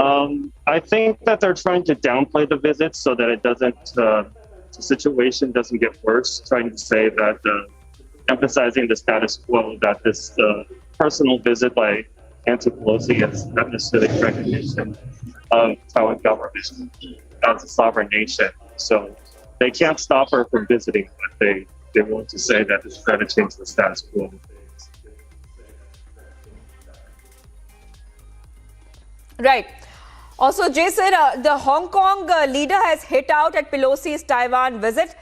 I think that they're trying to downplay the visit so that it doesn't, the situation doesn't get worse, trying to say that emphasizing the status quo, that this personal visit by Nancy Pelosi is not necessarily recognition of Taiwan government as a sovereign nation. So they can't stop her from visiting, but they want to say that it's trying to change the status quo. Right. Also, Jason, the Hong Kong leader has hit out at Pelosi's Taiwan visit.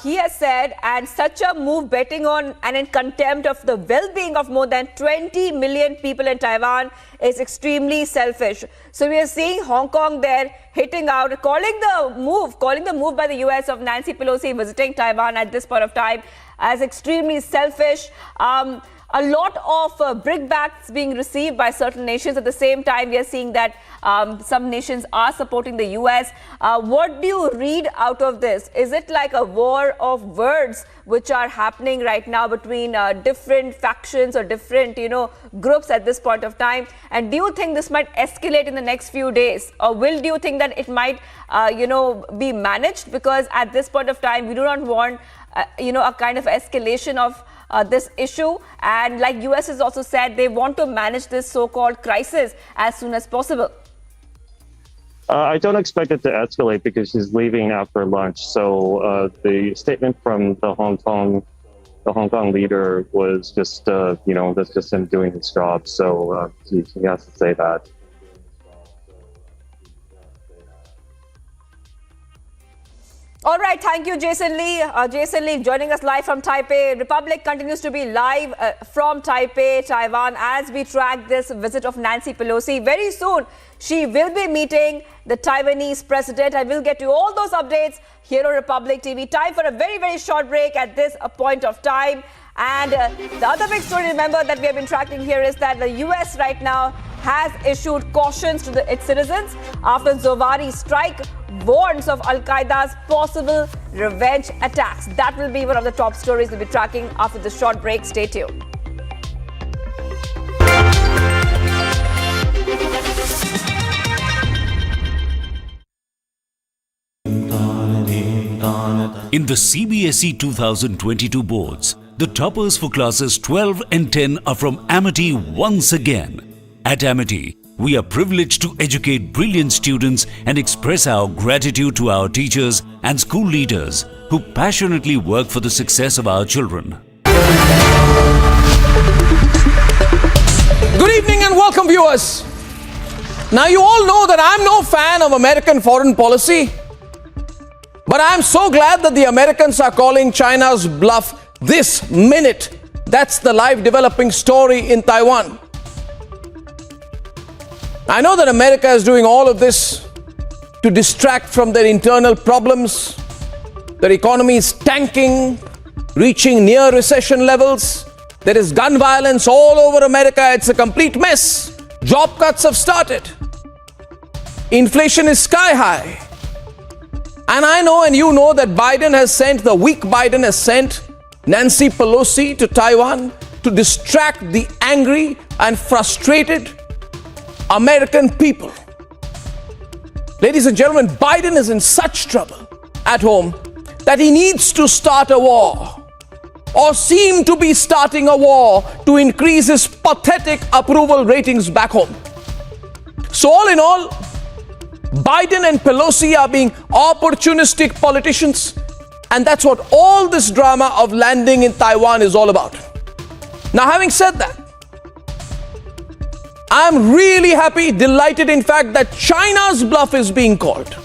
He has said, and such a move betting on and in contempt of the well-being of more than 20 million people in Taiwan is extremely selfish. So we are seeing Hong Kong there hitting out, calling the move by the US of Nancy Pelosi visiting Taiwan at this point of time as extremely selfish. A lot of brickbats being received by certain nations. At the same time, we are seeing that some nations are supporting the US. What do you read out of this? Is it like a war of words which are happening right now between different factions or different, groups at this point of time? And do you think this might escalate in the next few days? Or do you think that it might, be managed? Because at this point of time, we do not want, a kind of escalation of this issue, and like US has also said, they want to manage this so-called crisis as soon as possible. I don't expect it to escalate because she's leaving after lunch. So the statement from the Hong Kong leader was just, that's just him doing his job. So he has to say that. All right, thank you, Jason Lee. Jason Lee joining us live from Taipei. Republic continues to be live from Taipei, Taiwan, as we track this visit of Nancy Pelosi. Very soon, she will be meeting the Taiwanese president. I will get you all those updates here on Republic TV. Time for a very, very short break at this point of time. And the other big story, remember, that we have been tracking here is that the US right now has issued cautions to its citizens after Zawahiri strike warns of Al-Qaeda's possible revenge attacks. That will be one of the top stories we'll be tracking after the short break. Stay tuned. In the CBSE 2022 boards, the toppers for classes 12 and 10 are from Amity once again. At Amity, we are privileged to educate brilliant students and express our gratitude to our teachers and school leaders who passionately work for the success of our children. Good evening and welcome, viewers. Now, you all know that I'm no fan of American foreign policy, but I'm so glad that the Americans are calling China's bluff this minute. That's the live developing story in Taiwan. I know that America is doing all of this to distract from their internal problems. Their economy is tanking, reaching near recession levels. There is gun violence all over America. It's a complete mess. Job cuts have started. Inflation is sky high. And I know and you know that the weak Biden has sent Nancy Pelosi to Taiwan to distract the angry and frustrated American people. Ladies and gentlemen, Biden is in such trouble at home that he needs to start a war, or seem to be starting a war, to increase his pathetic approval ratings back home. So all in all, Biden and Pelosi are being opportunistic politicians, and that's what all this drama of landing in Taiwan is all about. Now, having said that, I'm really happy, delighted in fact, that China's bluff is being called.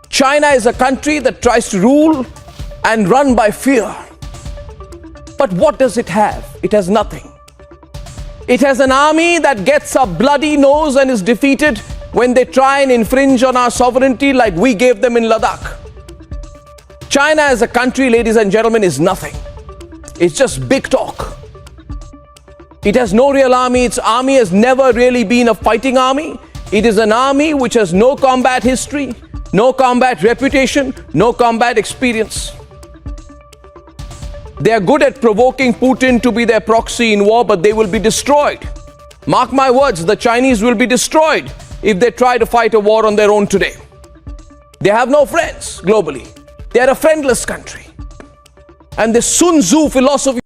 China is a country that tries to rule and run by fear. But what does it have? It has nothing. It has an army that gets a bloody nose and is defeated when they try and infringe on our sovereignty like we gave them in Ladakh. China as a country, ladies and gentlemen, is nothing. It's just big talk. It has no real army. Its army has never really been a fighting army. It is an army which has no combat history, no combat reputation, no combat experience. They are good at provoking Putin to be their proxy in war, but they will be destroyed. Mark my words, the Chinese will be destroyed if they try to fight a war on their own today. They have no friends globally. They are a friendless country. And the Sun Tzu philosophy.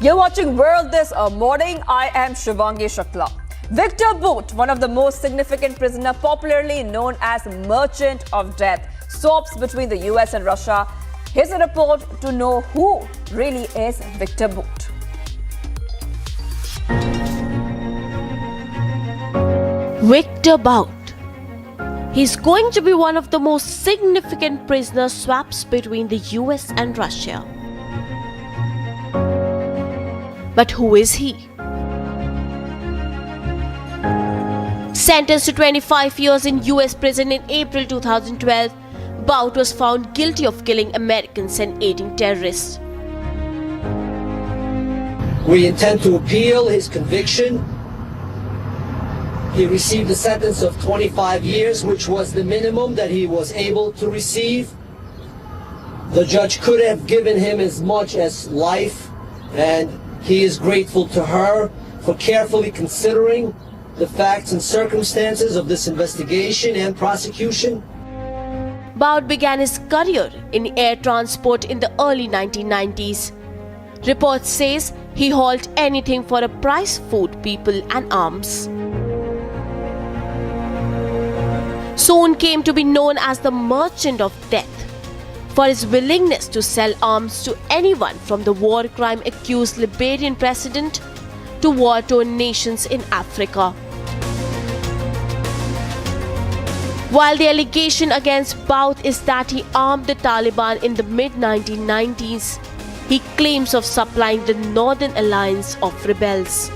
You're watching World This Morning. I am Shivangi Shukla. Viktor Bout, one of the most significant prisoners, popularly known as Merchant of Death, swaps between the US and Russia. Here's a report to know who really is Viktor Bout. Viktor Bout. He's going to be one of the most significant prisoner swaps between the US and Russia. But who is he? Sentenced to 25 years in US prison in April 2012, Bout was found guilty of killing Americans and aiding terrorists. We intend to appeal his conviction. He received a sentence of 25 years, which was the minimum that he was able to receive. The judge could have given him as much as life, and he is grateful to her for carefully considering the facts and circumstances of this investigation and prosecution. Bout began his career in air transport in the early 1990s. Reports says he hauled anything for a price: food, people and arms. Soon came to be known as the Merchant of Death for his willingness to sell arms to anyone from the war crime accused Liberian president to war-torn nations in Africa. While the allegation against Bout is that he armed the Taliban in the mid-1990s, he claims of supplying the Northern Alliance of rebels.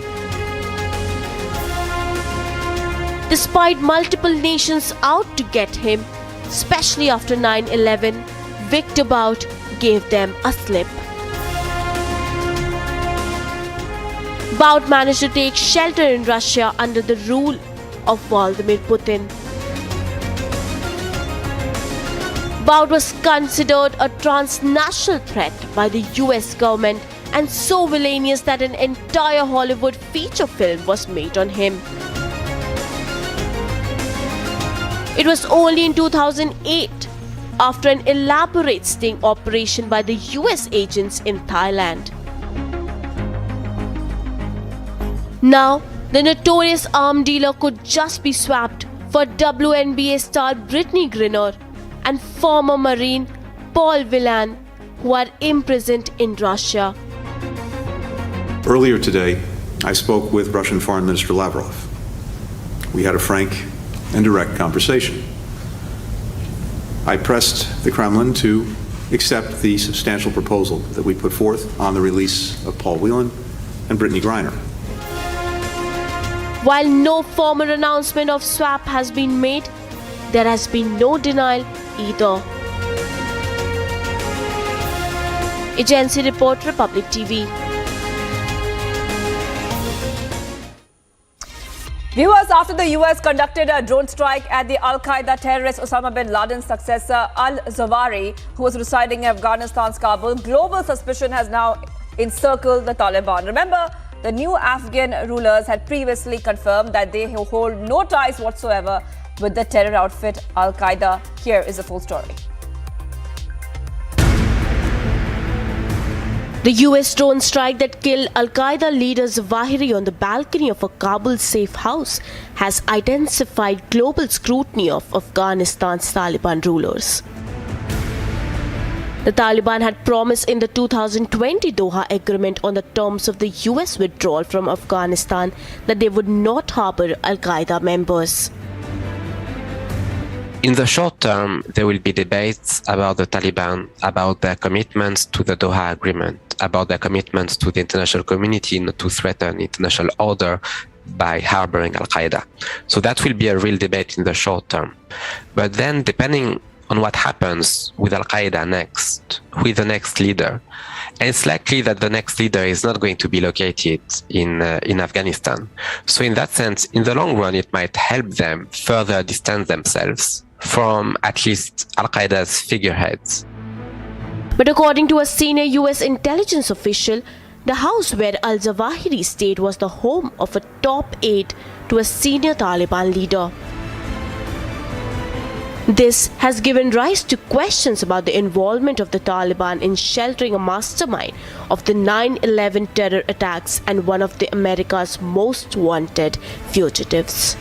Despite multiple nations out to get him, especially after 9/11, Viktor Bout gave them a slip. Bout managed to take shelter in Russia under the rule of Vladimir Putin. Bout was considered a transnational threat by the US government and so villainous that an entire Hollywood feature film was made on him. It was only in 2008, after an elaborate sting operation by the US agents in Thailand. Now, the notorious arms dealer could just be swapped for WNBA star Brittany Griner and former Marine Paul Whelan, who are imprisoned in Russia. Earlier today, I spoke with Russian Foreign Minister Lavrov. We had a frank and direct conversation. I pressed the Kremlin to accept the substantial proposal that we put forth on the release of Paul Whelan and Brittany Griner. While no formal announcement of swap has been made, there has been no denial either. Agency report, Republic TV. Viewers, after the US conducted a drone strike at the Al-Qaeda terrorist Osama bin Laden's successor Al-Zawahiri, who was residing in Afghanistan's Kabul, global suspicion has now encircled the Taliban. Remember, the new Afghan rulers had previously confirmed that they hold no ties whatsoever with the terror outfit Al-Qaeda. Here is the full story. The US drone strike that killed Al-Qaeda leader Zawahiri on the balcony of a Kabul safe house has intensified global scrutiny of Afghanistan's Taliban rulers. The Taliban had promised in the 2020 Doha Agreement on the terms of the US withdrawal from Afghanistan that they would not harbor Al-Qaeda members. In the short term, there will be debates about the Taliban, about their commitments to the Doha Agreement, about their commitments to the international community not to threaten international order by harboring Al-Qaeda. So that will be a real debate in the short term. But then, depending on what happens with Al-Qaeda next, with the next leader, and it's likely that the next leader is not going to be located in Afghanistan. So in that sense, in the long run, it might help them further distance themselves from at least Al-Qaeda's figureheads. But according to a senior US intelligence official, the house where Al-Zawahiri stayed was the home of a top aide to a senior Taliban leader. This has given rise to questions about the involvement of the Taliban in sheltering a mastermind of the 9/11 terror attacks and one of America's most wanted fugitives.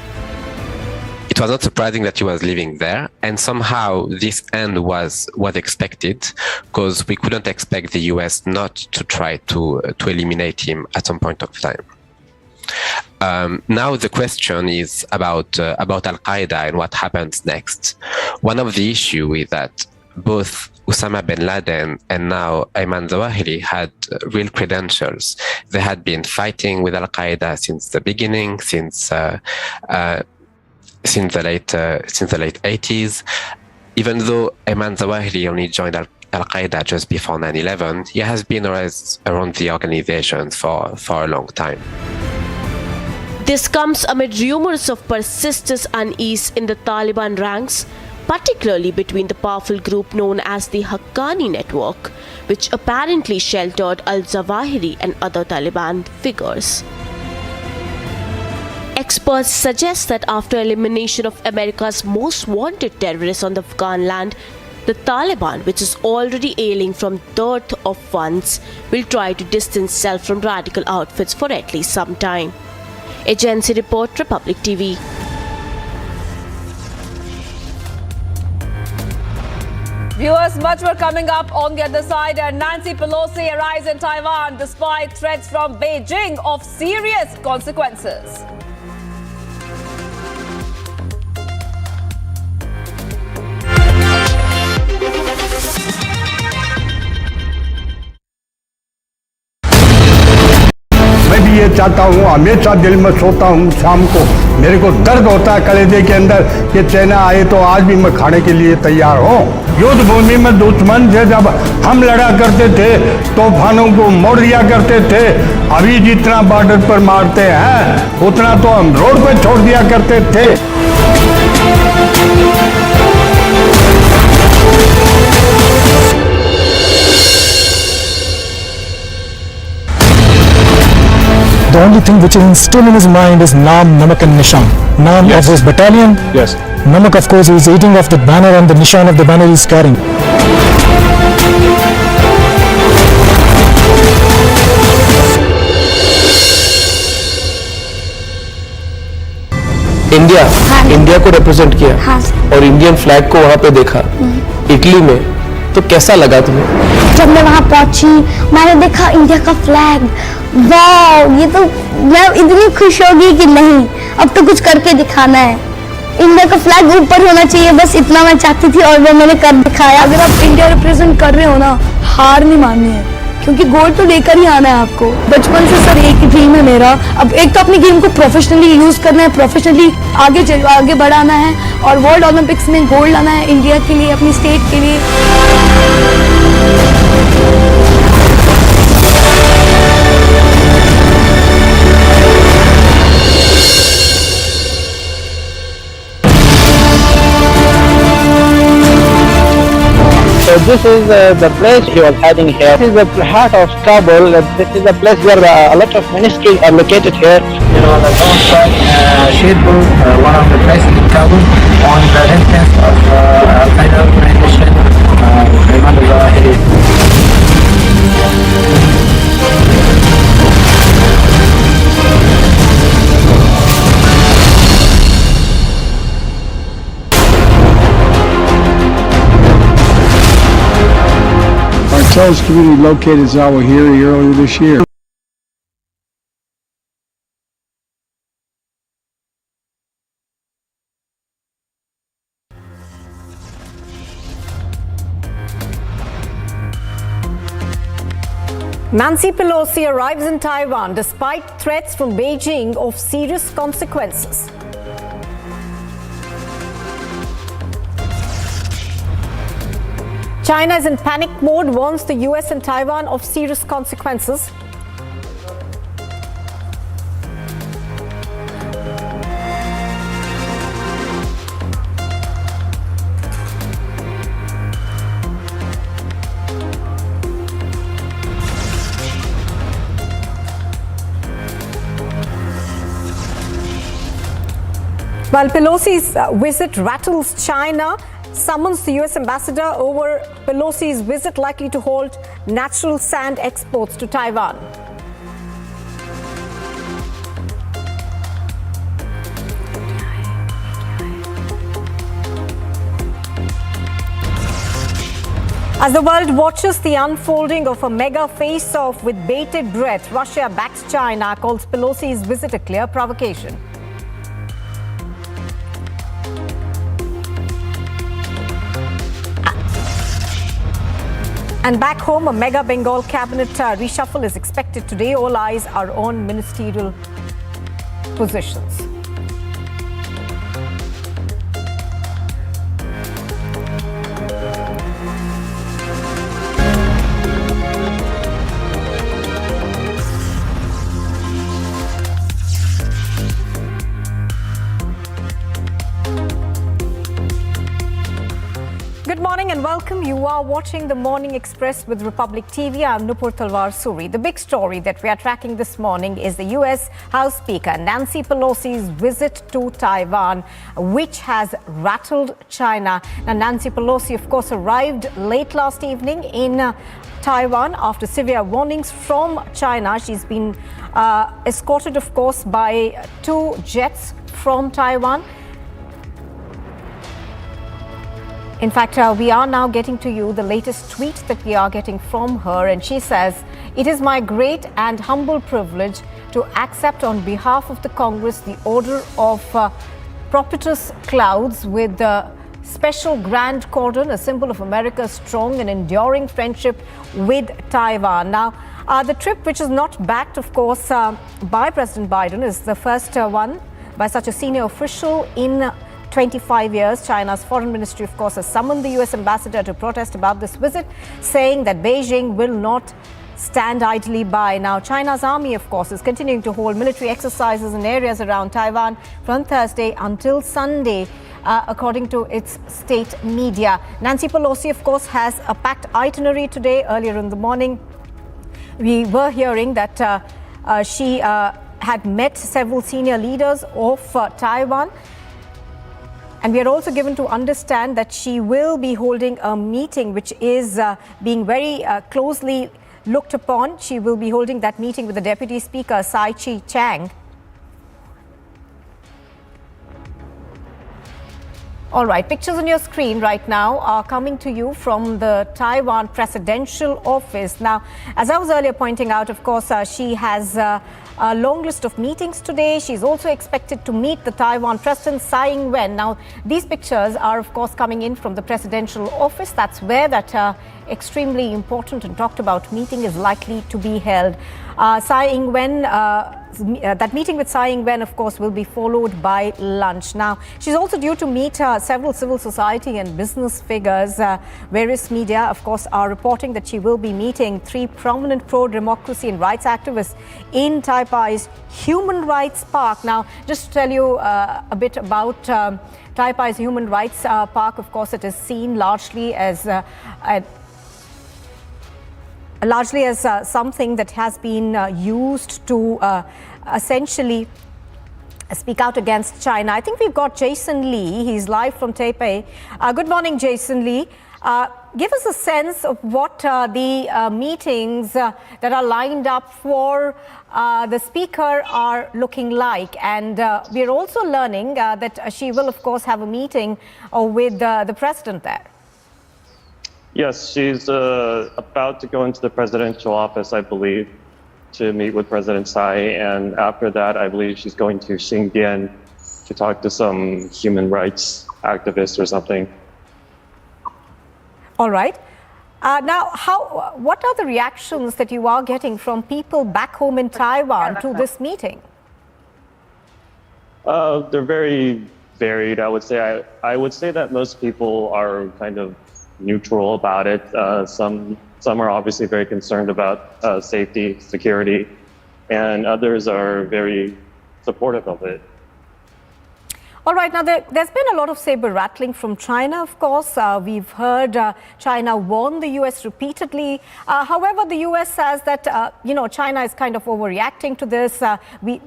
It was not surprising that he was living there, and somehow this end was expected, because we couldn't expect the US not to try to eliminate him at some point of time. Now the question is about Al-Qaeda and what happens next. One of the issues is that both Osama bin Laden and now Ayman Zawahiri had real credentials. They had been fighting with Al-Qaeda since the beginning, since the late 80s. Even though Ayman Zawahiri only joined Al-Qaeda just before 9/11, he has been around the organization for a long time. This comes amid rumors of persistent unease in the Taliban ranks, particularly between the powerful group known as the Haqqani Network, which apparently sheltered Al-Zawahiri and other Taliban figures. Experts suggest that after elimination of America's most wanted terrorists on the Afghan land, the Taliban, which is already ailing from dearth of funds, will try to distance itself from radical outfits for at least some time. Agency report, Republic TV. Viewers, much more coming up on the other side. And Nancy Pelosi arrives in Taiwan despite threats from Beijing of serious consequences. ये चाहता हूँ, हमेशा दिल में सोता हूँ शाम को, मेरे को दर्द होता है कलेजे के अंदर कि चाइना आए तो आज भी मैं खाने के लिए तैयार हूँ। युद्ध भूमि में दुश्मन से जब हम लड़ा करते थे, तूफानों को मोड़ दिया करते थे। अभी जितना बॉर्डर पर मारते हैं उतना तो हम रोड पे छोड़ दिया करते थे। The only thing which is still in his mind is Naam, Namak and Nishan. Naam of his battalion. Yes. Namak, of course, he is eating off the banner, and the Nishan of the banner he is carrying. India को represent किया। हाँ। और Indian flag को वहाँ पे देखा Italy में, तो कैसा लगा तुम्हें? जब मैं वहाँ पहुंची, मैंने देखा इंडिया का फ्लैग, वाव, ये तो मैं इतनी खुश हो गई कि नहीं, अब तो कुछ करके दिखाना है। इंडिया का फ्लैग ऊपर होना चाहिए, बस इतना मैं चाहती थी और वो मैंने कर दिखाया। अगर आप इंडिया रिप्रेजेंट कर रहे हो ना, हार नहीं माननी है, क्योंकि गोल्ड तो लेकर ही आना है आपको। बचपन से सर एक ही ड्रीम है मेरा, अब एक तो अपनी गेम को प्रोफेशनली यूज करना है, प्रोफेशनली आगे बढ़ाना है और वर्ल्ड ओलंपिक्स में गोल्ड लाना है इंडिया के लिए, अपनी स्टेट के लिए। So this is the place he was hiding here. This is the heart of Kabul. This is the place where a lot of ministries are located here. You know, the north Shirpur, one of the places in Kabul, on the entrance of Al-Qaeda organization, Ayman Zawahiri. Intelligence community located Al-Zawahiri earlier this year. Nancy Pelosi arrives in Taiwan despite threats from Beijing of serious consequences. China is in panic mode, warns the US and Taiwan of serious consequences. While Pelosi's visit rattles China, summons the US ambassador over Pelosi's visit likely to halt natural sand exports to Taiwan. As the world watches the unfolding of a mega face-off with bated breath, Russia backs China, calls Pelosi's visit a clear provocation. And back home, a mega Bengal cabinet reshuffle is expected today. All eyes are on ministerial positions. Good morning and welcome. You are watching the Morning Express with Republic TV. I'm Nupur Talwar Suri. The big story that we are tracking this morning is the US House Speaker Nancy Pelosi's visit to Taiwan, which has rattled China. Now, Nancy Pelosi, of course, arrived late last evening in Taiwan after severe warnings from China. She's been escorted, of course, by 2 jets from Taiwan. In fact, we are now getting to you the latest tweet that we are getting from her, and she says, "It is my great and humble privilege to accept on behalf of the Congress the Order of Propitious Clouds with the Special Grand Cordon, a symbol of America's strong and enduring friendship with Taiwan." Now, the trip, which is not backed, of course, by President Biden, is the first one by such a senior official in 25 years. China's foreign ministry, of course, has summoned the US ambassador to protest about this visit, saying that Beijing will not stand idly by. Now, China's army, of course, is continuing to hold military exercises in areas around Taiwan from Thursday until Sunday, according to its state media. Nancy Pelosi, of course, has a packed itinerary today. Earlier in the morning, we were hearing that she had met several senior leaders of Taiwan. And we are also given to understand that she will be holding a meeting which is being very closely looked upon. She will be holding that meeting with the Deputy Speaker, Tsai Chang. All right, pictures on your screen right now are coming to you from the Taiwan Presidential Office. Now, as I was earlier pointing out, of course, she has a long list of meetings today. She's also expected to meet the Taiwan President Tsai Ing-wen. Now, these pictures are, of course, coming in from the Presidential Office. That's where that extremely important and talked about meeting is likely to be held. Tsai Ing-wen, that meeting with Tsai Ing-wen, of course, will be followed by lunch. Now, she's also due to meet several civil society and business figures. Various media, of course, are reporting that she will be meeting 3 prominent pro-democracy and rights activists in Taipei's Human Rights Park. Now, just to tell you a bit about Taipei's Human Rights Park, of course, it is seen largely as something that has been used to essentially speak out against China. I think we've got Jason Lee. He's live from Taipei. Good morning, Jason Lee. Give us a sense of what the meetings that are lined up for the speaker are looking like. And we're also learning that she will, of course, have a meeting with the president there. Yes, she's about to go into the presidential office, I believe, to meet with President Tsai. And after that, I believe she's going to Xinjiang to talk to some human rights activists or something. All right. Now, what are the reactions that you are getting from people back home in Taiwan to this meeting? They're very varied, I would say. I would say that most people are kind of neutral about it. Some are obviously very concerned about safety, security, and others are very supportive of it. All right, now there's been a lot of saber rattling from China, of course. We've heard China warn the US repeatedly. However, the US says that, China is kind of overreacting to this.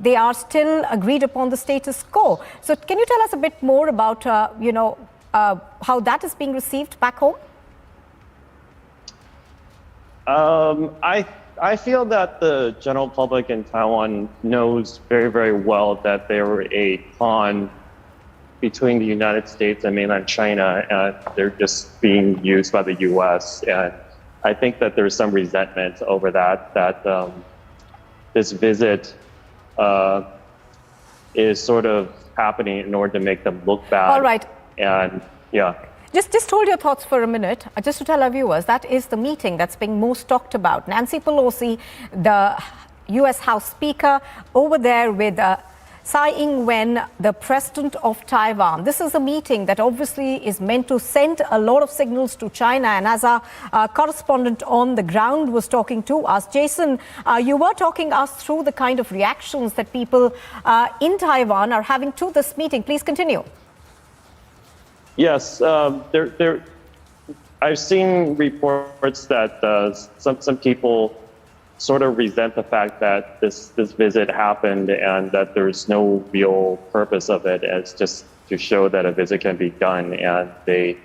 They are still agreed upon the status quo. So can you tell us a bit more about, how that is being received back home? I feel that the general public in Taiwan knows very, very well that they were a pawn between the United States and mainland China, and they're just being used by the U.S. And I think that there's some resentment over that this visit is sort of happening in order to make them look bad. All right. And yeah. Just hold your thoughts for a minute. Just to tell our viewers, that is the meeting that's being most talked about. Nancy Pelosi, the U.S. House Speaker, over there with Tsai Ing-wen, the president of Taiwan. This is a meeting that obviously is meant to send a lot of signals to China. And as our correspondent on the ground was talking to us, Jason, you were talking us through the kind of reactions that people in Taiwan are having to this meeting. Please continue. Yes, I've seen reports that some people sort of resent the fact that this visit happened and that there's no real purpose of it. It's just to show that a visit can be done, and they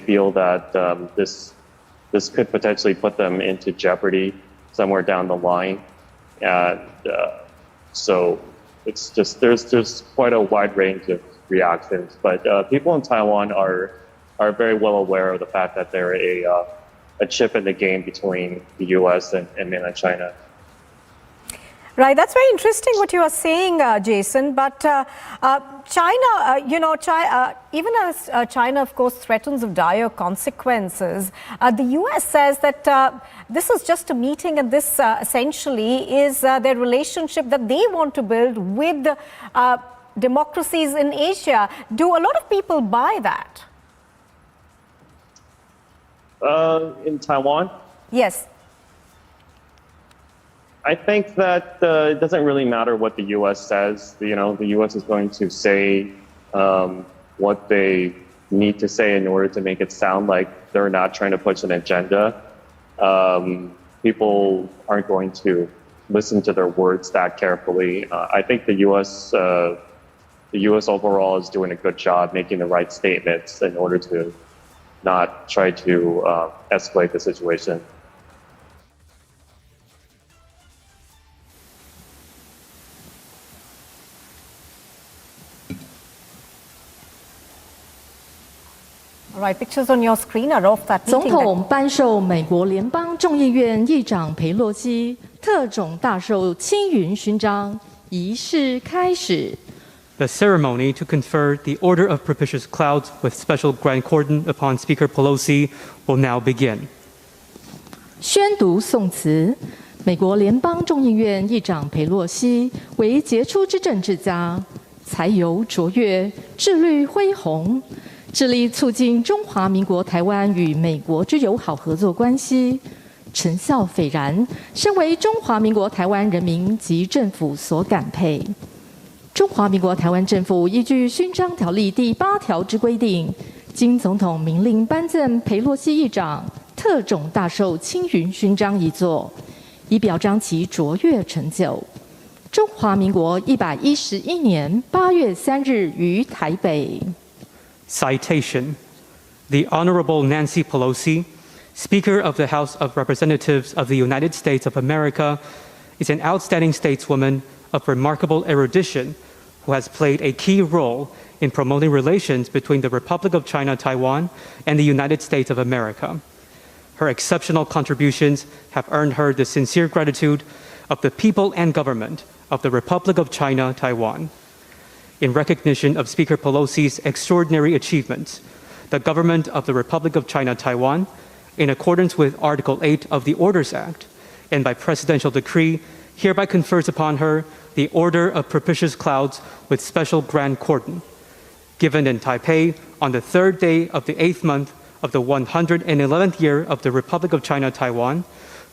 feel that this could potentially put them into jeopardy somewhere down the line, and so it's just there's quite a wide range of reactions, but people in Taiwan are very well aware of the fact that they're a chip in the game between the U.S. and mainland China. Right, that's very interesting what you are saying, Jason. But China, even as China, of course, threatens of dire consequences, the U.S. says that this is just a meeting, and this essentially is their relationship that they want to build with democracies in Asia. Do a lot of people buy that? In Taiwan? Yes. I think that it doesn't really matter what the U.S. says. The U.S. is going to say what they need to say in order to make it sound like they're not trying to push an agenda. People aren't going to listen to their words that carefully. I think the U.S. overall is doing a good job making the right statements in order to not try to escalate the situation. All right, pictures on your screen are of that meeting. 总统颁授美国联邦众议院议长佩洛西特种大绶青云勋章，仪式开始。 The ceremony to confer the Order of Propitious Clouds with special grand cordon upon Speaker Pelosi will now begin. 宣读颂词。美国联邦众议院议长佩洛西为杰出之政治家，才游卓越，志虑恢宏，致力促进中华民国台湾与美国之友好合作关系，成效斐然，深为中华民国台湾人民及政府所感佩。 中华民国台湾政府依据勋章条例第8条之规定，经总统明令颁赠佩洛西议长特种大绶青云勋章一座，以表彰其卓越成就。中华民国111年8月3日于台北。 Citation: The Honorable Nancy Pelosi, Speaker of the House of Representatives of the United States of America, is an outstanding stateswoman of remarkable erudition, who has played a key role in promoting relations between the Republic of China, Taiwan, and the United States of America. Her exceptional contributions have earned her the sincere gratitude of the people and government of the Republic of China, Taiwan. In recognition of Speaker Pelosi's extraordinary achievements, the government of the Republic of China, Taiwan, in accordance with Article 8 of the Orders Act, and by presidential decree, hereby confers upon her the Order of Propitious Clouds with special grand cordon, given in Taipei on the 3rd day of the 8th month of the 111th year of the Republic of China, Taiwan,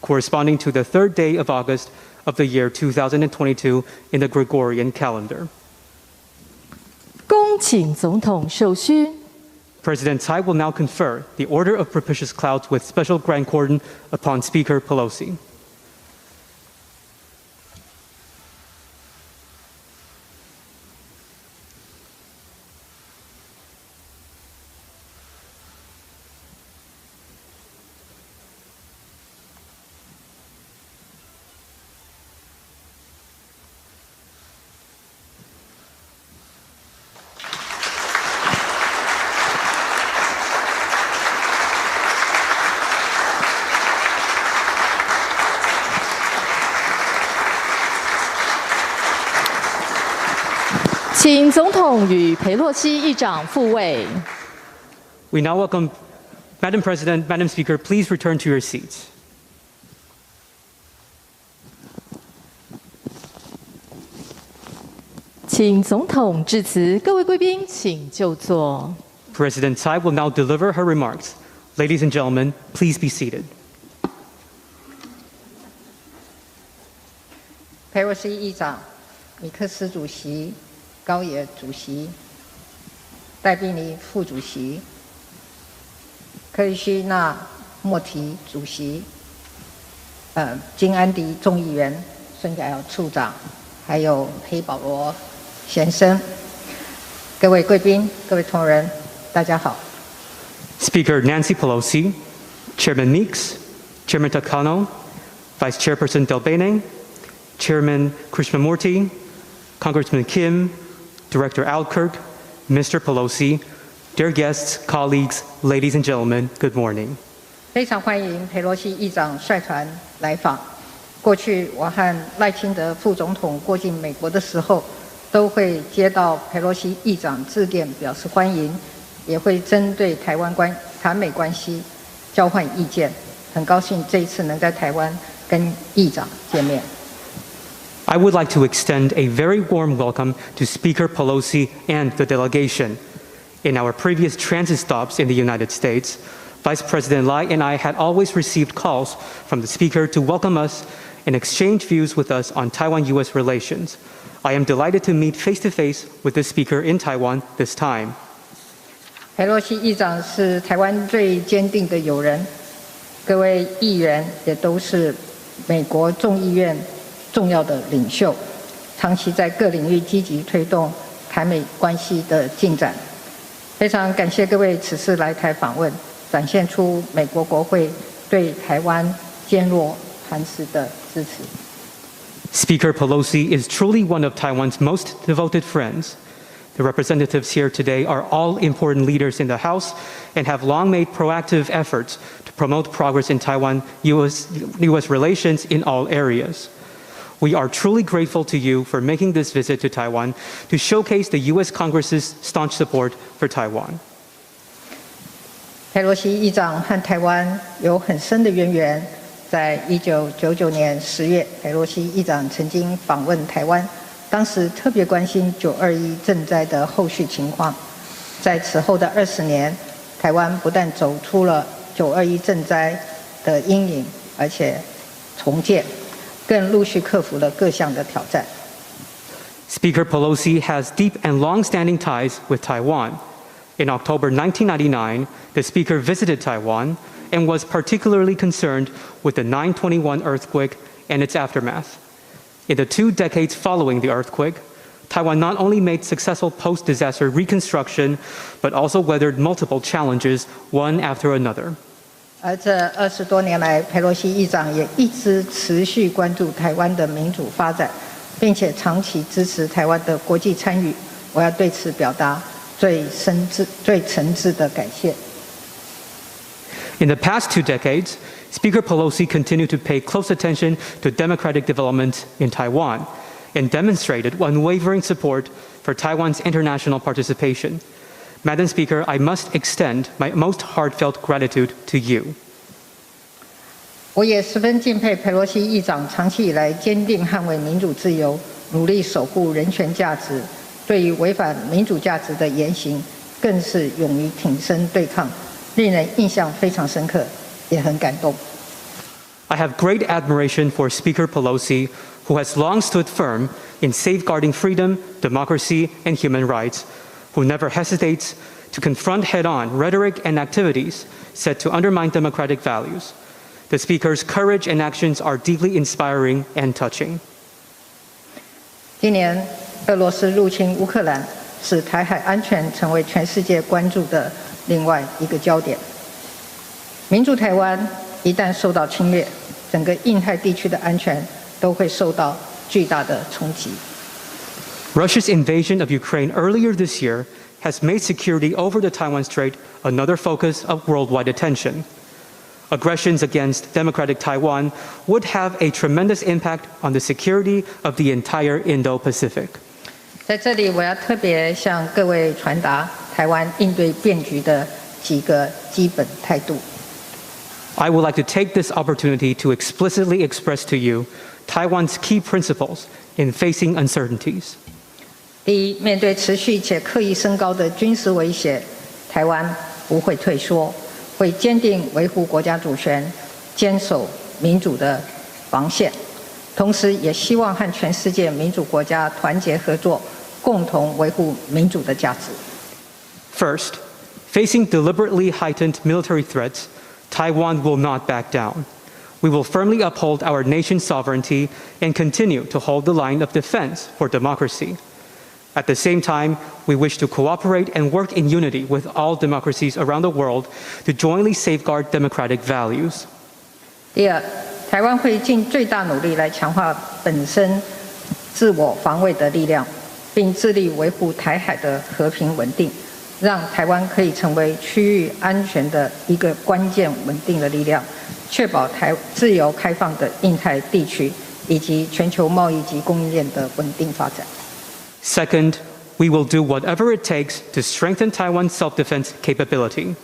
corresponding to the 3rd day of August of the year 2022 in the Gregorian calendar. 恭请总统授勋。 President Tsai will now confer the Order of Propitious Clouds with Special Grand Cordon upon Speaker Pelosi.请总统与裴洛西议长复位。 We now welcome Madam President, Madam Speaker, please return to your seats. 请总统致辞，各位贵宾请就座。 President Tsai will now deliver her remarks. Ladies and gentlemen, please be seated. 裴洛西议长、米克斯主席、高野主席、戴比尼副主席、克里希纳莫提主席、金安迪众议员、孙凯尧处长，还有黑保罗先生，各位贵宾、各位同仁，大家好。Speaker Nancy Pelosi, Chairman Meeks, Chairman Takano, Vice Chairperson Delbene, Chairman Krishnamurti, Congressman Kim, Director Alkirk, Mr. Pelosi, dear guests, colleagues, ladies and gentlemen, good morning. 非常欢迎裴洛西议长率团来访。过去我和赖清德副总统过境美国的时候，都会接到裴洛西议长致电表示欢迎，也会针对台美关系交换意见。很高兴这一次能在台湾跟议长见面。 I would like to extend a very warm welcome to Speaker Pelosi and the delegation. In our previous transit stops in the United States, Vice President Lai and I had always received calls from the Speaker to welcome us and exchange views with us on Taiwan-U.S. relations. I am delighted to meet face-to-face with the Speaker in Taiwan this time. 裴洛西议长是台湾最坚定的友人，各位议员也都是美国众议院重要的领袖，长期在各领域积极推动台美关系的进展。非常感谢各位此次来台访问，展现出美国国会对台湾坚若磐石的支持。Speaker Pelosi is truly one of Taiwan's most devoted friends. The representatives here today are all important leaders in the House and have long made proactive efforts to promote progress in Taiwan-U.S. relations in all areas. We are truly grateful to you for making this visit to Taiwan to showcase the U.S. Congress's staunch support for Taiwan. 裴洛西议长和台湾有很深的渊源。在1999年10月，裴洛西议长曾经访问台湾，当时特别关心921震灾的后续情况。在此后的20年，台湾不但走出了921震灾的阴影，而且重建。 更陆续克服了各项的挑战。Speaker Pelosi has deep and long-standing ties with Taiwan. In October 1999, the Speaker visited Taiwan and was particularly concerned with the 9/21 earthquake and its aftermath. In the 2 decades following the earthquake, Taiwan not only made successful post-disaster reconstruction, but also weathered multiple challenges, one after another. 而这20多年来，裴洛西议长也一直持续关注台湾的民主发展，并且长期支持台湾的国际参与。我要对此表达最诚挚的感谢。In the past 2 decades, Speaker Pelosi continued to pay close attention to democratic development in Taiwan and demonstrated unwavering support for Taiwan's international participation. Madam Speaker, I must extend my most heartfelt gratitude to you. 我也十分敬佩裴洛西议长长期以来坚定捍卫民主自由，努力守护人权价值，对于违反民主价值的言行，更是勇于挺身对抗，令人印象非常深刻，也很感动。I have great admiration for Speaker Pelosi, who has long stood firm in safeguarding freedom, democracy, and human rights, who never hesitates to confront head-on rhetoric and activities said to undermine democratic values. The speaker's courage and actions are deeply inspiring and touching. 今年俄罗斯入侵乌克兰，使台海安全成为全世界关注的另外一个焦点。民主台湾一旦受到侵略，整个印太地区的安全都会受到巨大的冲击。Russia's invasion of Ukraine earlier this year has made security over the Taiwan Strait another focus of worldwide attention. Aggressions against democratic Taiwan would have a tremendous impact on the security of the entire Indo-Pacific. 在这里，我要特别向各位传达台湾应对变局的几个基本态度。I would like to take this opportunity to explicitly express to you Taiwan's key principles in facing uncertainties. 第一，面对持续且刻意升高的军事威胁，台湾不会退缩，会坚定维护国家主权，坚守民主的防线，同时也希望和全世界民主国家团结合作，共同维护民主的价值。First, facing deliberately heightened military threats, Taiwan will not back down. We will firmly uphold our nation's sovereignty and continue to hold the line of defense for democracy. At the same time, we wish to cooperate and work in unity with all democracies around the world to jointly safeguard democratic values. 第二，台湾会尽最大努力来强化本身自我防卫的力量，并致力维护台海的和平稳定，让台湾可以成为区域安全的一个关键稳定的力量，确保自由开放的印太地区以及全球贸易及供应链的稳定发展。Second, we will do whatever it takes to strengthen Taiwan's self-defense capability.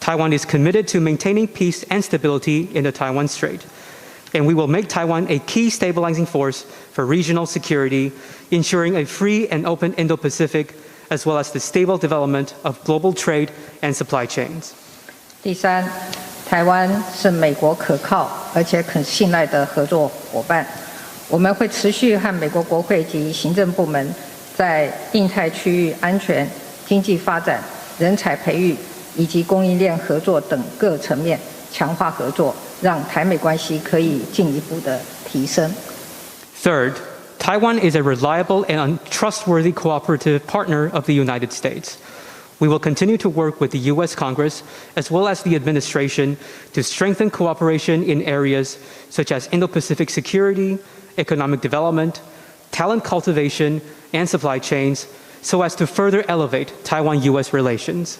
Taiwan is committed to maintaining peace and stability in the Taiwan Strait, and we will make Taiwan a key stabilizing force for regional security, ensuring a free and open Indo-Pacific, as well as the stable development of global trade and supply chains. 第三，台湾是美国可靠而且可信赖的合作伙伴，我们会持续和美国国会及行政部门在印太区域安全、经济发展、人才培育以及供应链合作等各层面强化合作，让台美关系可以进一步的提升。Third, Taiwan is a reliable and trustworthy cooperative partner of the United States. We will continue to work with the U.S. Congress as well as the administration to strengthen cooperation in areas such as Indo-Pacific security, economic development, talent cultivation, and supply chains, so as to further elevate Taiwan-U.S. relations.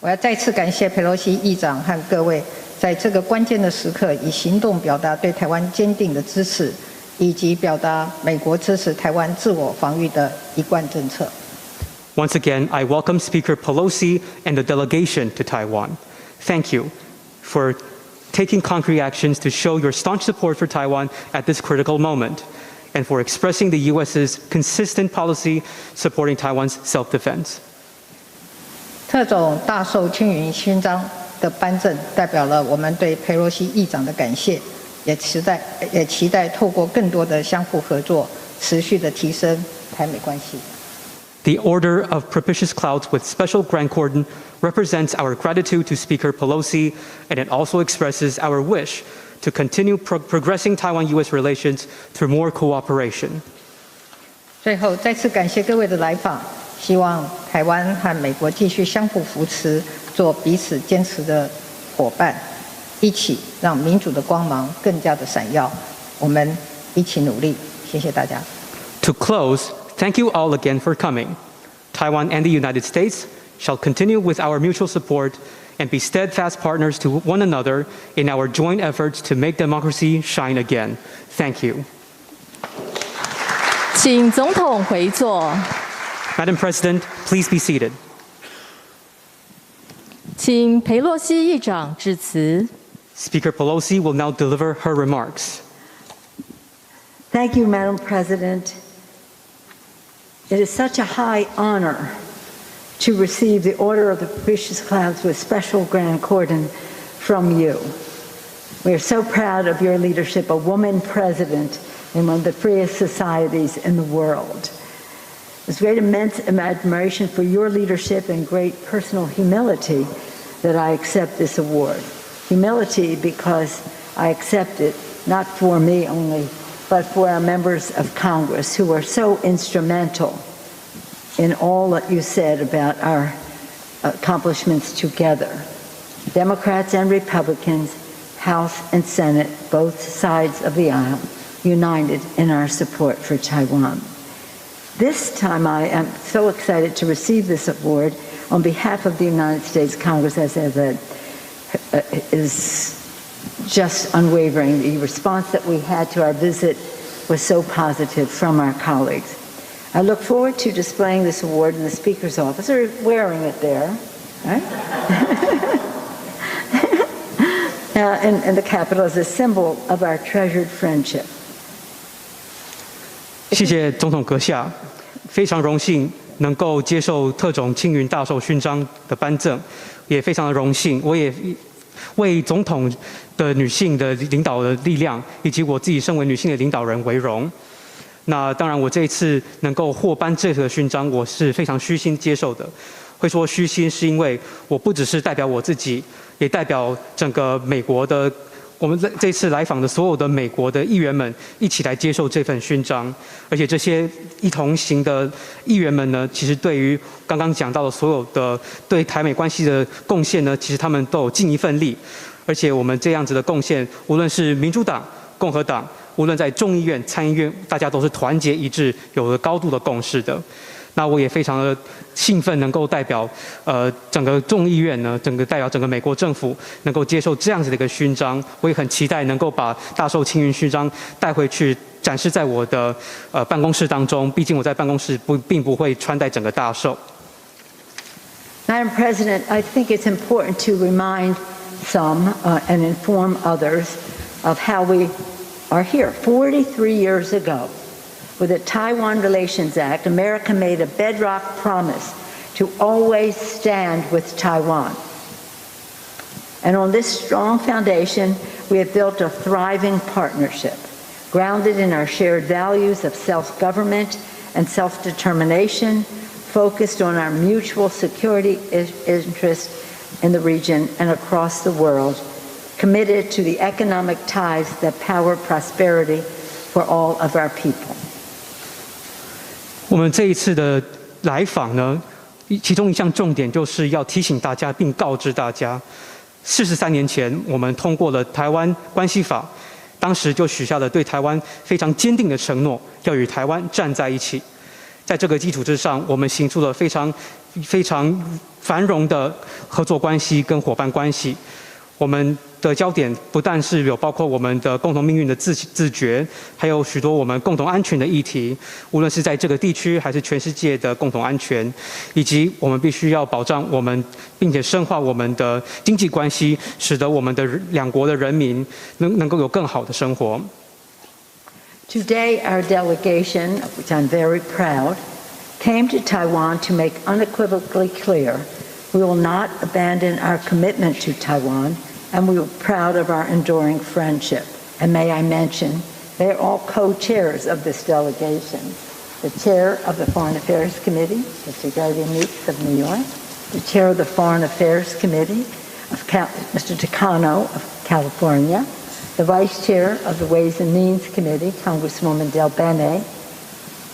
我要再次感谢佩洛西议长和各位在这个关键的时刻以行动表达对台湾坚定的支持，以及表达美国支持台湾自我防御的一贯政策。Once again, I welcome Speaker Pelosi and the delegation to Taiwan. Thank you for taking concrete actions to show your staunch support for Taiwan at this critical moment, and for expressing the U.S.'s consistent policy supporting Taiwan's self-defense. 特种大绶青云勋章的颁证代表了我们对佩洛西议长的感谢，也期待透过更多的相互合作，持续的提升台美关系。The Order of Propitious Clouds with Special Grand Cordon represents our gratitude to Speaker Pelosi, and it also expresses our wish to continue progressing Taiwan-U.S. relations through more cooperation. 最后，再次感谢各位的来访，希望台湾和美国继续相互扶持，做彼此坚持的伙伴，一起让民主的光芒更加的闪耀。我们一起努力，谢谢大家。To close, thank you all again for coming. Taiwan and the United States shall continue with our mutual support and be steadfast partners to one another in our joint efforts to make democracy shine again. Thank you. 请总统回座。Madam President, please be seated. 请裴洛西议长致辞。Speaker Pelosi will now deliver her remarks. Thank you, Madam President. It is such a high honor to receive the Order of the Propitious Clouds with Special Grand Cordon from you. We are so proud of your leadership, a woman president in one of the freest societies in the world. It's great immense admiration for your leadership and great personal humility that I accept this award. Humility because I accept it not for me only, but for our members of Congress who are so instrumental in all that you said about our accomplishments together. Democrats and Republicans, House and Senate, both sides of the aisle, united in our support for Taiwan. This time I am so excited to receive this award on behalf of the United States Congress, as I said, is just unwavering. The response that we had to our visit was so positive from our colleagues. I look forward to displaying this award in the Speaker's office, or wearing it there, right? in the Capitol as a symbol of our treasured friendship. 谢谢总统阁下，非常荣幸能够接受特种青云大绶勋章的颁赠，也非常的荣幸，我也为总统的女性的领导的力量，以及我自己身为女性的领导人为荣。那当然，我这一次能够获颁这个勋章，我是非常虚心接受的。会说虚心，是因为我不只是代表我自己，也代表整个美国的。我们这次来访的所有的美国的议员们一起来接受这份勋章，而且这些一同行的议员们呢，其实对于刚刚讲到的所有的对台美关系的贡献呢，其实他们都有尽一份力，而且我们这样子的贡献，无论是民主党、共和党，无论在众议院、参议院，大家都是团结一致，有了高度的共识的。那我也非常的兴奋，能够代表整个众议院呢，代表整个美国政府能够接受这样子的一个勋章。我也很期待能够把大绶青云勋章带回去，展示在我的办公室当中。毕竟我在办公室并不会穿戴整个大绶。Madam President, I think it's important to remind some and inform others of how we are here. 43 years ago, with the Taiwan Relations Act, America made a bedrock promise to always stand with Taiwan. And on this strong foundation, we have built a thriving partnership, grounded in our shared values of self-government and self-determination, focused on our mutual security interests in the region and across the world, committed to the economic ties that power prosperity for all of our people. 我们这一次的来访呢，其中一项重点就是要提醒大家并告知大家，43年前我们通过了《台湾关系法》，当时就许下了对台湾非常坚定的承诺，要与台湾站在一起。在这个基础之上，我们行出了非常繁荣的合作关系跟伙伴关系。我们的焦点不但是有包括我们的共同命运的自觉，还有许多我们共同安全的议题，无论是在这个地区还是全世界的共同安全，以及我们必须要保障我们，并且深化我们的经济关系，使得我们的两国的人民能够有更好的生活。Today, our delegation, of which I'm very proud, came to Taiwan to make unequivocally clear we will not abandon our commitment to Taiwan, and we are proud of our enduring friendship. And may I mention, they're all co-chairs of this delegation. The chair of the Foreign Affairs Committee, Mr. Gary Meeks of New York, the chair of the Foreign Affairs Committee, Mr. Takano of California, the vice chair of the Ways and Means Committee, Congresswoman Del Bene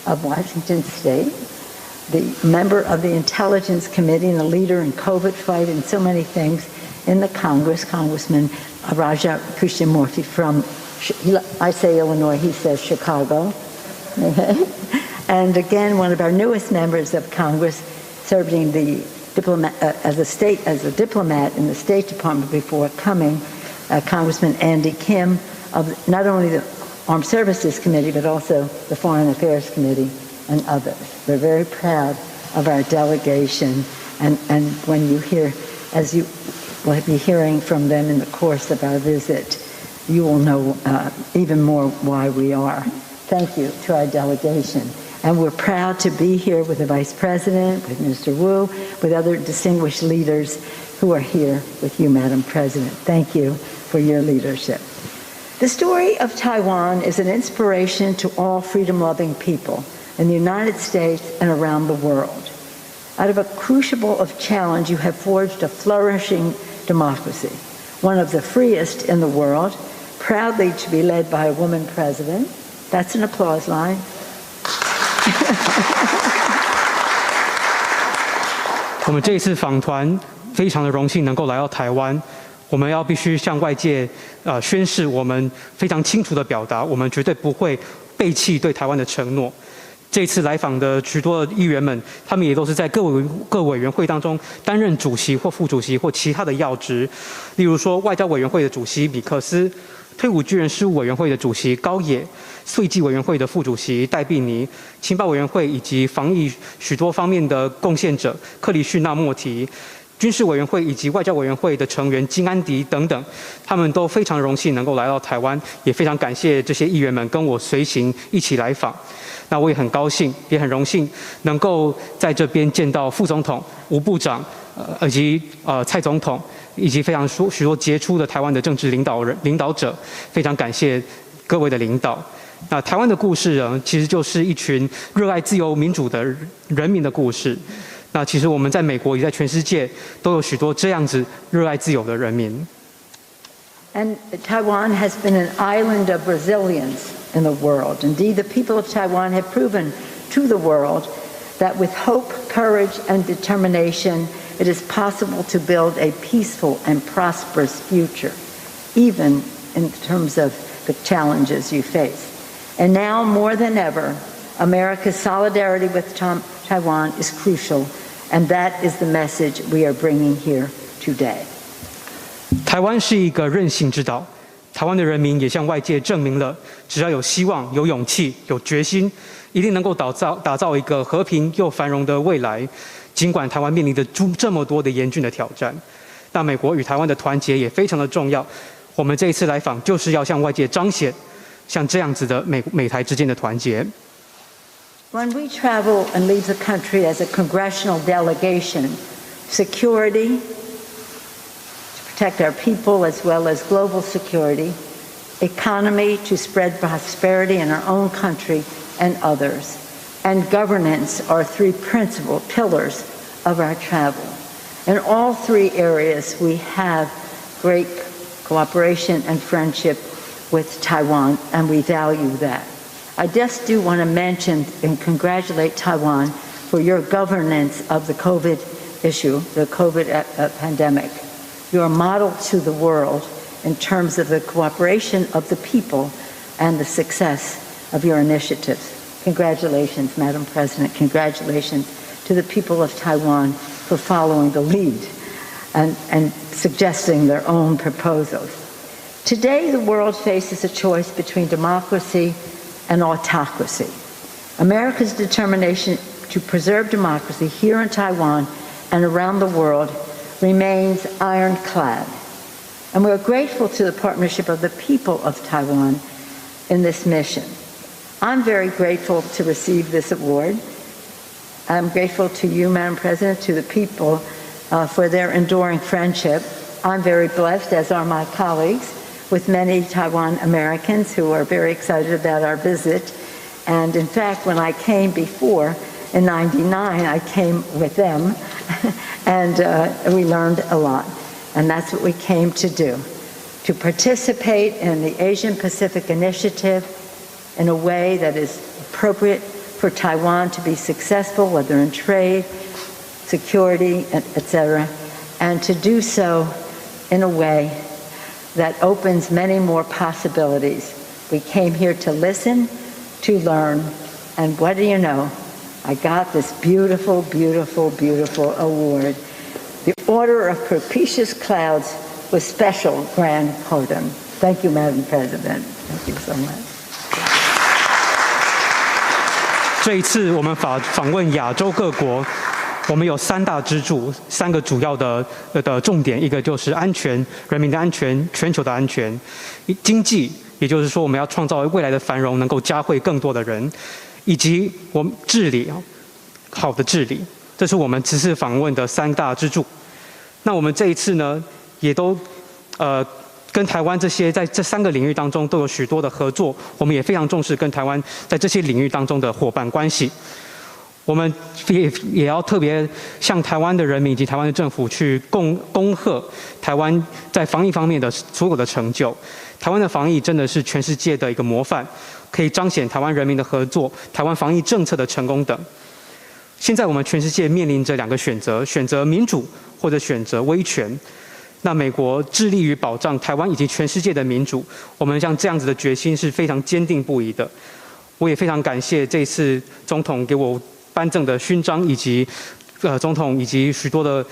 of Washington State, the member of the Intelligence Committee and a leader in COVID fight and so many things in the Congress, Congressman Raja Krishnamurthy from, I say Illinois, he says Chicago. And again, one of our newest members of Congress, serving the as a diplomat in the State Department before coming, Congressman Andy Kim of not only the Armed Services Committee, but also the Foreign Affairs Committee and others. We're very proud of our delegation, and when you hear, as you will be hearing from them in the course of our visit, you will know even more why we are. Thank you to our delegation. And we're proud to be here with the Vice President, with Mr. Wu, with other distinguished leaders who are here with you, Madam President. Thank you for your leadership. The story of Taiwan is an inspiration to all freedom-loving people, in the United States and around the world. Out of a crucible of challenge, you have forged a flourishing democracy, one of the freest in the world, proudly to be led by a woman president. That's an applause line. 我们这一次访团非常的荣幸能够来到台湾，我们要必须向外界宣示，我们非常清楚的表达，我们绝对不会背弃对台湾的承诺。这次来访的许多议员们，他们也都是在各委员会当中担任主席或副主席或其他的要职，例如说外交委员会的主席米克斯。 退伍军人事务委员会的主席高野，税计委员会的副主席戴碧妮，情报委员会以及防疫许多方面的贡献者克里绪那莫提，军事委员会以及外交委员会的成员金安迪等等，他们都非常荣幸能够来到台湾，也非常感谢这些议员们跟我随行一起来访。那我也很高兴，也很荣幸能够在这边见到副总统、吴部长，以及蔡总统。 以及非常许多杰出的台湾的政治领导者，非常感谢各位的领导。那台湾的故事呢，其实就是一群热爱自由民主的人民的故事。那其实我们在美国也在全世界都有许多这样子热爱自由的人民。And Taiwan has been an island of resilience in the world. Indeed, the people of Taiwan have proven to the world that with hope, courage, and determination, it is possible to build a peaceful and prosperous future, even in terms of the challenges you face. And now, more than ever, America's solidarity with Taiwan is crucial, and that is the message we are bringing here today. 台湾是一个韧性之岛，台湾的人民也向外界证明了，只要有希望、有勇气、有决心，一定能够打造一个和平又繁荣的未来。 尽管台湾面临着这么多的严峻的挑战，那美国与台湾的团结也非常的重要。我们这一次来访，就是要向外界彰显像这样子的美台之间的团结。When we travel and leave the country as a congressional delegation, security to protect our people as well as global security, economy to spread prosperity in our own country and others. And governance are three principal pillars of our travel. In all three areas, we have great cooperation and friendship with Taiwan, and we value that. I just do want to mention and congratulate Taiwan for your governance of the COVID issue, the COVID pandemic. You are a model to the world in terms of the cooperation of the people and the success of your initiatives. Congratulations, Madam President. Congratulations to the people of Taiwan for following the lead and suggesting their own proposals. Today, the world faces a choice between democracy and autocracy. America's determination to preserve democracy here in Taiwan and around the world remains ironclad. And we're grateful to the partnership of the people of Taiwan in this mission. I'm very grateful to receive this award. I'm grateful to you, Madam President, to the people for their enduring friendship. I'm very blessed, as are my colleagues, with many Taiwan Americans who are very excited about our visit. And in fact, when I came before, in '99, I came with them, and we learned a lot. And that's what we came to do, to participate in the Asian Pacific Initiative in a way that is appropriate for Taiwan to be successful, whether in trade, security, etc., and to do so in a way that opens many more possibilities. We came here to listen, to learn, and what do you know? I got this beautiful, beautiful, beautiful award. The Order of Propitious Clouds with Special Grand Cordon. Thank you, Madam President. Thank you so much. 这一次我们访问亚洲各国，我们有3大支柱，3个主要的重点，一个就是安全，人民的安全，全球的安全；经济，也就是说我们要创造未来的繁荣，能够嘉惠更多的人，以及我们治理，好的治理，这是我们此次访问的3大支柱。那我们这一次呢，也都跟台湾在这3个领域当中都有许多的合作，我们也非常重视跟台湾在这些领域当中的伙伴关系。我们也要特别向台湾的人民以及台湾的政府去恭贺台湾在防疫方面的所有的成就。台湾的防疫真的是全世界的一个模范，可以彰显台湾人民的合作、台湾防疫政策的成功等。现在我们全世界面临着2个选择：选择民主或者选择威权。那美国致力于保障台湾以及全世界的民主，我们像这样子的决心是非常坚定不移的。我也非常感谢这次总统给我颁赠的勋章，以及总统以及许多的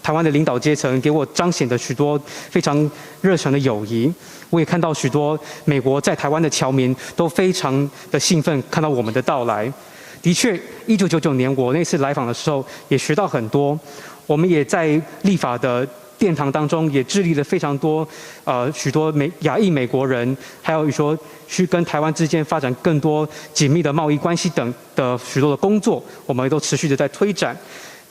台湾的领导阶层给我彰显的许多非常热诚的友谊。我也看到许多美国在台湾的侨民都非常的兴奋，看到我们的到来。的确，1999年我那次来访的时候也学到很多。我们也在立法的殿堂当中也致力了非常多，许多亚裔美国人，还有说去跟台湾之间发展更多紧密的贸易关系等的许多的工作，我们都持续的在推展。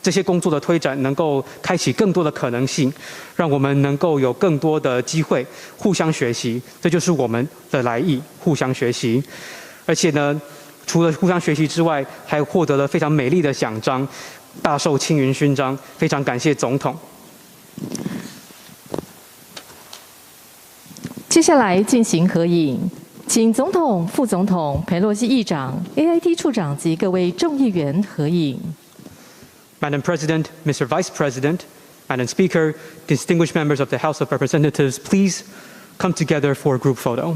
这些工作的推展能够开启更多的可能性，让我们能够有更多的机会互相学习，这就是我们的来意，互相学习。而且呢，除了互相学习之外，还获得了非常美丽的奖章，大受青云勋章，非常感谢总统。接下来进行合影，请总统、副总统、裴洛西议长、AIT 处长及各位众议员合影。Madam President, Mr. Vice President, Madam Speaker, distinguished members of the House of Representatives, please come together for a group photo.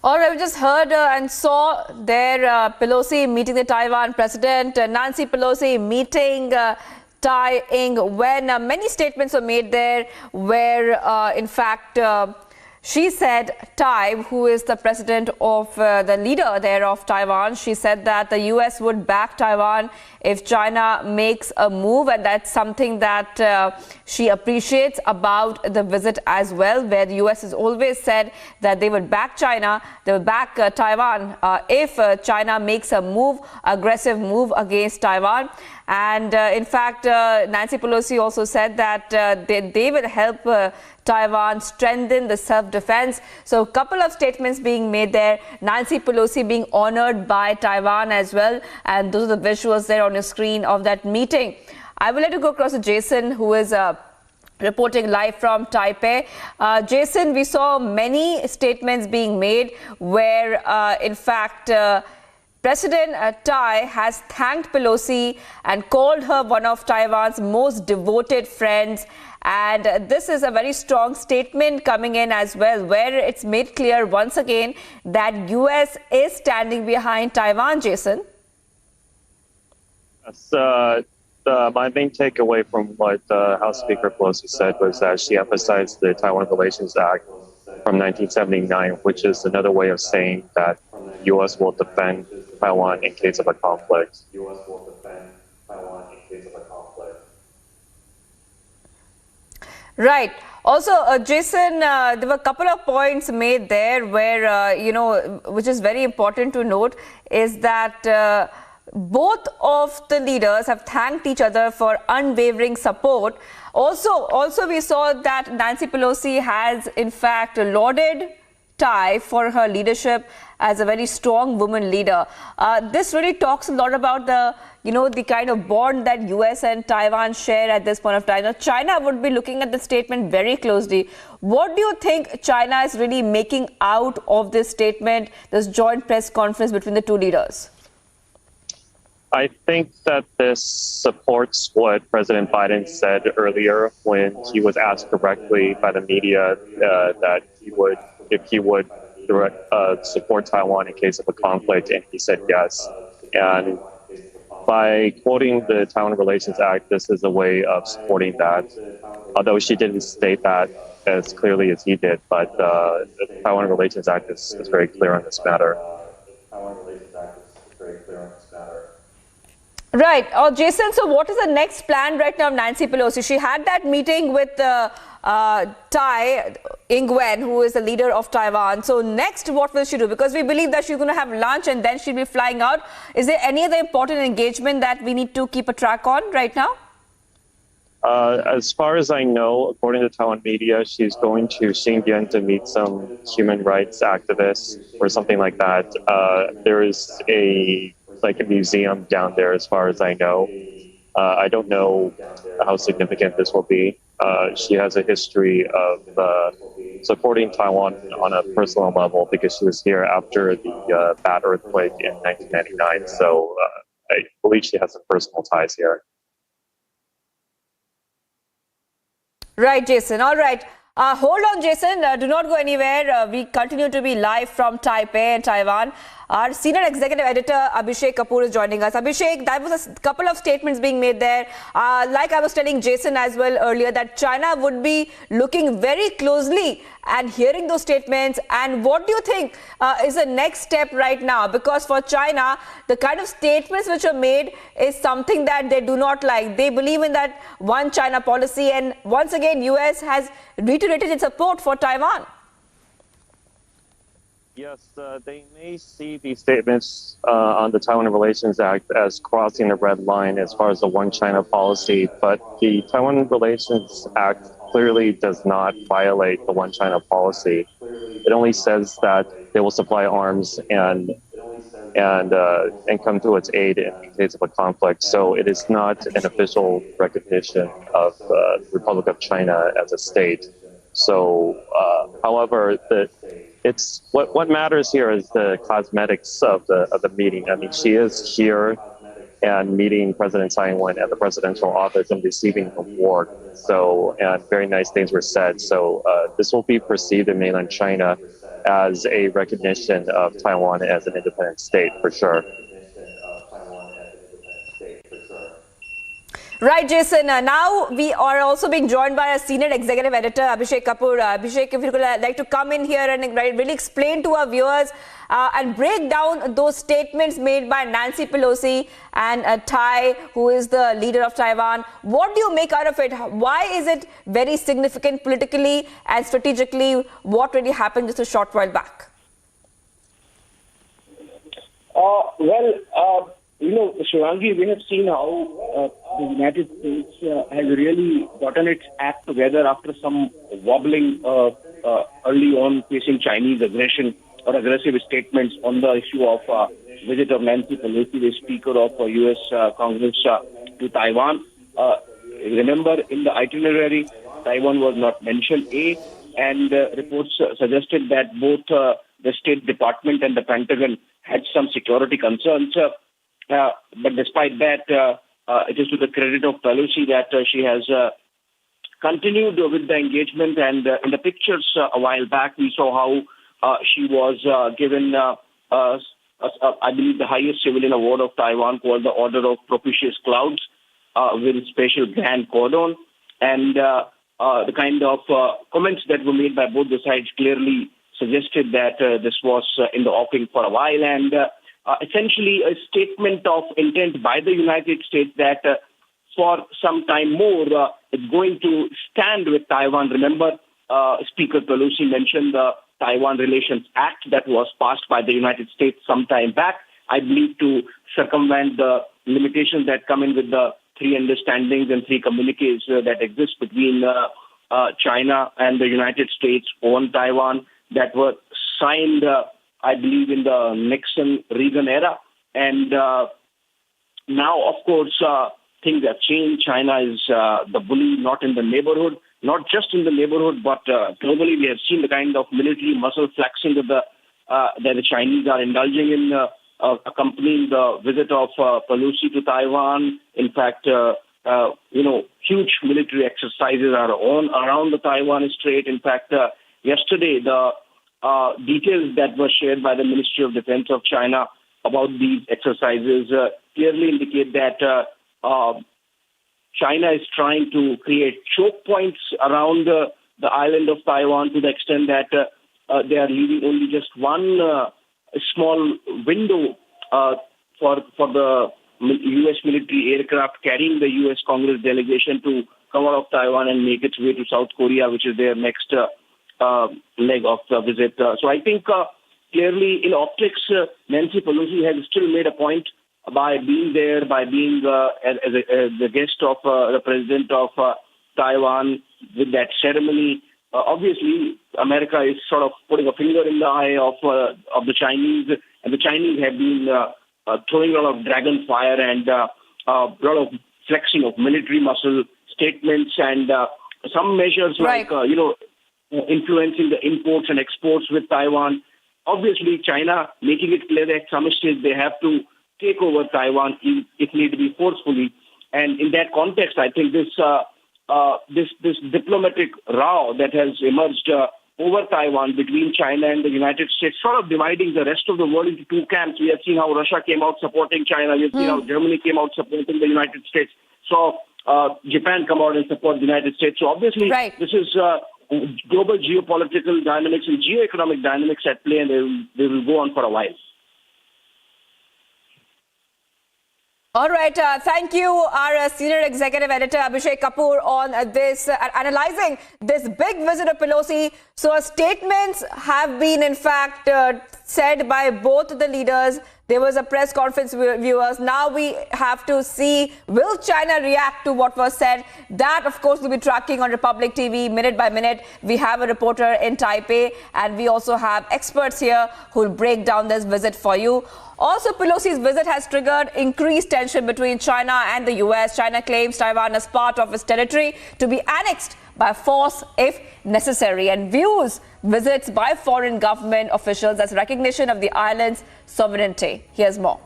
All right, we just heard and saw there Pelosi meeting the Taiwan president, Nancy Pelosi meeting Tsai when many statements were made there where, in fact, she said, Tsai, who is the president of the leader there of Taiwan, she said that the US would back Taiwan if China makes a move, and that's something that she appreciates about the visit as well, where the US has always said that they would back China, they would back Taiwan if China makes a move, aggressive move against Taiwan. And in fact, Nancy Pelosi also said that they will help Taiwan strengthen the self-defense. So a couple of statements being made there. Nancy Pelosi being honored by Taiwan as well. And those are the visuals there on your screen of that meeting. I will let you go across to Jason, who is reporting live from Taipei. Jason, we saw many statements being made where, in fact, President Tsai has thanked Pelosi and called her one of Taiwan's most devoted friends. And this is a very strong statement coming in as well, where it's made clear once again that US is standing behind Taiwan, Jason. Yes, my main takeaway from what House Speaker Pelosi said was that she emphasized the Taiwan Relations Act from 1979, which is another way of saying that the U.S. will defend Taiwan in case of a conflict. Right. Also, Jason, there were a couple of points made there where, which is very important to note, is that both of the leaders have thanked each other for unwavering support. Also, we saw that Nancy Pelosi has, in fact, lauded Tsai for her leadership as a very strong woman leader. This really talks a lot about the kind of bond that US and Taiwan share at this point of time. Now, China would be looking at the statement very closely. What do you think China is really making out of this statement, this joint press conference between the two leaders? I think that this supports what President Biden said earlier when he was asked directly by the media that if he would support Taiwan in case of a conflict, and he said yes. And by quoting the Taiwan Relations Act, this is a way of supporting that. although she didn't state that as clearly as he did. But the Taiwan Relations Act is very clear on this matter. Right. Oh, Jason, so what is the next plan right now of Nancy Pelosi? She had that meeting with Tsai Ing-wen, who is the leader of Taiwan. So next, what will she do? Because we believe that she's going to have lunch and then she'll be flying out. Is there any other important engagement that we need to keep a track on right now? As far as I know, according to Taiwan media, she's going to Xinjiang to meet some human rights activists or something like that. There is a museum down there, as far as I know. I don't know how significant this will be. She has a history of supporting Taiwan on a personal level because she was here after the bad earthquake in 1999. So I believe she has some personal ties here. Right, Jason. All right. Hold on, Jason. Do not go anywhere. We continue to be live from Taipei and Taiwan. Our senior executive editor, Abhishek Kapoor, is joining us. Abhishek, there was a couple of statements being made there. Like I was telling Jason as well earlier, that China would be looking very closely and hearing those statements. And what do you think is the next step right now? Because for China, the kind of statements which are made is something that they do not like. They believe in that one China policy. And once again, US has reiterated its support for Taiwan. Yes, they may see these statements on the Taiwan Relations Act as crossing the red line as far as the one China policy, but the Taiwan Relations Act clearly does not violate the one China policy. It only says that they will supply arms and come to its aid in case of a conflict. So it is not an official recognition of the Republic of China as a state. So, however, it's what matters here is the cosmetics of the meeting. I mean, she is here and meeting President Tsai Ing-wen at the presidential office and receiving an award. So, and very nice things were said. So, this will be perceived in mainland China as a recognition of Taiwan as an independent state, for sure. Right, Jason. Now we are also being joined by a senior executive editor, Abhishek Kapoor. Abhishek, if you could like to come in here and really explain to our viewers and break down those statements made by Nancy Pelosi and Tsai, who is the leader of Taiwan. What do you make out of it? Why is it very significant politically and strategically? What really happened just a short while back? Shivangi, we have seen how the United States has really gotten its act together after some wobbling early on facing Chinese aggression or aggressive statements on the issue of visit of Nancy Pelosi, the Speaker of U.S. Congress, to Taiwan. Remember, in the itinerary, Taiwan was not mentioned, and reports suggested that both the State Department and the Pentagon had some security concerns. But despite that, it is to the credit of Pelosi that she has continued with the engagement. And in the pictures a while back, we saw how she was given, I believe, the highest civilian award of Taiwan called the Order of Propitious Clouds with special grand cordon. And the kind of comments that were made by both the sides clearly suggested that this was in the offing for a while. And essentially a statement of intent by the United States that for some time more it's going to stand with Taiwan. Remember, Speaker Pelosi mentioned the Taiwan Relations Act that was passed by the United States some time back, I believe, to circumvent the limitations that come in with the three understandings and three communiques that exist between China and the United States on Taiwan that were signed I believe, in the Nixon-Reagan era. And now, of course, things have changed. China is the bully, not in the neighborhood, not just in the neighborhood, but globally. We have seen the kind of military muscle flexing that the Chinese are indulging in, accompanying the visit of Pelosi to Taiwan. In fact, huge military exercises are on around the Taiwan Strait. In fact, yesterday, the details that were shared by the Ministry of Defense of China about these exercises clearly indicate that China is trying to create choke points around the island of Taiwan to the extent that they are leaving only just one small window for the U.S. military aircraft carrying the U.S. Congress delegation to come out of Taiwan and make its way to South Korea, which is their next leg of the visit. So I think clearly in optics, Nancy Pelosi has still made a point by being there, by being as the guest of the president of Taiwan with that ceremony. Obviously, America is sort of putting a finger in the eye of the Chinese, and the Chinese have been throwing a lot of dragon fire and a lot of flexing of military muscle statements and some measures like, influencing the imports and exports with Taiwan. Obviously, China making it clear that at some stage they have to take over Taiwan if need to be forcefully. And in that context, I think this diplomatic row that has emerged over Taiwan between China and the United States, sort of dividing the rest of the world into two camps. We have seen how Russia came out supporting China. We have seen how Germany came out supporting the United States. So Japan come out and support the United States. So obviously, this is global geopolitical dynamics and geoeconomic dynamics at play, and they will go on for a while. All right. Thank you, our senior executive editor, Abhishek Kapoor, on this, analyzing this big visit of Pelosi. So statements have been, in fact, said by both the leaders. There was a press conference, viewers. Now we have to see, will China react to what was said? That, of course, we'll be tracking on Republic TV minute by minute. We have a reporter in Taipei, and we also have experts here who will break down this visit for you. Also, Pelosi's visit has triggered increased tension between China and the US. China claims Taiwan as part of its territory to be annexed by force if necessary, and views visits by foreign government officials as recognition of the island's sovereignty. Here's more.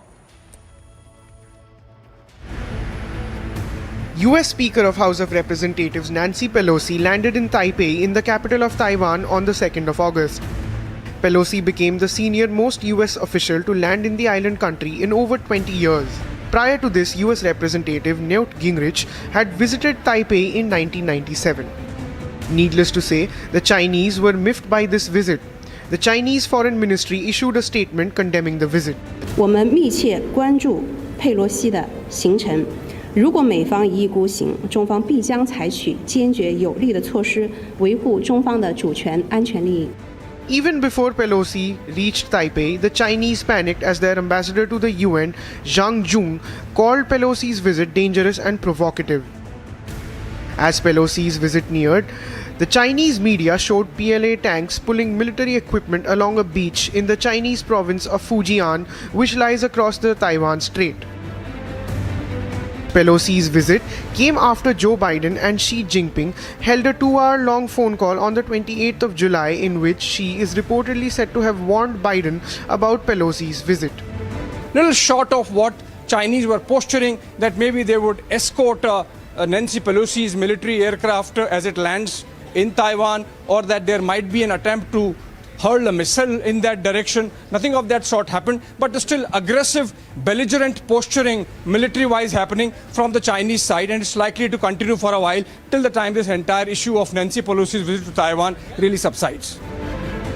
US Speaker of House of Representatives Nancy Pelosi landed in Taipei, in the capital of Taiwan, on the 2nd of August. Pelosi became the senior-most US official to land in the island country in over 20 years. Prior to this, US Representative Newt Gingrich had visited Taipei in 1997. Needless to say, the Chinese were miffed by this visit. The Chinese Foreign Ministry issued a statement condemning the visit. 我们密切关注佩洛西的行程，如果美方一意孤行，中方必将采取坚决有力的措施，维护中方的主权安全利益。 Even before Pelosi reached Taipei, the Chinese panicked as their ambassador to the UN, Zhang Jun, called Pelosi's visit dangerous and provocative. As Pelosi's visit neared, the Chinese media showed PLA tanks pulling military equipment along a beach in the Chinese province of Fujian, which lies across the Taiwan Strait. Pelosi's visit came after Joe Biden and Xi Jinping held a 2-hour-long phone call on the 28th of July in which Xi is reportedly said to have warned Biden about Pelosi's visit. Little short of what Chinese were posturing that maybe they would escort Nancy Pelosi's military aircraft as it lands in Taiwan, or that there might be an attempt to hurl a missile in that direction. Nothing of that sort happened, but still aggressive, belligerent posturing military-wise happening from the Chinese side, and it's likely to continue for a while till the time this entire issue of Nancy Pelosi's visit to Taiwan really subsides.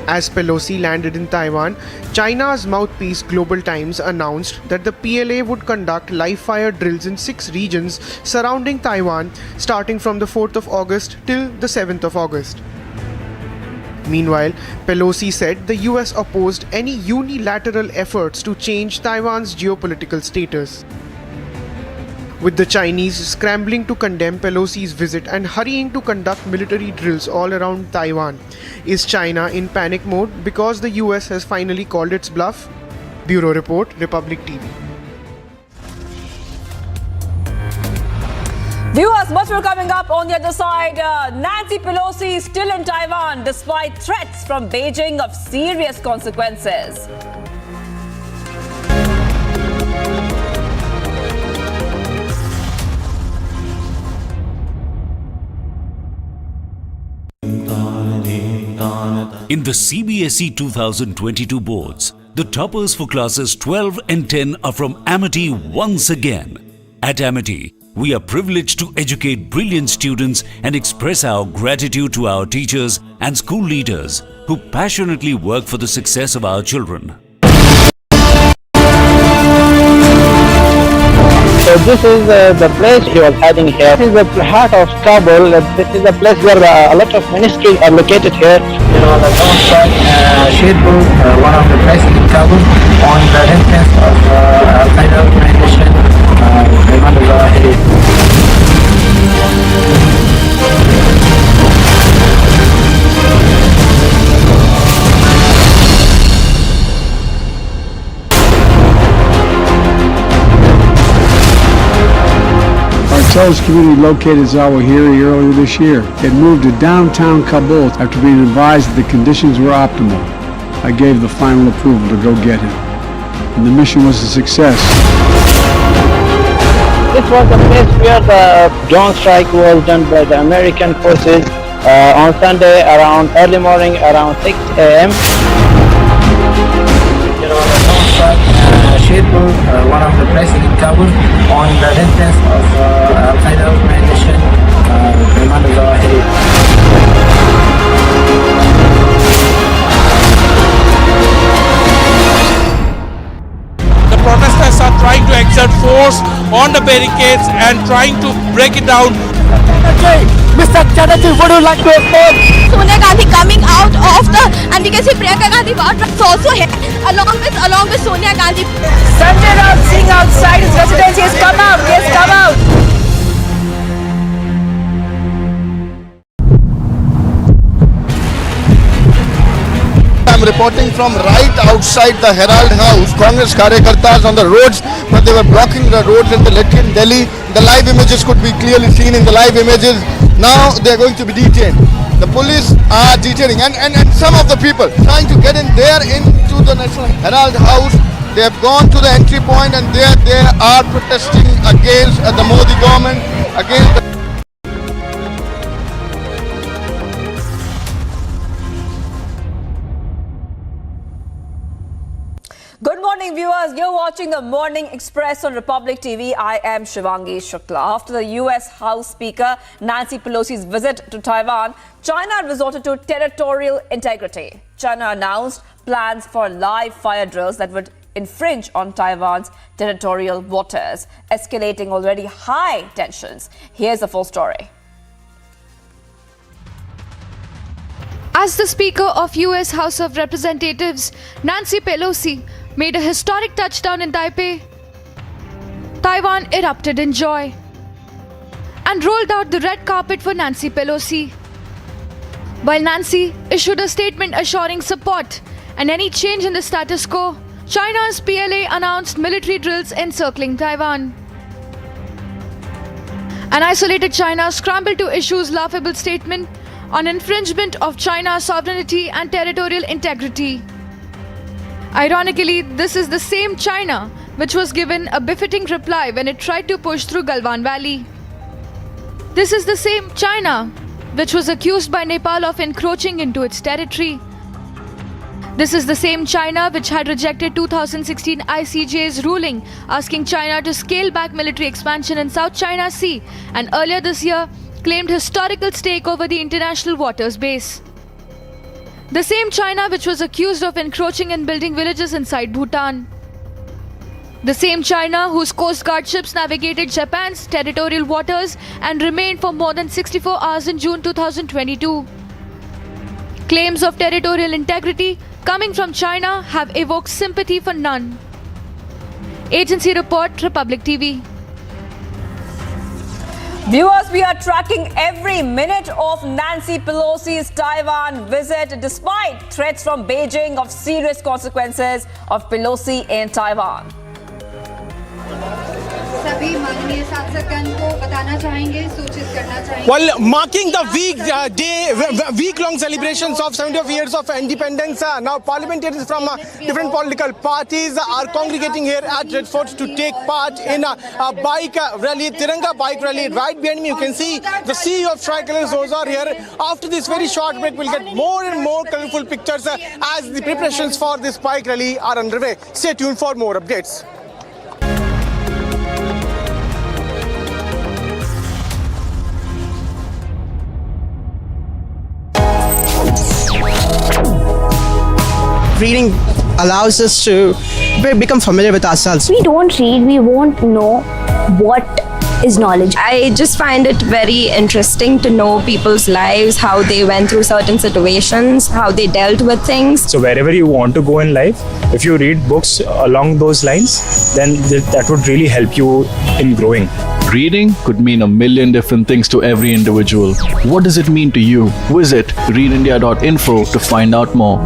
As Pelosi landed in Taiwan, China's mouthpiece Global Times announced that the PLA would conduct live-fire drills in 6 regions surrounding Taiwan starting from the 4th of August till the 7th of August. Meanwhile, Pelosi said the US opposed any unilateral efforts to change Taiwan's geopolitical status. With the Chinese scrambling to condemn Pelosi's visit and hurrying to conduct military drills all around Taiwan, is China in panic mode because the US has finally called its bluff? Bureau Report, Republic TV. Viewers, much more coming up on the other side. Nancy Pelosi still in Taiwan despite threats from Beijing of serious consequences. In the CBSE 2022 boards, the toppers for classes 12 and 10 are from Amity once again. At Amity, we are privileged to educate brilliant students and express our gratitude to our teachers and school leaders who passionately work for the success of our children. So this is the place he was heading here. This is the heart of Kabul. This is the place where a lot of ministries are located here. You know, the Tsai, one of the places in Kabul, on the entrance of Al-Qaeda organization, Al-Zawahiri. Our terrorist community located Al-Zawahiri earlier this year. It moved to downtown Kabul after being advised that the conditions were optimal. I gave the final approval to go get him. And the mission was a success. This was the place where the drone strike was done by the American forces on Sunday around early morning, around 6 a.m. You know, the drone strike, one of the places in Kabul, on the entrance of Al-Qaeda organization, Al-Zawahiri. The protesters are trying to exert force on the barricades and trying to break it down. Mr. Chatterjee, would you like to respond? Sonia Gandhi coming out of the, and we can see Priyanka Gandhi is also here along with Sonia Gandhi. Sanjay Raut Singh outside his residence. He has come out. He has come out. I'm reporting from right outside the Herald House. Congress Karyakartas on the roads, but they were blocking the roads in the Latin Delhi. The live images could be clearly seen in the live images. Now they are going to be detained. The police are detaining and some of the people trying to get in there into the National Herald House. They have gone to the entry point and there they are protesting against the Modi government, against the Good morning, viewers. You're watching the Morning Express on Republic TV. I am Shivangi Shukla. After the U.S. House Speaker Nancy Pelosi's visit to Taiwan, China resorted to territorial integrity. China announced plans for live fire drills that would infringe on Taiwan's territorial waters, escalating already high tensions. Here's the full story. As the Speaker of U.S. House of Representatives, Nancy Pelosi, made a historic touchdown in Taipei, Taiwan erupted in joy and rolled out the red carpet for Nancy Pelosi. While Nancy issued a statement assuring support and any change in the status quo, China's PLA announced military drills encircling Taiwan. An isolated China scrambled to issue a laughable statement on infringement of China's sovereignty and territorial integrity. Ironically, this is the same China which was given a befitting reply when it tried to push through Galwan Valley. This is the same China which was accused by Nepal of encroaching into its territory. This is the same China which had rejected 2016 ICJ's ruling asking China to scale back military expansion in South China Sea, and earlier this year claimed historical stake over the international waters base. The same China which was accused of encroaching and building villages inside Bhutan. The same China whose Coast Guard ships navigated Japan's territorial waters and remained for more than 64 hours in June 2022. Claims of territorial integrity coming from China have evoked sympathy for none. Agency report, Republic TV. Viewers, we are tracking every minute of Nancy Pelosi's Taiwan visit despite threats from Beijing of serious consequences of Pelosi in Taiwan. While marking the week-long celebrations of 75 years of independence, now parliamentarians from different political parties are congregating here at Red Fort to take part in a bike rally, Tiranga bike rally. Right behind me, you can see the sea of tricolors. Those are here. After this very short break, we'll get more and more colorful pictures as the preparations for this bike rally are underway. Stay tuned for more updates. reading allows us to become familiar with ourselves. We don't read, we won't know what is knowledge. I just find it very interesting to know people's lives, how they went through certain situations, how they dealt with things. So wherever you want to go in life, if you read books along those lines, then that would really help you in growing. Reading could mean a million different things to every individual. What does it mean to you? Visit readindia.info to find out more.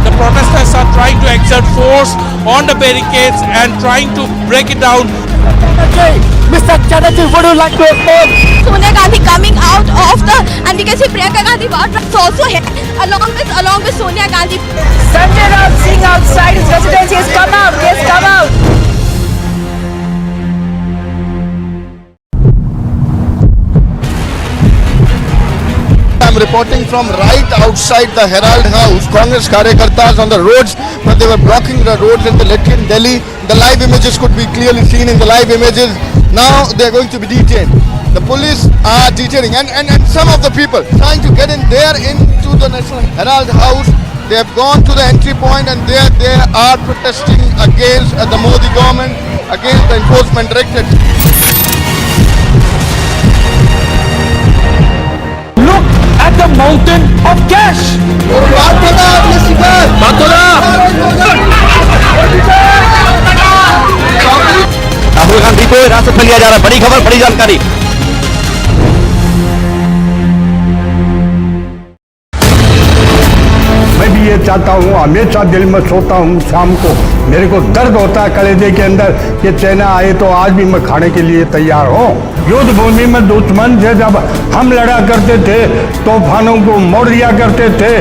The protesters are trying to exert force on the barricades and trying to break it down. Mr. Chatterjee, would you like to respond? Sonia Gandhi coming out of the, and we can see Priyanka Gandhi Bout also here, along with Sonia Gandhi. Sanjay Rao sitting outside his residence. He has come out. He has come out. I'm reporting from right outside the Herald House. Congress karyakartas on the roads, but they were blocking the roads in the Delhi. The live images could be clearly seen in the live images. Now they are going to be detained. The police are detaining and some of the people trying to get in there into the National Herald House. They have gone to the entry point and there they are protesting against the Modi government, against the enforcement directorate. Look at the mountain of cash. Rahul Gandhi को हिरासत में लिया जा रहा है। बड़ी खबर, बड़ी जानकारी। मैं भी ये चाहता हूँ, हमेशा दिल में सोता हूँ शाम को, मेरे को दर्द होता है कलेजे के अंदर कि चाइना आए तो आज भी मैं खाने के लिए तैयार हूँ। युद्ध भूमि में दुश्मन से जब हम लड़ा करते थे तूफानों को मोड़ दिया करते थे,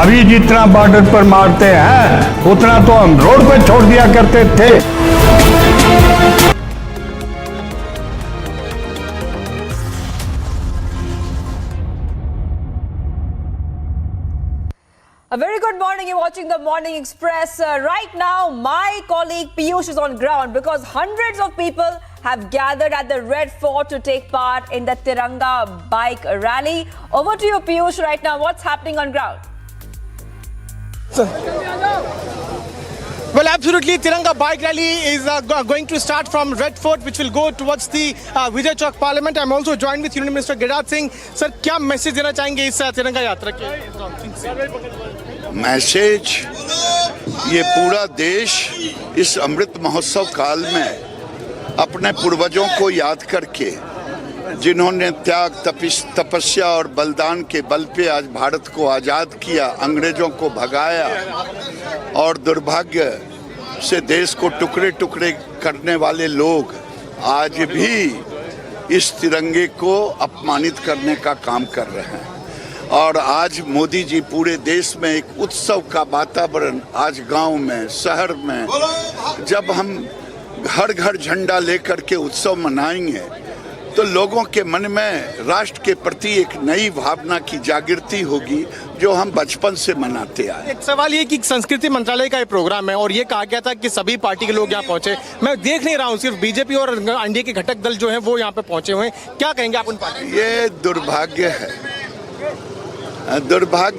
अभी जितना बॉर्डर पर मारते हैं उतना तो हम रोड पे छोड़ दिया करते थे। A very good morning. You're watching the Morning Express. Right now, my colleague Piyush is on ground because hundreds of people have gathered at the Red Fort to take part in the Tiranga bike rally. Over to you, Piyush, right now. What's happening on ground? Well, absolutely. Tiranga bike rally is going to start from Red Fort, which will go towards the Vijay Chowk Parliament. I'm also joined with Union Minister Giriraj Singh. Sir, क्या message देना चाहेंगे इस तिरंगा यात्रा के? Message, ये पूरा देश इस अमृत महोत्सव काल में अपने पूर्वजों को याद करके, जिन्होंने त्याग, तपस्या और बलिदान के बल पे आज भारत को आज़ाद किया, अंग्रेजों को भगाया और दुर्भाग्य से देश को टुकड़े टुकड़े करने वाले लोग आज भी इस तिरंगे को अपमानित करने का काम कर रहे हैं। और आज मोदी जी पूरे देश में एक उत्सव का वातावरण, आज गांव में, शहर में, जब हम घर घर झंडा लेकर के उत्सव मनाएंगे तो लोगों के मन में राष्ट्र के प्रति एक नई भावना की जागृति होगी जो हम बचपन से मनाते आए। एक सवाल ये कि संस्कृति मंत्रालय का ये प्रोग्राम है और ये कहा गया था कि सभी पार्टी के लोग यहाँ पहुंचे। मैं देख नहीं रहा हूँ, सिर्फ बीजेपी और एनडीए के घटक दल जो हैं वो यहाँ पे पहुंचे हुए हैं। क्या कहेंगे आप उन पार्टी? ये दुर्भाग्य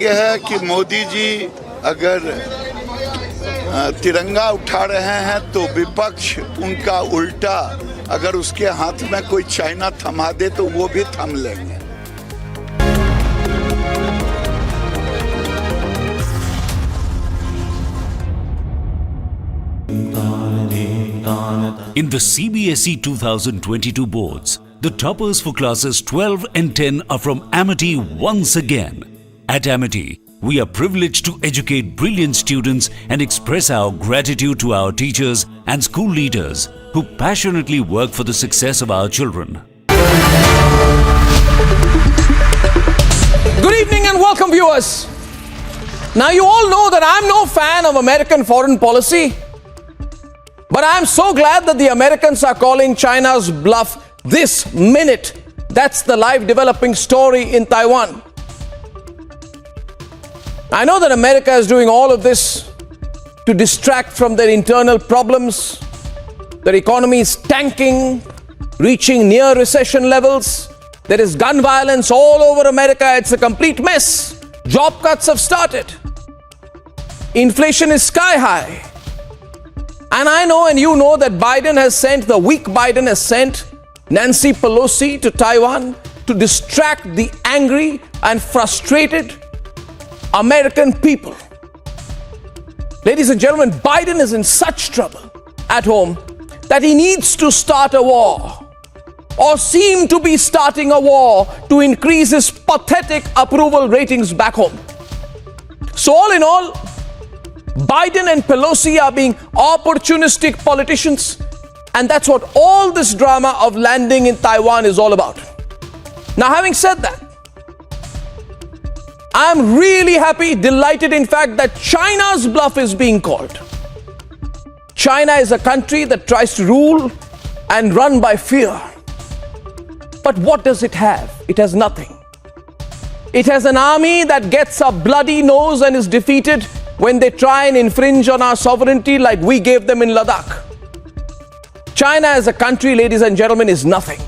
है कि मोदी जी अगर तिरंगा उठा रहे हैं तो विपक्ष उनका उल्टा, अगर उसके हाथ में कोई चाइना थमा दे तो वो भी थम लेंगे। In the CBSE 2022 boards, the toppers for classes 12 and 10 are from Amity once again. At Amity, we are privileged to educate brilliant students and express our gratitude to our teachers and school leaders who passionately work for the success of our children. Good evening and welcome, viewers. Now, you all know that I'm no fan of American foreign policy, but I'm so glad that the Americans are calling China's bluff this minute. That's the live developing story in Taiwan. I know that America is doing all of this to distract from their internal problems. Their economy is tanking, reaching near recession levels. There is gun violence all over America. It's a complete mess. Job cuts have started. Inflation is sky high. And I know and you know that the weak Biden has sent Nancy Pelosi to Taiwan to distract the angry and frustrated American people. Ladies and gentlemen, Biden is in such trouble at home that he needs to start a war or seem to be starting a war to increase his pathetic approval ratings back home. So all in all, Biden and Pelosi are being opportunistic politicians, and that's what all this drama of landing in Taiwan is all about. Now, having said that, I'm really happy, delighted in fact, that China's bluff is being called. China is a country that tries to rule and run by fear. But what does it have? It has nothing. It has an army that gets a bloody nose and is defeated when they try and infringe on our sovereignty like we gave them in Ladakh. China as a country, ladies and gentlemen, is nothing.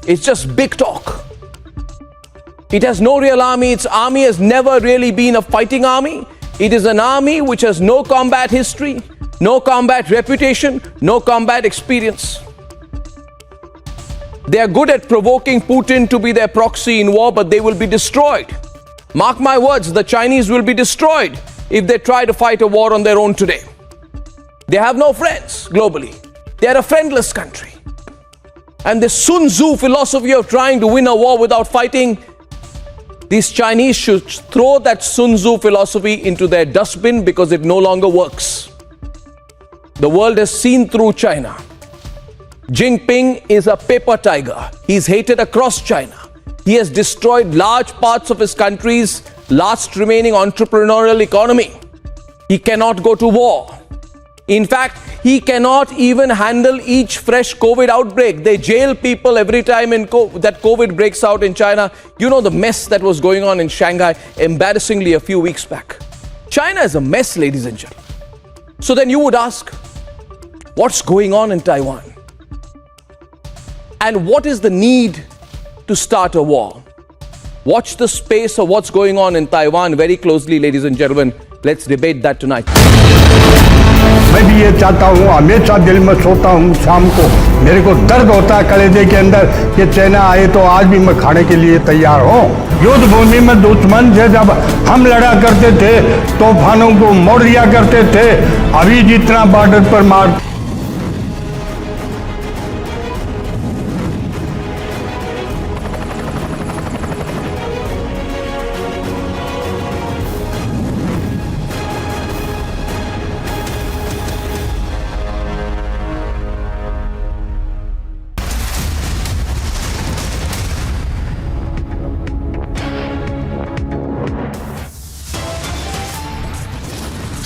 It's just big talk. It has no real army. Its army has never really been a fighting army. It is an army which has no combat history, no combat reputation, no combat experience. They are good at provoking Putin to be their proxy in war, but they will be destroyed. Mark my words, the Chinese will be destroyed if they try to fight a war on their own today. They have no friends globally. They are a friendless country. And the Sun Tzu philosophy of trying to win a war without fighting, these Chinese should throw that Sun Tzu philosophy into their dustbin because it no longer works. The world has seen through China. Jinping is a paper tiger. He's hated across China. He has destroyed large parts of his country's last remaining entrepreneurial economy. He cannot go to war. In fact, he cannot even handle each fresh COVID outbreak. They jail people every time that COVID breaks out in China. You know the mess that was going on in Shanghai, embarrassingly a few weeks back. China is a mess, ladies and gentlemen. So then you would ask, what's going on in Taiwan? And what is the need to start a war? Watch the space of what's going on in Taiwan very closely, ladies and gentlemen. Let's debate that tonight. मैं भी ये चाहता हूँ, हमेशा दिल में सोता हूँ शाम को, मेरे को दर्द होता है कलेजे के अंदर कि चाइना आए तो आज भी मैं खाने के लिए तैयार हूँ। युद्ध भूमि में दुश्मन से जब हम लड़ा करते थे, तूफानों को मोड़ दिया करते थे, अभी जितना बॉर्डर पर मार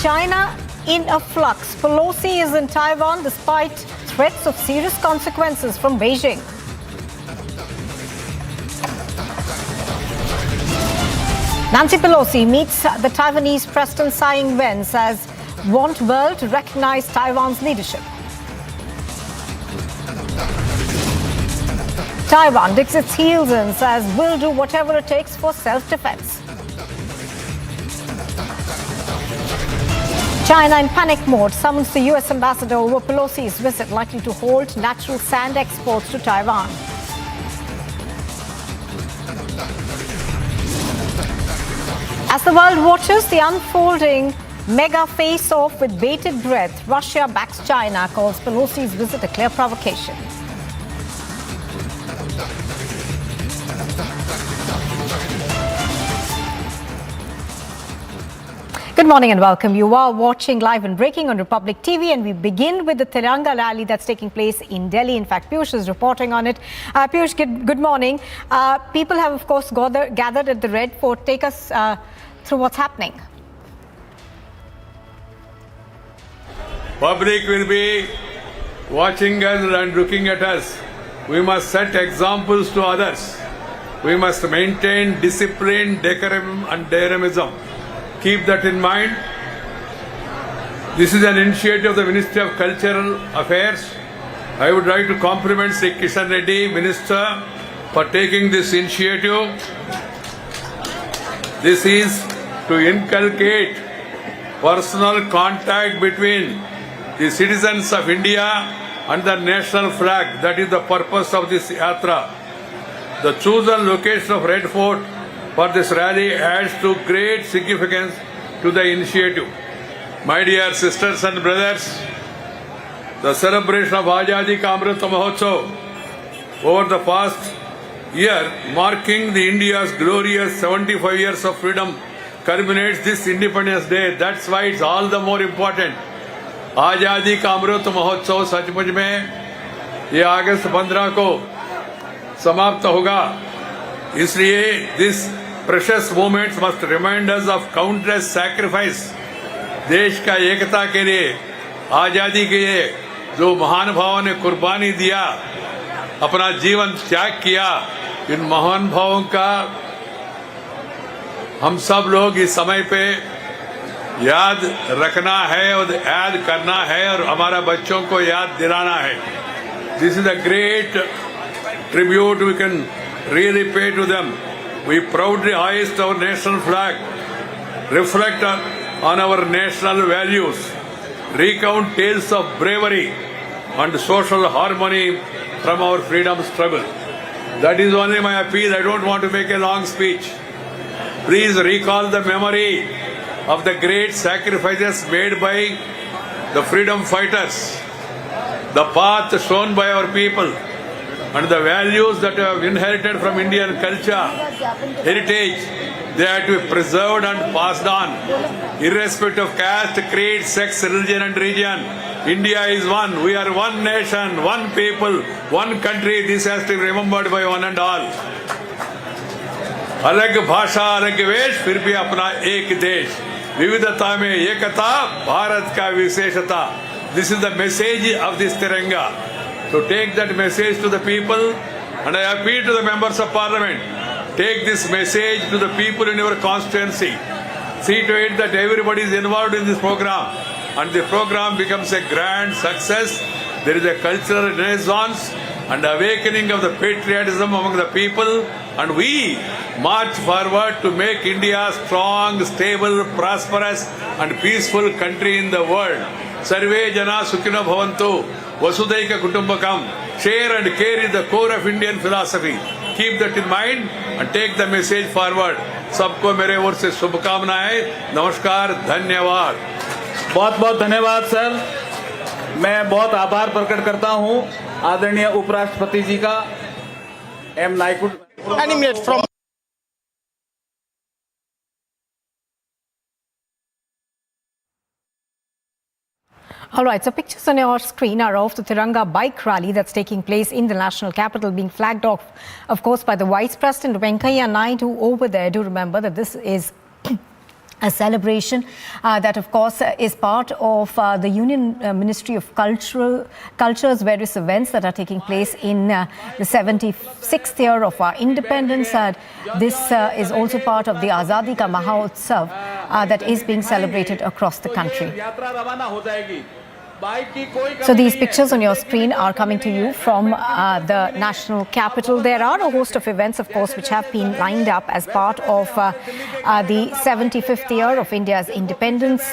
China in a flux. Pelosi is in Taiwan despite threats of serious consequences from Beijing. Nancy Pelosi meets the Taiwanese President Tsai Ing-wen, says want world to recognize Taiwan's leadership. Taiwan digs its heels in, says we'll do whatever it takes for self-defense. China in panic mode summons the US ambassador over Pelosi's visit, likely to halt natural sand exports to Taiwan. As the world watches the unfolding mega face-off with bated breath, Russia backs China, calls Pelosi's visit a clear provocation. Good morning and welcome. You are watching Live and Breaking on Republic TV, and we begin with the Tiranga rally that's taking place in Delhi. In fact, Piyush is reporting on it. Piyush, good morning. People have, of course, gathered at the Red Fort. Take us through what's happening. Public will be watching us and looking at us. We must set examples to others. We must maintain discipline, decorum and dynamism. Keep that in mind. This is an initiative of the Ministry of Cultural Affairs. I would like to compliment Sri Kishan Reddy, Minister, for taking this initiative. This is to inculcate personal contact between the citizens of India and the national flag. That is the purpose of this yatra. The chosen location of Red Fort for this rally adds to great significance to the initiative. My dear sisters and brothers, the celebration of Azadi Ka Amrit Mahotsav over the past year, marking the India's glorious 75 years of freedom, culminates this Independence Day. That's why it's all the more important. आज़ादी का अमृत महोत्सव सचमुच में ये अगस्त 15 को समाप्त होगा. इसलिए this precious moments must remind us of countless sacrifice. देश का एकता के लिए, आज़ादी के लिए जो महान भावों ने कुर्बानी दिया, अपना जीवन त्याग किया, इन महान भावों का हम सब लोग इस समय पे याद रखना है और याद करना है और हमारा बच्चों को याद दिलाना है. This is a great tribute we can really pay to them. We proudly hoist our national flag, reflect on our national values, recount tales of bravery and social harmony from our freedom struggle. That is only my appeal. I don't want to make a long speech. Please recall the memory of the great sacrifices made by the freedom fighters, the path shown by our people, and the values that we have inherited from Indian culture, heritage. They are to be preserved and passed on, irrespective of caste, creed, sex, religion and region. India is one. We are one nation, one people, one country. This has to be remembered by one and all. अलग भाषा अलग वेश फिर भी अपना एक देश, विविधता में एकता भारत का विशेषता. This is the message of this Tiranga. So take that message to the people, and I appeal to the members of parliament. Take this message to the people in your constituency. See to it that everybody is involved in this program, and the program becomes a grand success. There is a cultural renaissance and awakening of the patriotism among the people, and we march forward to make India a strong, stable, prosperous and peaceful country in the world. Sarve jana sukhino bhavantu, vasudaika kutumbakam. Share and care is the core of Indian philosophy. Keep that in mind and take the message forward. सबको मेरे ओर से शुभकामनाएं. नमस्कार, धन्यवाद. बहुत बहुत धन्यवाद sir. मैं बहुत आभार प्रकट करता हूं आदरणीय उपराष्ट्रपति जी का. एम नायकू. Animate from All right, so pictures on your screen are of the Tiranga bike rally that's taking place in the national capital, being flagged off, of course, by the Vice President Venkaiah Naidu over there. Do remember that this is a celebration that, of course, is part of the Union Ministry of Culture's various events that are taking place in the 76th year of our independence. This is also part of the Azadi Ka Mahotsav that is being celebrated across the country. So these pictures on your screen are coming to you from the national capital. There are a host of events, of course, which have been lined up as part of the 75th year of India's independence.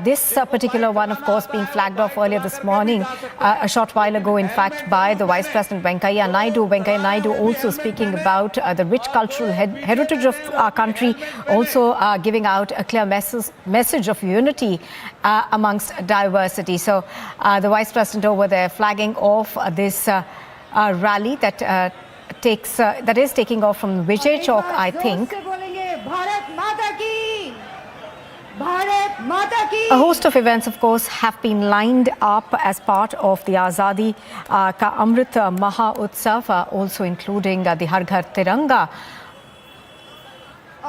This particular one, of course, being flagged off earlier this morning, a short while ago, in fact, by the Vice President Venkaiah Naidu. Venkaiah Naidu also speaking about the rich cultural heritage of our country, also giving out a clear message of unity amongst diversity. So the Vice President over there flagging off this rally that is taking off from Vijay Chowk, I think. A host of events, of course, have been lined up as part of the Azadi Ka Amrit Mahotsav, also including the Har Ghar Tiranga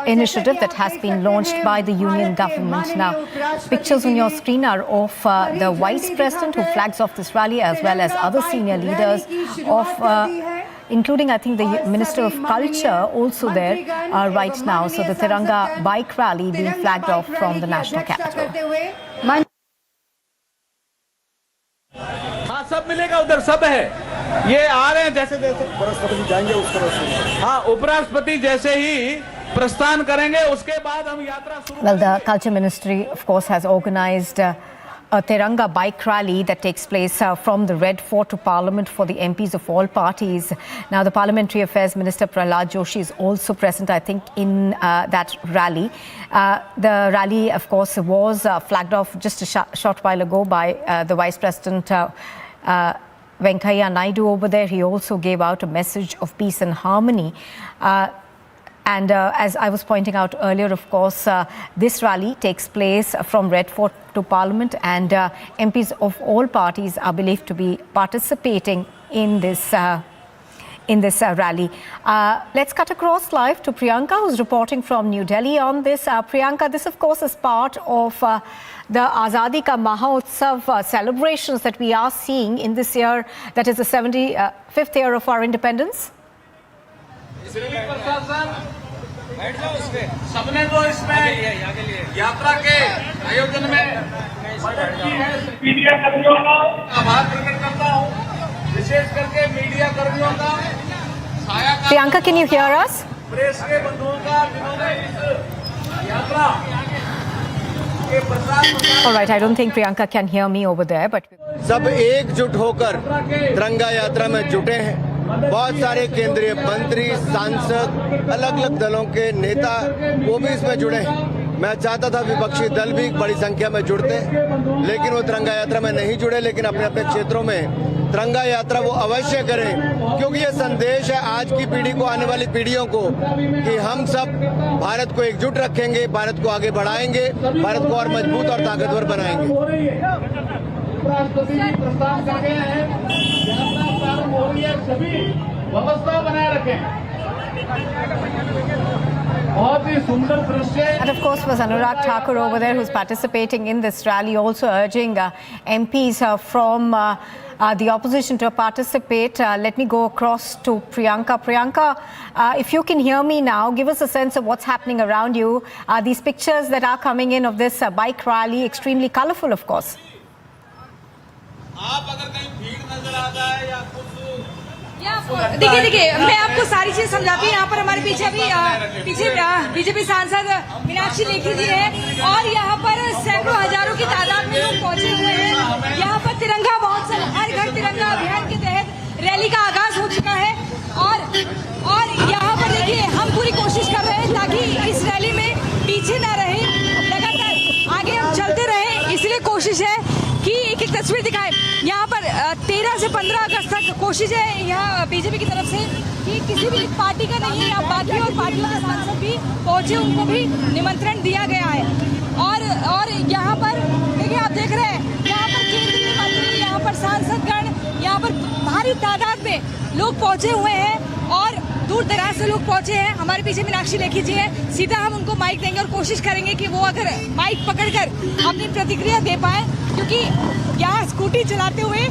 initiative that has been launched by the union government. Now, pictures on your screen are of the Vice President who flags off this rally, as well as other senior leaders of including, I think, the Minister of Culture also there right now. So the Tiranga bike rally being flagged off from the national capital. हाँ, सब मिलेगा उधर, सब है. ये आ रहे हैं जैसे जैसे उपराष्ट्रपति जाएंगे उस तरह से. हाँ, उपराष्ट्रपति जैसे ही प्रस्थान करेंगे, उसके बाद हम यात्रा शुरू। Well, the Culture Ministry, of course, has organized a Tiranga bike rally that takes place from the Red Fort to Parliament for the MPs of all parties. Now, the Parliamentary Affairs Minister Prahlad Joshi is also present, I think, in that rally. The rally, of course, was flagged off just a short while ago by the Vice President Venkaiah Naidu over there. He also gave out a message of peace and harmony. And as I was pointing out earlier, of course, this rally takes place from Red Fort to Parliament, and MPs of all parties are believed to be participating in this rally. Let's cut across live to Priyanka, who's reporting from New Delhi on this. Priyanka, this, of course, is part of the Azadi Ka Mahotsav celebrations that we are seeing in this year, that is the 75th year of our independence. सबने तो इसमें यात्रा के आयोजन में मदद की है। मीडिया कर्मियों का आभार प्रकट करता हूँ, विशेष करके मीडिया कर्मियों का। Priyanka, can you hear us? Press के बंधुओं का, जिन्होंने इस यात्रा के प्रचार। All right, I don't think Priyanka can hear me over there, but सब एकजुट होकर तिरंगा यात्रा में जुटे हैं। बहुत सारे केंद्रीय मंत्री, सांसद, अलग अलग दलों के नेता वो भी इसमें जुड़े हैं। मैं चाहता था विपक्षी दल भी बड़ी संख्या में जुड़ते, लेकिन वो तिरंगा यात्रा में नहीं जुड़े, लेकिन अपने अपने क्षेत्रों में तिरंगा यात्रा वो अवश्य करें, क्योंकि ये संदेश है आज की पीढ़ी को, आने वाली पीढ़ियों को, कि हम सब भारत को एकजुट रखेंगे, भारत को आगे बढ़ाएंगे, भारत को और मजबूत और ताकतवर बनाएंगे। राष्ट्रपति जी प्रस्ताव कर गए हैं, यात्रा प्रारंभ हो रही है, सभी व्यवस्था बनाए रखें। बहुत ही सुंदर दृश्य। And of course was Anurag Thakur over there, who's participating in this rally, also urging MPs from the opposition to participate. Let me go across to Priyanka. Priyanka, if you can hear me now, give us a sense of what's happening around you. These pictures that are coming in of this bike rally, extremely colorful, of course. आप अगर कहीं भीड़ नजर आ जाए या कुछ देखिए मैं आपको सारी चीज समझाती हूँ। यहाँ पर हमारे पीछे अभी पीछे बीजेपी सांसद मीनाक्षी लेखी जी हैं, और यहाँ पर सैकड़ों हजारों की तादाद में लोग पहुंचे हुए हैं। यहाँ पर तिरंगा महोत्सव, हर घर तिरंगा अभियान के तहत रैली का आगाज हो चुका है, और यहाँ पर देखिए हम पूरी कोशिश कर रहे हैं ताकि इस रैली में पीछे न रहे, लगातार आगे हम चलते रहे। इसलिए कोशिश है कि एक एक तस्वीर दिखाएं। यहाँ पर 13 से 15 अगस्त तक कोशिश है यहाँ बीजेपी की तरफ से कि किसी भी पार्टी का नहीं, यहाँ बाकी और पार्टियों के सांसद भी पहुंचे, उनको भी निमंत्रण दिया गया है। और यहाँ पर देखिए, आप देख रहे हैं यहाँ पर केंद्रीय मंत्री, यहाँ पर सांसदगण, यहाँ पर भारी तादाद में लोग पहुंचे हुए हैं और दूर दराज से लोग पहुंचे हैं। हमारे पीछे मीनाक्षी लेखी जी हैं, सीधा हम उनको माइक देंगे और कोशिश करेंगे कि वो अगर माइक पकड़कर अपनी प्रतिक्रिया दे पाए, क्योंकि यहाँ स्कूटी चलाते हुए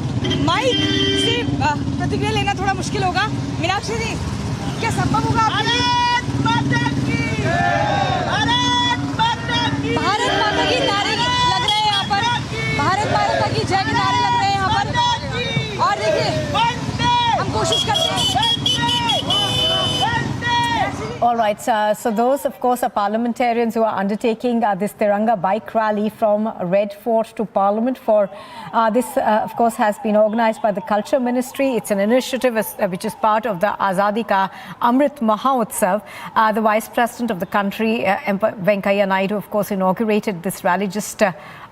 माइक से प्रतिक्रिया लेना थोड़ा मुश्किल होगा। मीनाक्षी जी, क्या संभव होगा? भारत माता की नारे लग रहे हैं यहाँ पर, भारत माता की जय के नारे लग रहे हैं यहाँ पर। और देखिए हम कोशिश करते हैं। All right, so those, of course, are parliamentarians who are undertaking this Tiranga bike rally from Red Fort to Parliament. This, of course, has been organized by the Culture Ministry. It's an initiative which is part of the Azadi Ka Amrit Mahotsav. The Vice President of the country, Venkaiah Naidu, of course, inaugurated this rally just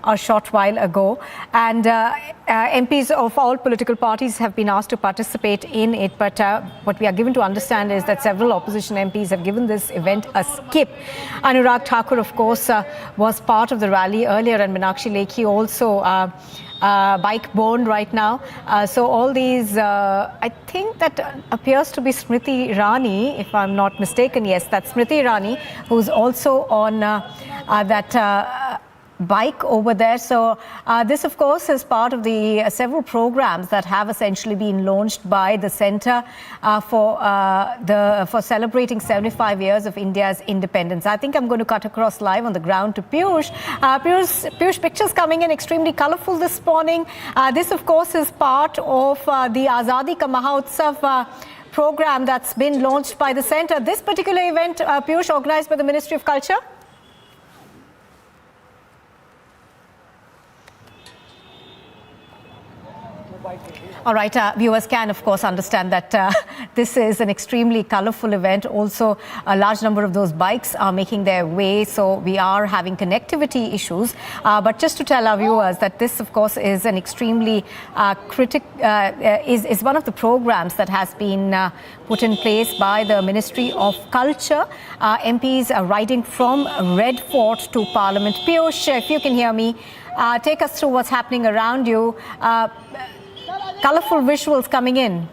a short while ago, and MPs of all political parties have been asked to participate in it, but what we are given to understand is that several opposition MPs have given this event a skip. Anurag Thakur, of course, was part of the rally earlier, and Meenakshi Lekhi also bike-borne right now. So all these, I think that appears to be Smriti Irani, if I'm not mistaken. Yes, that's Smriti Irani, who's also on that bike over there. So this, of course, is part of the several programs that have essentially been launched by the Centre for celebrating 75 years of India's independence. I think I'm going to cut across live on the ground to Piyush. Piyush, pictures coming in extremely colourful this morning. This, of course, is part of the Azadi Ka Mahotsav program that's been launched by the centre. This particular event, Piyush, organised by the Ministry of Culture? All right, viewers can, of course, understand that this is an extremely colourful event. Also, a large number of those bikes are making their way, so we are having connectivity issues. But just to tell our viewers that this, of course, is an extremely is one of the programs that has been put in place by the Ministry of Culture. MPs are riding from Red Fort to Parliament. Piyush, if you can hear me, take us through what's happening around you. Colourful visuals coming in.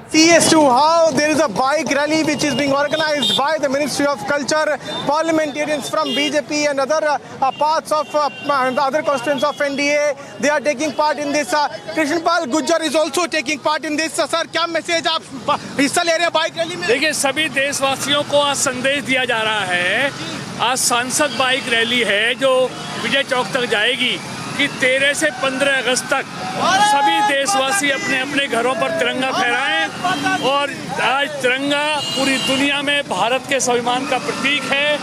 See as to how there is a bike rally which is being organized by the Ministry of Culture. Parliamentarians from BJP and other parts of other constituents of NDA, they are taking part in this. Krishnapal Gujjar is also taking part in this. Sir, क्या message आप हिस्सा ले रहे हैं bike rally में? देखिए, सभी देशवासियों को आज संदेश दिया जा रहा है। आज सांसद बाइक रैली है जो विजय चौक तक जाएगी कि 13 से 15 अगस्त तक सभी देशवासी अपने अपने घरों पर तिरंगा फहराएं। और आज तिरंगा पूरी दुनिया में भारत के स्वाभिमान का प्रतीक है।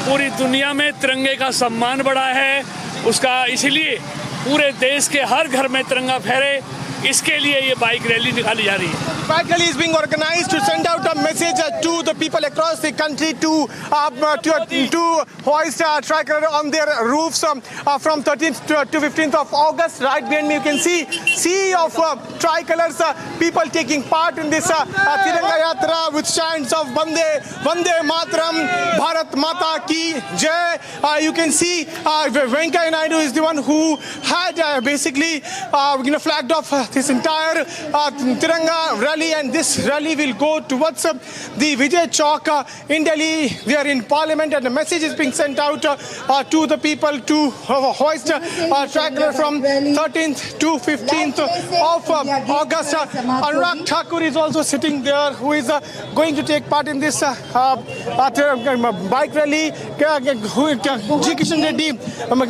पूरी दुनिया में तिरंगे का सम्मान बढ़ा है उसका, इसलिए पूरे देश के हर घर में तिरंगा फहरे, इसके लिए ये बाइक रैली निकाली जा रही है। Bike rally is being organized to send out a message to the people across the country to hoist a tricolor on their roofs from 13th to 15th of August. Right behind me, you can see sea of tricolors, people taking part in this Tiranga Yatra with chants of Vande Mataram, Bharat Mata Ki Jai. You can see Venkaiah Naidu is the one who had basically flagged off this entire Tiranga rally, and this rally will go towards the Vijay Chowk in Delhi. We are in Parliament, and the message is being sent out to the people to hoist a tricolor from 13th to 15th of August. Anurag Thakur is also sitting there, who is going to take part in this bike rally. G. Kishan Reddy,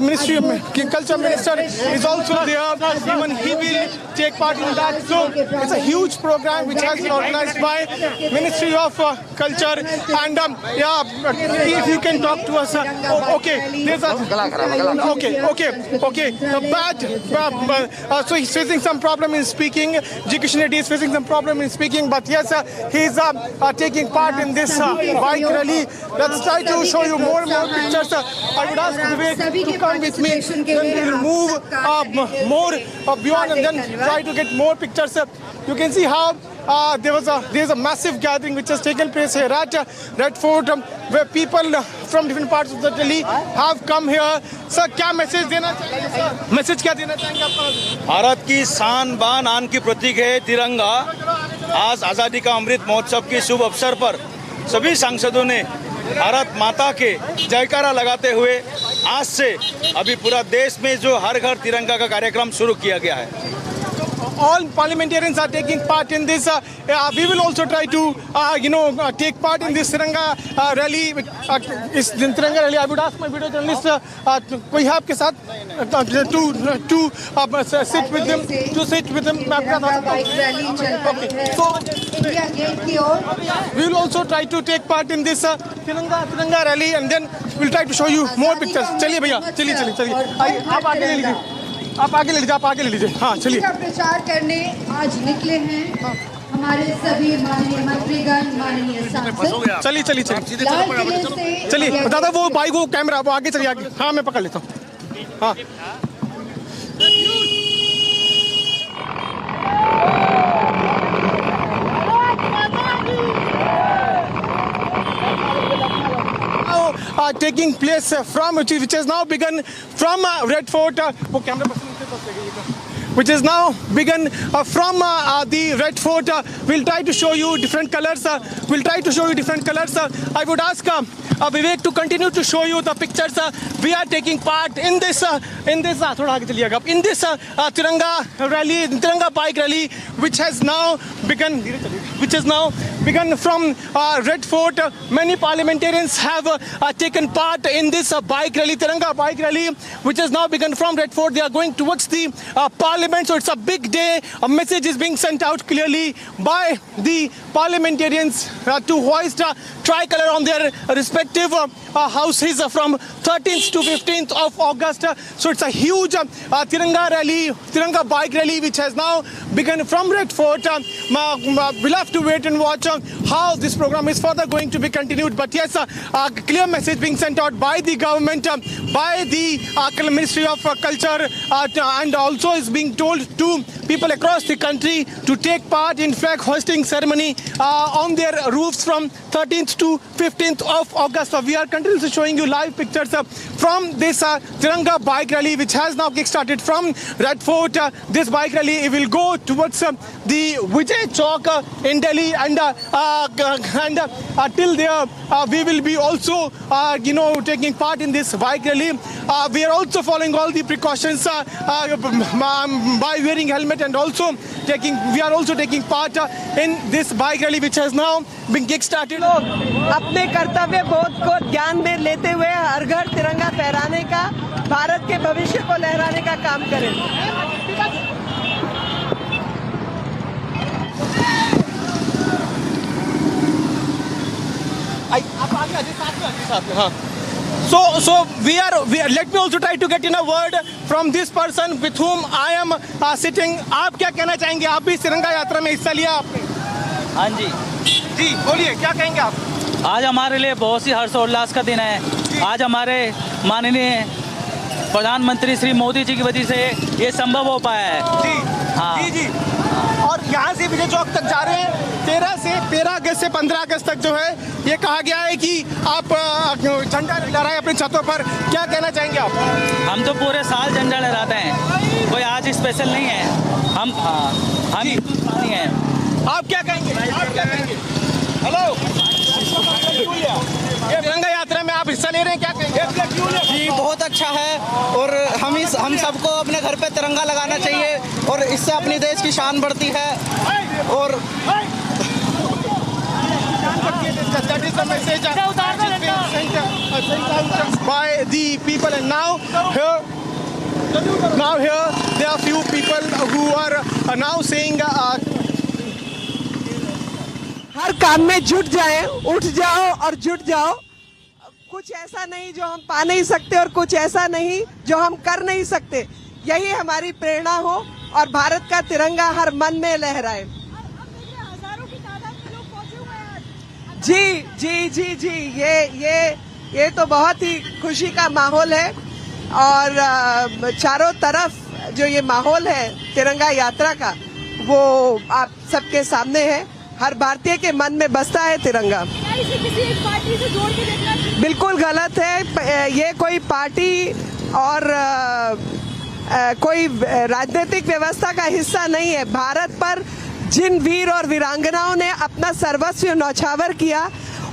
Ministry of Culture Minister, is also there. Even he will take part in that. So it's a huge program which has been organized by Ministry of Culture. And if you can talk to us. Okay, there's a so he's facing some problem in speaking. G. Kishan Reddy is facing some problem in speaking, but yes, he's taking part in this bike rally. Let's try to show you more and more pictures. I would ask Vivek to come with me. Then we'll move more beyond and then try to get more pictures. You can see how there's a massive gathering which has taken place here at Red Fort, where people from different parts of the Delhi have come here. Sir, क्या message देना चाहिए? Sir, message क्या देना चाहेंगे आप? भारत की शान बान आन की प्रतीक है तिरंगा। आज आज़ादी का अमृत महोत्सव के शुभ अवसर पर सभी सांसदों ने भारत माता के जयकारा लगाते हुए आज से अभी पूरा देश में जो हर घर तिरंगा का कार्यक्रम शुरू किया गया है। All parliamentarians are taking part in this. We will also try to, take part in this Tiranga rally. Tiranga rally. I would ask my video journalist, कोई है आपके साथ to sit with them, Okay. So we will also try to take part in this Tiranga rally, and then we'll try to show you more pictures. चलिए भैया, चलिए। आप आगे ले लीजिए। आप आगे ले लीजिए। हाँ, चलिए। प्रचार करने आज निकले हैं हमारे सभी माननीय मंत्रीगण, माननीय सांसद। चलिए दादा, वो बाइक, वो कैमरा, वो आगे चलिए, आगे। हाँ, मैं पकड़ लेता हूँ। हाँ। Taking place from which has now begun from Red Fort, which is now begun from the Red Fort. We'll try to show you different colors. I would ask Vivek to continue to show you the pictures. We are taking part in this Tiranga rally, Tiranga bike rally, which has now begun. which is now begun from Red Fort. Many parliamentarians have taken part in this bike rally, Tiranga bike rally, which has now begun from Red Fort. They are going towards the parliament, so it's a big day. A message is being sent out clearly by the parliamentarians to hoist tricolour on their respective houses from 13th to 15th of August. So it's a huge Tiranga rally, Tiranga bike rally, which has now begun from Red Fort. We'll have to wait and watch how this program is further going to be continued. But yes, a clear message being sent out by the government, by the Ministry of Culture, and also is being told to people across the country to take part in flag hoisting ceremony on their roofs from 13th to 15th of August. So we are continuously showing you live pictures from this Tiranga bike rally, which has now kick-started from Red Fort. This bike rally will go towards the Vijay Chowk in Delhi, and till there we will be also taking part in this bike rally. We are also following all the precautions by wearing helmet, and also we are also taking part in this bike rally, which has now been kick-started. अपने कर्तव्य बोध को ध्यान में लेते हुए हर घर तिरंगा फहराने का, भारत के भविष्य को लहराने का काम करें। So we are. Let me also try to get in a word from this person with whom I am sitting. आप क्या कहना चाहेंगे? आप भी तिरंगा यात्रा में हिस्सा लिया आपने? हाँ जी बोलिए, क्या कहेंगे आप? आज हमारे लिए बहुत ही हर्षोल्लास का दिन है। आज हमारे माननीय प्रधानमंत्री श्री मोदी जी की वजह से ये संभव हो पाया है। जी। और यहाँ से विजय चौक तक जा रहे हैं। 13 अगस्त से 15 अगस्त तक जो है ये कहा गया है कि आप झंडा लहराएं अपनी छतों पर। क्या कहना चाहेंगे आप? हम तो पूरे साल झंडा लहराते हैं, कोई आज स्पेशल नहीं है। हम हिंदुस्तानी हैं। आप क्या कहेंगे? हेलो, ये तिरंगा यात्रा में आप हिस्सा ले रहे हैं, क्या कहेंगे? जी बहुत अच्छा है, और हम सबको अपने घर पे तिरंगा लगाना चाहिए, और इससे अपनी देश की शान बढ़ती है। और that is the message by the people. And now here there are few people who are now saying हर काम में जुट जाएं, उठ जाओ और जुट जाओ। कुछ ऐसा नहीं जो हम पा नहीं सकते, और कुछ ऐसा नहीं जो हम कर नहीं सकते। यही हमारी प्रेरणा हो, और भारत का तिरंगा हर मन में लहराए। जी, ये तो बहुत ही खुशी का माहौल है, और चारों तरफ जो ये माहौल है तिरंगा यात्रा का, वो आप सबके सामने है। हर भारतीय के मन में बसता है तिरंगा। इसे किसी एक पार्टी से जोड़ के देखना बिल्कुल गलत है। ये कोई पार्टी और कोई राजनीतिक व्यवस्था का हिस्सा नहीं है। भारत पर जिन वीर और वीरांगनाओं ने अपना सर्वस्व न्यौछावर किया,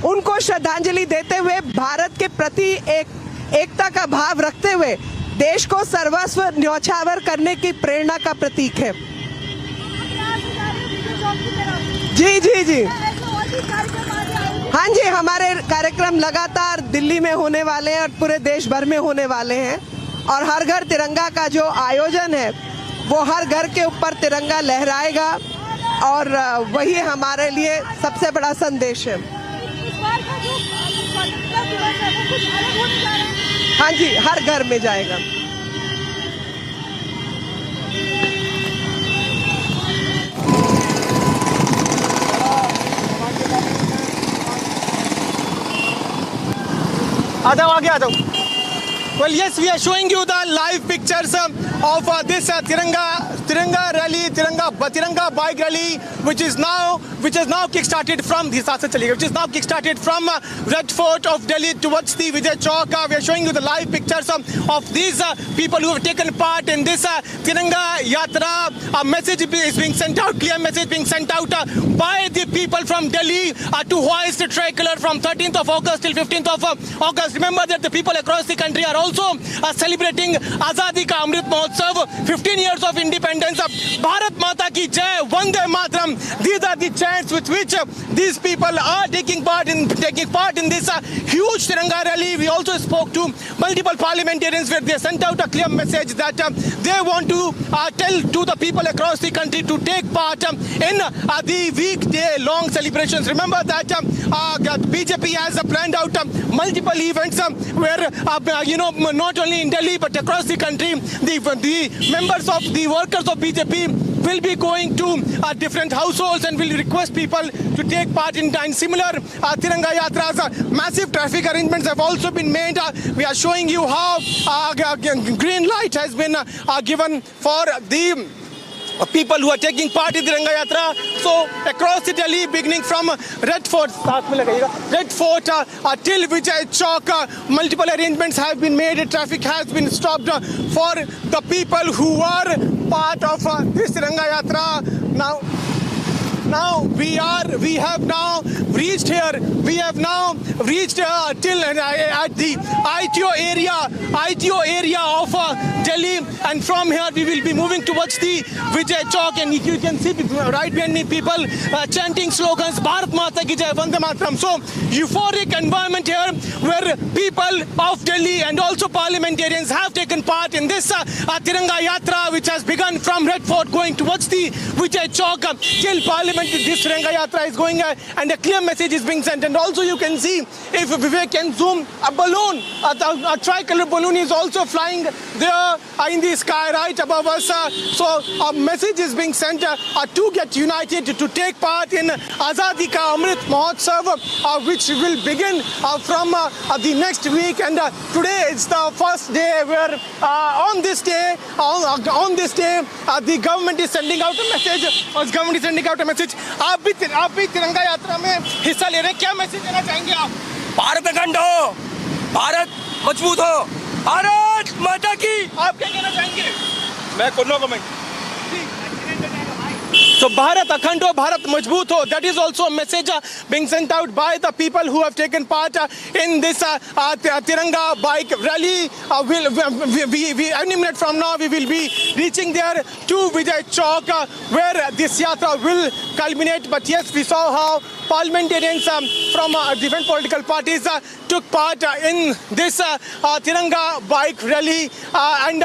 उनको श्रद्धांजलि देते हुए, भारत के प्रति एकता का भाव रखते हुए, देश को सर्वस्व न्यौछावर करने की प्रेरणा का प्रतीक है। जी। हाँ जी, हमारे कार्यक्रम लगातार दिल्ली में होने वाले हैं और पूरे देश भर में होने वाले हैं, और हर घर तिरंगा का जो आयोजन है वो हर घर के ऊपर तिरंगा लहराएगा, और वही हमारे लिए सबसे बड़ा संदेश है। हाँ जी, हर घर में जाएगा। आ जाओ। Well, yes, we are showing you the live pictures of this Tiranga rally, Tiranga bike rally, which is now kick-started from Red Fort of Delhi towards the Vijay Chowk. We are showing you the live pictures of these people who have taken part in this Tiranga Yatra. A message is being sent out, clear message being sent out by the people from Delhi to hoist the tricolour from 13th of August till 15th of August. Remember that the people across the country are also celebrating Azadi Ka Amrit Mahotsav, 15 years of independence. Bharat Mata Ki Jai, Vande Mataram. These are the the chants with which these people are taking part in this huge Tiranga rally. We also spoke to multiple parliamentarians where they sent out a clear message that they want to tell to the people across the country to take part in the weekday-long celebrations. Remember that BJP has planned out multiple events where not only in Delhi but across the country, the members of the workers of BJP will be going to different households and will request people to take part in similar Tiranga Yatras. Massive traffic arrangements have also been made. We are showing you how green light has been given for the people who are taking part in the Tiranga Yatra. So across the Delhi, beginning from Red Fort till Vijay Chowk, multiple arrangements have been made. Traffic has been stopped for the people who are part of this Tiranga Yatra. Now we have now reached here. We have now reached till at the ITO area of Delhi, and from here we will be moving towards the Vijay Chowk, and you can see right behind me people chanting slogans Bharat Mata Ki Jai, Vande Mataram. So euphoric environment here where people of Delhi and also parliamentarians have taken part in this Tiranga Yatra, which has begun from Red Fort going towards the Vijay Chowk till Parliament. This Tiranga Yatra is going and a clear message is being sent. And also you can see, if Vivek can zoom, a balloon, a tricolor balloon is also flying there in the sky right above us. So a message is being sent to get united, to take part in Azadi Ka Amrit Mahotsav, which will begin from the next week. And today is the first day where on this day, the government is sending out a message. आप भी तिरंगा यात्रा में हिस्सा ले रहे हैं, क्या मैसेज देना चाहेंगे आप? भारत अखंड हो, भारत मजबूत हो, भारत माता की। आप क्या कहना चाहेंगे? मैं no comment. So Bharat Akhand ho, Bharat Majboot ho. That is also a message being sent out by the people who have taken part in this Tiranga bike rally. Any minute from now we will be reaching there to Vijay Chowk where this yatra will culminate. But yes, we saw how parliamentarians from different political parties took part in this Tiranga bike rally, and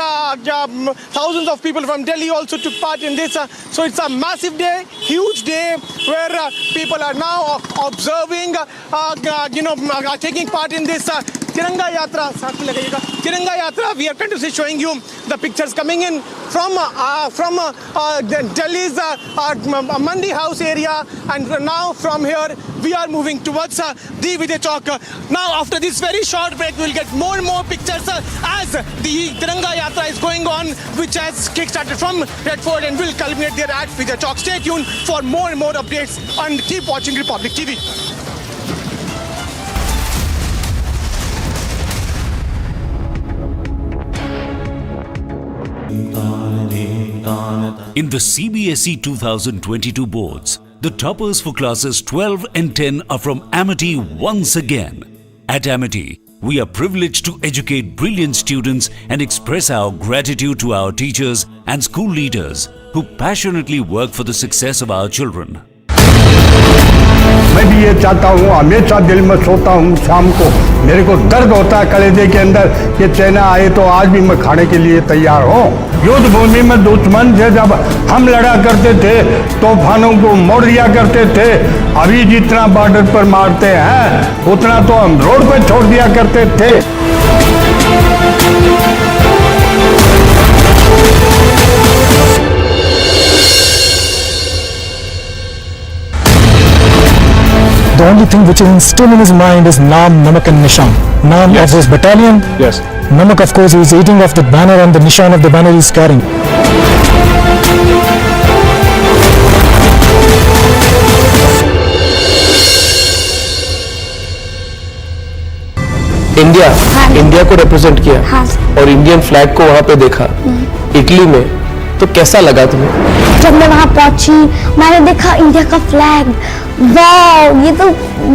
thousands of people from Delhi also took part in this. So it's a massive day, huge day, where people are now observing, taking part in this Tiranga Yatra. Tiranga Yatra, we are continuously showing you the pictures coming in from Delhi's Mandi House area, and now from here we are moving towards the Vijay Chowk. Now after this very short break, we will get more and more pictures as the Tiranga Yatra is going on, which has kick-started from Red Fort and will culminate there at Vijay Chowk. Stay tuned for more and more updates and keep watching Republic TV. In the CBSE 2022 boards, the toppers for classes 12 and 10 are from Amity once again. At Amity, we are privileged to educate brilliant students and express our gratitude to our teachers and school leaders who passionately work for the success of our children. मैं भी ये चाहता हूँ, हमेशा दिल में सोता हूँ शाम को, मेरे को दर्द होता है कलेजे के अंदर कि चाइना आए तो आज भी मैं खाने के लिए तैयार हूँ। युद्ध भूमि में दुश्मन से जब हम लड़ा करते थे, तूफानों को मोड़ दिया करते थे। अभी जितना बॉर्डर पर मारते हैं उतना तो हम रोड पे छोड़ दिया करते थे। The only thing which is still in his mind is Naam, Namak and Nishan. Naam of his battalion. Yes. Namak, of course, he is eating off the banner, and the Nishan of the banner he is carrying. India को represent किया और Indian flag को वहाँ पे देखा Italy में, तो कैसा लगा तुम्हें? जब मैं वहाँ पहुंची, मैंने देखा इंडिया का फ्लैग, वाव, ये तो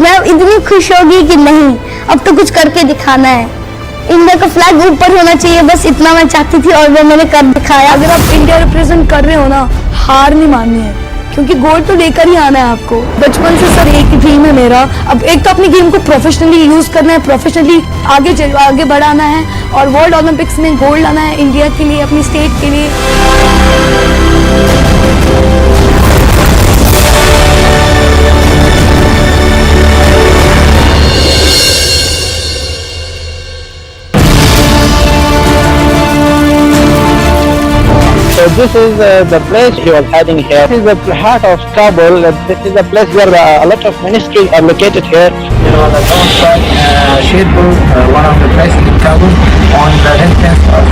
मैं इतनी खुश हो गई कि नहीं, अब तो कुछ करके दिखाना है। इंडिया का फ्लैग ऊपर होना चाहिए, बस इतना मैं चाहती थी और वो मैंने कर दिखाया। अगर आप इंडिया रिप्रेजेंट कर रहे हो ना, हार नहीं माननी है, क्योंकि गोल्ड तो लेकर ही आना है आपको। बचपन से सर एक ड्रीम है मेरा, अब एक तो अपनी गेम को प्रोफेशनली यूज करना है, प्रोफेशनली आगे बढ़ाना है और वर्ल्ड ओलंपिक्स में गोल्ड लाना है इंडिया के लिए, अपनी स्टेट के लिए। So this is the place you are heading here. This is the heart of Kabul. This is the place where a lot of ministries are located here. You know, the Shirpur, one of the places in Kabul, on the entrance of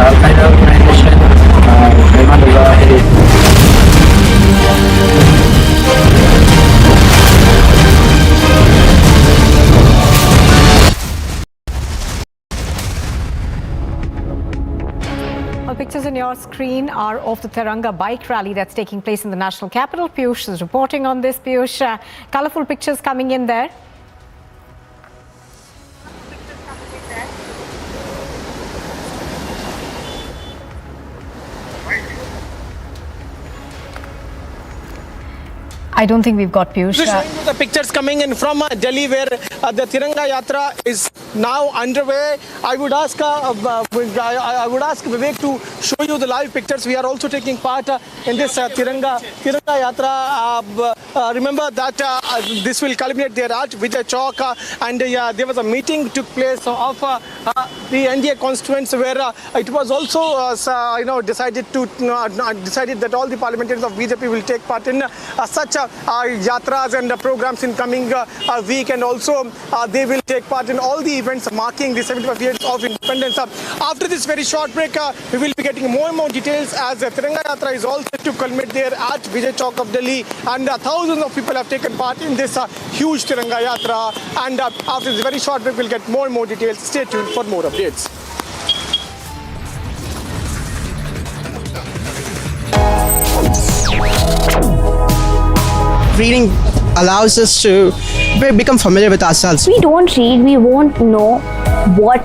Al-Qaeda organization, Al-Zawahiri. Pictures on your screen are of the Tiranga bike rally that's taking place in the national capital. Piyush is reporting on this. Piyush, colourful pictures coming in there. I don't think we've got Piyush. Showing you the pictures coming in from Delhi, where the Tiranga Yatra is now underway. I would ask Vivek to show you the live pictures. We are also taking part in this Tiranga Yatra. Remember that this will culminate there at Vijay Chowk, and there was a meeting took place of the NDA constituents where it was also decided that all the parliamentarians of BJP will take part in such yatras and programs in coming week, and also they will take part in all the events marking the 75 years of independence. After this very short break, we will be getting more and more details as Tiranga Yatra is all set to culminate there at Vijay Chowk of Delhi, and thousands of people have taken part in this huge Tiranga Yatra. And after this very short break, we'll get more and more details. Stay tuned for more updates. Reading allows us to become familiar with ourselves. We don't read, we won't know what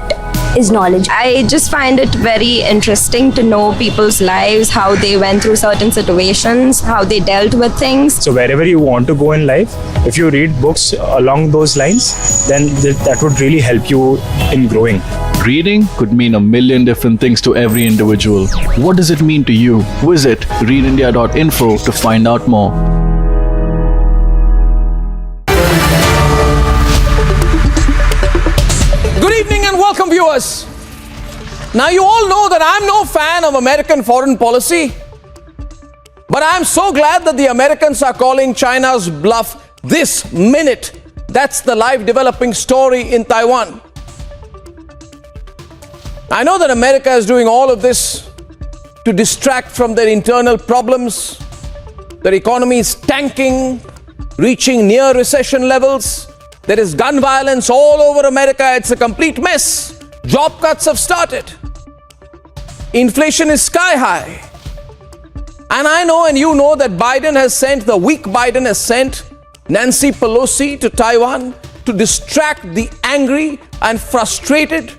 is knowledge. I just find it very interesting to know people's lives, how they went through certain situations, how they dealt with things. So wherever you want to go in life, if you read books along those lines, then that would really help you in growing. Reading could mean a million different things to every individual. What does it mean to you? Visit readindia.info to find out more. Good evening and welcome, viewers. Now, you all know that I'm no fan of American foreign policy, but I'm so glad that the Americans are calling China's bluff this minute. That's the live developing story in Taiwan. I know that America is doing all of this to distract from their internal problems. Their economy is tanking, reaching near recession levels. There is gun violence all over America. It's a complete mess. Job cuts have started. Inflation is sky high. And I know and you know that the weak Biden has sent Nancy Pelosi to Taiwan to distract the angry and frustrated.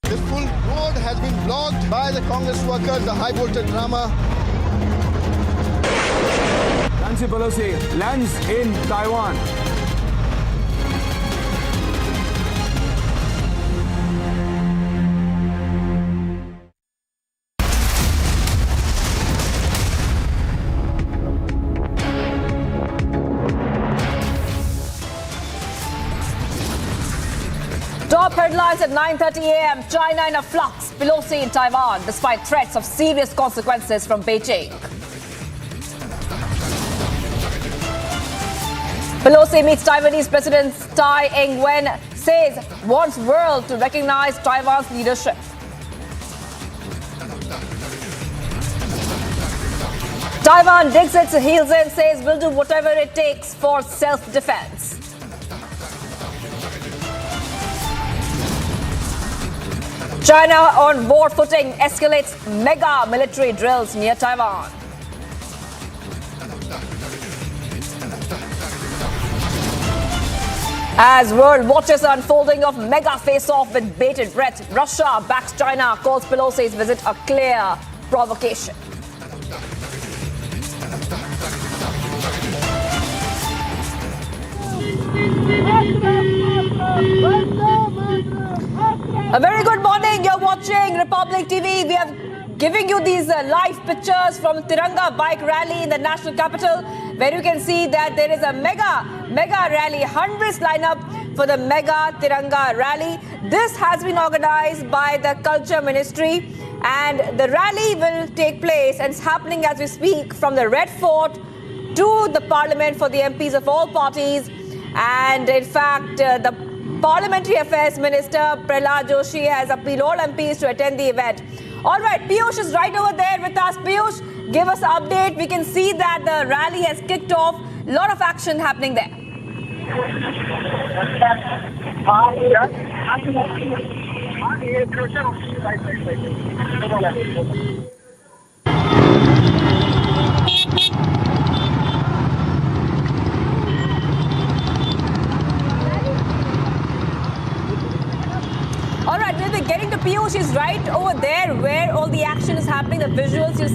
The full road has been blocked by the Congress workers, the high voltage drama. Nancy Pelosi lands in Taiwan. Top headlines at 9:30 a.m. China in a flux. Pelosi in Taiwan, despite threats of serious consequences from Beijing. Pelosi meets Taiwanese President Tsai Ing-wen, says wants world to recognize Taiwan's leadership. Taiwan digs its heels in, says will do whatever it takes for self-defense. China on war footing escalates mega military drills near Taiwan. As world watches the unfolding of mega face-off with bated breath, Russia backs China, calls Pelosi's visit a clear provocation. A very good morning. You're watching Republic TV. We are giving you these live pictures from Tiranga bike rally in the national capital, where you can see that there is a mega rally. Hundreds line up for the mega Tiranga rally. This has been organized by the Culture Ministry, and the rally will take place, and it's happening as we speak, from the Red Fort to the Parliament for the MPs of all parties. And in fact, the Parliamentary Affairs Minister Prehlad Joshi has appealed all MPs to attend the event. All right, Piyush is right over there with us. Piyush, give us an update. We can see that the rally has kicked off. A lot of action happening there. All right, we'll be getting to Piyush. He's right over there where all the action is happening. The visuals you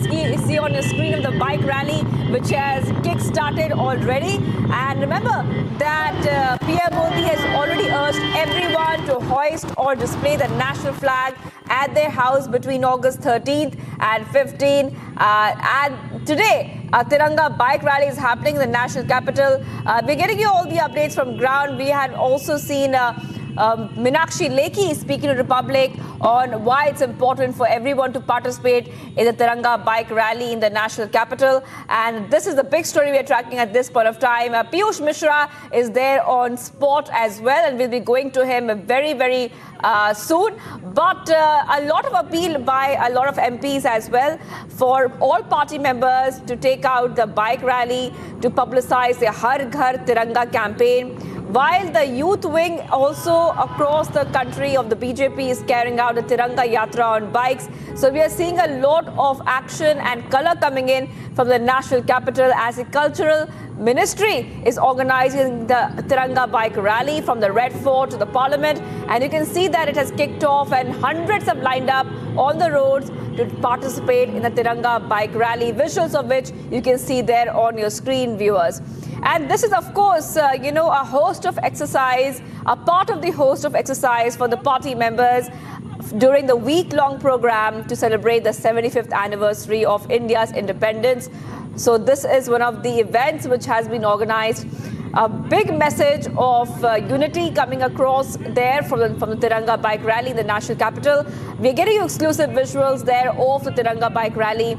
see on your screen of the bike rally, which has kick-started already. And remember that PM Modi has already urged everyone to hoist or display the national flag at their house between August 13th and 15th. And today, a Tiranga bike rally is happening in the national capital. We're getting you all the updates from ground. We had also seen Meenakshi Lekhi speaking to Republic on why it's important for everyone to participate in the Tiranga bike rally in the national capital. And this is the big story we're tracking at this point of time. Piyush Mishra is there on spot as well, and we'll be going to him very soon. But a lot of appeal by a lot of MPs as well for all party members to take out the bike rally to publicize the Har Ghar Tiranga campaign. While the youth wing also across the country of the BJP is carrying out a Tiranga Yatra on bikes. So we are seeing a lot of action and color coming in from the national capital as the Cultural Ministry is organizing the Tiranga bike rally from the Red Fort to the Parliament. And you can see that it has kicked off and hundreds have lined up on the roads to participate in the Tiranga bike rally, visuals of which you can see there on your screen, viewers. And this is, of course, a host of exercise, a part of the host of exercise for the party members during the week-long program to celebrate the 75th anniversary of India's independence. So this is one of the events which has been organized. A big message of unity coming across there from the Tiranga bike rally in the national capital. We're getting you exclusive visuals there of the Tiranga bike rally.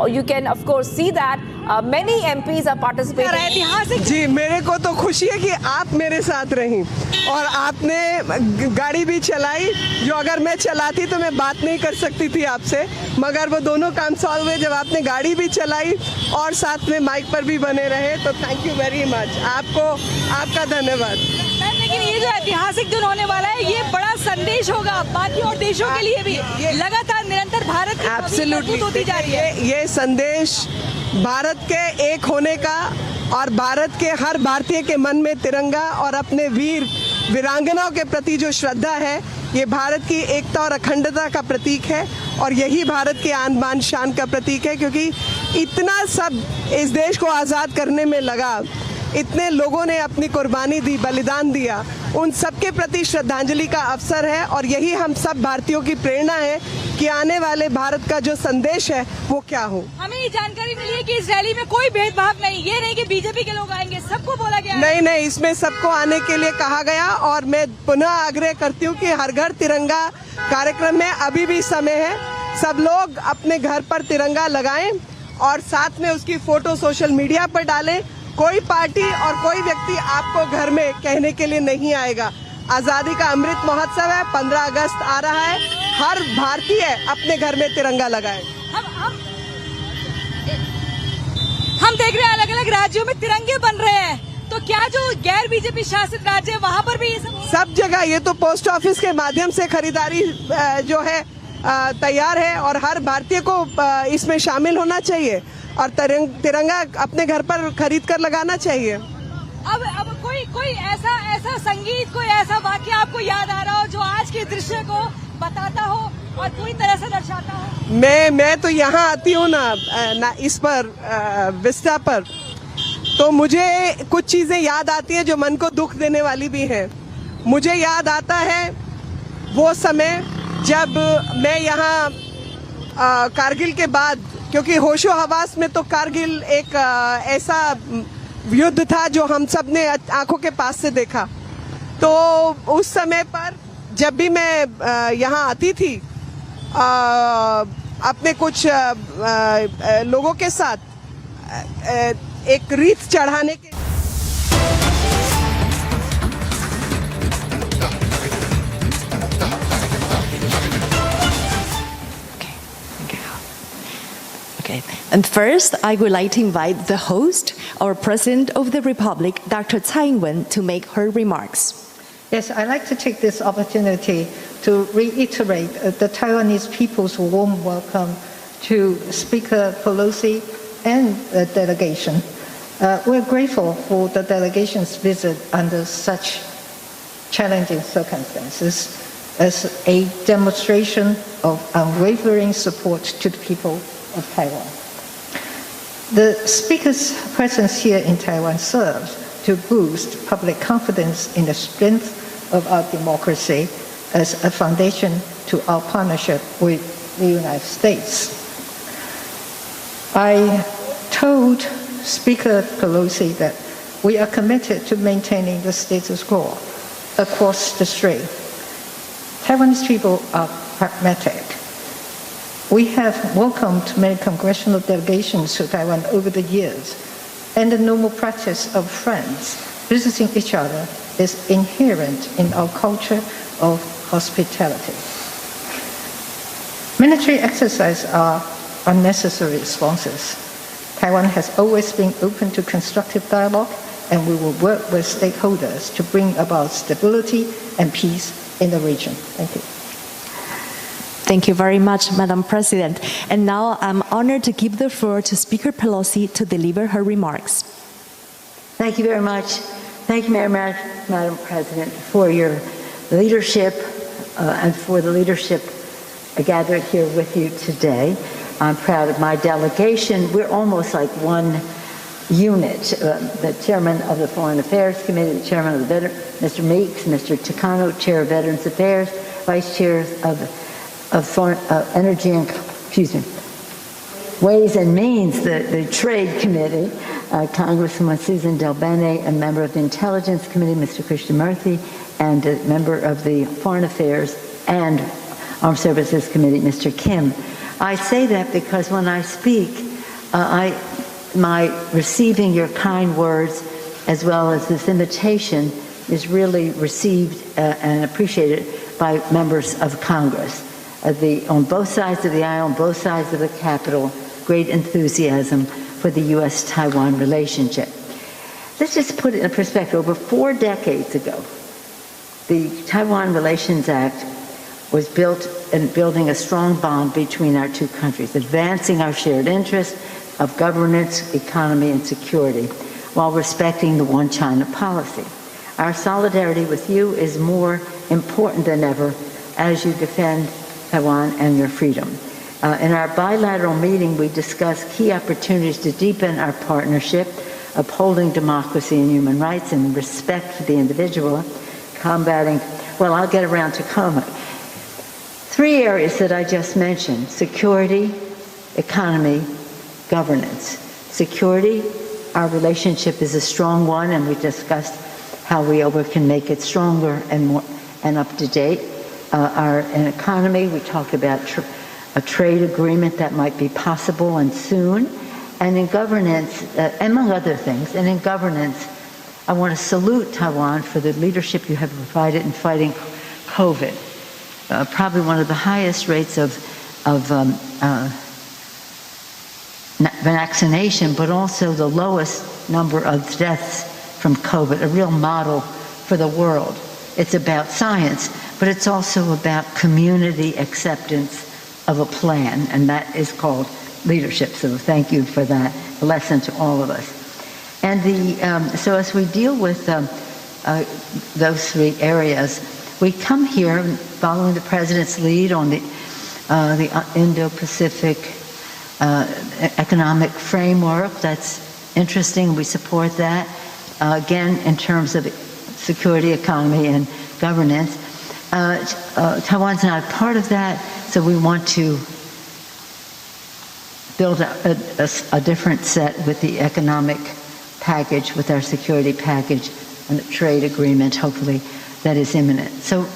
You can, of course, see that many MPs are participating. जी, मेरे को तो खुशी है कि आप मेरे साथ रहीं और आपने गाड़ी भी चलाई, जो अगर मैं चलाती तो मैं बात नहीं कर सकती थी आपसे, मगर वो दोनों काम सॉल्व हुए जब आपने गाड़ी भी चलाई और साथ में माइक पर भी बने रहे. तो थैंक यू वेरी मच, आपको आपका धन्यवाद. लेकिन ये जो ऐतिहासिक दिन होने वाला है, ये बड़ा संदेश होगा बाकी और देशों के लिए भी. लगातार निरंतर भारत की मजबूत होती जा रही है. ये संदेश भारत के एक होने का और भारत के हर भारतीय के मन में तिरंगा और अपने वीर वीरांगनाओं के प्रति जो श्रद्धा है, ये भारत की एकता और अखंडता का प्रतीक है और यही भारत के आन बान शान का प्रतीक है. क्योंकि इतना सब इस देश को आज़ाद करने में लगा, इतने लोगों ने अपनी कुर्बानी दी, बलिदान दिया, उन सबके प्रति श्रद्धांजलि का अवसर है. और यही हम सब भारतीयों की प्रेरणा है कि आने वाले भारत का जो संदेश है वो क्या हो. हमें ये जानकारी मिली है कि इस रैली में कोई भेदभाव नहीं, ये नहीं कि बीजेपी के लोग आएंगे, सबको बोला गया. नहीं, इसमें सबको आने के लिए कहा गया. और मैं पुनः आग्रह करती हूँ कि हर घर तिरंगा कार्यक्रम में अभी भी समय है. सब लोग अपने घर पर तिरंगा लगाएं और साथ में उसकी फोटो सोशल मीडिया पर डालें. कोई पार्टी और कोई व्यक्ति आपको घर में कहने के लिए नहीं आएगा. आजादी का अमृत महोत्सव है, 15 अगस्त आ रहा है. हर भारतीय अपने घर में तिरंगा लगाए. हम देख रहे हैं अलग अलग राज्यों में तिरंगे बन रहे हैं, तो क्या जो गैर बीजेपी शासित राज्य है वहाँ पर भी ये सब जगह ये तो पोस्ट ऑफिस के माध्यम से खरीदारी जो है तैयार है और हर भारतीय को इसमें शामिल होना चाहिए और तिरंगा अपने घर पर खरीद कर लगाना चाहिए. अब कोई ऐसा संगीत, कोई ऐसा वाक्य आपको याद आ रहा हो जो आज के दृश्य को बताता हो और पूरी तरह से दर्शाता हूँ। मैं तो यहाँ आती हूँ ना इस पर विस्टा पर, तो मुझे कुछ चीज़ें याद आती हैं जो मन को दुख देने वाली भी हैं। मुझे याद आता है वो समय जब मैं यहाँ कारगिल के बाद, क्योंकि होशो हवास में तो कारगिल एक ऐसा युद्ध था जो हम सब ने आंखों के पास से देखा, तो उस समय पर जब भी मैं यहाँ आती थी अपने कुछ लोगों के साथ एक रीत चढ़ाने के And first, I would like to invite the host, our President of the Republic, Dr. Tsai, to make her remarks. Yes, I'd like to take this opportunity to reiterate the Taiwanese people's warm welcome to Speaker Pelosi and the delegation. We're grateful for the delegation's visit under such challenging circumstances as a demonstration of unwavering support to the people of Taiwan. The Speaker's presence here in Taiwan serves to boost public confidence in the strength of our democracy as a foundation to our partnership with the United States. I told Speaker Pelosi that we are committed to maintaining the status quo across the strait. Taiwanese people are pragmatic. We have welcomed many congressional delegations to Taiwan over the years, and the normal practice of friends visiting each other is inherent in our culture of hospitality. Military exercises are unnecessary responses. Taiwan has always been open to constructive dialogue, and we will work with stakeholders to bring about stability and peace in the region. Thank you. Thank you very much, Madam President. And now I'm honored to give the floor to Speaker Pelosi to deliver her remarks. Thank you very much. Thank you, Madam President, for your leadership and for the leadership gathered here with you today. I'm proud of my delegation. We're almost like one unit. The chairman of the Foreign Affairs Committee, the chairman of the Mr. Meeks, Mr. Takano, chair of Veterans Affairs, vice chairs of Energy and, Ways and Means, the Trade Committee, Congresswoman Susan Delbene, a member of the Intelligence Committee, Mr. Krishnamurthy, and a member of the Foreign Affairs and Armed Services Committee, Mr. Kim. I say that because when I speak, my receiving your kind words as well as this invitation is really received and appreciated by members of Congress. On both sides of the aisle, on both sides of the Capitol, great enthusiasm for the U.S.-Taiwan relationship. Let's just put it in perspective. Over 4 decades ago, the Taiwan Relations Act was built in building a strong bond between our two countries, advancing our shared interests of governance, economy, and security, while respecting the One China policy. Our solidarity with you is more important than ever as you defend Taiwan and your freedom. In our bilateral meeting, we discussed key opportunities to deepen our partnership, upholding democracy and human rights and respect for the individual, combating, well, I'll get around to comment. 3 areas that I just mentioned: security, economy, governance. Security, our relationship is a strong one, and we discussed how we can make it stronger and more and up to date. In economy, we talked about a trade agreement that might be possible and soon. And in governance, among other things, and in governance, I want to salute Taiwan for the leadership you have provided in fighting COVID. Probably one of the highest rates of vaccination, but also the lowest number of deaths from COVID, a real model for the world. It's about science, but it's also about community acceptance of a plan, and that is called leadership. So thank you for that lesson to all of us. And so as we deal with those 3 areas, we come here following the President's lead on the the Indo-Pacific economic framework. That's interesting. We support that. Again, in terms of security, economy, and governance. Taiwan's not a part of that, so we want to build a different set with the economic package, with our security package, and a trade agreement, hopefully, that is imminent. So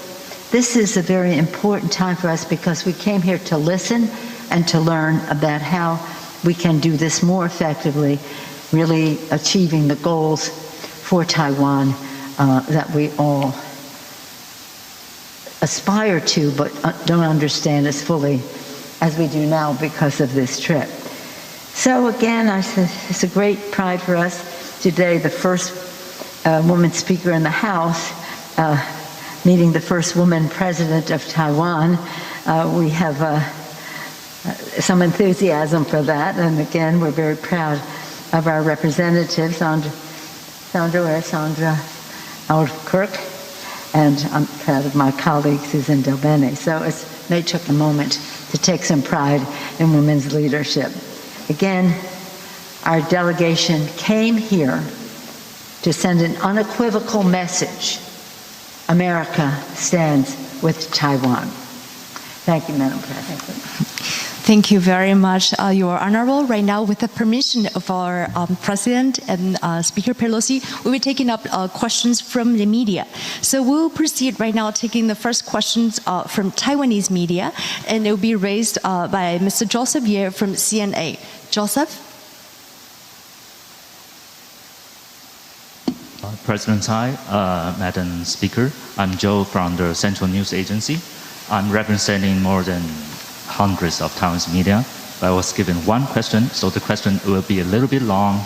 this is a very important time for us because we came here to listen and to learn about how we can do this more effectively, really achieving the goals for Taiwan that we all aspire to but don't understand as fully as we do now because of this trip. So again, it's a great pride for us today, the first woman speaker in the House, meeting the first woman president of Taiwan. We have some enthusiasm for that, and again, we're very proud of our representative, Sandra Kirk, and I'm proud of my colleague, Susan Delbene. So they took a moment to take some pride in women's leadership. Again, our delegation came here to send an unequivocal message. America stands with Taiwan. Thank you, Madam President. Thank you very much, Your Honorable. Right now, with the permission of our President and Speaker Pelosi, we'll be taking up questions from the media. So we'll proceed right now taking the first questions from Taiwanese media, and it will be raised by Mr. Joseph Ye from CNA. Joseph? President Tsai, Madam Speaker, I'm Joe from the Central News Agency. I'm representing more than hundreds of Taiwanese media. I was given one question, so the question will be a little bit long,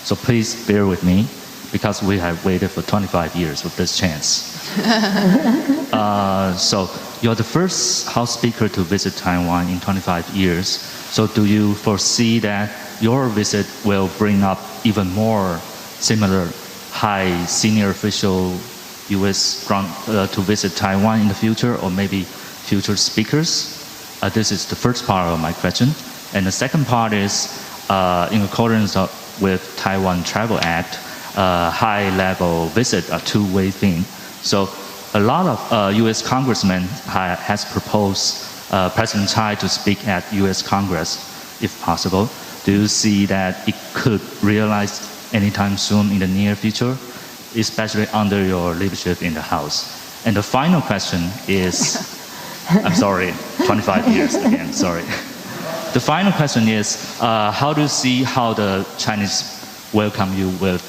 so please bear with me, because we have waited for 25 years for this chance. So you're the first House Speaker to visit Taiwan in 25 years, so do you foresee that your visit will bring up even more similar high senior official U.S. to visit Taiwan in the future, or maybe future speakers? This is the first part of my question. And the second part is, in accordance with Taiwan Travel Act, high-level visit a two-way thing. So a lot of U.S. congressmen has proposed President Tsai to speak at U.S. Congress, if possible. Do you see that it could realize anytime soon in the near future, especially under your leadership in the House? And the final question is, I'm sorry, 25 years again, sorry. The final question is, how do you see how the Chinese welcome you with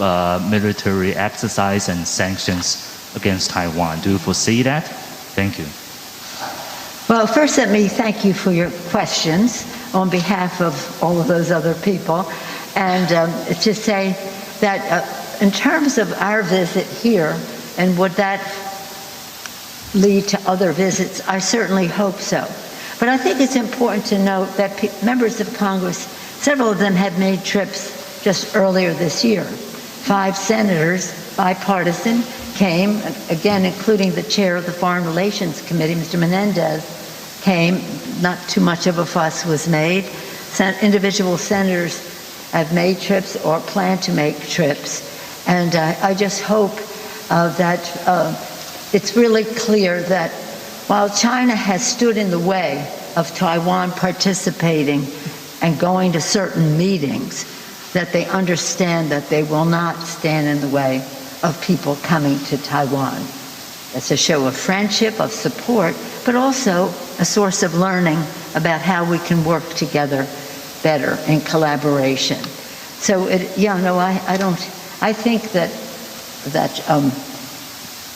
military exercise and sanctions against Taiwan? Do you foresee that? Thank you. Well, first let me thank you for your questions on behalf of all of those other people. And to say that in terms of our visit here, and would that lead to other visits? I certainly hope so. But I think it's important to note that members of Congress, several of them have made trips just earlier this year. 5 senators, bipartisan, came, again, including the chair of the Foreign Relations Committee, Mr. Menendez, came. Not too much of a fuss was made. Individual senators have made trips or plan to make trips. And I just hope that it's really clear that while China has stood in the way of Taiwan participating and going to certain meetings, that they understand that they will not stand in the way of people coming to Taiwan. It's a show of friendship, of support, but also a source of learning about how we can work together better in collaboration. So, I think that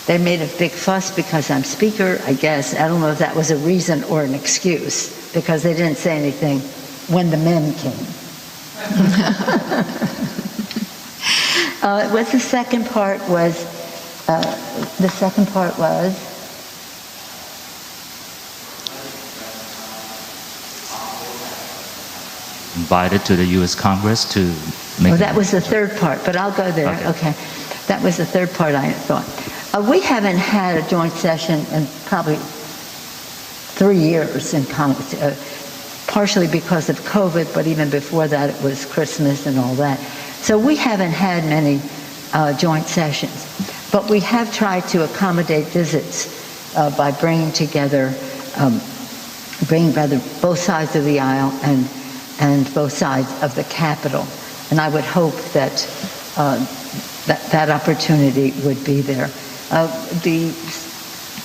they made a big fuss because I'm Speaker, I guess. I don't know if that was a reason or an excuse, because they didn't say anything when the men came. What the second part was, Invited to the U.S. Congress to make... Well, that was the third part, but I'll go there. Okay. That was the third part I thought. We haven't had a joint session in probably 3 years in Congress, partially because of COVID, but even before that it was Christmas and all that. So we haven't had many joint sessions, but we have tried to accommodate visits by bringing together, both sides of the aisle and both sides of the Capitol. And I would hope that that opportunity would be there. The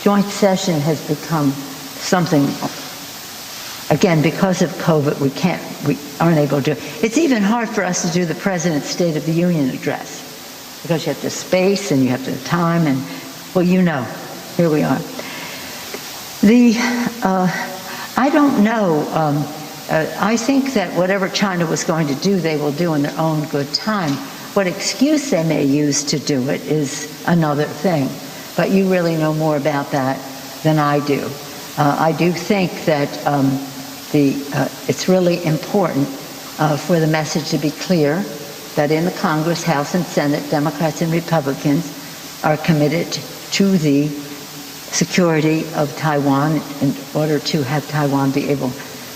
joint session has become something, again, because of COVID, we aren't able to. It's even hard for us to do the President's State of the Union address because you have to space and you have to time and, well, you know, here we are. I don't know. I think that whatever China was going to do, they will do in their own good time. What excuse they may use to do it is another thing. But you really know more about that than I do. I do think that it's really important for the message to be clear that in the Congress, House, and Senate, Democrats and Republicans are committed to the security of Taiwan in order to have Taiwan be able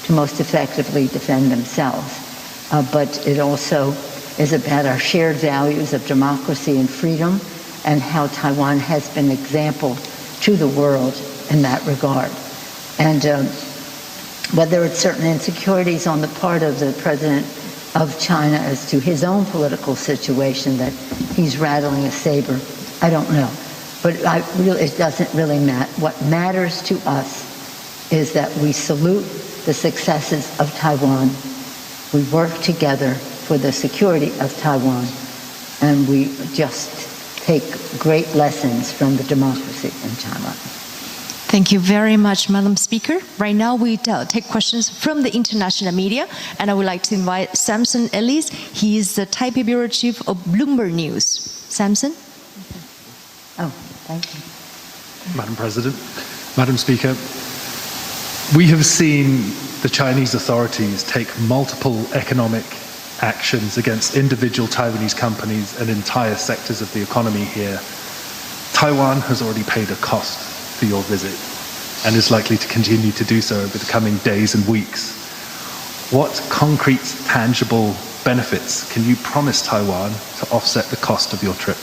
to most effectively defend themselves. But it also is about our shared values of democracy and freedom and how Taiwan has been an example to the world in that regard. And whether it's certain insecurities on the part of the president of China as to his own political situation that he's rattling a saber, I don't know. But it doesn't really matter. What matters to us is that we salute the successes of Taiwan. We work together for the security of Taiwan, and we just take great lessons from the democracy in Taiwan. Thank you very much, Madam Speaker. Right now we take questions from the international media, and I would like to invite Samson Ellis. He is the Taipei Bureau Chief of Bloomberg News. Samson? Oh, thank you. Madam President, Madam Speaker, we have seen the Chinese authorities take multiple economic actions against individual Taiwanese companies and entire sectors of the economy here. Taiwan has already paid a cost for your visit and is likely to continue to do so over the coming days and weeks. What concrete, tangible benefits can you promise Taiwan to offset the cost of your trip?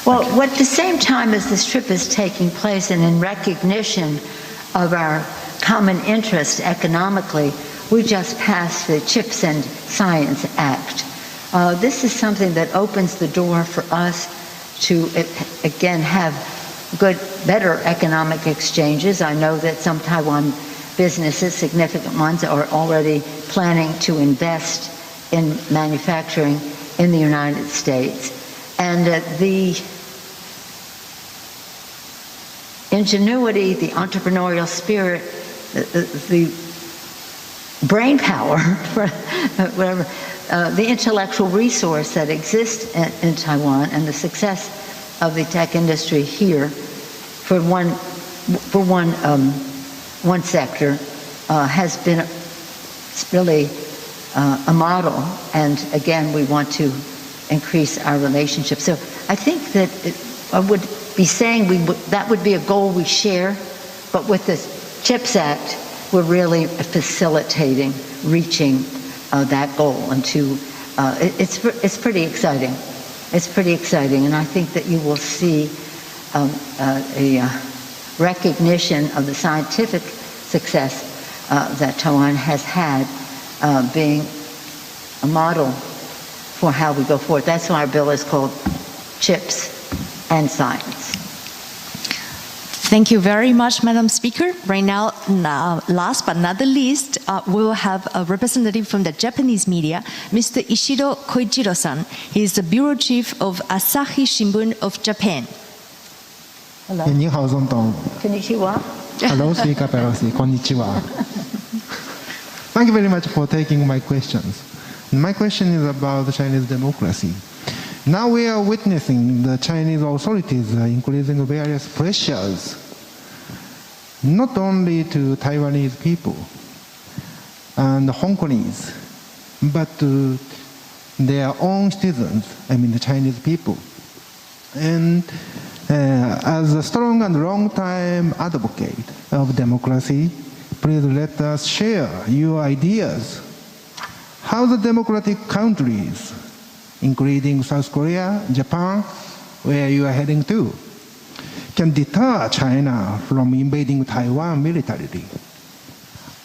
Well, at the same time as this trip is taking place and in recognition of our common interest economically, we just passed the CHIPS and Science Act. This is something that opens the door for us to, again, have better economic exchanges. I know that some Taiwan businesses, significant ones, are already planning to invest in manufacturing in the United States. And the ingenuity, the entrepreneurial spirit, the brain power, whatever, the intellectual resource that exists in Taiwan and the success of the tech industry here for one sector has been really a model. And again, we want to increase our relationship. So I think that I would be saying that would be a goal we share, but with the CHIPS Act, we're really facilitating reaching that goal. And it's pretty exciting. It's pretty exciting, and I think that you will see a recognition of the scientific success that Taiwan has had being a model for how we go forward. That's why our bill is called CHIPS and Science. Thank you very much, Madam Speaker. Right now, last but not the least, we will have a representative from the Japanese media, Mr. Ishiro Koichiro-san. He is the Bureau Chief of Asahi Shimbun of Japan. Hello. 你好，总统。Konnichiwa. Hello, Speaker Pelosi. Konnichiwa. Thank you very much for taking my questions. My question is about the Chinese democracy. Now we are witnessing the Chinese authorities increasing various pressures, not only to Taiwanese people and Hong Kongese, but to their own citizens, I mean the Chinese people. And as a strong and long-time advocate of democracy, please let us share your ideas. How the democratic countries, including South Korea, Japan, where you are heading to, can deter China from invading Taiwan militarily,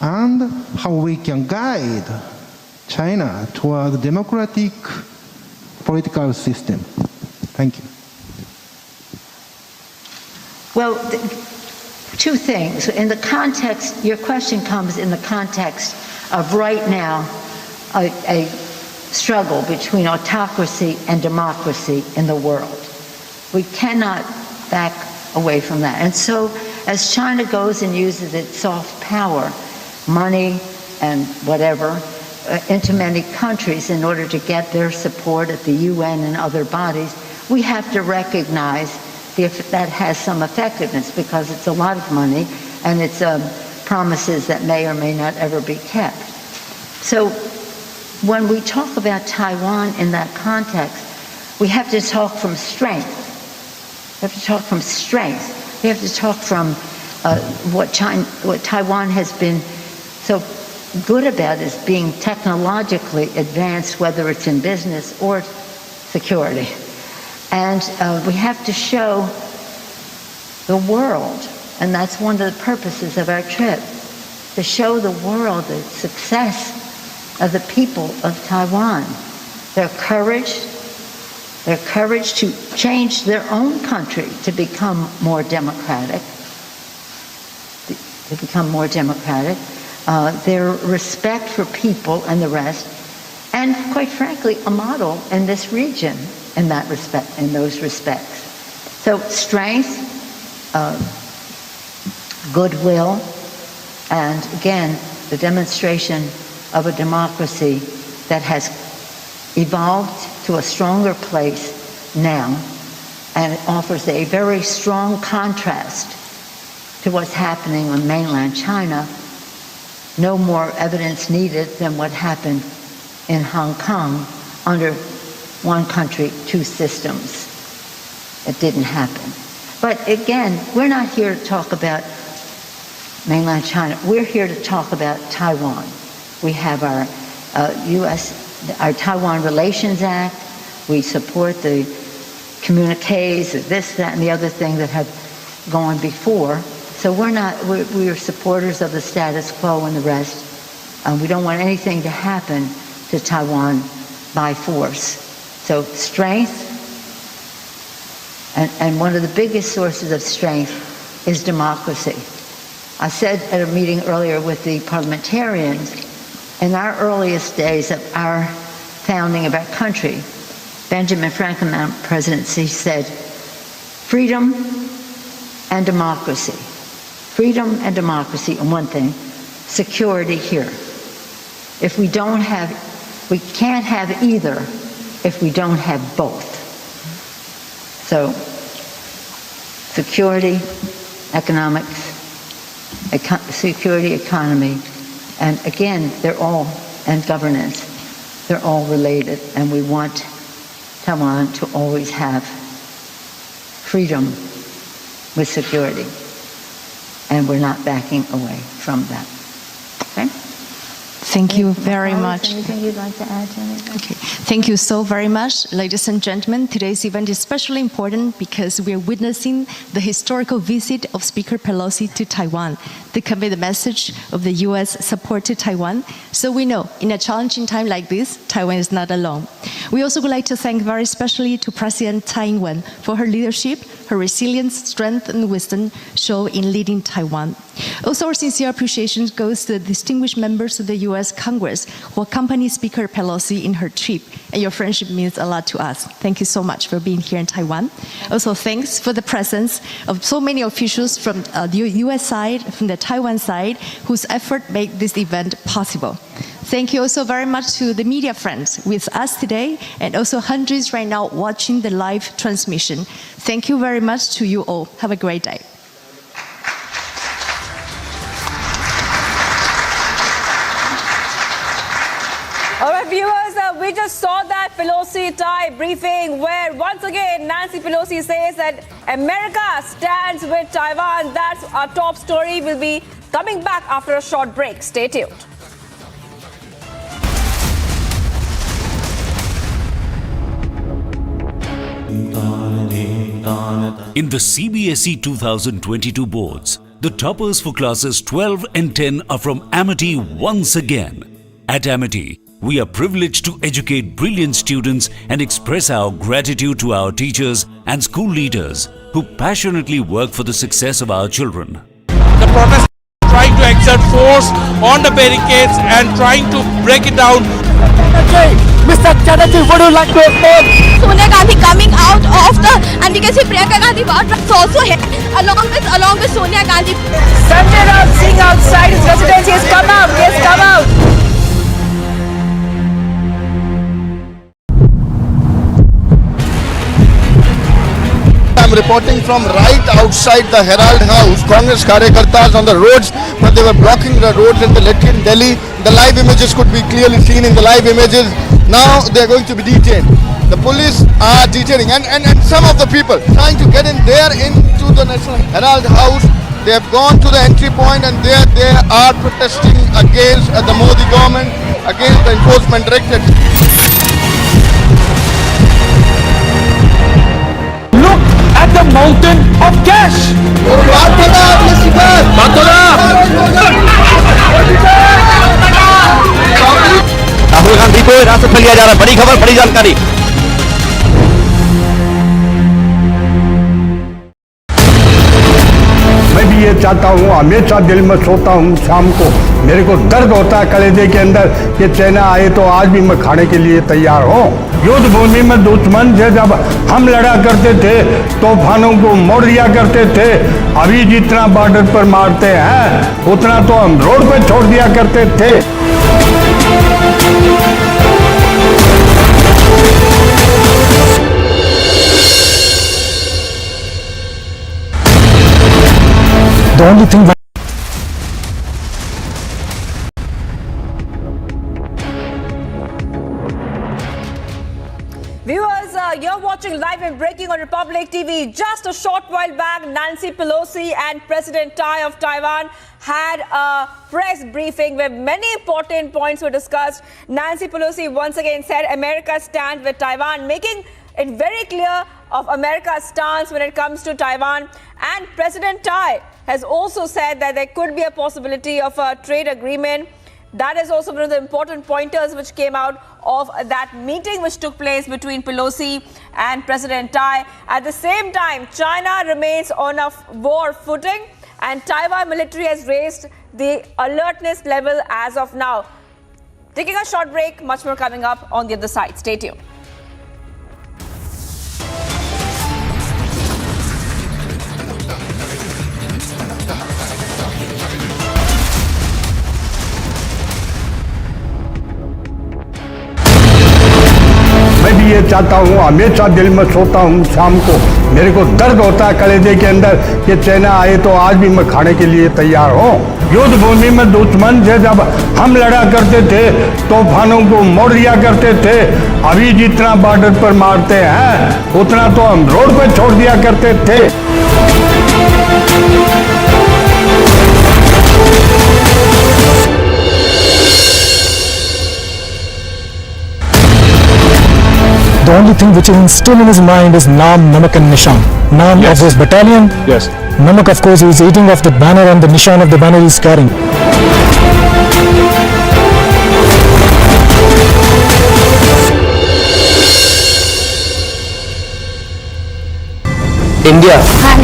and how we can guide China toward a democratic political system. Thank you. Well, two things. In the context, your question comes in the context of right now a struggle between autocracy and democracy in the world. We cannot back away from that. And so as China goes and uses its soft power, money and whatever, into many countries in order to get their support at the UN and other bodies, we have to recognize if that has some effectiveness, because it's a lot of money and it's promises that may or may not ever be kept. So when we talk about Taiwan in that context, we have to talk from strength. We have to talk from strength. We have to talk from what Taiwan has been so good about is being technologically advanced, whether it's in business or security. And we have to show the world, and that's one of the purposes of our trip, to show the world the success of the people of Taiwan, their courage to change their own country to become more democratic, their respect for people and the rest, and quite frankly, a model in this region in that respect, in those respects. So strength, goodwill, and again, the demonstration of a democracy that has evolved to a stronger place now, and it offers a very strong contrast to what's happening on mainland China. No more evidence needed than what happened in Hong Kong under one country, two systems. It didn't happen. But again, we're not here to talk about mainland China. We're here to talk about Taiwan. We have our our Taiwan Relations Act. We support the communiques, this, that, and the other thing that have gone before. So we're supporters of the status quo and the rest. We don't want anything to happen to Taiwan by force. So strength, and one of the biggest sources of strength is democracy. I said at a meeting earlier with the parliamentarians, in our earliest days of our founding of our country, Benjamin Franklin, our presidency, said, freedom and democracy. Freedom and democracy on one thing, security here. If we can't have either if we don't have both. So, security, economics, security, economy, and again, and governance, they're all related, and we want Taiwan to always have freedom with security, and we're not backing away from that. Okay? Thank you very much. Anything you'd like to add to anything? Okay. Thank you so very much, ladies and gentlemen. Today's event is especially important because we are witnessing the historical visit of Speaker Pelosi to Taiwan to convey the message of the U.S. support to Taiwan. So we know, in a challenging time like this, Taiwan is not alone. We also would like to thank very especially to President Tsai Ing-wen for her leadership, her resilience, strength, and wisdom shown in leading Taiwan. Also, our sincere appreciation goes to the distinguished members of the U.S. Congress who accompanied Speaker Pelosi in her trip, and your friendship means a lot to us. Thank you so much for being here in Taiwan. Also, thanks for the presence of so many officials from the U.S. side, from the Taiwan side, whose effort made this event possible. Thank you also very much to the media friends with us today, and also hundreds right now watching the live transmission. Thank you very much to you all. Have a great day. All right, viewers, we just saw that Pelosi-Tsai briefing, where once again Nancy Pelosi says that America stands with Taiwan. That's our top story. We'll be coming back after a short break. Stay tuned. In the CBSE 2022 boards, the toppers for classes 12 and 10 are from Amity once again. At Amity, we are privileged to educate brilliant students and express our gratitude to our teachers and school leaders who passionately work for the success of our children. The protesters are trying to exert force on the barricades and trying to break it down. Mr. Chatterjee, would you like to explain? Sonia Gandhi coming out of the, and we can see Priyanka Gandhi is also here along with Sonia Gandhi. Sanjay Raut Singh outside his residence. He has come out. He has come out. I'm reporting from right outside the Herald House. Congress Karyakartas on the roads, but they were blocking the roads in the Little Delhi. The live images could be clearly seen in the live images. Now they are going to be detained. The police are detaining and some of the people trying to get in there into the National Herald House. They have gone to the entry point and there they are protesting against the Modi government, against the enforcement directorate. Look at the mountain of cash. Rahul Gandhi को हिरासत में लिया जा रहा है। बड़ी खबर, बड़ी जानकारी। मैं भी ये चाहता हूँ, हमेशा दिल में सोता हूँ शाम को, मेरे को दर्द होता है कलेजे के अंदर कि चाइना आए तो आज भी मैं खाने के लिए तैयार हूँ। युद्ध भूमि में दुश्मन से जब हम लड़ा करते थे, तूफानों को मोड़ दिया करते थे। अभी जितना बॉर्डर पर मारते हैं उतना तो हम रोड पे छोड़ दिया करते थे। The only thing Viewers, you're watching live and breaking on Republic TV. Just a short while back, Nancy Pelosi and President Tsai of Taiwan had a press briefing where many important points were discussed. Nancy Pelosi once again said America stands with Taiwan, making it very clear of America's stance when it comes to Taiwan. And President Tsai has also said that there could be a possibility of a trade agreement. That is also one of the important pointers which came out of that meeting which took place between Pelosi and President Tsai. At the same time, China remains on a war footing and Taiwan military has raised the alertness level as of now. Taking a short break, much more coming up on the other side. Stay tuned. मैं भी ये चाहता हूँ, हमेशा दिल में सोता हूँ शाम को, मेरे को दर्द होता है कलेजे के अंदर कि चाइना आए तो आज भी मैं खाने के लिए तैयार हूँ। युद्ध भूमि में दुश्मन से जब हम लड़ा करते थे, तूफानों को मोड़ दिया करते थे। अभी जितना बॉर्डर पर मारते हैं उतना तो हम रोड पे छोड़ दिया करते थे। The only thing which is still in his mind is Naam, Namak and Nishan. Naam of his battalion. Yes. Namak, of course, he is eating off the banner and the Nishan of the banner he is carrying.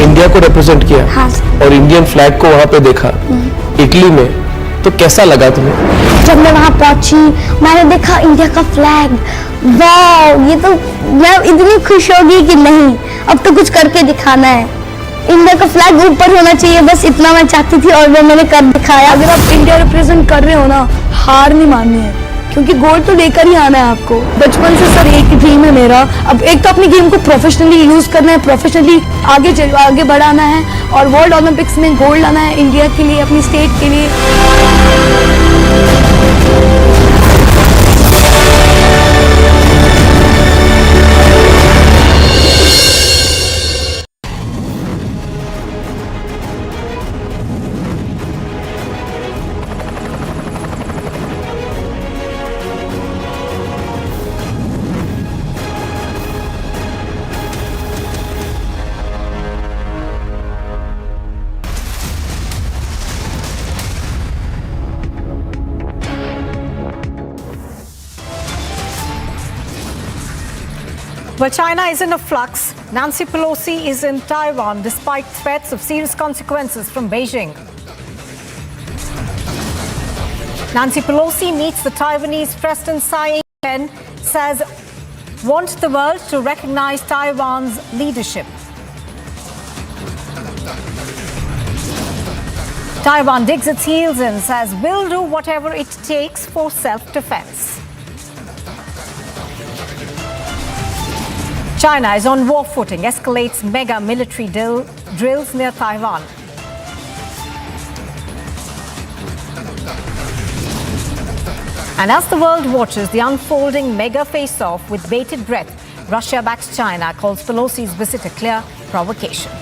India को represent किया और Indian flag को वहाँ पे देखा Italy में, तो कैसा लगा तुम्हें? जब मैं वहाँ पहुंची, मैंने देखा इंडिया का फ्लैग। वाह, ये तो मैं इतनी खुश हो गई कि नहीं, अब तो कुछ करके दिखाना है। इंडिया का फ्लैग ऊपर होना चाहिए, बस इतना मैं चाहती थी और वो मैंने कर दिखाया। अगर आप इंडिया रिप्रेजेंट कर रहे हो ना, हार नहीं माननी है, क्योंकि गोल्ड तो लेकर ही आना है आपको। बचपन से सर एक ड्रीम है मेरा, अब एक तो अपनी गेम को प्रोफेशनली यूज करना है, प्रोफेशनली आगे बढ़ाना है और वर्ल्ड ओलंपिक्स में गोल्ड लाना है इंडिया के लिए, अपनी स्टेट के लिए। Well, China is in a flux. Nancy Pelosi is in Taiwan despite threats of serious consequences from Beijing. Nancy Pelosi meets the Taiwanese President Tsai, says wants the world to recognize Taiwan's leadership. Taiwan digs its heels in, says we'll do whatever it takes for self-defense. China is on war footing, escalates mega military drills near Taiwan. And as the world watches the unfolding mega face-off with bated breath, Russia backs China, calls Pelosi's visit a clear provocation.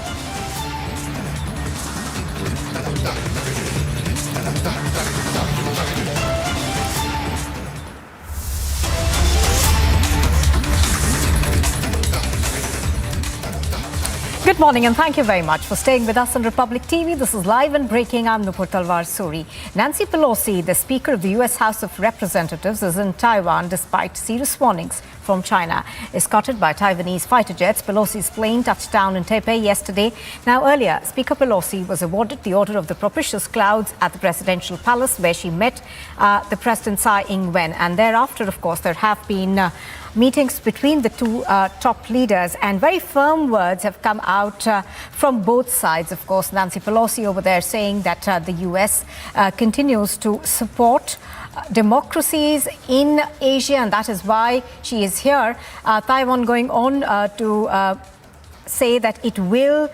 Good morning and thank you very much for staying with us on Republic TV. This is Live and Breaking. I'm Nupur Talwar Suri. Nancy Pelosi, the Speaker of the U.S. House of Representatives, is in Taiwan despite serious warnings from China. Escorted by Taiwanese fighter jets, Pelosi's plane touched down in Taipei yesterday. Now, earlier, Speaker Pelosi was awarded the Order of the Propitious Clouds at the Presidential Palace, where she met the President Tsai Ing-wen. And thereafter, of course, there have been meetings between the two top leaders, and very firm words have come out from both sides. Of course, Nancy Pelosi over there saying that the U.S. continues to support democracies in Asia, and that is why she is here. Taiwan going on to say that it will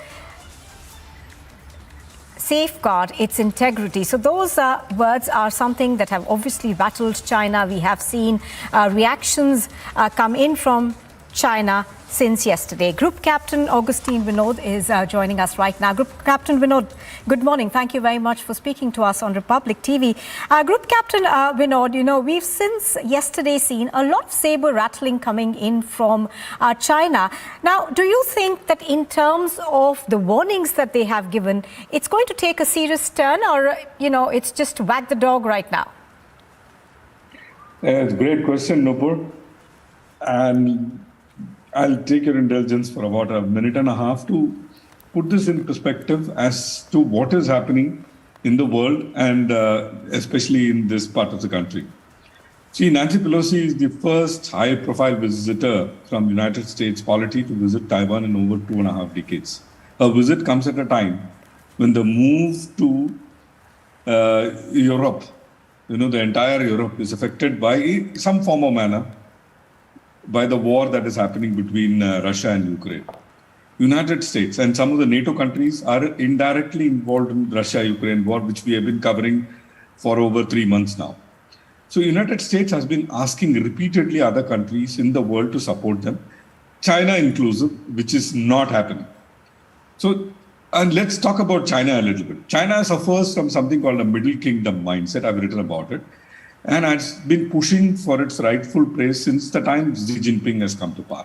safeguard its integrity. So those words are something that have obviously rattled China. We have seen reactions come in from China since yesterday. Group Captain Augustine Vinod is joining us right now. Group Captain Vinod, good morning. Thank you very much for speaking to us on Republic TV. Group Captain Vinod, you know, we've since yesterday seen a lot of saber rattling coming in from China. Now, do you think that in terms of the warnings that they have given, it's going to take a serious turn, or, you know, it's just wag the dog right now? It's a great question, Nupur. And I'll take your indulgence for about a minute and a half to put this in perspective as to what is happening in the world and especially in this part of the country. See, Nancy Pelosi is the first high-profile visitor from United States polity to visit Taiwan in over 2.5 decades. Her visit comes at a time when the move to Europe, you know, the entire Europe is affected by some form or manner by the war that is happening between Russia and Ukraine. United States and some of the NATO countries are indirectly involved in Russia-Ukraine war, which we have been covering for over 3 months now. So United States has been asking repeatedly other countries in the world to support them, China inclusive, which is not happening. So, and let's talk about China a little bit. China suffers from something called a Middle Kingdom mindset. I've written about it. And has been pushing for its rightful place since the time Xi Jinping has come to power.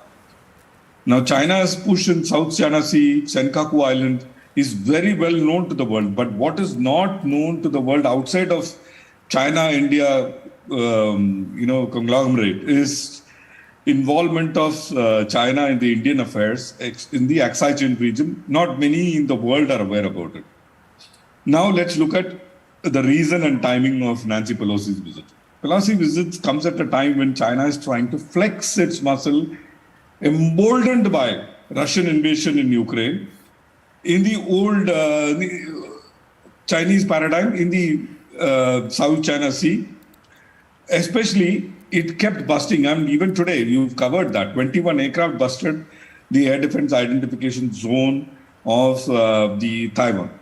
Now, China's push in South China Sea, Senkaku Island, is very well known to the world. But what is not known to the world outside of China-India, conglomerate is involvement of China in the Indian affairs in the Aksai Chin region. Not many in the world are aware about it. Now, let's look at the reason and timing of Nancy Pelosi's visit. Pelosi's visit comes at a time when China is trying to flex its muscle, emboldened by Russian invasion in Ukraine. In the old Chinese paradigm, in the South China Sea, especially, it kept busting. And even today, you've covered that. 21 aircraft busted the air defense identification zone of the Taiwan.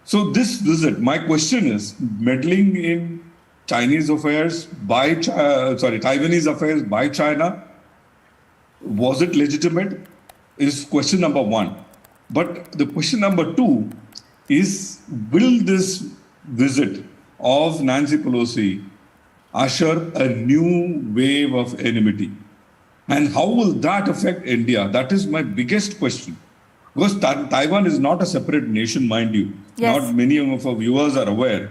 So this visit, my question is, meddling in Chinese affairs by Taiwanese affairs by China, was it legitimate? Is question number one. But the question number two is, will this visit of Nancy Pelosi usher a new wave of enmity? And how will that affect India? That is my biggest question. Because Taiwan is not a separate nation, mind you. Yes. Not many of our viewers are aware.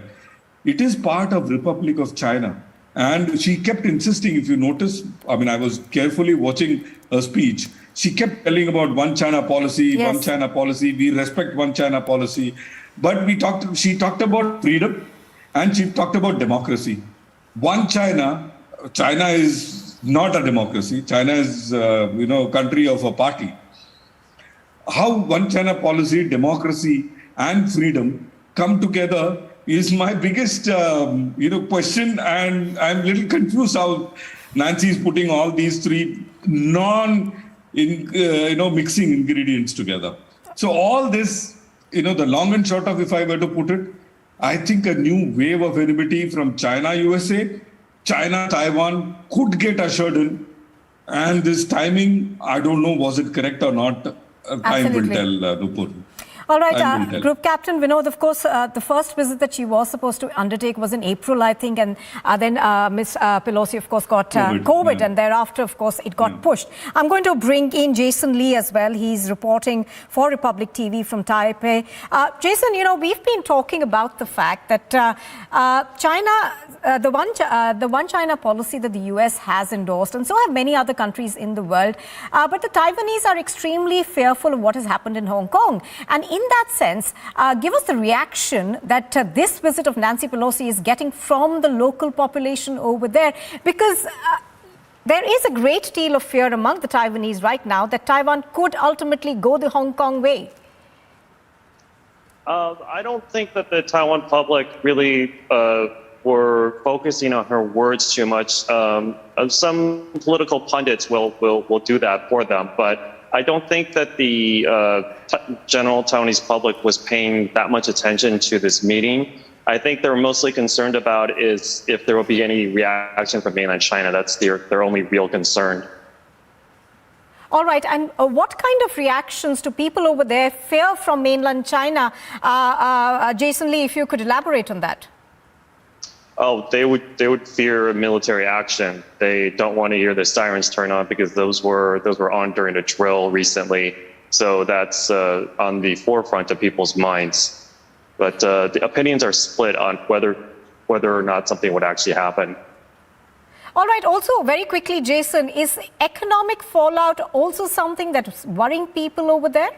It is part of Republic of China. And she kept insisting, if you notice, I mean, I was carefully watching her speech. She kept telling about one China policy, one China policy, we respect one China policy. But she talked about freedom and she talked about democracy. One China is not a democracy. China is, country of a party. How one China policy, democracy and freedom come together is my biggest, question. And I'm a little confused how Nancy is putting all these three mixing ingredients together. So all this, the long and short of, if I were to put it, I think a new wave of enmity from China, USA, China, Taiwan could get ushered in. And this timing, I don't know, was it correct or not? Time will tell, Nupur. All right, Group Captain Vinod, of course, the first visit that she was supposed to undertake was in April, I think, and then Ms. Pelosi, of course, got COVID, and thereafter, of course, it got pushed. I'm going to bring in Jason Lee as well. He's reporting for Republic TV from Taipei. Jason, we've been talking about the fact that China, the one China policy that the US has endorsed, and so have many other countries in the world, but the Taiwanese are extremely fearful of what has happened in Hong Kong. And in that sense, give us the reaction that this visit of Nancy Pelosi is getting from the local population over there, because there is a great deal of fear among the Taiwanese right now that Taiwan could ultimately go the Hong Kong way. I don't think that the Taiwan public really were focusing on her words too much. Some political pundits will do that for them, but I don't think that the general Taiwanese public was paying that much attention to this meeting. I think they're mostly concerned about is if there will be any reaction from mainland China. That's their only real concern. All right, and what kind of reactions do people over there fear from mainland China? Jason Lee, if you could elaborate on that. Oh, they would fear military action. They don't want to hear the sirens turn on because those were on during a drill recently. So that's on the forefront of people's minds. But the opinions are split on whether or not something would actually happen. All right. Also, very quickly, Jason, is economic fallout also something that's worrying people over there?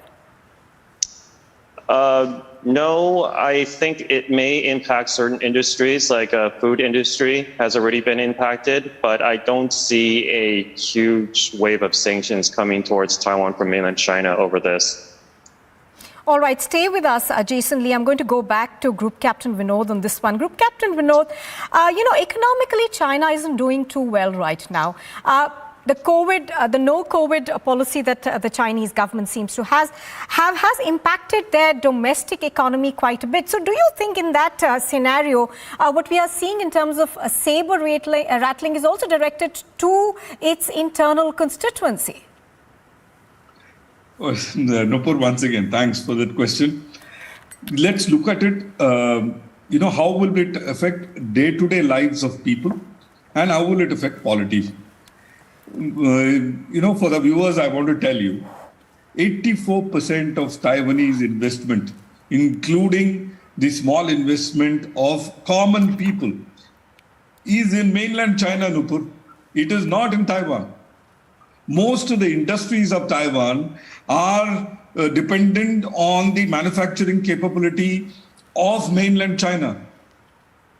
No, I think it may impact certain industries, like food industry has already been impacted, but I don't see a huge wave of sanctions coming towards Taiwan from mainland China over this. All right, stay with us, Jason Lee. I'm going to go back to Group Captain Vinod on this one. Group Captain Vinod, economically, China isn't doing too well right now. The no COVID policy that the Chinese government seems to has impacted their domestic economy quite a bit. So do you think in that scenario, what we are seeing in terms of saber rattling is also directed to its internal constituency? Nupur, once again, thanks for that question. Let's look at it. How will it affect day-to-day lives of people, and how will it affect polity? For the viewers, I want to tell you, 84% of Taiwanese investment, including the small investment of common people, is in mainland China, Nupur. It is not in Taiwan. Most of the industries of Taiwan are dependent on the manufacturing capability of mainland China.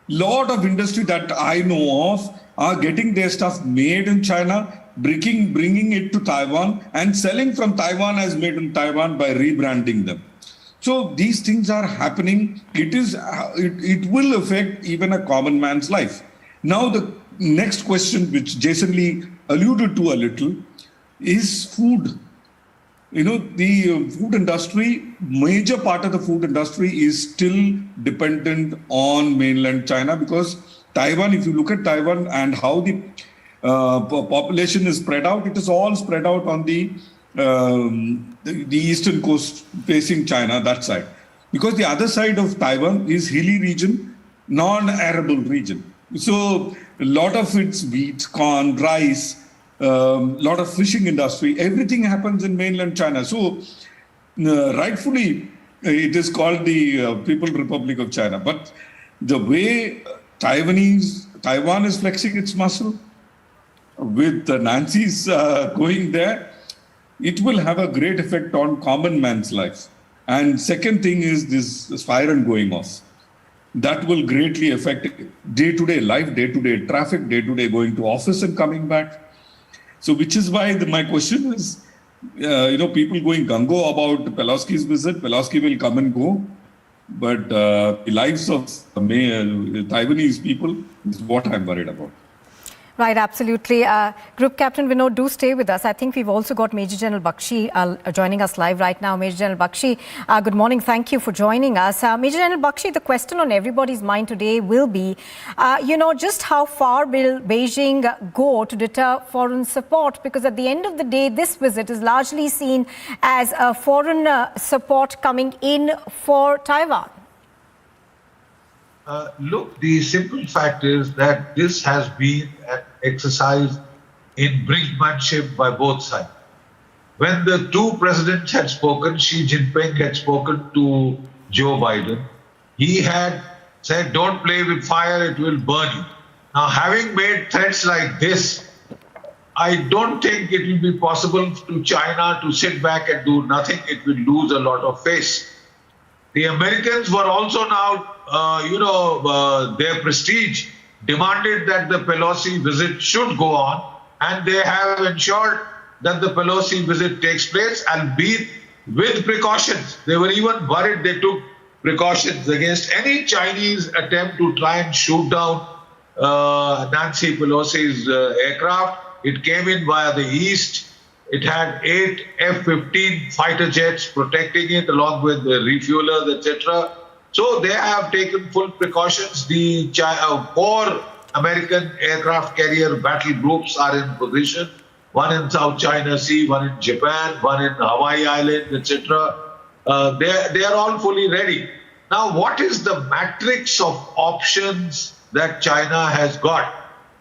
Lot of industry that I know of are getting their stuff made in China, bringing it to Taiwan and selling from Taiwan as made in Taiwan by rebranding them. So these things are happening. It will affect even a common man's life. Now the next question, which Jason Lee alluded to a little, is food. The food industry, major part of the food industry is still dependent on mainland China, because Taiwan, if you look at Taiwan and how the population is spread out, it is all spread out on the eastern coast facing China, that side. Because the other side of Taiwan is hilly region, non-arable region. So a lot of it's wheat, corn, rice, lot of fishing industry, everything happens in mainland China. So rightfully, it is called the People's Republic of China. But the way Taiwanese Taiwan is flexing its muscle. With Nancy's going there, it will have a great effect on common man's life. And second thing is this siren going off. That will greatly affect day-to-day life, day-to-day traffic, day-to-day going to office and coming back. So which is why my question is, people going gung-ho about Pelosi's visit. Pelosi will come and go. But the lives of Taiwanese people is what I'm worried about. Right, absolutely. Group Captain Vinod, do stay with us. I think we've also got Major General Bakshi joining us live right now. Major General Bakshi, good morning. Thank you for joining us. Major General Bakshi, the question on everybody's mind today will be, just how far will Beijing go to deter foreign support? Because at the end of the day, this visit is largely seen as a foreign support coming in for Taiwan. Look, the simple fact is that this has been an exercise in brinkmanship by both sides. When the two presidents had spoken, Xi Jinping had spoken to Joe Biden, he had said, don't play with fire, it will burn you. Now, having made threats like this, I don't think it will be possible to China to sit back and do nothing. It will lose a lot of face. The Americans were also now, their prestige demanded that the Pelosi visit should go on, and they have ensured that the Pelosi visit takes place, albeit with precautions. They were even worried, they took precautions against any Chinese attempt to try and shoot down Nancy Pelosi's aircraft. It came in via the east. It had 8 F-15 fighter jets protecting it, along with the refuelers, etc. So they have taken full precautions. The 4 American aircraft carrier battle groups are in position. One in South China Sea, one in Japan, one in Hawaii Island, etc. They are all fully ready. Now, what is the matrix of options that China has got?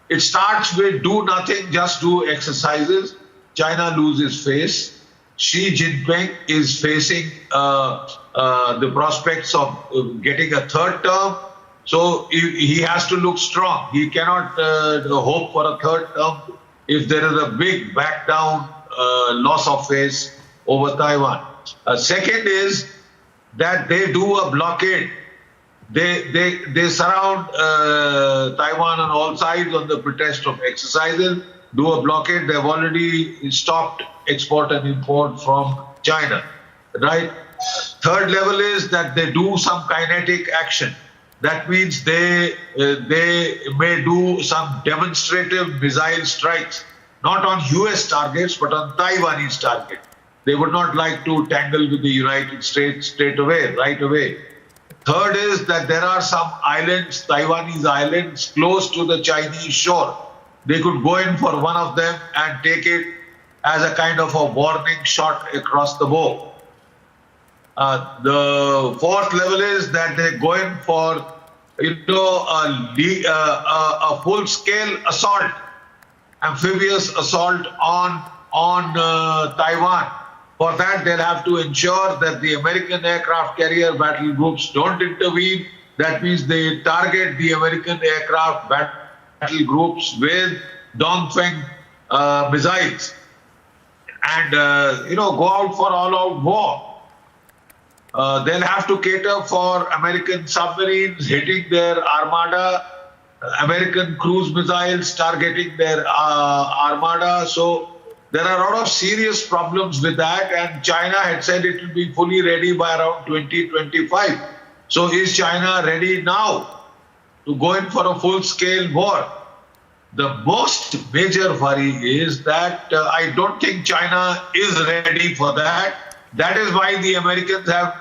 It starts with do nothing, just do exercises. China loses face. Xi Jinping is facing the prospects of getting a third term. So he has to look strong. He cannot hope for a third term if there is a big back down, loss of face over Taiwan. Second is that they do a blockade. They surround Taiwan on all sides on the pretext of exercises, do a blockade. They've already stopped export and import from China, right? Third level is that they do some kinetic action. That means they may do some demonstrative missile strikes, not on US targets, but on Taiwanese targets. They would not like to tangle with the United States right away. Third is that there are some islands, Taiwanese islands, close to the Chinese shore. They could go in for one of them and take it as a kind of a warning shot across the bow. The fourth level is that they go in for a full-scale assault, amphibious assault on Taiwan. For that, they'll have to ensure that the American aircraft carrier battle groups don't intervene. That means they target the American aircraft battle groups with Dongfeng missiles and, go out for all-out war. They'll have to cater for American submarines hitting their armada, American cruise missiles targeting their armada. So there are a lot of serious problems with that, and China had said it will be fully ready by around 2025. So is China ready now to go in for a full-scale war? The most major worry is that I don't think China is ready for that. That is why the Americans have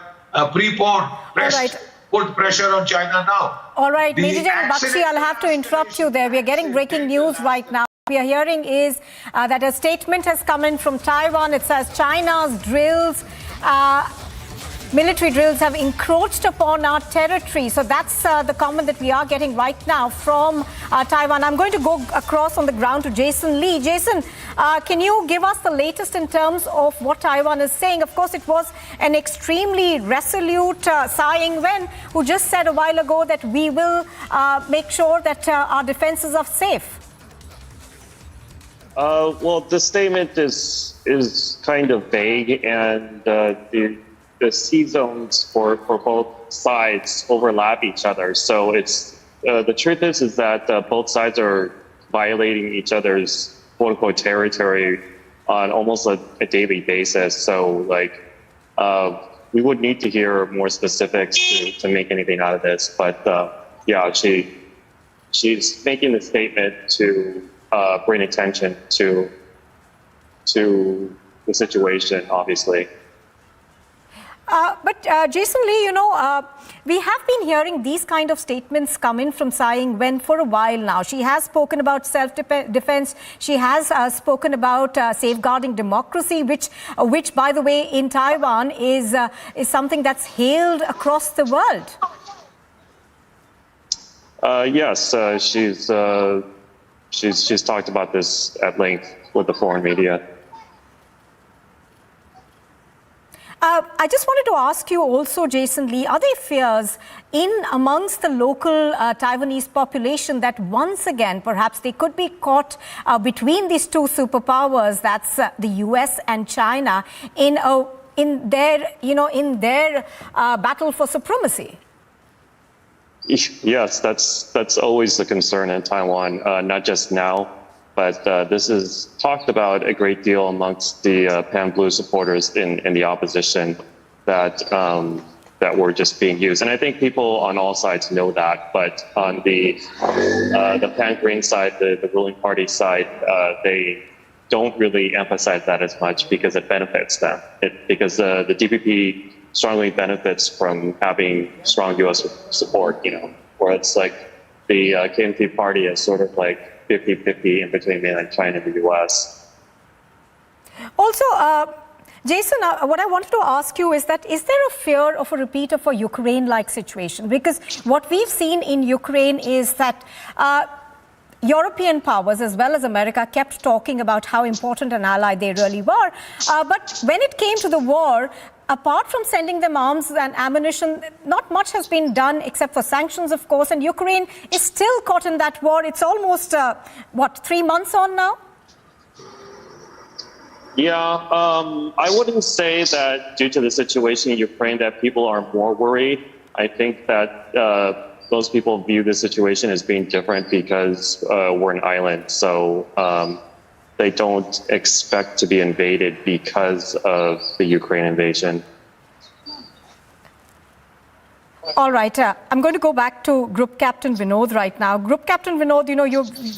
put pressure on China now. All right, Major General Bakshi, I'll have to interrupt you there. We are getting breaking news right now. We are hearing is that a statement has come in from Taiwan. It says China's drills military drills have encroached upon our territory. So that's the comment that we are getting right now from Taiwan. I'm going to go across on the ground to Jason Lee. Jason, can you give us the latest in terms of what Taiwan is saying? Of course, it was an extremely resolute Tsai Ing-wen who just said a while ago that we will make sure that our defenses are safe. Well, the statement is kind of vague, and the sea zones for both sides overlap each other. So it's the truth is that both sides are violating each other's quote unquote territory on almost a daily basis. So like we would need to hear more specifics to make anything out of this. But yeah, she's making the statement to bring attention to the situation, obviously. But Jason Lee, you know, we have been hearing these kind of statements come in from Tsai Ing-wen for a while now. She has spoken about self-defense. She has spoken about safeguarding democracy, which, by the way, in Taiwan is something that's hailed across the world. Yes, she's talked about this at length with the foreign media. I just wanted to ask you also, Jason Lee, are there fears amongst the local Taiwanese population that once again, perhaps they could be caught between these two superpowers, that's the US and China, in their battle for supremacy? Yes, that's always the concern in Taiwan, not just now, but this is talked about a great deal amongst the pan-blue supporters in the opposition that were just being used. And I think people on all sides know that, but on the pan-green side, the ruling party side, they don't really emphasize that as much because it benefits them. Because the DPP strongly benefits from having strong U.S. support, you know, where it's like the KMT party is sort of like 50-50 in between mainland China and the U.S. Also, Jason, what I wanted to ask you is that, is there a fear of a repeat of a Ukraine-like situation? Because what we've seen in Ukraine is that European powers as well as America kept talking about how important an ally they really were. But when it came to the war, apart from sending them arms and ammunition, not much has been done except for sanctions, of course, and Ukraine is still caught in that war. It's almost, 3 months on now? Yeah, I wouldn't say that due to the situation in Ukraine that people are more worried. I think that most people view the situation as being different because we're an island. So they don't expect to be invaded because of the Ukraine invasion. All right. I'm going to go back to Group Captain Vinod right now. Group Captain Vinod, you know,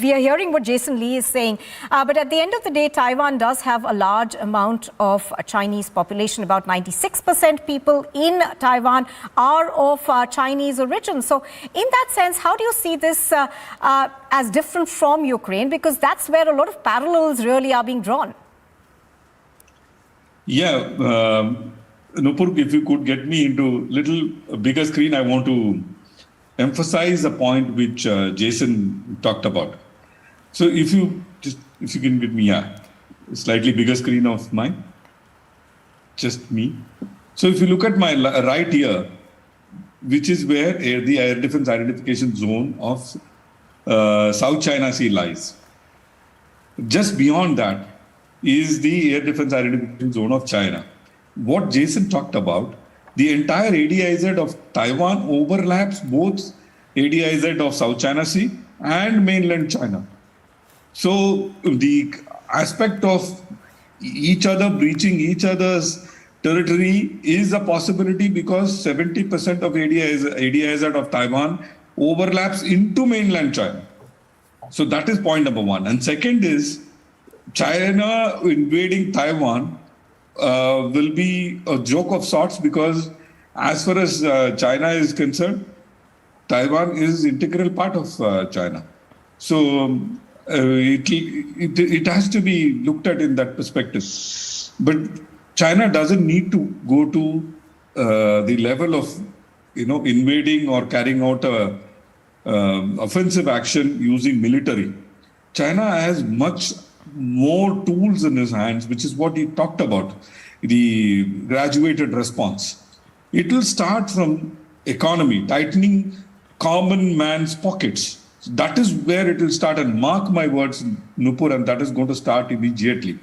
we are hearing what Jason Lee is saying. But at the end of the day, Taiwan does have a large amount of Chinese population. About 96% people in Taiwan are of Chinese origin. So in that sense, how do you see this as different from Ukraine? Because that's where a lot of parallels really are being drawn. Yeah. Nupur, if you could get me into little bigger screen, I want to emphasize a point which Jason talked about. So if you can get me, slightly bigger screen of mine, just me. So if you look at my right here, which is where the air defense identification zone of South China Sea lies. Just beyond that is the air defense identification zone of China. What Jason talked about, the entire ADIZ of Taiwan overlaps both ADIZ of South China Sea and mainland China. So the aspect of each other breaching each other's territory is a possibility because 70% of ADIZ of Taiwan overlaps into mainland China. So that is point number one. And second is China invading Taiwan will be a joke of sorts because as far as China is concerned, Taiwan is integral part of China. So it has to be looked at in that perspective. But China doesn't need to go to the level of, invading or carrying out a offensive action using military. China has much more tools in his hands, which is what he talked about, the graduated response. It will start from economy, tightening common man's pockets. That is where it will start, and mark my words, Nupur, and that is going to start immediately.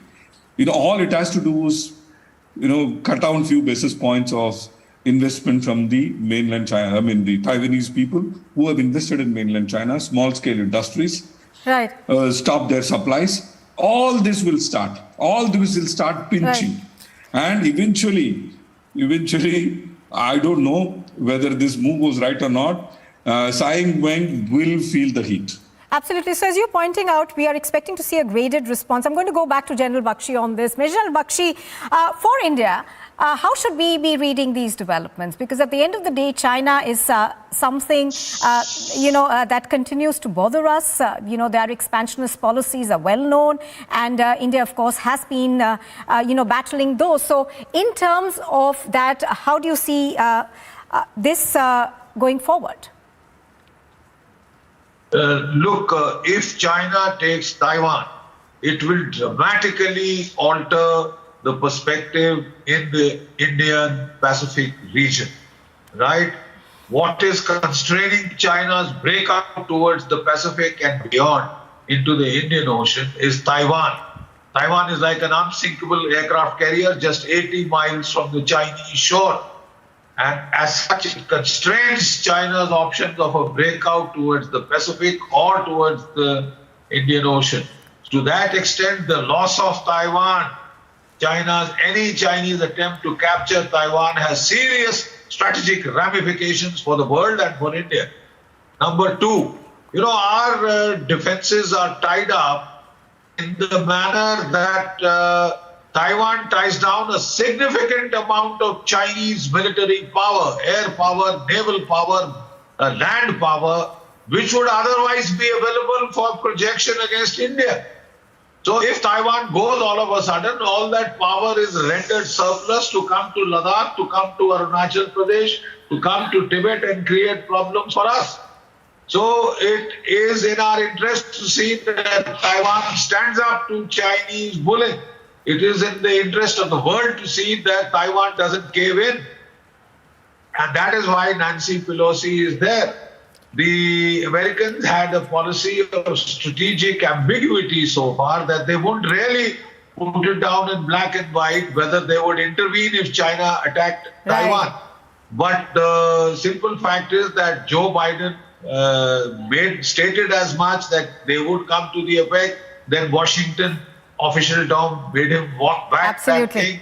All it has to do is, cut down few basis points of investment from the mainland China, the Taiwanese people who have invested in mainland China, small scale industries, right? Stop their supplies. All this will start. All this will start pinching. Right. And eventually, I don't know whether this move was right or not, Tsai Ing-wen will feel the heat. Absolutely. So as you're pointing out, we are expecting to see a graded response. I'm going to go back to General Bakshi on this. General Bakshi, for India, how should we be reading these developments? Because at the end of the day, China is something, that continues to bother us. Their expansionist policies are well known. And India, of course, has been, battling those. So in terms of that, how do you see this going forward? Look, if China takes Taiwan, it will dramatically alter the perspective in the Indian Pacific region, right? What is constraining China's breakout towards the Pacific and beyond into the Indian Ocean is Taiwan. Taiwan is like an unsinkable aircraft carrier just 80 miles from the Chinese shore. And as such, it constrains China's options of a breakout towards the Pacific or towards the Indian Ocean. To that extent, the loss of Taiwan, any Chinese attempt to capture Taiwan has serious strategic ramifications for the world and for India. Number two, our defenses are tied up in the manner that Taiwan ties down a significant amount of Chinese military power, air power, naval power, land power, which would otherwise be available for projection against India. So if Taiwan goes all of a sudden, all that power is rendered surplus to come to Ladakh, to come to Arunachal Pradesh, to come to Tibet and create problems for us. So it is in our interest to see that Taiwan stands up to Chinese bullying. It is in the interest of the world to see that Taiwan doesn't cave in. And that is why Nancy Pelosi is there. The Americans had a policy of strategic ambiguity so far that they wouldn't really put it down in black and white whether they would intervene if China attacked Taiwan. But the simple fact is that Joe Biden stated as much that they would come to the effect. Then Washington officialdom made him walk back that thing.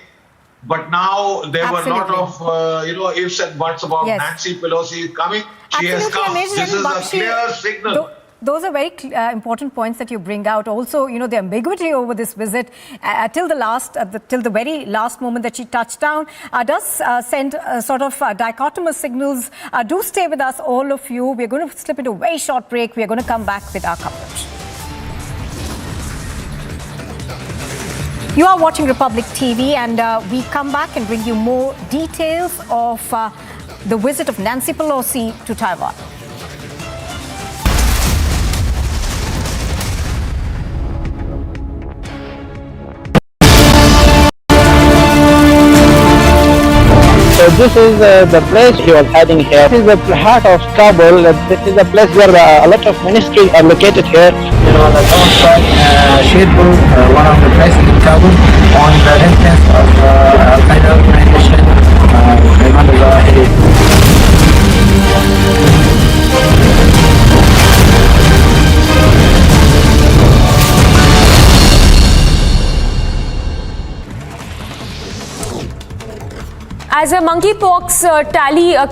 But now there were a lot of ifs and buts about Nancy Pelosi coming. She has come. This is a clear signal. Those are very important points that you bring out. Also, the ambiguity over this visit till the very last moment that she touched down does send sort of dichotomous signals. Do stay with us, all of you. We're going to slip into a very short break. We're going to come back with our coverage. You are watching Republic TV, and we come back and bring you more details of the visit of Nancy Pelosi to Taiwan. So this is the place he was heading here. This is the heart of Kabul. This is the place where a lot of ministries are located here. The North Sheikhpur, one of the places in Kabul, on the entrance of Al-Qaeda organization, Al-Zawahiri. As a monkeypox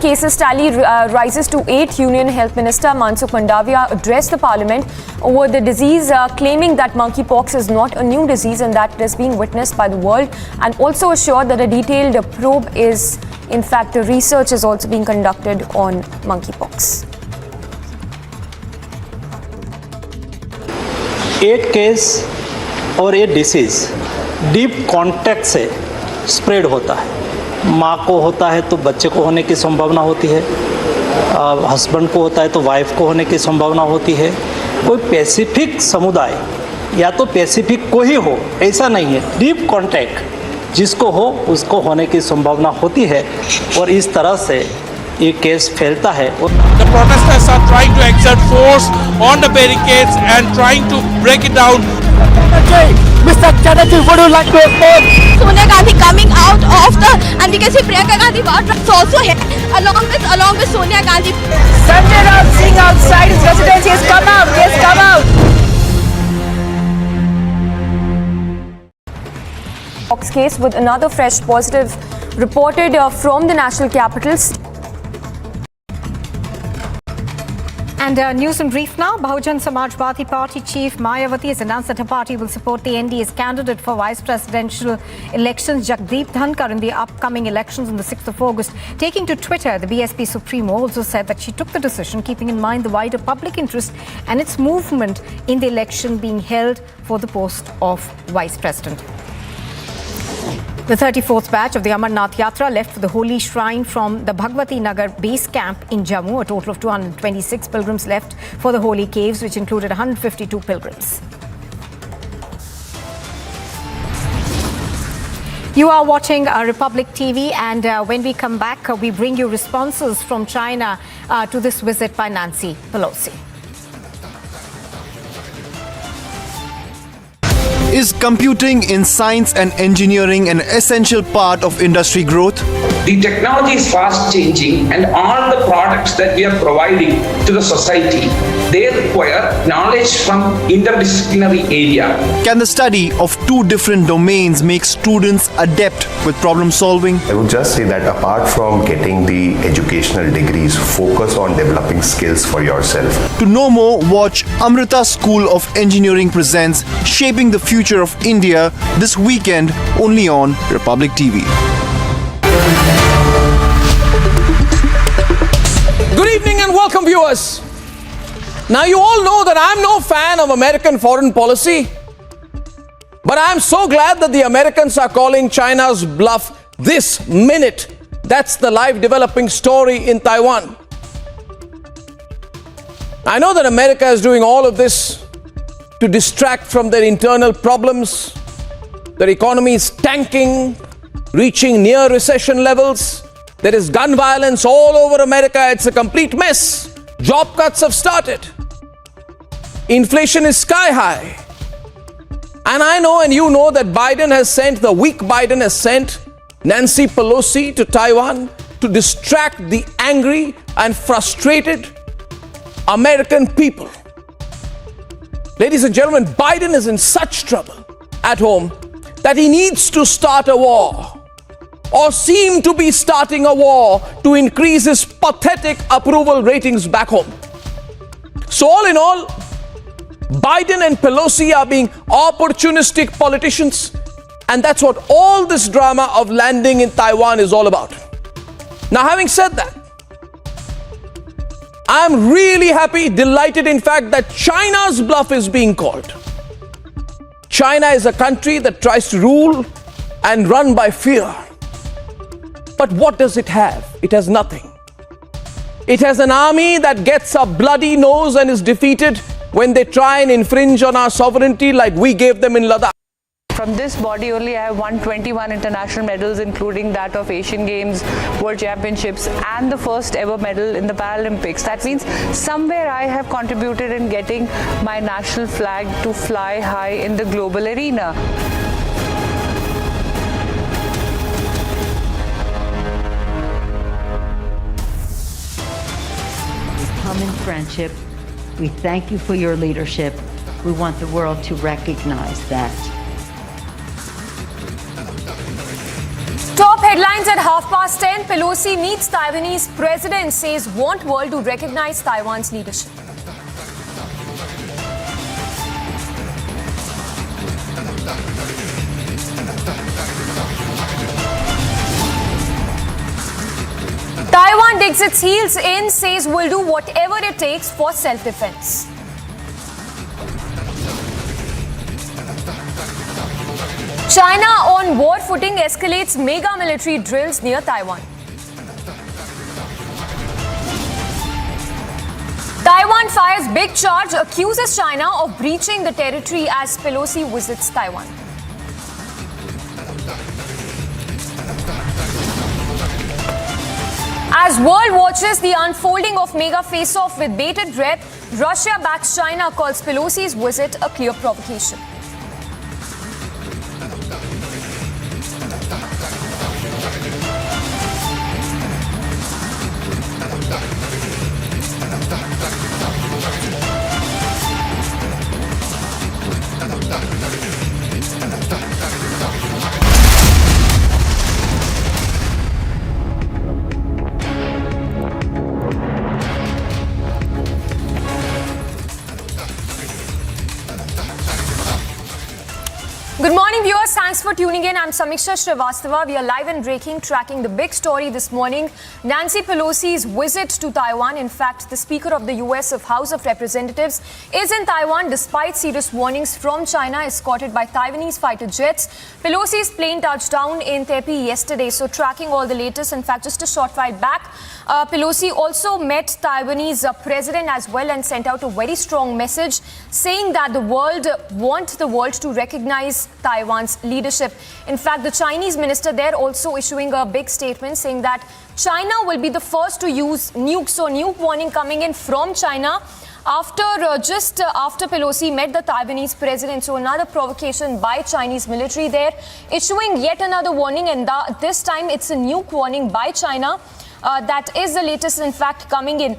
cases tally rises to 8, Union Health Minister Mansukh Mandaviya addressed the Parliament over the disease, claiming that monkeypox is not a new disease and that it is being witnessed by the world, and also assured that a detailed probe is, in fact, the research is also being conducted on monkeypox. 8 case और ये disease deep contact से spread होता है माँ को होता है तो बच्चे को होने की संभावना होती है, हस्बैंड को होता है तो वाइफ को होने की संभावना होती है। कोई स्पेसिफिक समुदाय या तो स्पेसिफिक को ही हो ऐसा नहीं है, डीप कॉन्टैक्ट जिसको हो उसको होने की संभावना होती है और इस तरह से ये केस फैलता है। The protesters are trying to exert force on the barricades and trying to break it down. Mr. Chatterjee, would you like to respond? Sonia Gandhi coming out of the, and we can see Priyanka Gandhi is also here along with Sonia Gandhi. Sanjay Raut Singh outside his residence. He has come out. He has come out. Fox case with another fresh positive reported from the national capitals. And news in brief now. Bahujan Samajwadi Party chief Mayawati has announced that her party will support the NDA's candidate for vice presidential elections, Jagdeep Dhankar, in the upcoming elections on the 6th of August. Taking to Twitter, the BSP Supremo also said that she took the decision keeping in mind the wider public interest and its movement in the election being held for the post of vice president. The 34th batch of the Amarnath Yatra left for the holy shrine from the Bhagwati Nagar base camp in Jammu. A total of 226 pilgrims left for the holy caves, which included 152 pilgrims. You are watching Republic TV, and when we come back, we bring you responses from China to this visit by Nancy Pelosi. Is computing in science and engineering an essential part of industry growth? The technology is fast changing, and all the products that we are providing to the society, they require knowledge from interdisciplinary area. Can the study of two different domains make students adept with problem solving? I would just say that apart from getting the educational degrees, focus on developing skills for yourself. To know more, watch Amrita School of Engineering presents Shaping the Future of India this weekend only on Republic TV. Good evening and welcome, viewers. Now, you all know that I'm no fan of American foreign policy, but I'm so glad that the Americans are calling China's bluff this minute. That's the live developing story in Taiwan. I know that America is doing all of this to distract from their internal problems. Their economy is tanking, reaching near recession levels. There is gun violence all over America. It's a complete mess. Job cuts have started. Inflation is sky high. And I know and you know that the weak Biden has sent Nancy Pelosi to Taiwan to distract the angry and frustrated American people. Ladies and gentlemen, Biden is in such trouble at home that he needs to start a war, or seem to be starting a war, to increase his pathetic approval ratings back home. So all in all, Biden and Pelosi are being opportunistic politicians, and that's what all this drama of landing in Taiwan is all about. Now, having said that, I'm really happy, delighted in fact, that China's bluff is being called. China is a country that tries to rule and run by fear. But what does it have? It has nothing. It has an army that gets a bloody nose and is defeated when they try and infringe on our sovereignty like we gave them in Ladakh. From this body only, I have won 21 international medals, including that of Asian Games, World Championships, and the first ever medal in the Paralympics. That means somewhere I have contributed in getting my national flag to fly high in the global arena. Common friendship. We thank you for your leadership. We want the world to recognize that. Top headlines at 10:30. Pelosi meets Taiwanese president, says want world to recognize Taiwan's leadership. Taiwan digs its heels in, says will do whatever it takes for self-defense. China on war footing escalates mega military drills near Taiwan. Taiwan fires big charge, accuses China of breaching the territory as Pelosi visits Taiwan. As world watches the unfolding of mega face-off with bated breath, Russia backs China, calls Pelosi's visit a clear provocation. Good morning, viewers. Thanks for tuning in. I'm Samiksha Srivastava. We are live and breaking, tracking the big story this morning. Nancy Pelosi's visit to Taiwan. In fact, the Speaker of the U.S. House of Representatives is in Taiwan despite serious warnings from China, escorted by Taiwanese fighter jets. Pelosi's plane touched down in Taipei yesterday, so tracking all the latest. In fact, just a short while back, Pelosi also met Taiwanese president as well and sent out a very strong message saying that the world wants the world to recognize Taiwan's leadership. In fact, the Chinese minister there also issuing a big statement saying that China will be the first to use nukes. So nuke warning coming in from China after Pelosi met the Taiwanese president. So another provocation by Chinese military there, issuing yet another warning, and this time it's a nuke warning by China. That is the latest, in fact, coming in.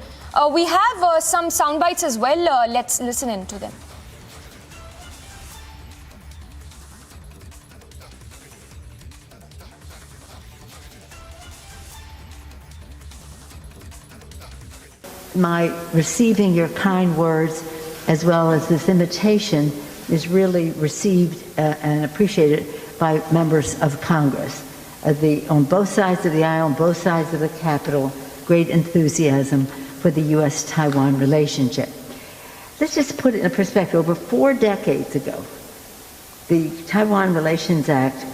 We have some sound bites as well. Let's listen in to them. My receiving your kind words as well as this invitation is really received and appreciated by members of Congress. On both sides of the aisle, on both sides of the Capitol, great enthusiasm for the U.S.-Taiwan relationship. Let's just put it in perspective. Over 4 decades ago, the Taiwan Relations Act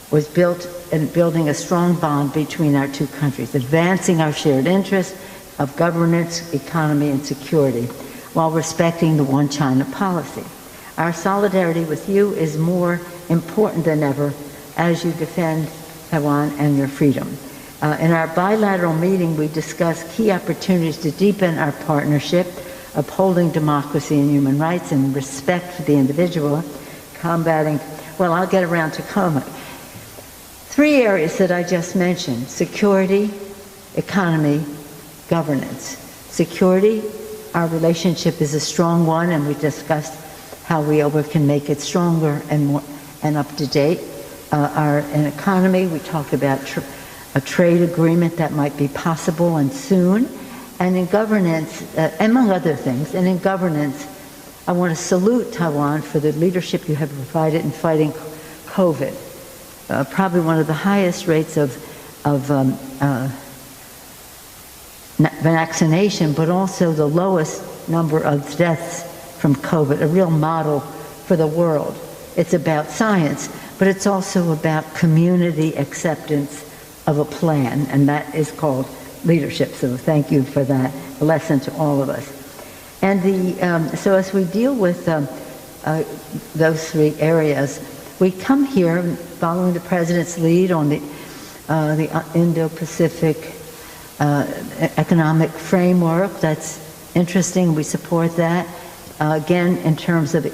was built in building a strong bond between our two countries, advancing our shared interests of governance, economy, and security, while respecting the one China policy. Our solidarity with you is more important than ever as you defend Taiwan and your freedom. In our bilateral meeting, we discussed key opportunities to deepen our partnership, upholding democracy and human rights and respect for the individual, combating, well, I'll get around to comment. 3 areas that I just mentioned: security, economy, governance. Security, our relationship is a strong one, and we discussed how we can make it stronger and more and up to date. In economy, we talked about a trade agreement that might be possible and soon. And in governance, among other things, and in governance, I want to salute Taiwan for the leadership you have provided in fighting COVID. Probably one of the highest rates of vaccination, but also the lowest number of deaths from COVID, a real model for the world. It's about science, but it's also about community acceptance of a plan, and that is called leadership. So thank you for that, a lesson to all of us. And so as we deal with those 3 areas, we come here following the President's lead on the Indo-Pacific economic framework. That's interesting. We support that. Again, in terms of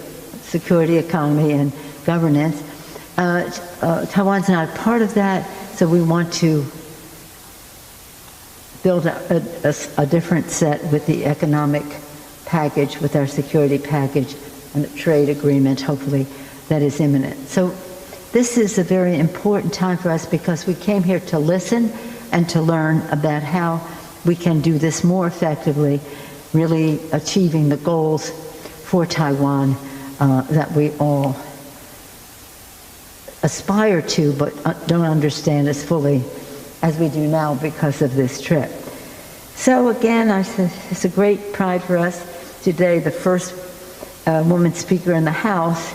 security, economy, and governance. Taiwan's not a part of that, so we want to build a different set with the economic package, with our security package, and a trade agreement, hopefully, that is imminent. So this is a very important time for us because we came here to listen and to learn about how we can do this more effectively, really achieving the goals for Taiwan that we all aspire to but don't understand as fully as we do now because of this trip. So again, it's a great pride for us today, the first woman speaker in the House,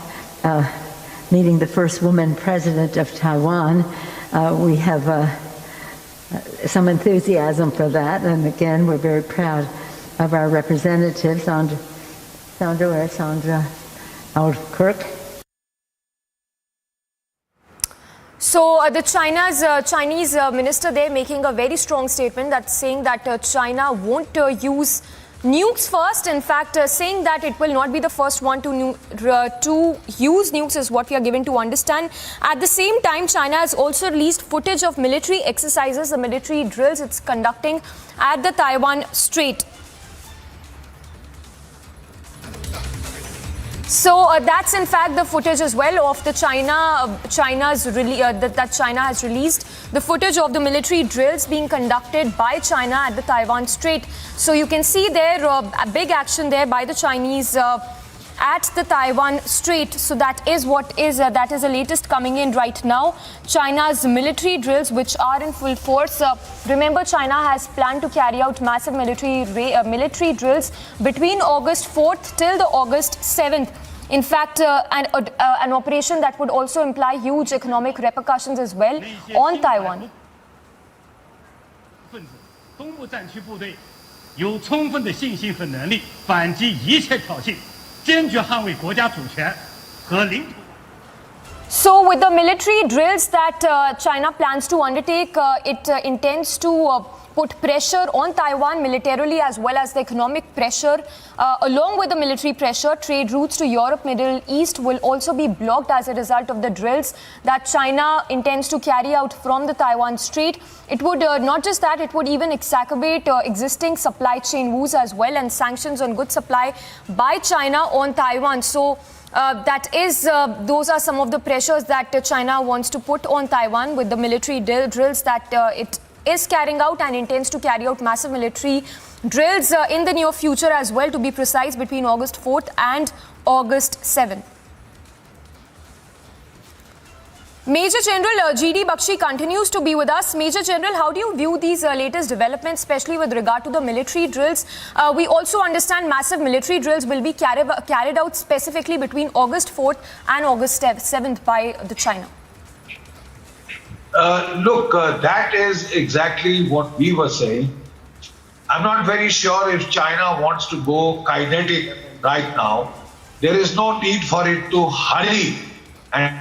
meeting the first woman president of Taiwan. We have some enthusiasm for that, and again, we're very proud of our representative, Sandra Kirk. So the Chinese minister there making a very strong statement that's saying that China won't use nukes first. In fact, saying that it will not be the first one to use nukes is what we are given to understand. At the same time, China has also released footage of military exercises, the military drills it's conducting at the Taiwan Strait. So that's in fact the footage as well of the China has released the footage of the military drills being conducted by China at the Taiwan Strait. So you can see there a big action there by the Chinese at the Taiwan Strait. So that is the latest coming in right now. China's military drills, which are in full force. Remember, China has planned to carry out massive military drills between August 4th till the August 7th. In fact, an operation that would also imply huge economic repercussions as well on Taiwan. 东部战区部队有充分的信心和能力反击一切挑衅，坚决捍卫国家主权和领土。 So with the military drills that China plans to undertake, it intends to put pressure on Taiwan militarily as well as the economic pressure. Along with the military pressure, trade routes to Europe, Middle East will also be blocked as a result of the drills that China intends to carry out from the Taiwan Strait. It would not just that, it would even exacerbate existing supply chain woes as well, and sanctions on goods supply by China on Taiwan. So those are some of the pressures that China wants to put on Taiwan with the military drills that it is carrying out and intends to carry out massive military drills in the near future as well, to be precise, between August 4th and August 7th. Major General G.D. Bakshi continues to be with us. Major General, how do you view these latest developments, especially with regard to the military drills? We also understand massive military drills will be carried out specifically between August 4th and August 7th by the China. Look, that is exactly what we were saying. I'm not very sure if China wants to go kinetic right now. There is no need for it to hurry and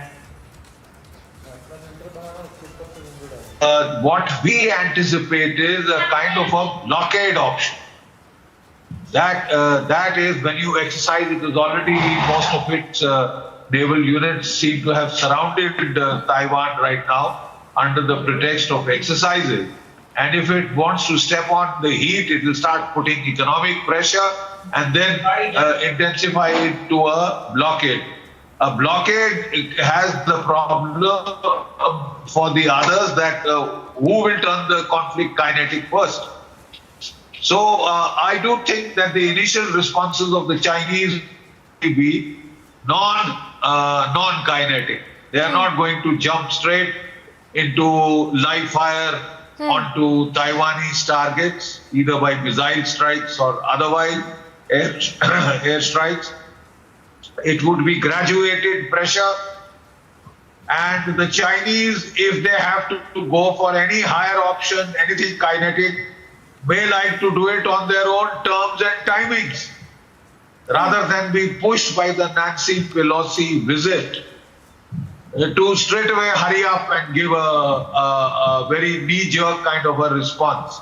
what we anticipate is a kind of a blockade option. That is when you exercise. It is already, most of its naval units seem to have surrounded Taiwan right now under the pretext of exercises. And if it wants to step on the heat, it will start putting economic pressure and then intensify it to a blockade. A blockade has the problem for the others that who will turn the conflict kinetic first. So I do think that the initial responses of the Chinese will be non-kinetic. They are not going to jump straight into live fire onto Taiwanese targets, either by missile strikes or otherwise air strikes. It would be graduated pressure, and the Chinese, if they have to go for any higher option, anything kinetic, may like to do it on their own terms and timings, rather than be pushed by the Nancy Pelosi visit to straight away hurry up and give a very knee-jerk kind of a response.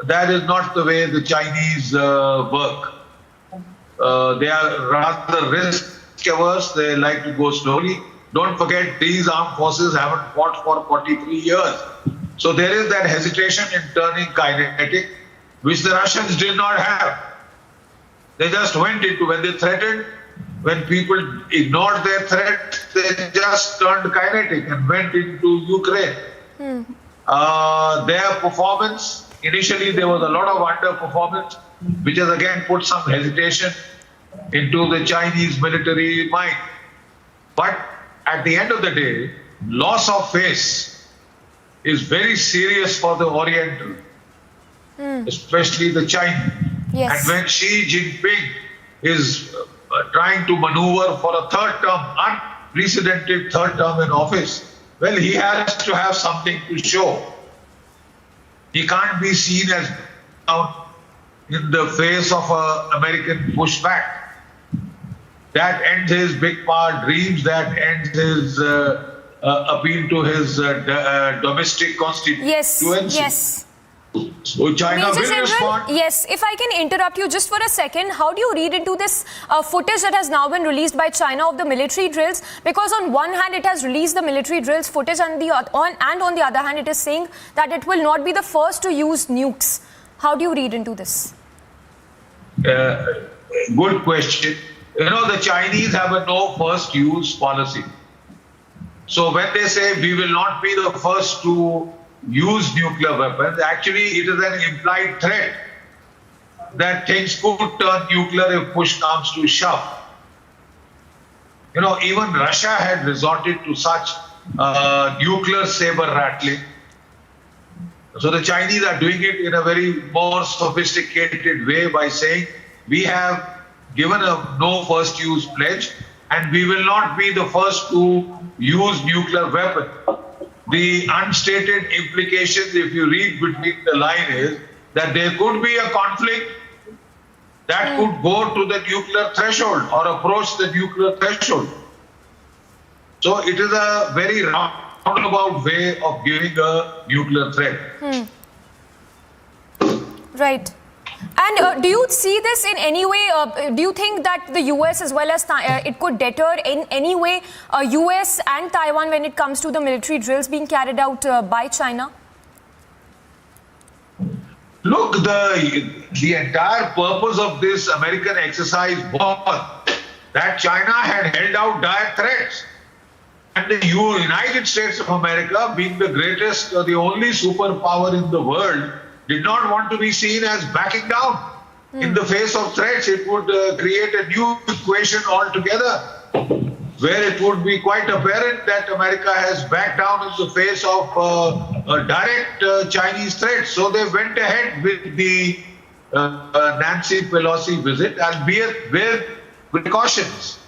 That is not the way the Chinese work. They are rather risk-averse. They like to go slowly. Don't forget, these armed forces haven't fought for 43 years. So there is that hesitation in turning kinetic, which the Russians did not have. They just went into, when they threatened, when people ignored their threat, they just turned kinetic and went into Ukraine. Their performance, initially there was a lot of underperformance, which has again put some hesitation into the Chinese military mind. But at the end of the day, loss of face is very serious for the Oriental, especially the Chinese. Yes. And when Xi Jinping is trying to maneuver for a third term unprecedented third term in office. Well, he has to have something to show. He can't be seen as in the face of an American pushback. That ends his big power dreams, that ends his appeal to his domestic constituency. Yes. So China Major will General, respond. yes, if I can interrupt you just for a second, how do you read into this footage that has now been released by China of the military drills? Because on one hand, it has released the military drills footage, and on the other hand, it is saying that it will not be the first to use nukes. How do you read into this? Good question. You know, the Chinese have a no first use policy. So when they say we will not be the first to use nuclear weapons, actually it is an implied threat that things could turn nuclear if push comes to shove. You know, even Russia had resorted to such nuclear saber rattling. So the Chinese are doing it in a very more sophisticated way by saying we have given a no first use pledge and we will not be the first to use nuclear weapon. The unstated implications, if you read between the line, is that there could be a conflict that could go to the nuclear threshold or approach the nuclear threshold. So it is a very roundabout way of giving a nuclear threat. Right. And do you see this in any way? Do you think that the US as well as it could deter in any way US and Taiwan when it comes to the military drills being carried out by China? Look, the entire purpose of this American exercise was that China had held out dire threats. And the United States of America, being the greatest or the only superpower in the world, did not want to be seen as backing down. In the face of threats, it would create a new equation altogether, where it would be quite apparent that America has backed down in the face of a direct Chinese threat. So they went ahead with the Nancy Pelosi visit, albeit with precautions.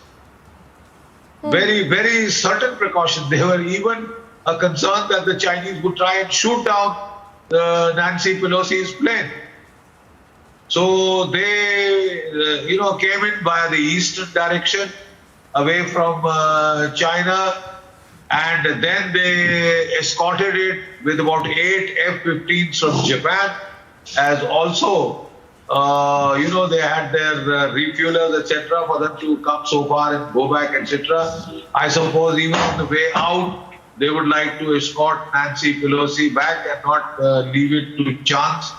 Very, very certain precautions. There were even a concern that the Chinese would try and shoot down Nancy Pelosi's plane. So they, came in via the eastern direction, away from China, and then they escorted it with about 8 F-15s from Japan, as also, they had their refuelers, etc., for them to come so far and go back, etc. I suppose even on the way out, they would like to escort Nancy Pelosi back and not leave it to chance.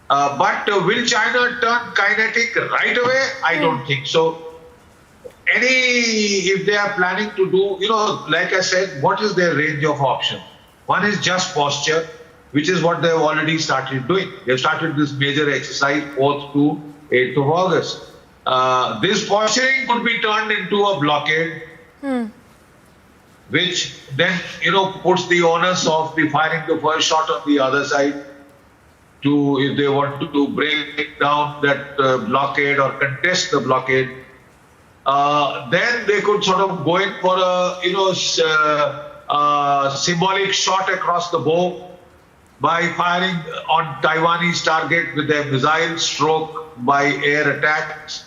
But will China turn kinetic right away? I don't think so. If they are planning to do, like I said, what is their range of options? One is just posture, which is what they've already started doing. They've started this major exercise 4th to 8th of August. This posturing could be turned into a blockade, which then, puts the onus of the firing the first shot on the other side to, if they want to break down that blockade or contest the blockade, then they could sort of go in for a, symbolic shot across the bow by firing on Taiwanese target with their missile stroke by air attacks.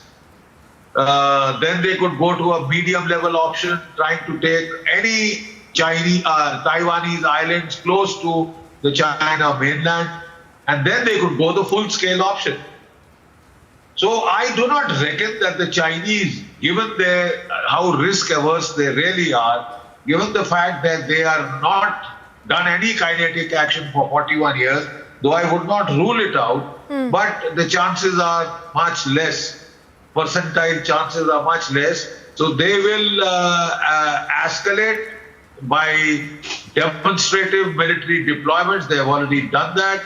Then they could go to a medium level option, trying to take any Taiwanese islands close to the China mainland, and then they could go the full scale option. So I do not reckon that the Chinese, given how risk averse they really are, given the fact that they are not done any kinetic action for 41 years, though I would not rule it out, but the chances are much less. Percentile chances are much less. So they will escalate by demonstrative military deployments. They have already done that.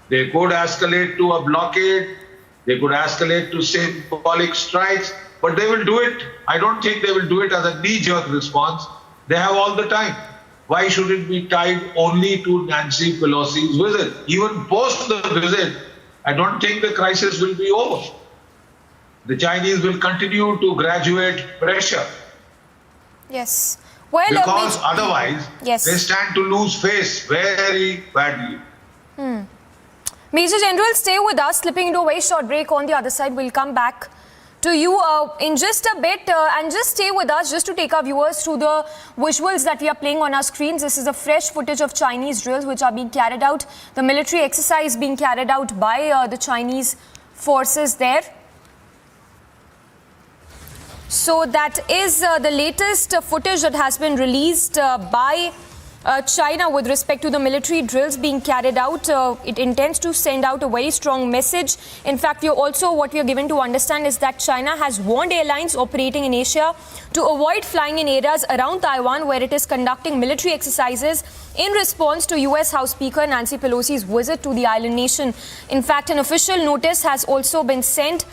They could escalate to a blockade. They could escalate to symbolic strikes, but they will do it. I don't think they will do it as a knee-jerk response. They have all the time. Why should it be tied only to Nancy Pelosi's visit? Even post the visit, I don't think the crisis will be over. The Chinese will continue to graduate pressure. Yes. Well, because otherwise yes, they stand to lose face very badly. Major General, stay with us. Slipping into a very short break. On the other side, we'll come back to you in just a bit, and just stay with us just to take our viewers through the visuals that we are playing on our screens. This is a fresh footage of Chinese drills which are being carried out, the military exercise being carried out by the Chinese forces there. So that is the latest footage that has been released by China with respect to the military drills being carried out. It intends to send out a very strong message. In fact, what we are given to understand is that China has warned airlines operating in Asia to avoid flying in areas around Taiwan where it is conducting military exercises in response to US House Speaker Nancy Pelosi's visit to the island nation. In fact, an official notice has also been sent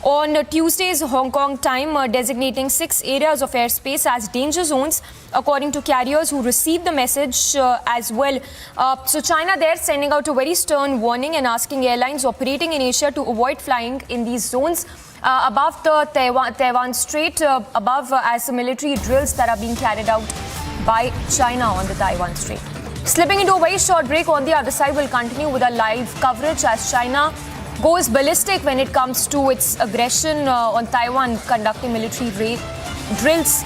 on Tuesday's Hong Kong time, designating 6 areas of airspace as danger zones, according to carriers who received the message as well. So China there sending out a very stern warning and asking airlines operating in Asia to avoid flying in these zones above the Taiwan Strait, as the military drills that are being carried out by China on the Taiwan Strait. Slipping into a very short break. On the other side, we'll continue with our live coverage as China goes ballistic when it comes to its aggression on Taiwan, conducting military drills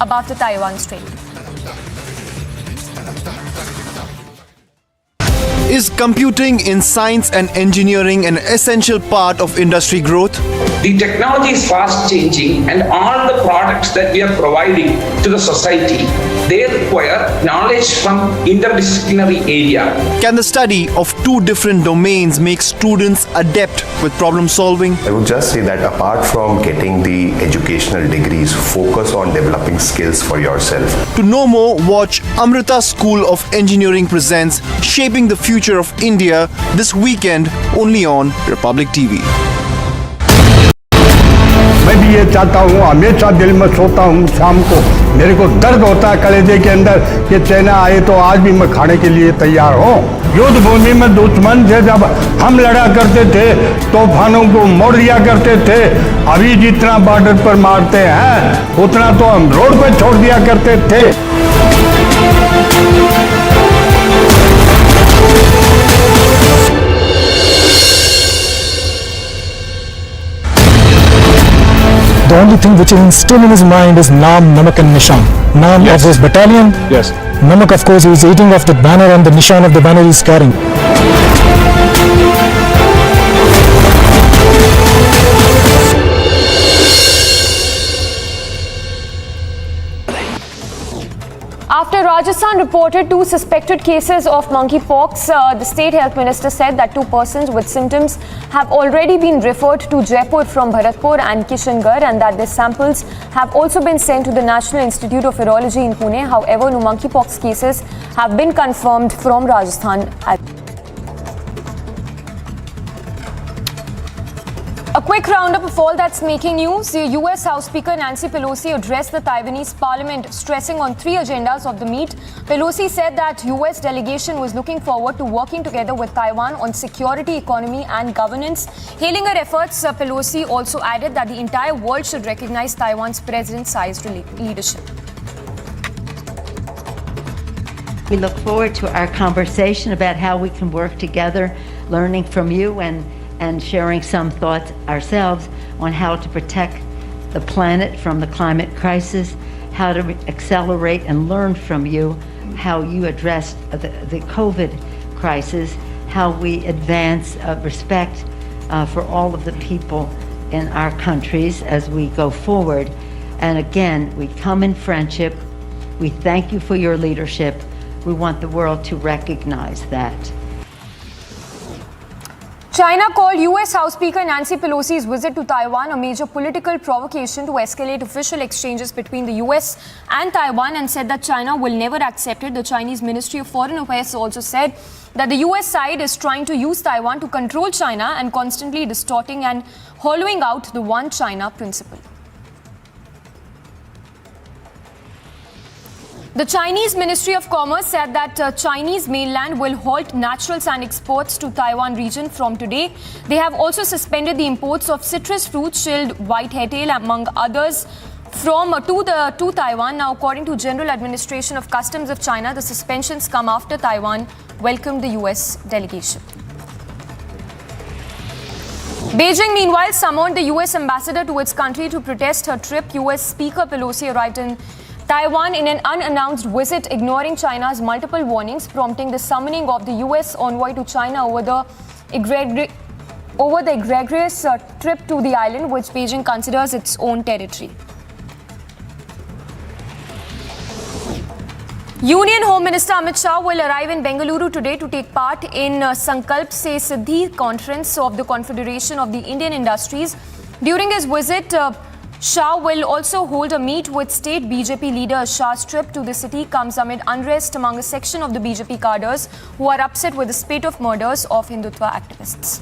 above the Taiwan Strait. Is computing in science and engineering an essential part of industry growth? The technology is fast changing, and all the products that we are providing to the society, they require knowledge from interdisciplinary area. Can the study of 2 different domains make students adept with problem solving? I would just say that apart from getting the educational degrees, focus on developing skills for yourself. To know more, watch Amrita School of Engineering presents Shaping the Future of India this weekend only on Republic TV. मैं भी ये चाहता हूँ, हमेशा दिल में सोता हूँ शाम को, मेरे को दर्द होता है कलेजे के अंदर कि चाइना आए तो आज भी मैं खाने के लिए तैयार हूँ। युद्ध भूमि में दुश्मन से जब हम लड़ा करते थे, तूफानों को मोड़ दिया करते थे। अभी जितना बॉर्डर पर मारते हैं उतना तो हम रोड पे छोड़ दिया करते थे। The only thing which is still in his mind is Naam, Namak and Nishan. Naam of his battalion. Yes. Namak, of course, he is eating off the banner and the Nishan of the banner he is carrying. After Rajasthan reported 2 suspected cases of monkeypox, the state health minister said that 2 persons with symptoms have already been referred to Jaipur from Bharatpur and Kishangarh, and that their samples have also been sent to the National Institute of Virology in Pune. However, no monkeypox cases have been confirmed from Rajasthan. A quick roundup of all that's making news. The US House Speaker Nancy Pelosi addressed the Taiwanese parliament, stressing on 3 agendas of the meet. Pelosi said that US delegation was looking forward to working together with Taiwan on security, economy and governance. Hailing her efforts, Pelosi also added that the entire world should recognize Taiwan's President Tsai's leadership. We look forward to our conversation about how we can work together, learning from you and sharing some thoughts ourselves on how to protect the planet from the climate crisis, how to accelerate and learn from you how you addressed the COVID crisis, how we advance respect for all of the people in our countries as we go forward. And again, we come in friendship. We thank you for your leadership. We want the world to recognize that. China called US House Speaker Nancy Pelosi's visit to Taiwan a major political provocation to escalate official exchanges between the US and Taiwan, and said that China will never accept it. The Chinese Ministry of Foreign Affairs also said that the US side is trying to use Taiwan to control China and constantly distorting and hollowing out the One China principle. The Chinese Ministry of Commerce said that Chinese mainland will halt natural sand exports to Taiwan region from today. They have also suspended the imports of citrus fruits, chilled white-headtail, among others, to Taiwan. Now, according to General Administration of Customs of China, the suspensions come after Taiwan welcomed the US delegation. Beijing, meanwhile, summoned the US ambassador to its country to protest her trip. US Speaker Pelosi arrived in Taiwan in an unannounced visit, ignoring China's multiple warnings, prompting the summoning of the US envoy to China over the egregious trip to the island, which Beijing considers its own territory. Union Home Minister Amit Shah will arrive in Bengaluru today to take part in Sankalp Se Siddhi conference of the Confederation of the Indian Industries. During his visit, Shah will also hold a meet with state BJP leader. Shah's trip to the city comes amid unrest among a section of the BJP cadres who are upset with the spate of murders of Hindutva activists.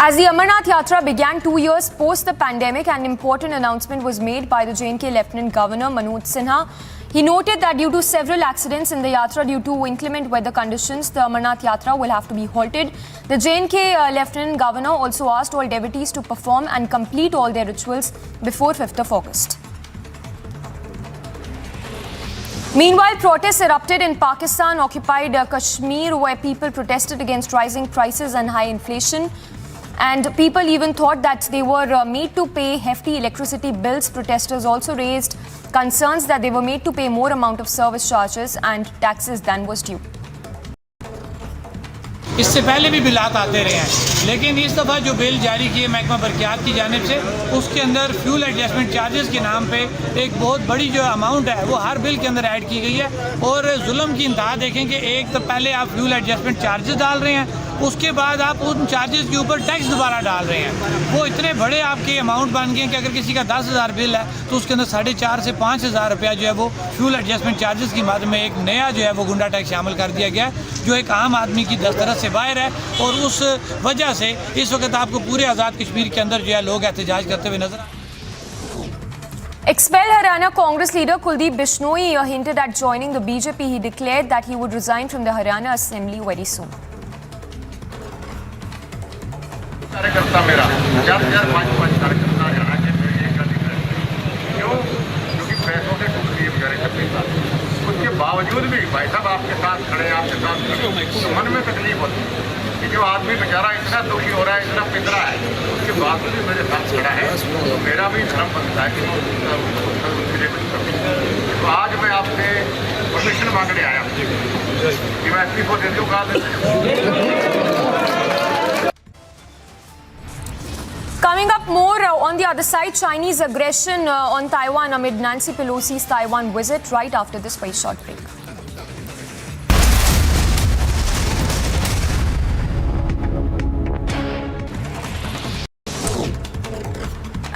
As the Amarnath Yatra began 2 years post the pandemic, an important announcement was made by the J&K Lieutenant Governor Manoj Sinha. He noted that due to several accidents in the Yatra due to inclement weather conditions, the Amarnath Yatra will have to be halted. The J&K Lieutenant Governor also asked all devotees to perform and complete all their rituals before 5th of August. Meanwhile, protests erupted in Pakistan-occupied Kashmir, where people protested against rising prices and high inflation. And people even thought that they were made to pay hefty electricity bills. Protesters also raised concerns that they were made to pay more amount of service charges and taxes than was due. इससे पहले भी बिलात आते रहे हैं, लेकिन इस दफ़ा जो बिल जारी किए महकमा बरक़ियात की जानिब से, उसके अंदर फ्यूल एडजस्टमेंट चार्जेस के नाम पे एक बहुत बड़ी जो अमाउंट है वो हर बिल के अंदर ऐड की गई है। और जुल्म की इंतहा देखें कि एक तो पहले आप फ्यूल एडजस्टमेंट चार्जेस डाल रहे हैं, उसके बाद आप उन चार्जेस के ऊपर टैक्स दोबारा डाल रहे हैं। वो इतने बड़े आपके अमाउंट बन गए हैं कि अगर किसी का 10,000 बिल है तो उसके अंदर 4,500 से 5,000 रुपया जो है वो फ्यूल एडजस्टमेंट चार्जेस की मद में एक नया जो है वो गुंडा टैक्स शामिल कर दिया गया है, जो एक आम आदमी की दस्तरस से बाहर है। और उस वजह से इस वक्त आपको पूरे आज़ाद कश्मीर के अंदर जो है लोग एहतजाज करते हुए नजर Expelled Haryana Congress leader Kuldeep Bishnoi hinted at joining the BJP. He declared that he would resign from the Haryana Assembly very soon. कार्यकर्ता मेरा 4,500 कार्यकर्ता हरियाणा के क्यों? क्योंकि पैसों से टूट दिए बेचारे 26 साल, उसके बावजूद भी भाई साहब आपके साथ खड़े, आपके साथ खड़े, तो मन में तकलीफ होती है कि जो आदमी बेचारा इतना दुखी हो रहा है, इतना पिघला है, उसके बावजूद भी मेरे साथ खड़ा है, तो मेरा भी धर्म बनता है कि उनके लिए कुछ करूँ। तो आज मैं आपसे परमिशन मांगने आया कि मैं इस्तीफा दे दूँगा। Coming up more on the other side, Chinese aggression on Taiwan amid Nancy Pelosi's Taiwan visit right after this very short break.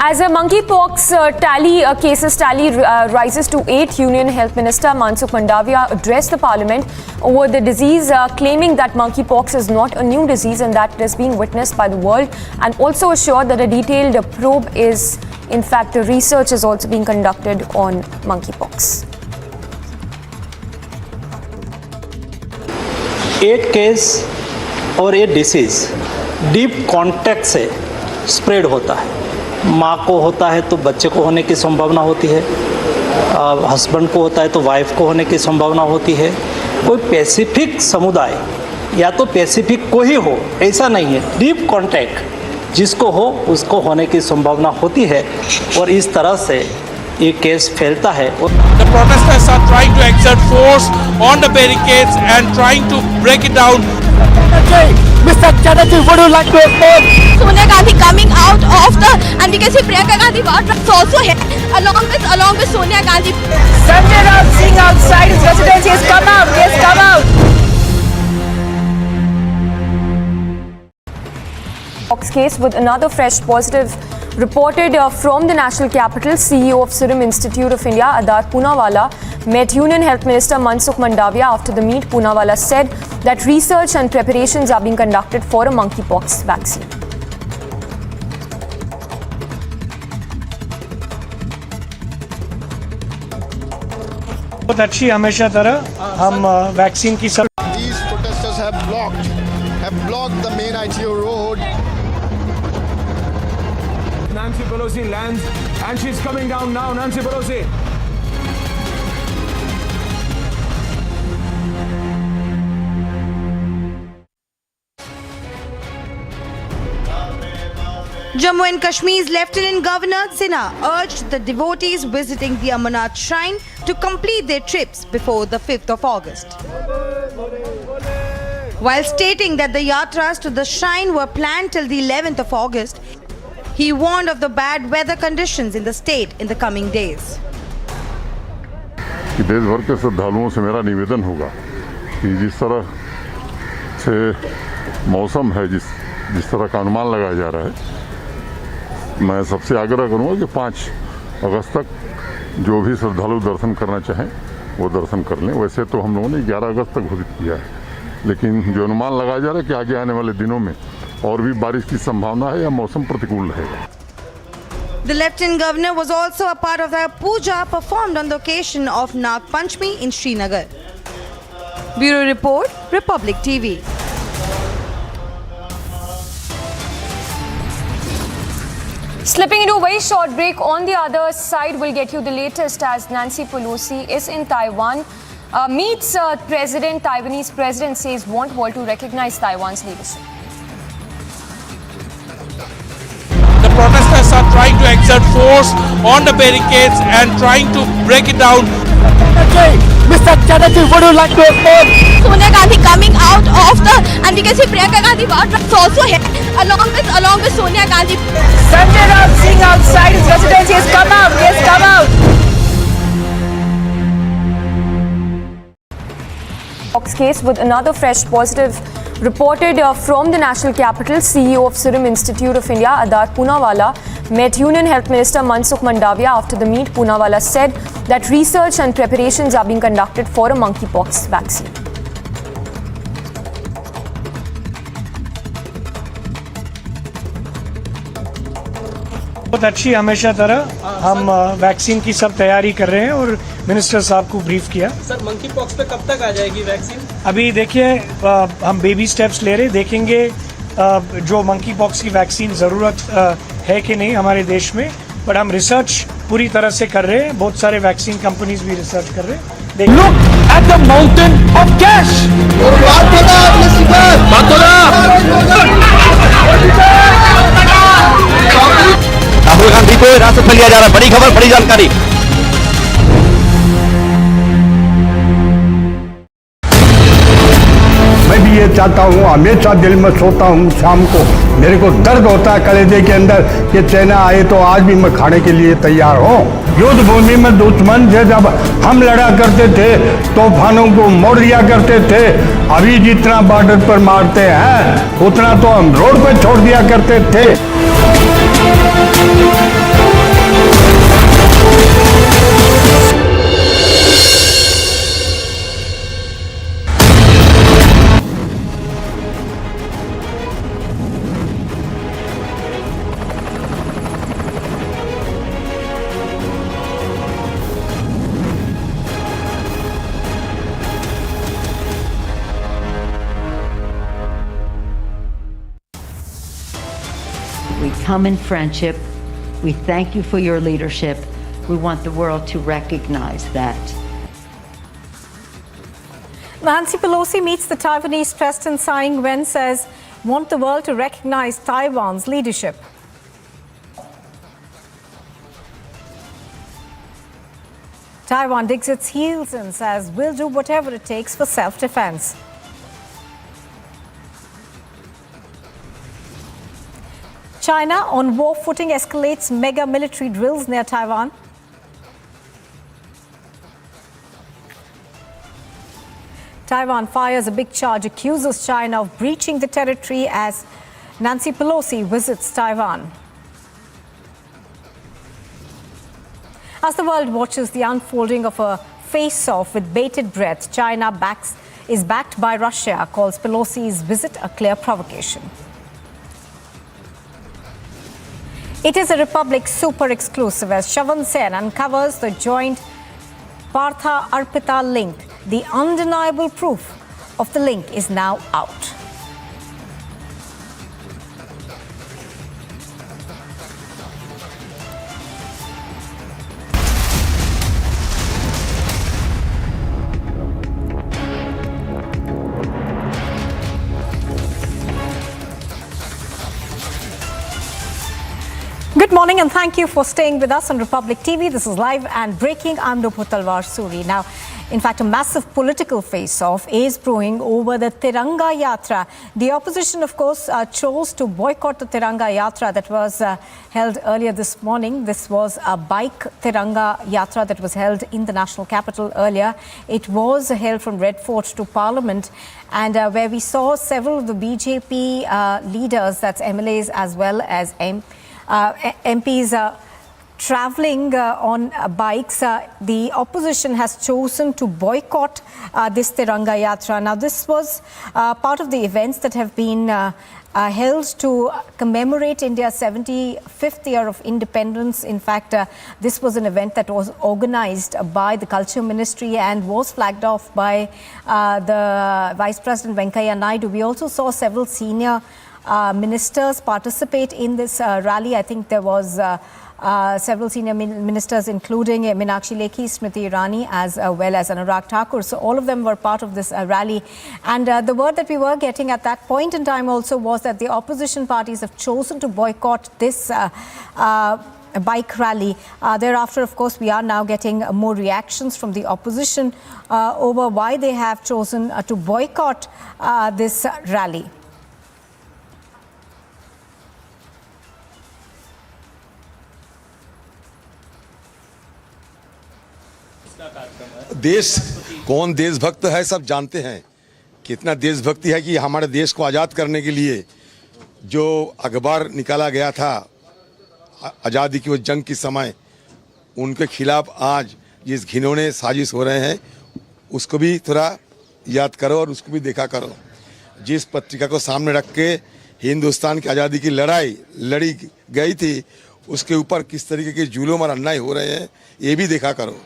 As a monkeypox cases tally rises to 8, Union Health Minister Mansukh Mandaviya addressed the Parliament over the disease, claiming that monkeypox is not a new disease and that it is being witnessed by the world, and also assured that a detailed probe is, in fact, the research is also being conducted on monkeypox. 8 case और 8 disease deep contact से spread होता है। माँ को होता है तो बच्चे को होने की संभावना होती है, हस्बैंड को होता है तो वाइफ को होने की संभावना होती है। कोई स्पेसिफिक समुदाय या तो स्पेसिफिक को ही हो ऐसा नहीं है, डीप कॉन्टैक्ट जिसको हो उसको होने की संभावना होती है और इस तरह से ये केस फैलता है। The protesters are trying to exert force on the barricades and trying to break it down. Mr. Chatterjee, would you like to oppose? Sonia Gandhi coming out of the, and we can see Priyanka Gandhi Vadra's also here, along with Sonia Gandhi. Sanjay Raut Singh outside his residence. He has come out. He has come out. Case with another fresh positive reported from the national capital. CEO of Serum Institute of India, Adar Poonawalla, met Union Health Minister Mansukh Mandaviya. After the meet, Poonawalla said that research and preparations are being conducted for a monkeypox vaccine. बहुत अच्छी हमेशा तरह हम vaccine की सब। These protesters have blocked the main ITO road. Nancy Pelosi lands, and she's coming down now. Nancy Pelosi. Jammu and Kashmir's Lieutenant Governor Sinha urged the devotees visiting the Amarnath shrine to complete their trips before the 5th of August. While stating that the yatras to the shrine were planned till the 11th of August, he warned of the bad weather conditions in the state in the coming days. कि देश भर के श्रद्धालुओं से मेरा निवेदन होगा कि जिस तरह से मौसम है, जिस तरह का अनुमान लगाया जा रहा है, मैं सबसे आग्रह करूंगा कि 5 अगस्त तक जो भी श्रद्धालु दर्शन करना चाहें वो दर्शन कर लें। वैसे तो हम लोगों ने 11 अगस्त तक घोषित किया है, लेकिन जो अनुमान लगाया जा रहा है कि आगे आने वाले दिनों में और भी बारिश की संभावना है या मौसम प्रतिकूल रहेगा। The Lieutenant Governor was also a part of the puja performed on the occasion of Nag Panchami in Srinagar. Bureau Report, Republic TV. Slipping into a very short break. On the other side, we'll get you the latest as Nancy Pelosi is in Taiwan. Meets Taiwanese president, says want world to recognize Taiwan's leadership. The protesters are trying to exert force on the barricades and trying to break it down. Mr. Chatterjee, would you like to report? Sonia Gandhi coming out of the, and we can see Priyanka Gandhi is also here, along with Sonia Gandhi. Sanjay Raut Singh outside his residence. He has come out. He has come out. Fox case with another fresh positive reported from the national capital. CEO of Serum Institute of India, Adar Poonawalla, met Union Health Minister Mansukh Mandavia. After the meet, Poonawalla said that research and preparations are being conducted for a monkeypox vaccine. बहुत अच्छी हमेशा तरह हम vaccine की सब तैयारी कर रहे हैं और मिनिस्टर साहब को ब्रीफ किया। सर, मंकी पॉक्स पे कब तक आ जाएगी वैक्सीन? अभी देखिए हम बेबी स्टेप्स ले रहे, देखेंगे जो मंकी पॉक्स की वैक्सीन ज़रूरत है कि नहीं हमारे देश में, बट हम रिसर्च पूरी तरह से कर रहे हैं। बहुत सारे वैक्सीन कंपनीज भी रिसर्च कर रहे हैं। Look at the mountain of cash. Rahul Gandhi को हिरासत में लिया जा रहा है। बड़ी खबर, बड़ी जानकारी। मैं भी ये चाहता हूँ, हमेशा दिल में सोता हूँ शाम को, मेरे को दर्द होता है कलेजे के अंदर कि चाइना आए तो आज भी मैं खाने के लिए तैयार हूँ। युद्ध भूमि में दुश्मन से जब हम लड़ा करते थे, तूफानों को मोड़ दिया करते थे। अभी जितना बॉर्डर पर मारते हैं उतना तो हम रोड पर छोड़ दिया करते थे। We come in friendship. We thank you for your leadership. We want the world to recognize that. Nancy Pelosi meets the Taiwanese President Tsai Ing-wen, says want the world to recognize Taiwan's leadership. Taiwan digs its heels and says we'll do whatever it takes for self-defense. China on war footing escalates mega military drills near Taiwan. Taiwan fires a big charge, accuses China of breaching the territory as Nancy Pelosi visits Taiwan. As the world watches the unfolding of a face-off with bated breath, China is backed by Russia, calls Pelosi's visit a clear provocation. It is a Republic super exclusive as Shavan Sen uncovers the joint Partha Arpita link. The undeniable proof of the link is now out. Good morning and thank you for staying with us on Republic TV. This is live and breaking. I'm Geopolitical Suri. Now, in fact, a massive political face-off is brewing over the Tiranga Yatra. The opposition, of course, chose to boycott the Tiranga Yatra that was held earlier this morning. This was a bike Tiranga Yatra that was held in the national capital earlier. It was held from Red Fort to Parliament, and where we saw several of the BJP leaders, that's MLAs as well as MPs, travelling on bikes. The opposition has chosen to boycott this Tiranga Yatra. Now, this was part of the events that have been held to commemorate India's 75th year of independence. In fact, this was an event that was organised by the Culture Ministry and was flagged off by the Vice President Venkaiah Naidu. We also saw several senior ministers participate in this rally. I think there was several senior ministers, including Meenakshi Lekhi, Smriti Irani, as well as Anurag Thakur. So all of them were part of this rally. And the word that we were getting at that point in time also was that the opposition parties have chosen to boycott this bike rally. Thereafter, of course, we are now getting more reactions from the opposition over why they have chosen to boycott this rally. देश कौन देशभक्त है सब जानते हैं। कितना देशभक्ति है कि हमारे देश को आज़ाद करने के लिए जो अखबार निकाला गया था आज़ादी की वो जंग के समय, उनके खिलाफ आज जिस घिनौने साजिश हो रहे हैं उसको भी थोड़ा याद करो और उसको भी देखा करो। जिस पत्रिका को सामने रख के हिंदुस्तान की आज़ादी की लड़ाई लड़ी गई थी उसके ऊपर किस तरीके के जुल्म और अन्याय हो रहे हैं ये भी देखा करो।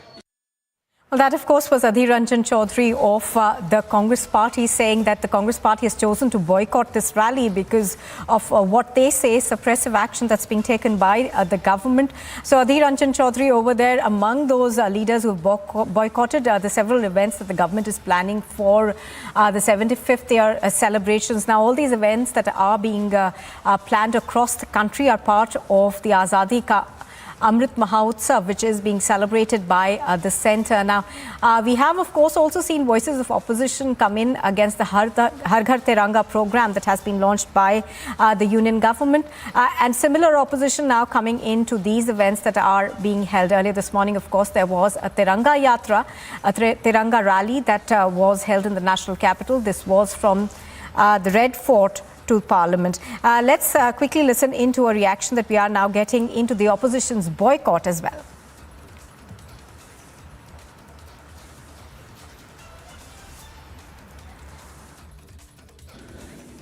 Well, that, of course, was Adhir Ranjan Chaudhary of the Congress Party saying that the Congress Party has chosen to boycott this rally because of what they say suppressive action that's being taken by the government. So Adhir Ranjan Chaudhary over there among those leaders who boycotted the several events that the government is planning for the 75th year celebrations. Now, all these events that are being planned across the country are part of the Azadi Ka Amrit Mahotsav, which is being celebrated by the centre. Now, we have, of course, also seen voices of opposition come in against the Har Ghar Tiranga program that has been launched by the union government. And similar opposition now coming into these events that are being held. Earlier this morning, of course, there was a Tiranga Yatra, a Tiranga rally that was held in the national capital. This was from the Red Fort to Parliament. Let's quickly listen into a reaction that we are now getting into the opposition's boycott as well.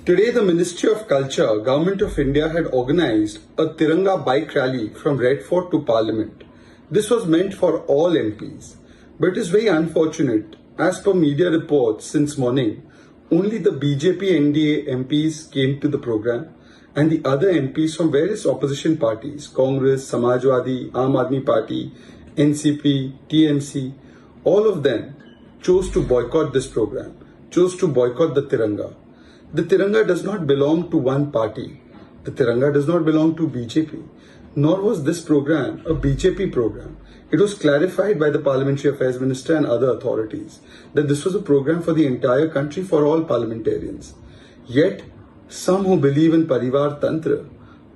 Today, the Ministry of Culture, Government of India had organized a Tiranga bike rally from Red Fort to Parliament. This was meant for all MPs, but it is very unfortunate. As per media reports since morning, only the BJP NDA MPs came to the program and the other MPs from various opposition parties, Congress, Samajwadi, Aam Aadmi Party, NCP, TMC, all of them chose to boycott this program, chose to boycott the Tiranga. The Tiranga does not belong to one party. The Tiranga does not belong to BJP, nor was this program a BJP program. It was clarified by the Parliamentary Affairs Minister and other authorities that this was a program for the entire country for all parliamentarians. Yet, some who believe in Parivar Tantra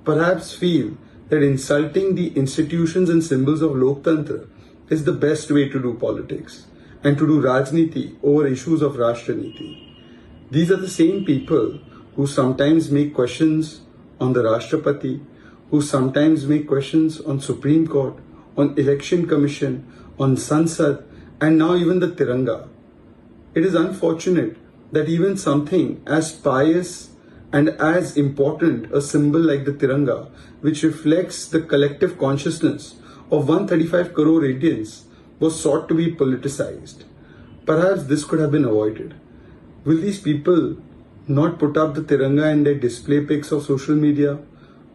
perhaps feel that insulting the institutions and symbols of Lok Tantra is the best way to do politics and to do Rajniti over issues of Rashtra-niti. These are the same people who sometimes make questions on the Rashtrapati, who sometimes make questions on Supreme Court, on Election Commission, on Sansad, and now even the Tiranga. It is unfortunate that even something as pious and as important a symbol like the Tiranga, which reflects the collective consciousness of 135 crore Indians, was sought to be politicized. Perhaps this could have been avoided. Will these people not put up the Tiranga in their display pics of social media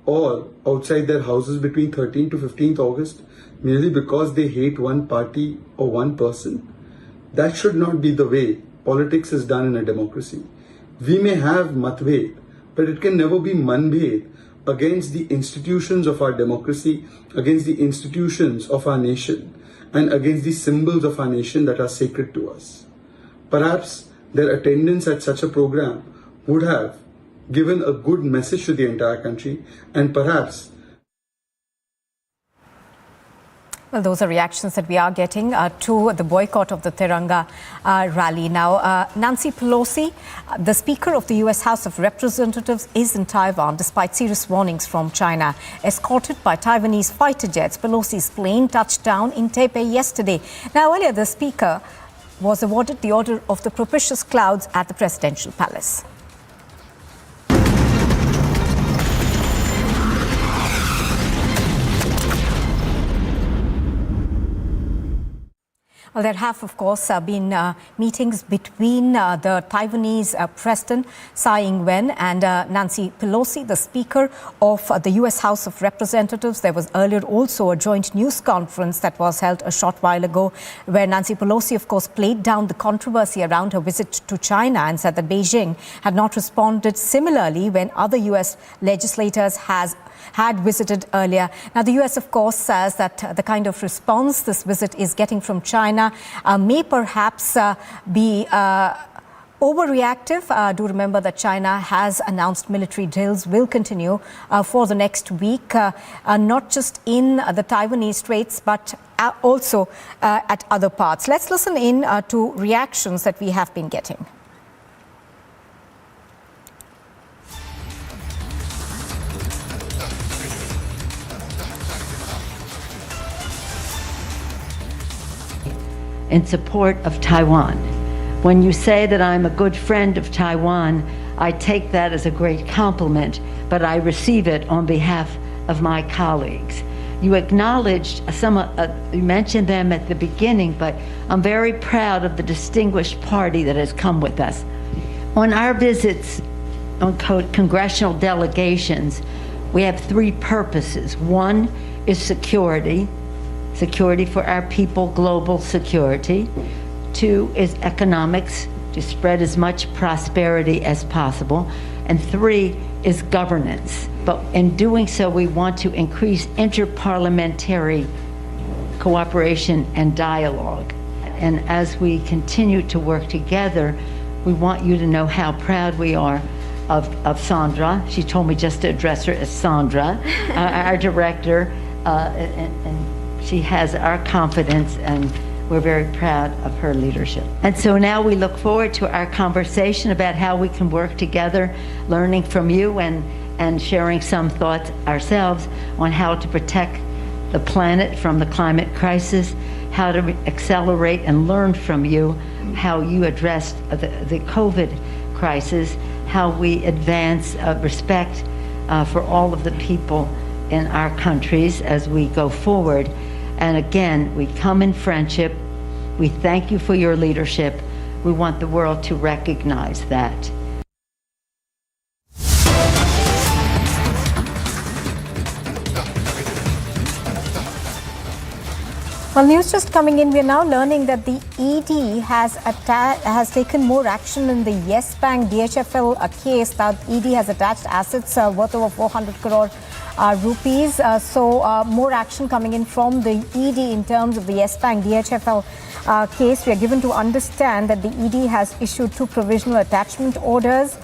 or outside their houses between 13th to 15th August merely because they hate one party or one person? That should not be the way politics is done in a democracy. We may have matbhed, but it can never be manbhed against the institutions of our democracy, against the institutions of our nation, and against the symbols of our nation that are sacred to us. Perhaps their attendance at such a program would have given a good message to the entire country, and perhaps well, those are reactions that we are getting to the boycott of the Tiranga rally. Now, Nancy Pelosi, the Speaker of the U.S. House of Representatives, is in Taiwan despite serious warnings from China. Escorted by Taiwanese fighter jets, Pelosi's plane touched down in Taipei yesterday. Now, earlier, the Speaker was awarded the Order of the Propitious Clouds at the Presidential Palace. Well, there have, of course, been meetings between the Taiwanese President Tsai Ing-wen and Nancy Pelosi, the Speaker of the U.S. House of Representatives. There was earlier also a joint news conference that was held a short while ago, where Nancy Pelosi, of course, played down the controversy around her visit to China and said that Beijing had not responded similarly when other U.S. legislators had visited earlier. Now, the U.S., of course, says that the kind of response this visit is getting from China may perhaps be overreactive. Do remember that China has announced military drills will continue for the next week, not just in the Taiwanese Straits, but also at other parts. Let's listen in to reactions that we have been getting. In support of Taiwan. When you say that I'm a good friend of Taiwan, I take that as a great compliment, but I receive it on behalf of my colleagues. You acknowledged you mentioned them at the beginning, but I'm very proud of the distinguished party that has come with us. On our visits on congressional delegations, we have three purposes. One is security for our people, global security. Two is economics, to spread as much prosperity as possible. And three is governance. But in doing so, we want to increase interparliamentary cooperation and dialogue. And as we continue to work together, we want you to know how proud we are of Sandra. She told me just to address her as Sandra, our director, and she has our confidence, and we're very proud of her leadership. And so now we look forward to our conversation about how we can work together, learning from you and sharing some thoughts ourselves on how to protect the planet from the climate crisis, how to accelerate and learn from you how you addressed the COVID crisis, how we advance respect for all of the people in our countries as we go forward. And again, we come in friendship. We thank you for your leadership. We want the world to recognize that. Well, news just coming in. We are now learning that the ED has taken more action in the Yes Bank DHFL case. Now, ED has attached assets worth over 400 crore rupees. So more action coming in from the ED in terms of the Yes Bank DHFL case. We are given to understand that the ED has issued 2 provisional attachment orders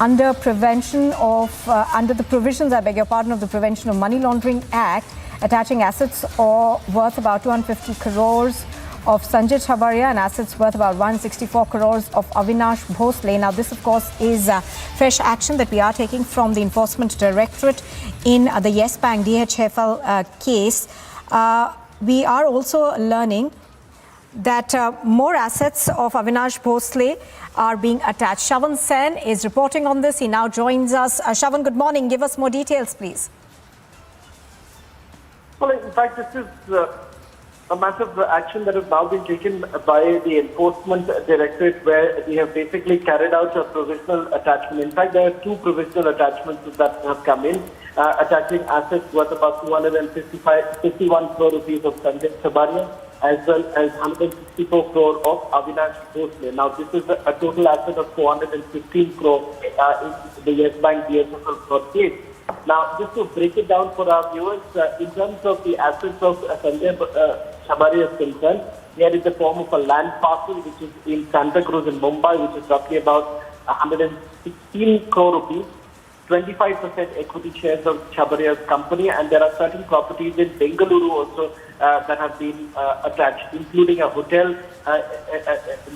under the provisions, I beg your pardon, of the Prevention of Money Laundering Act, attaching assets worth about 250 crores of Sanjay Chhabaria and assets worth about 164 crores of Avinash Bhosle. Now, this, of course, is fresh action that we are taking from the Enforcement Directorate in the Yes Bank DHFL case. We are also learning that more assets of Avinash Bhosle are being attached. Shavan Sen is reporting on this. He now joins us. Shavan, good morning. Give us more details, please. Well, in fact, this is a massive action that has now been taken by the Enforcement Directorate, where we have basically carried out a provisional attachment. In fact, there are 2 provisional attachments that have come in, attaching assets worth about 251 crore rupees of Sanjay Chhabaria, as well as 164 crore of Avinash Bhosle. Now, this is a total asset of 415 crore in the Yes Bank DHFL case. Now, just to break it down for our viewers, in terms of the assets of Sanjay Chabria is concerned, there is a form of a land parcel which is in Santa Cruz in Mumbai, which is roughly about 116 crore rupees, 25% equity shares of Chabria's company, and there are certain properties in Bengaluru also that have been attached, including a hotel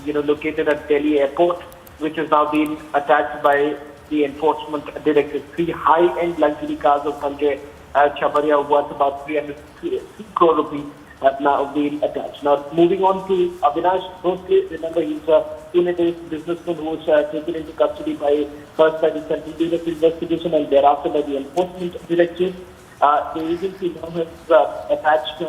located at Delhi airport, which has now been attached by the enforcement directorate. 3 high-end luxury cars of Sanjay Chabria worth about 303 crore rupees have now been attached. Now, moving on to Avinash Bhosle, remember he's a Pune-based businessman who was taken into custody first by the Central Bureau of Investigation and thereafter by the Enforcement Directorate. The agency now has attached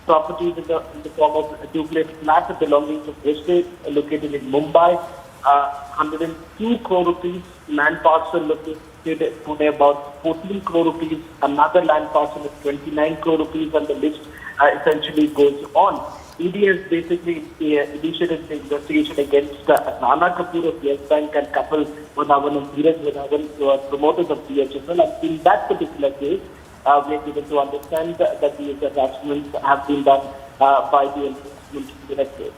properties in the form of a duplex flat belonging to Bhosle located in Mumbai. 102 crore rupees land parcel located in Pune, about 14 crore rupees, another land parcel of 29 crore rupees, and the list essentially goes on. ED has basically initiated the investigation against Rana Kapoor of Yes Bank and couple Vadhavan and Dheeraj Vadhavan, who are promoters of DHFL. And in that particular case, we are given to understand that these attachments have been done by the Enforcement Directorate.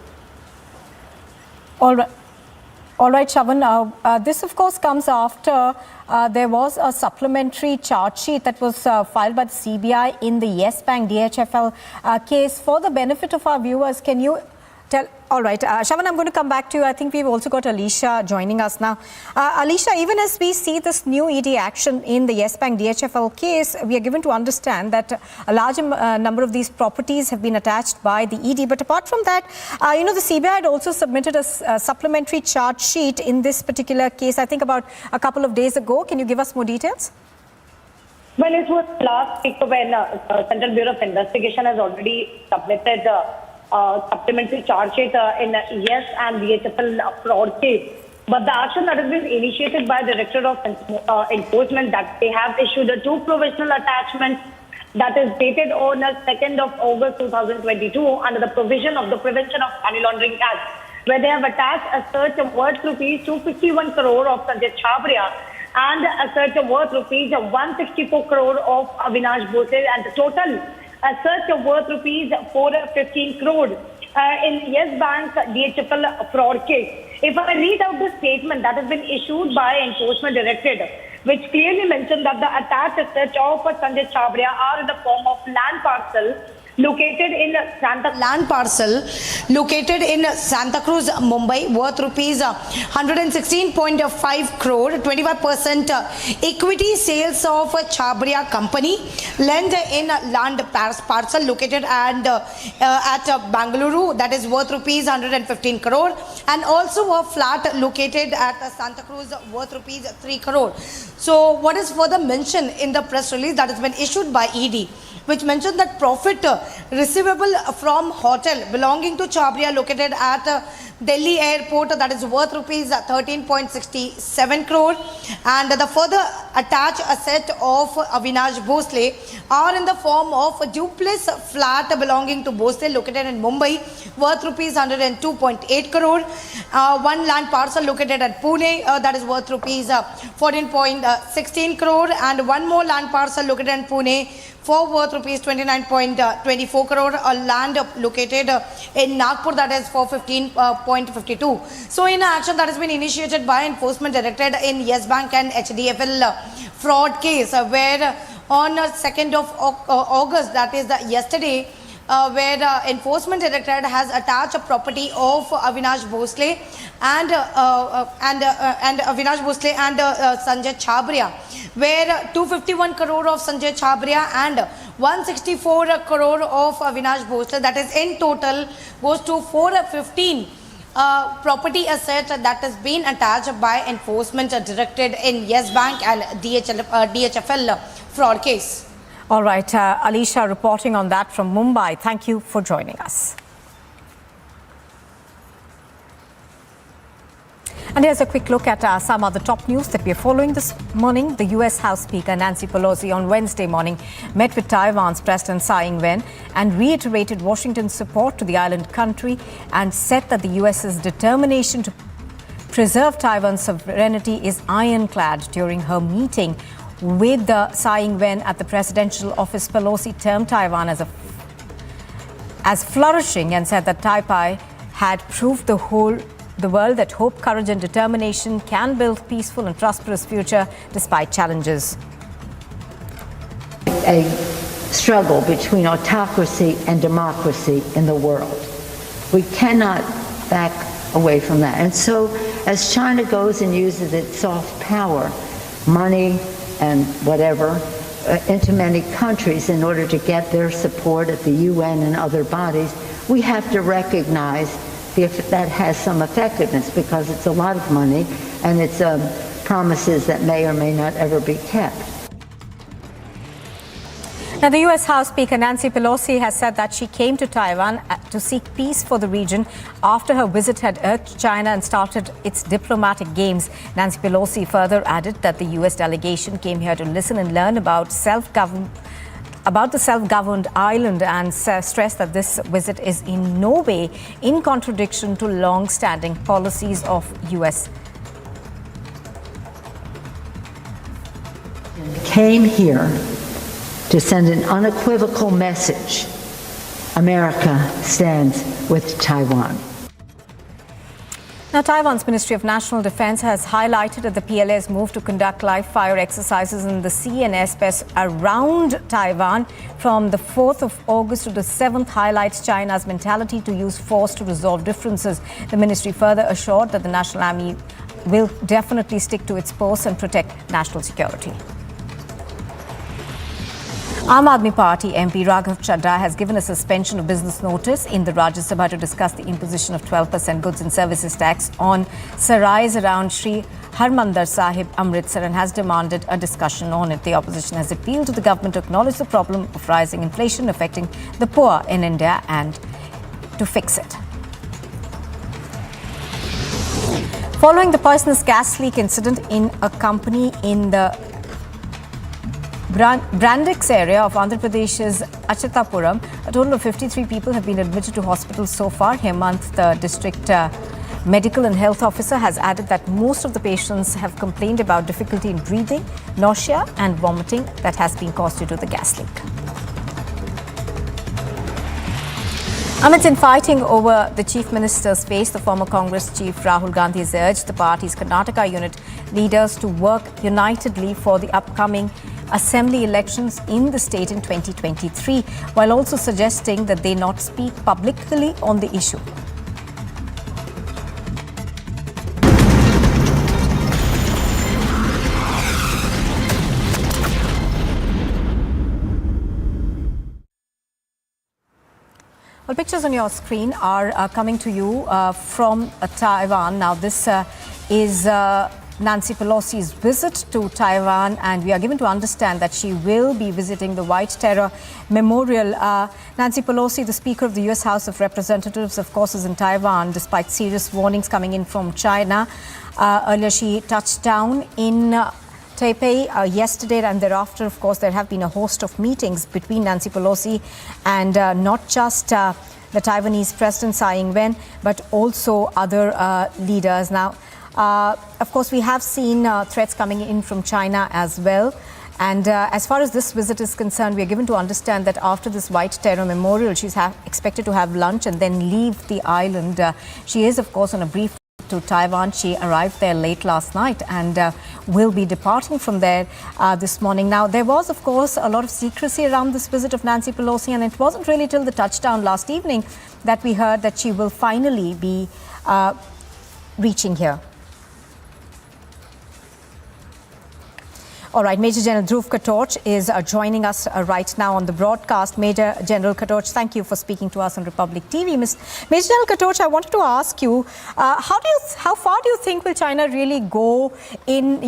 All right, Shravan, this of course comes after there was a supplementary charge sheet that was filed by the CBI in the Yes Bank DHFL case. For the benefit of our viewers, can you tell? All right, Shravan, I'm going to come back to you. I think we've also got Alicia joining us now. Alicia, even as we see this new ED action in the Yes Bank DHFL case, we are given to understand that a large number of these properties have been attached by the ED. But apart from that, the CBI had also submitted a supplementary charge sheet in this particular case, I think about a couple of days ago. Can you give us more details? Well, it was last week when Central Bureau of Investigation has already submitted supplementary charge sheet in Yes and DHFL fraud case. But the action that has been initiated by the Director of Enforcement, that they have issued 2 provisional attachments that is dated on 2nd of August 2022 under the provision of the Prevention of Money Laundering Act, where they have attached a search worth rupees 251 crore of Sanjay Chabria and a search worth rupees 164 crore of Avinash Bhosle, and the total a search worth rupees 415 crore in Yes Bank DHFL fraud case. If I read out the statement that has been issued by Enforcement Directorate, which clearly mentioned that the attached search of Sanjay Chabria are in the form of land parcel located in Santa Cruz, Mumbai, worth rupees 116.5 crore, 25% equity sales of Chabria company, land in land parcel located at Bengaluru, that is worth rupees 115 crore, and also a flat located at Santa Cruz worth rupees 3 crore. So what is further mentioned in the press release that has been issued by ED, which mentioned that profit receivable from hotel belonging to Chabria located at Delhi airport, that is worth rupees 13.67 crore, and the further attached asset of Avinash Bhosle are in the form of a duplex flat belonging to Bhosle located in Mumbai, worth rupees 102.8 crore, 1 land parcel located at Pune, that is worth rupees 14.16 crore, and 1 more land parcel located in Pune for worth rupees 29.24 crore, a land located in Nagpur, that is for 15.52. So in action that has been initiated by Enforcement Directorate in Yes Bank and HDFL fraud case, where on 2nd of August, that is yesterday, where Enforcement Directorate has attached a property of Avinash Bhosle and Avinash Bhosle and Sanjay Chabria, where 251 crore of Sanjay Chabria and 164 crore of Avinash Bhosle, that is in total goes to 415 property asset that has been attached by Enforcement Directorate in Yes Bank and DHFL fraud case. All right, Alicia reporting on that from Mumbai. Thank you for joining us. And here's a quick look at some other top news that we are following this morning. The U.S. House Speaker Nancy Pelosi on Wednesday morning met with Taiwan's President Tsai and reiterated Washington's support to the island country and said that the U.S.'s determination to preserve Taiwan's sovereignty is ironclad during her meeting with Tsai Ing-wen at the presidential office. Pelosi termed Taiwan as flourishing and said that Taipei had proved the world that hope, courage and determination can build peaceful and prosperous future despite challenges. A struggle between autocracy and democracy in the world. We cannot back away from that. And so as China goes and uses its soft power, money and whatever, into many countries in order to get their support at the UN and other bodies, we have to recognize if that has some effectiveness, because it's a lot of money and it's promises that may or may not ever be kept. Now, the U.S. House Speaker Nancy Pelosi has said that she came to Taiwan to seek peace for the region after her visit had irked China and started its diplomatic games. Nancy Pelosi further added that the U.S. delegation came here to listen and learn about the self-governed island and stressed that this visit is in no way in contradiction to long-standing policies of U.S. Came here to send an unequivocal message. America stands with Taiwan. Now, Taiwan's Ministry of National Defense has highlighted that the PLA's move to conduct live-fire exercises in the sea and airspace around Taiwan from the 4th of August to the 7th highlights China's mentality to use force to resolve differences. The ministry further assured that the National Army will definitely stick to its posts and protect national security. Aam Aadmi Party MP Raghav Chadha has given a suspension of business notice in the Rajya Sabha to discuss the imposition of 12% goods and services tax on sarais around Sri Harmandir Sahib, Amritsar, and has demanded a discussion on it. The opposition has appealed to the government to acknowledge the problem of rising inflation affecting the poor in India and to fix it. Following the poisonous gas leak incident in a company in the Brandix area of Andhra Pradesh's Achatapuram, a total of 53 people have been admitted to hospital so far. Hemant, the district medical and health officer, has added that most of the patients have complained about difficulty in breathing, nausea and vomiting that has been caused due to the gas leak. Amidst infighting over the Chief Minister's space, the former Congress Chief Rahul Gandhi has urged the party's Karnataka unit leaders to work unitedly for the upcoming assembly elections in the state in 2023, while also suggesting that they not speak publicly on the issue. Well, pictures on your screen are coming to you from Taiwan. Now, this is Nancy Pelosi's visit to Taiwan, and we are given to understand that she will be visiting the White Terror Memorial. Nancy Pelosi, the Speaker of the U.S. House of Representatives, of course, is in Taiwan despite serious warnings coming in from China. Earlier, she touched down in Taipei yesterday, and thereafter, of course, there have been a host of meetings between Nancy Pelosi and not just the Taiwanese President Tsai Ing-wen, but also other leaders. Now, of course, we have seen threats coming in from China as well. And as far as this visit is concerned, we are given to understand that after this White Terror Memorial, she's expected to have lunch and then leave the island. She is, of course, on a brief to Taiwan. She arrived there late last night and will be departing from there this morning. Now, there was, of course, a lot of secrecy around this visit of Nancy Pelosi, and it wasn't really till the touchdown last evening that we heard that she will finally be reaching here. All right, Major General Dhruv Katorch is joining us right now on the broadcast. Major General Katorch, thank you for speaking to us on Republic TV. Major General Katorch, I wanted to ask you, how far do you think will China really go in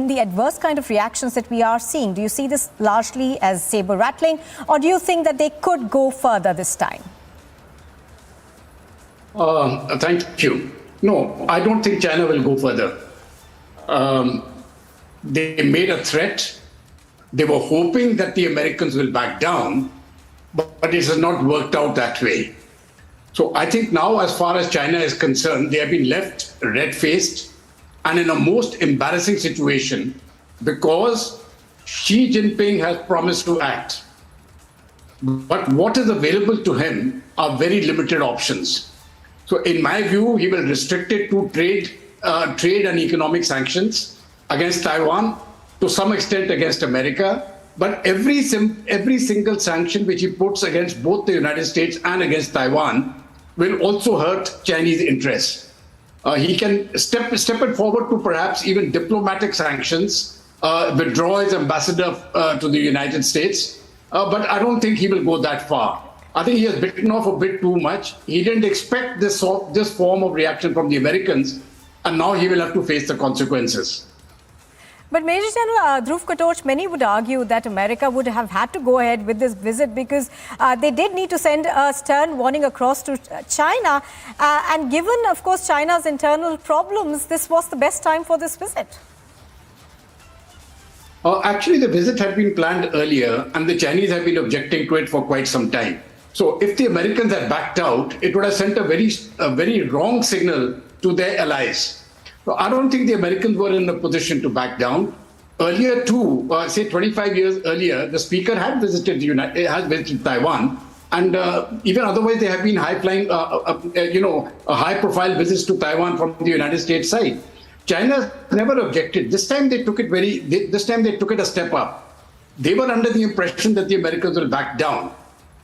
the adverse kind of reactions that we are seeing? Do you see this largely as saber rattling, or do you think that they could go further this time? Thank you. No, I don't think China will go further. They made a threat. They were hoping that the Americans will back down, but it has not worked out that way. So I think now, as far as China is concerned, they have been left red-faced and in a most embarrassing situation, because Xi Jinping has promised to act. But what is available to him are very limited options. So in my view, he will restrict it to trade and economic sanctions against Taiwan, to some extent against America. But every single sanction which he puts against both the United States and against Taiwan will also hurt Chinese interests. He can step it forward to perhaps even diplomatic sanctions, withdraw his ambassador to the United States. But I don't think he will go that far. I think he has bitten off a bit too much. He didn't expect this form of reaction from the Americans, and now he will have to face the consequences. But Major General Dhruv Katoch, many would argue that America would have had to go ahead with this visit because they did need to send a stern warning across to China. And given, of course, China's internal problems, this was the best time for this visit. Actually, the visit had been planned earlier, and the Chinese have been objecting to it for quite some time. So if the Americans had backed out, it would have sent a very wrong signal to their allies. So I don't think the Americans were in a position to back down. Earlier too, say 25 years earlier, the speaker had visited Taiwan, and even otherwise there have been high-flying, high-profile visits to Taiwan from the United States side. China never objected. This time they took it a step up. They were under the impression that the Americans will back down.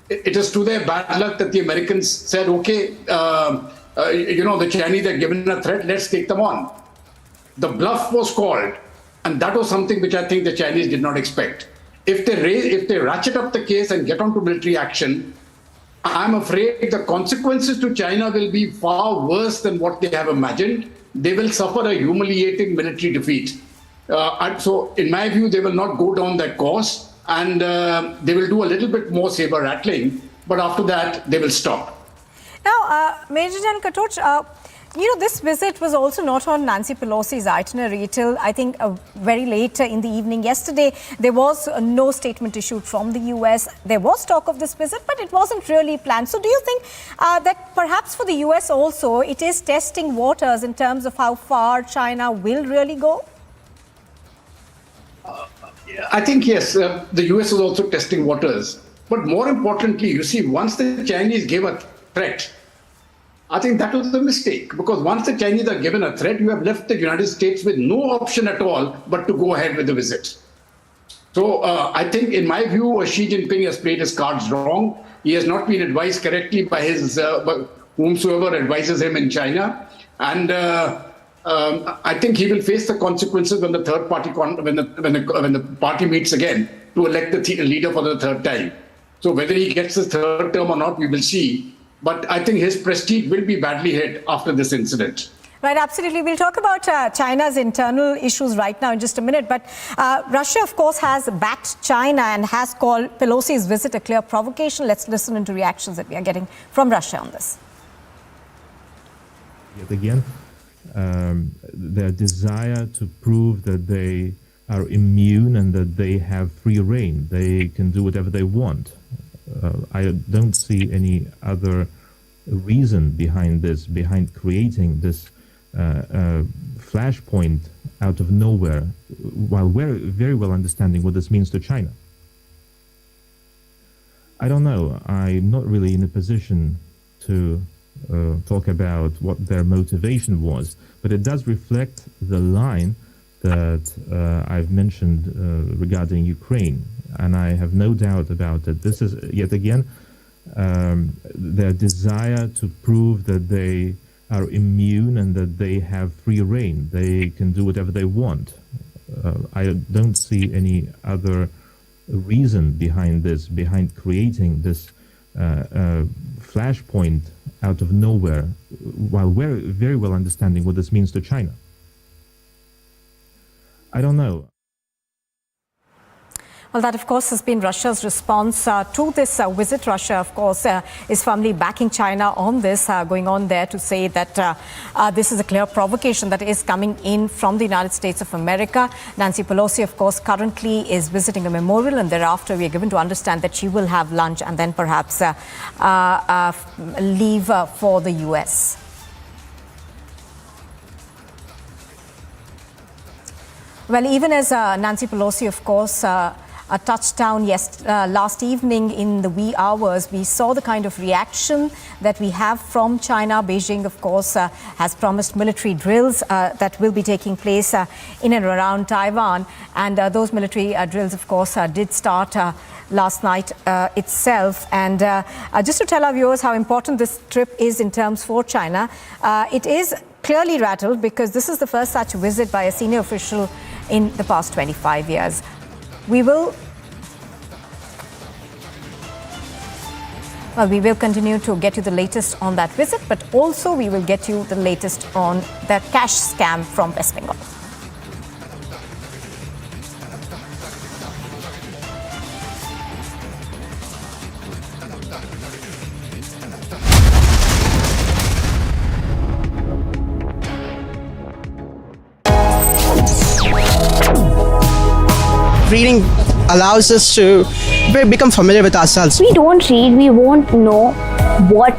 It is to their bad luck that the Americans said, okay, the Chinese are given a threat, let's take them on. The bluff was called, and that was something which I think the Chinese did not expect. If they ratchet up the case and get onto military action, I'm afraid the consequences to China will be far worse than what they have imagined. They will suffer a humiliating military defeat. So in my view, they will not go down that course, and they will do a little bit more saber rattling, but after that, they will stop. Now, Major General Katoch, this visit was also not on Nancy Pelosi's itinerary till, I think, very late in the evening. Yesterday, there was no statement issued from the US. There was talk of this visit, but it wasn't really planned. So do you think that perhaps for the US also, it is testing waters in terms of how far China will really go? I think, yes, the US is also testing waters. But more importantly, you see, once the Chinese gave a threat, I think that was a mistake, because once the Chinese are given a threat, you have left the United States with no option at all but to go ahead with the visit. So I think, in my view, Xi Jinping has played his cards wrong. He has not been advised correctly by his whomsoever advises him in China, and I think he will face the consequences when the third party when the party meets again to elect the leader for the third time. So whether he gets his third term or not, we will see. But I think his prestige will be badly hit after this incident. Right, absolutely. We'll talk about China's internal issues right now in just a minute. But Russia, of course, has backed China and has called Pelosi's visit a clear provocation. Let's listen into reactions that we are getting from Russia on this. Yet again, their desire to prove that they are immune and that they have free reign. They can do whatever they want. I don't see any other reason behind this, behind creating this flashpoint out of nowhere, while we're very well understanding what this means to China. I don't know. I'm not really in a position to talk about what their motivation was, but it does reflect the line that I've mentioned regarding Ukraine. And I have no doubt about it. This is, yet again, their desire to prove that they are immune and that they have free reign. They can do whatever they want. I don't see any other reason behind this, behind creating this flashpoint out of nowhere, while we're very well understanding what this means to China. I don't know. Well, that, of course, has been Russia's response to this visit. Russia, of course, is firmly backing China on this, going on there to say that this is a clear provocation that is coming in from the United States of America. Nancy Pelosi, of course, currently is visiting a memorial, and thereafter we are given to understand that she will have lunch and then perhaps leave for the U.S. Well, even as Nancy Pelosi, of course, a touchdown last evening in the wee hours, we saw the kind of reaction that we have from China. Beijing, of course, has promised military drills that will be taking place in and around Taiwan. And those military drills, of course, did start last night itself. And just to tell our viewers how important this trip is in terms for China, it is clearly rattled because this is the first such visit by a senior official in the past 25 years. We will continue to get you the latest on that visit, but also we will get you the latest on the cash scam from West Bengal. Reading allows us to become familiar with ourselves. We don't read, we won't know what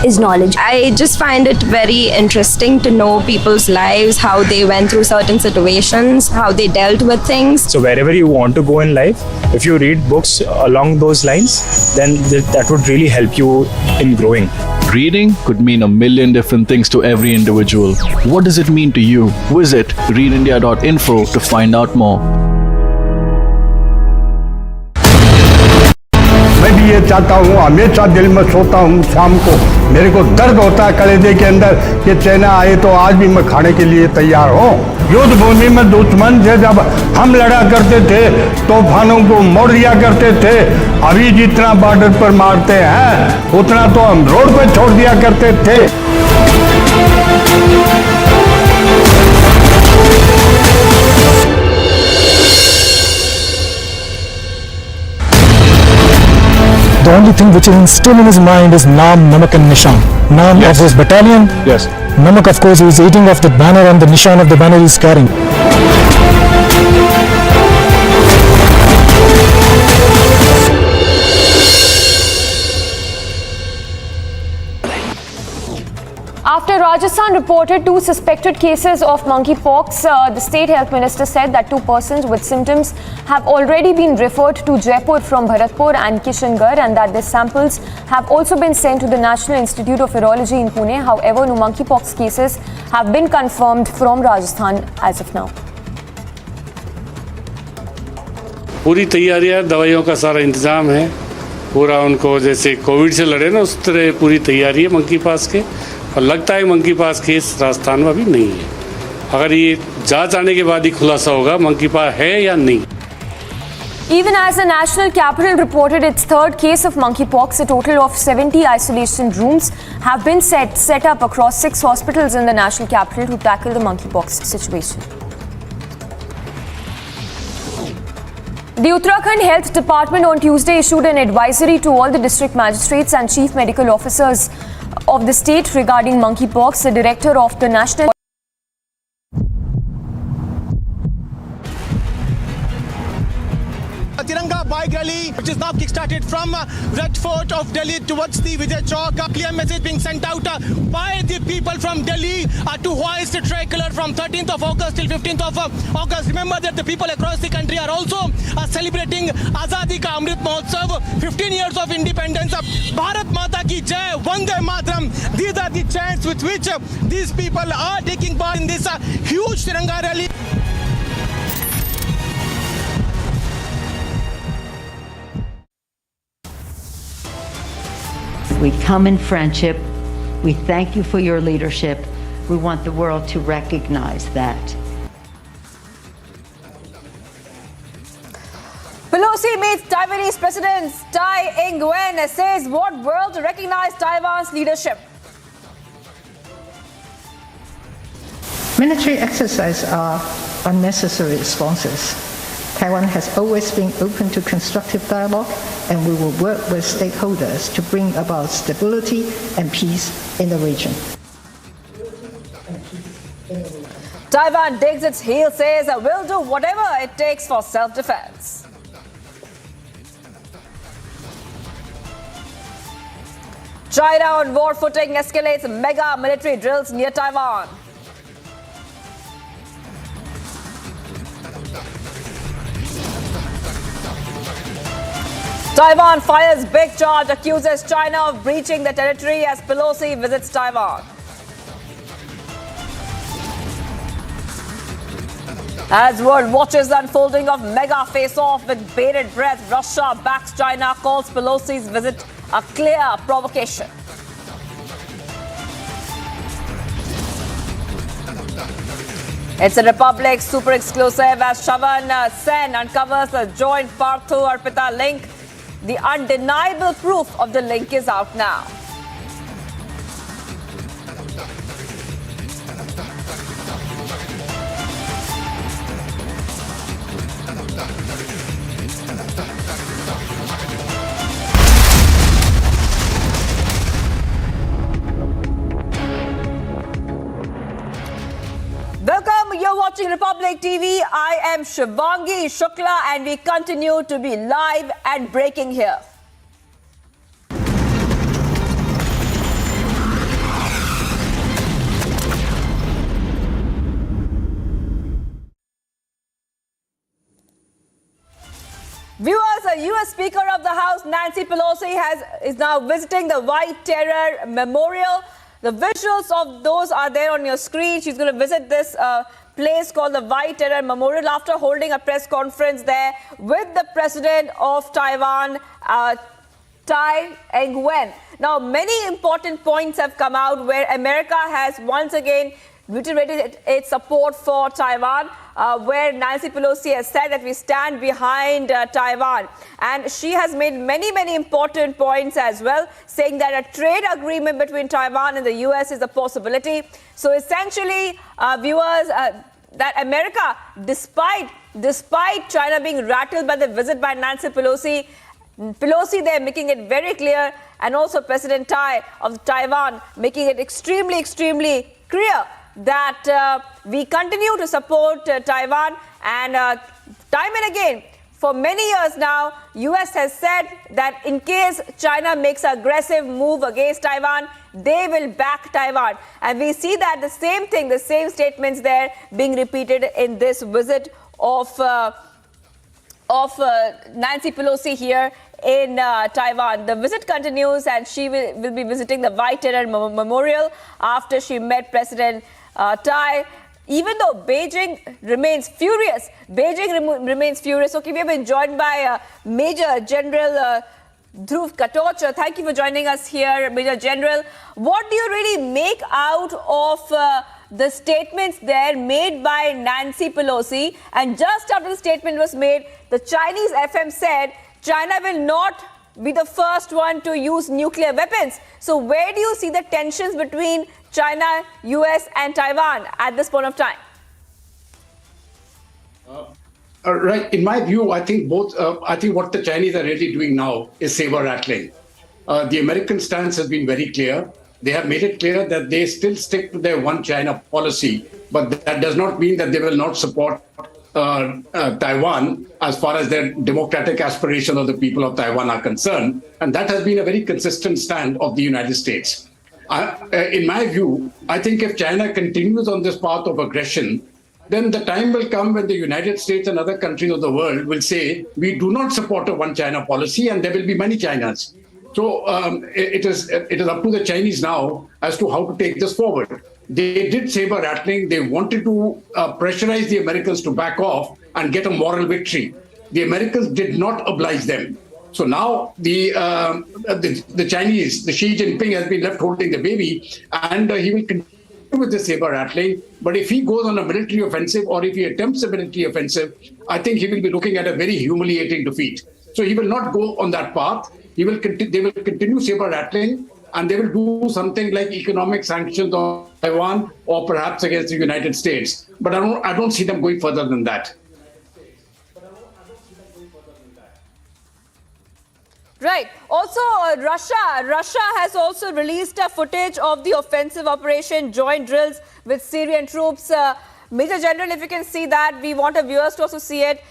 is knowledge. I just find it very interesting to know people's lives, how they went through certain situations, how they dealt with things. So wherever you want to go in life, if you read books along those lines, then that would really help you in growing. Reading could mean a million different things to every individual. What does it mean to you? Visit readindia.info to find out more. मैं भी ये चाहता हूँ, हमेशा दिल में सोता हूँ शाम को, मेरे को दर्द होता है कलेजे के अंदर कि चाइना आए तो आज भी मैं खाने के लिए तैयार हूँ। युद्ध भूमि में दुश्मन से जब हम लड़ा करते थे, तूफानों को मोड़ दिया करते थे। अभी जितना बॉर्डर पर मारते हैं, उतना तो हम रोड पे छोड़ दिया करते थे। The only thing which is still in his mind is Naam, Namak and Nishan. Naam of his battalion. Yes. Namak, of course, he is eating off the banner and the Nishan of the banner he is carrying. After Rajasthan reported 2 suspected cases of monkeypox, the state health minister said that 2 persons with symptoms have already been referred to Jaipur from Bharatpur and Kishangarh, and that their samples have also been sent to the National Institute of Virology in Pune. However, no monkeypox cases have been confirmed from Rajasthan as of now. पूरी तैयारी है, दवाइयों का सारा इंतजाम है, पूरा उनको जैसे कोविड से लड़े ना उस तरह पूरी तैयारी है मंकी पास के, और लगता है मंकी पास केस राजस्थान में अभी नहीं है। अगर ये जांच आने के बाद ही खुलासा होगा मंकी पास है या नहीं। Even as the national capital reported its 3rd case of monkeypox, a total of 70 isolation rooms have been set up across 6 hospitals in the national capital to tackle the monkeypox situation. The Uttarakhand Health Department on Tuesday issued an advisory to all the district magistrates and chief medical officers of the state regarding monkeypox. The director of the National Tiranga bike rally, which is now kick-started from Red Fort of Delhi towards the Vijay Chowk. A clear message being sent out by the people from Delhi to hoist the tricolor from 13th of August till 15th of August. Remember that the people across the country are also celebrating Azadi Ka Amrit Mahotsav, 15 years of independence. Bharat Mata Ki Jai, Vande Mataram. These are the chants with which these people are taking part in this huge Tiranga rally. We come in friendship. We thank you for your leadership. We want the world to recognize that. Pelosi meets Taiwanese President Tsai Ing-wen, says what world to recognize Taiwan's leadership. Military exercises are unnecessary responses. Taiwan has always been open to constructive dialogue, and we will work with stakeholders to bring about stability and peace in the region. Taiwan digs its heels, says we'll do whatever it takes for self-defense. China on war footing escalates mega military drills near Taiwan. Taiwan fires big charge, accuses China of breaching the territory as Pelosi visits Taiwan. As world watches the unfolding of mega face-off with bated breath, Russia backs China, calls Pelosi's visit a clear provocation. It's a Republic super exclusive as Shavan Sen uncovers the joint Parthu Arpita link. The undeniable proof of the link is out now. Welcome, you're watching Republic TV. I am Shivangi Shukla and we continue to be live and breaking here. Viewers, a U.S. Speaker of the House, Nancy Pelosi, is now visiting the White Terror Memorial. The visuals of those are there on your screen. She's going to visit this place called the White Terror Memorial after holding a press conference there with the president of Taiwan, Tsai Ing-wen. Now, many important points have come out where America has once again reiterated its support for Taiwan, where Nancy Pelosi has said that we stand behind Taiwan. And she has made many important points as well, saying that a trade agreement between Taiwan and the U.S. is a possibility. So essentially, viewers, that America, despite China being rattled by the visit by Nancy Pelosi, they're making it very clear, and also President Tsai of Taiwan making it extremely clear that we continue to support Taiwan. And time and again, for many years now, US has said that in case China makes an aggressive move against Taiwan, they will back Taiwan. And we see that the same thing, the same statements there being repeated in this visit of Nancy Pelosi here in Taiwan. The visit continues and she will be visiting the White Terror Memorial after she met President Tsai. Even though Beijing remains furious. Okay, we have been joined by Major General Dhruv Katoch. Thank you for joining us here, Major General. What do you really make out of the statements there made by Nancy Pelosi? And just after the statement was made, the Chinese FM said China will not be the first one to use nuclear weapons. So where do you see the tensions between China, US and Taiwan at this point of time? Right. In my view, I think what the Chinese are really doing now is saber rattling. The American stance has been very clear. They have made it clear that they still stick to their one China policy, but that does not mean that they will not support Taiwan as far as their democratic aspirations of the people of Taiwan are concerned. And that has been a very consistent stand of the United States. In my view, I think if China continues on this path of aggression, then the time will come when the United States and other countries of the world will say, we do not support a one China policy, and there will be many Chinas. So it is up to the Chinese now as to how to take this forward. They did saber rattling. They wanted to pressurize the Americans to back off and get a moral victory. The Americans did not oblige them. So now the Chinese, the Xi Jinping has been left holding the baby, and he will continue with the saber rattling. But if he goes on a military offensive, or if he attempts a military offensive, I think he will be looking at a very humiliating defeat. So he will not go on that path. They will continue saber rattling, and they will do something like economic sanctions on Taiwan or perhaps against the United States. But I don't see them going further than that. Right. Also, Russia has also released a footage of the offensive operation joint drills with Syrian troops. Major General, if you can see that, we want our viewers to also see it.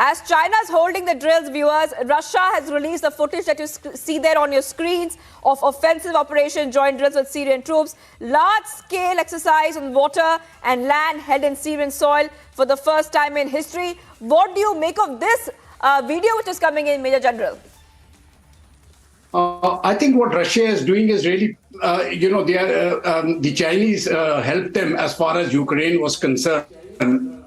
As China is holding the drills, viewers, Russia has released the footage that you see there on your screens of offensive operation joint drills with Syrian troops. Large-scale exercise on water and land held in Syrian soil for the first time in history. What do you make of this video which is coming in, Major General? I think what Russia is doing is really, the Chinese helped them as far as Ukraine was concerned,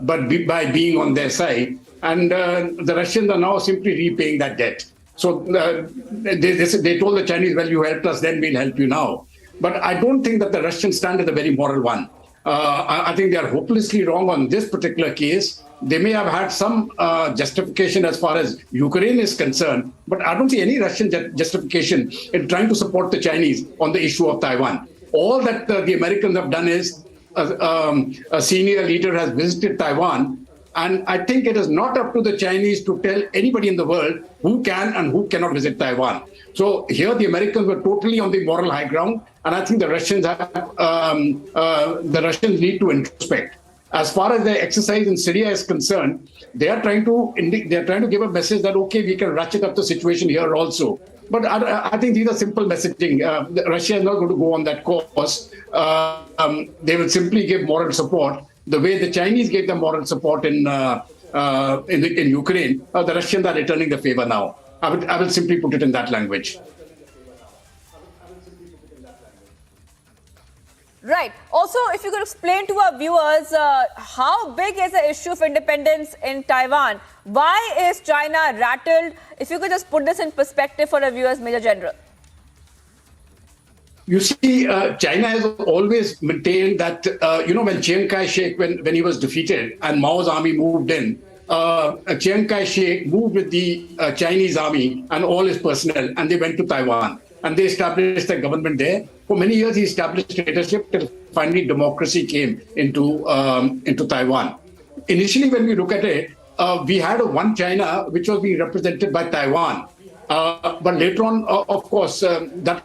but by being on their side. And the Russians are now simply repaying that debt. So they told the Chinese, well, you helped us, then we'll help you now. But I don't think that the Russian stand is a very moral one. I think they are hopelessly wrong on this particular case. They may have had some justification as far as Ukraine is concerned, but I don't see any Russian justification in trying to support the Chinese on the issue of Taiwan. All that the Americans have done is a senior leader has visited Taiwan, and I think it is not up to the Chinese to tell anybody in the world who can and who cannot visit Taiwan. So here the Americans were totally on the moral high ground, and I think the Russians need to introspect. As far as their exercise in Syria is concerned, they are trying to give a message that okay, we can ratchet up the situation here also. But I think these are simple messaging. Russia is not going to go on that course. They will simply give moral support the way the Chinese gave them moral support in Ukraine. The Russians are returning the favor now. I will simply put it in that language. Right. Also, if you could explain to our viewers, how big is the issue of independence in Taiwan? Why is China rattled? If you could just put this in perspective for our viewers, Major General. You see, China has always maintained that, when Chiang Kai-shek, when he was defeated and Mao's army moved in, Chiang Kai-shek moved with the Chinese army and all his personnel, and they went to Taiwan. And they established a government there. For many years, he established dictatorship till finally democracy came into Taiwan. Initially, when we look at it, we had a one China, which was being represented by Taiwan. But later on, of course, that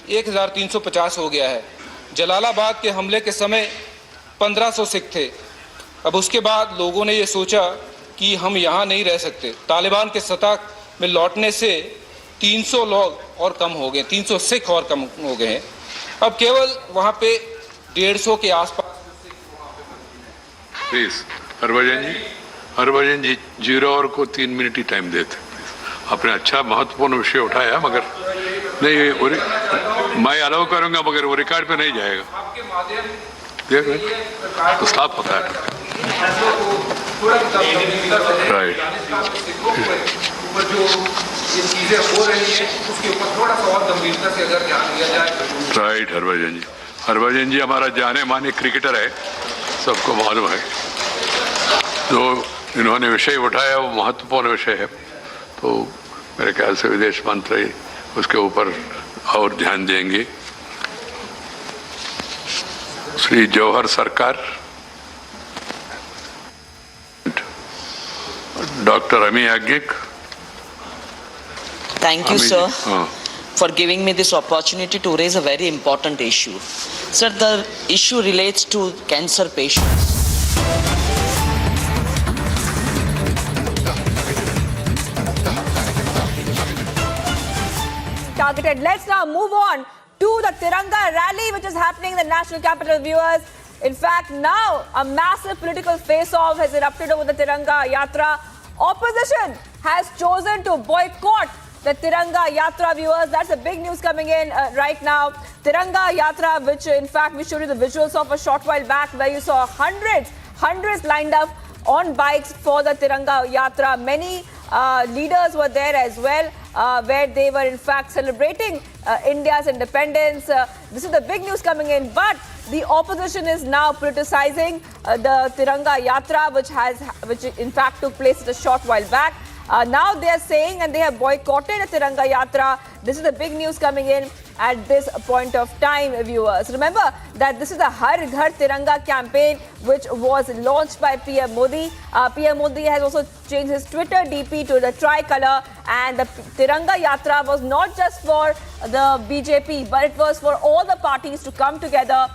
1350 हो गया है। जलालाबाद के हमले के समय 1500 सिख थे। अब उसके बाद लोगों ने ये सोचा कि हम यहाँ नहीं रह सकते। तालिबान के सत्ता में लौटने से 300 लोग और कम हो गए, 300 सिख और कम हो गए हैं। अब केवल वहाँ पे 150 के आसपास। प्लीज हरभजन जी 0 और को 3 मिनट ही टाइम देते। आपने अच्छा महत्वपूर्ण विषय उठाया, मगर नहीं मैं अलाउ करूंगा, मगर वो रिकॉर्ड पे नहीं जाएगा। तो स्टॉप होता है। Right, right. हरभजन जी हमारा जाने माने क्रिकेटर है, सबको मालूम है। जो इन्होंने विषय उठाया वो महत्वपूर्ण विषय है, तो मेरे ख्याल से विदेश मंत्री उसके ऊपर और ध्यान देंगे। श्री जौहर सरकार, डॉक्टर अमी याज्ञिक। Thank you, sir, for giving me this opportunity to raise a very important issue. Sir, the issue relates to cancer patients. Targeted. Let's now move on to the Tiranga rally, which is happening in the national capital, viewers. In fact, now a massive political face-off has erupted over the Tiranga Yatra. Opposition has chosen to boycott the Tiranga Yatra, viewers. That's the big news coming in right now. Tiranga Yatra, which in fact we showed you the visuals of a short while back, where you saw hundreds lined up on bikes for the Tiranga Yatra. Many leaders were there as well, where they were in fact celebrating India's independence. This is the big news coming in, but the opposition is now politicizing the Tiranga Yatra, which in fact took place a short while back. Now they are saying, and they have boycotted the Tiranga Yatra. This is the big news coming in at this point of time, viewers. Remember that this is the Har Ghar Tiranga campaign, which was launched by PM Modi. PM Modi has also changed his Twitter DP to the tricolor, and the Tiranga Yatra was not just for the BJP, but it was for all the parties to come together.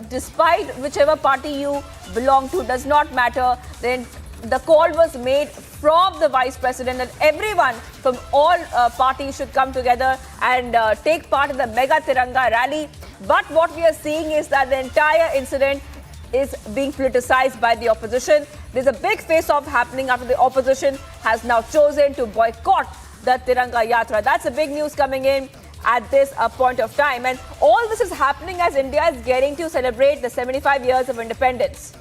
Despite whichever party you belong to, does not matter. Then the call was made from the Vice President that everyone from all parties should come together and take part in the mega Tiranga rally. But what we are seeing is that the entire incident is being politicized by the opposition. There's a big face-off happening after the opposition has now chosen to boycott the Tiranga Yatra. That's a big news coming in at this point of time. And all this is happening as India is getting to celebrate the 75 years of independence.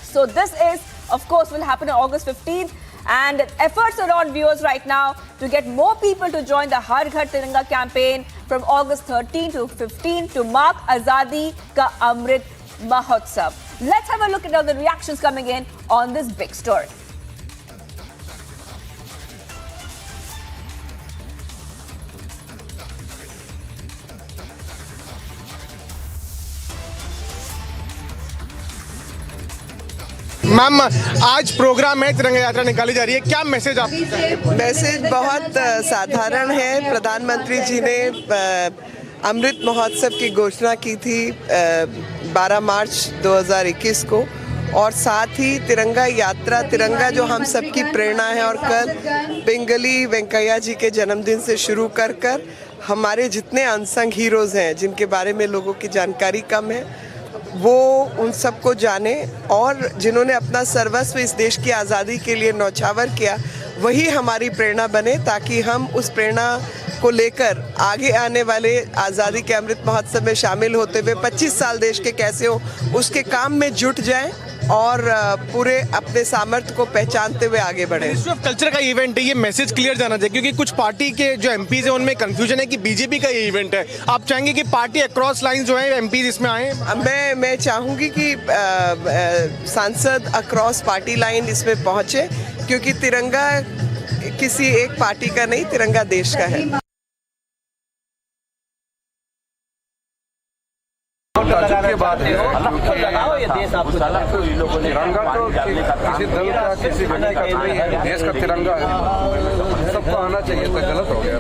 So this is, of course, will happen on August 15th. And efforts are on, viewers, right now to get more people to join the Har Ghar Tiranga campaign from August 13 to 15 to mark Azadi Ka Amrit Mahotsav. Let's have a look at all the reactions coming in on this big story. Ma'am, आज programme है, तिरंगा यात्रा निकाली जा रही है, क्या message आप? मैसेज बहुत साधारण है। प्रधानमंत्री जी ने अमृत महोत्सव की घोषणा की थी 12 मार्च 2021 को, और साथ ही तिरंगा यात्रा, तिरंगा जो हम सबकी प्रेरणा है, और कल बेंगली वेंकैया जी के जन्मदिन से शुरू कर हमारे जितने अनसंग हीरोज़ हैं जिनके बारे में लोगों की जानकारी कम है, वो उन सबको जाने, और जिन्होंने अपना सर्वस्व इस देश की आज़ादी के लिए न्यौछावर किया, वही हमारी प्रेरणा बने, ताकि हम उस प्रेरणा को लेकर आगे आने वाले आज़ादी के अमृत महोत्सव में शामिल होते हुए 25 साल देश के कैसे हो उसके काम में जुट जाएं और पूरे अपने सामर्थ्य को पहचानते हुए आगे बढ़े। मिनिस्ट्री ऑफ कल्चर का इवेंट है, ये मैसेज क्लियर जाना चाहिए, क्योंकि कुछ पार्टी के जो एमपीज हैं उनमें कंफ्यूजन है कि बीजेपी का ये इवेंट है। आप चाहेंगे कि पार्टी अक्रॉस लाइन जो है एमपीज इसमें आए? मैं चाहूँगी कि सांसद अक्रॉस पार्टी लाइन इसमें पहुँचे, क्योंकि तिरंगा किसी एक पार्टी का नहीं, तिरंगा देश का है। के बाद है, तिरंगा तो किसी दल का, किसी व्यक्ति का नहीं है, देश का तिरंगा है, सबको आना चाहिए, तो गलत हो गया।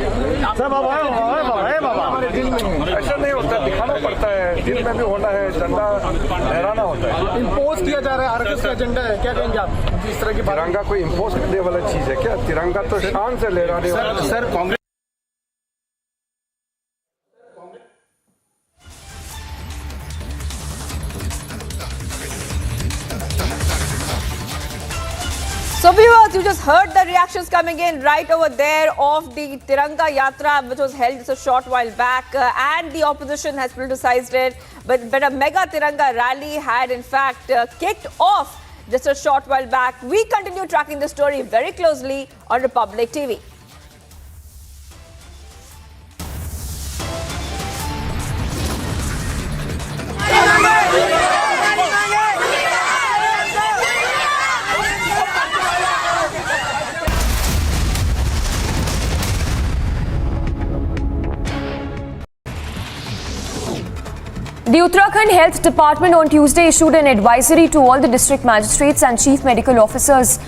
ऐसा नहीं होता, दिखाना पड़ता है, दिल में भी होना है, झंडा लहराना होता है। इम्पोज किया जा रहा है, आरएसएस का एजेंडा है, क्या कहेंगे आप इस तरह की? तिरंगा कोई इम्पोज करने वाला चीज है क्या? तिरंगा तो शान से लहराने वाला। Sir, Congress So viewers, you just heard the reactions coming in right over there of the Tiranga Yatra, which was held just a short while back, and the opposition has politicized it. But a mega Tiranga rally had in fact kicked off just a short while back. We continue tracking the story very closely on Republic TV. The Uttarakhand Health Department on Tuesday issued an advisory to all the district magistrates and chief medical officers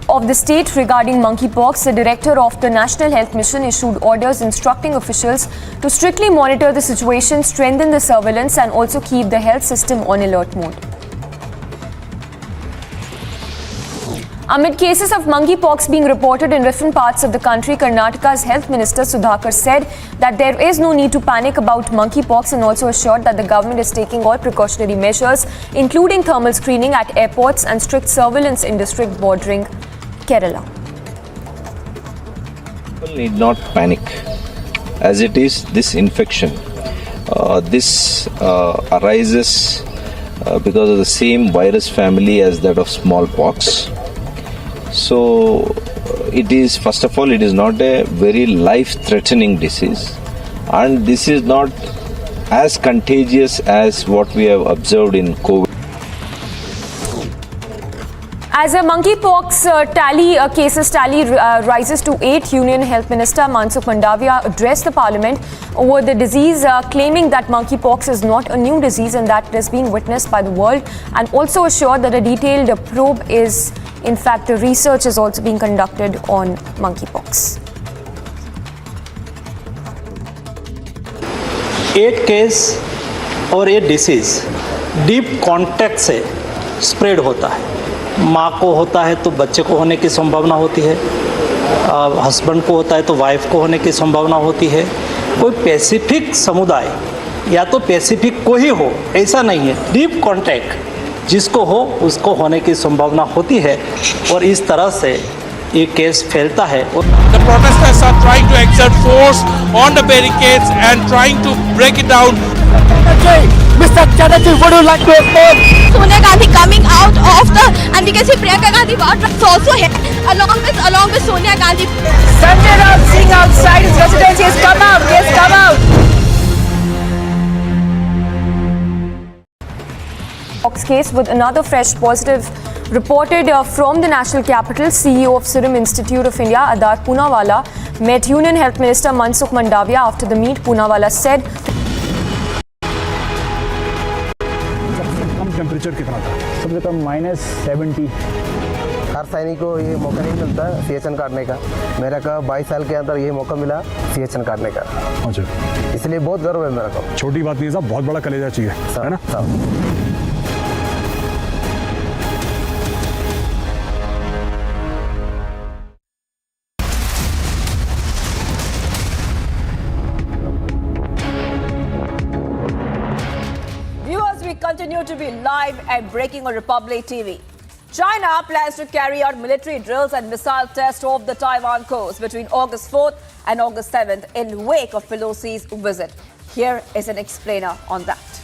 of the state regarding monkeypox. The director of the National Health Mission issued orders instructing officials to strictly monitor the situation, strengthen the surveillance, and also keep the health system on alert mode. Amid cases of monkeypox being reported in different parts of the country, Karnataka's Health Minister Sudhakar said that there is no need to panic about monkeypox, and also assured that the government is taking all precautionary measures, including thermal screening at airports and strict surveillance in districts bordering Kerala. People need not panic, as it is this infection. This arises because of the same virus family as that of smallpox. So it is, first of all, it is not a very life-threatening disease, and this is not as contagious as what we have observed in COVID. As a monkeypox cases tally rises to 8, Union Health Minister Mansukh Mandaviya addressed the Parliament over the disease, claiming that monkeypox is not a new disease and that it is being witnessed by the world, and also assured that a detailed probe is, in fact, the research is also being conducted on monkeypox. 8 case और ये disease deep contact से spread होता है। माँ को होता है तो बच्चे को होने की संभावना होती है, हस्बैंड को होता है तो वाइफ को होने की संभावना होती है। कोई स्पेसिफिक समुदाय या तो पैसिफिक को ही हो, ऐसा नहीं है। डीप कॉन्टैक्ट जिसको हो उसको होने की संभावना होती है और इस तरह से ये केस फैलता है। The protesters are trying to exert force on the barricades and trying to break it down. Mr. Chatterjee, would you like to inform? Sonia Gandhi coming out of the, and we can see Priyanka Gandhi is also here along with Sonia Gandhi. Sanjay Raut Singh outside his residence. He has come out. He has come out. Fox case with another fresh positive reported from the national capital. CEO of Serum Institute of India, Adar Poonawalla, met Union Health Minister Mansukh Mandavia. After the meet, Poonawalla said, temperature कितना था? सबसे कम -70। हर सैनिक को ये मौका नहीं मिलता CHN काटने का। मेरा का 22 साल के अंदर ये मौका मिला CHN काटने का। अच्छा, इसलिए बहुत गर्व है मेरा को। छोटी बात नहीं है साहब, बहुत बड़ा कलेजा चाहिए, है ना? Continue to be live and breaking on Republic TV. China plans to carry out military drills and missile tests off the Taiwan coast between August 4th and August 7th in wake of Pelosi's visit. Here is an explainer on that.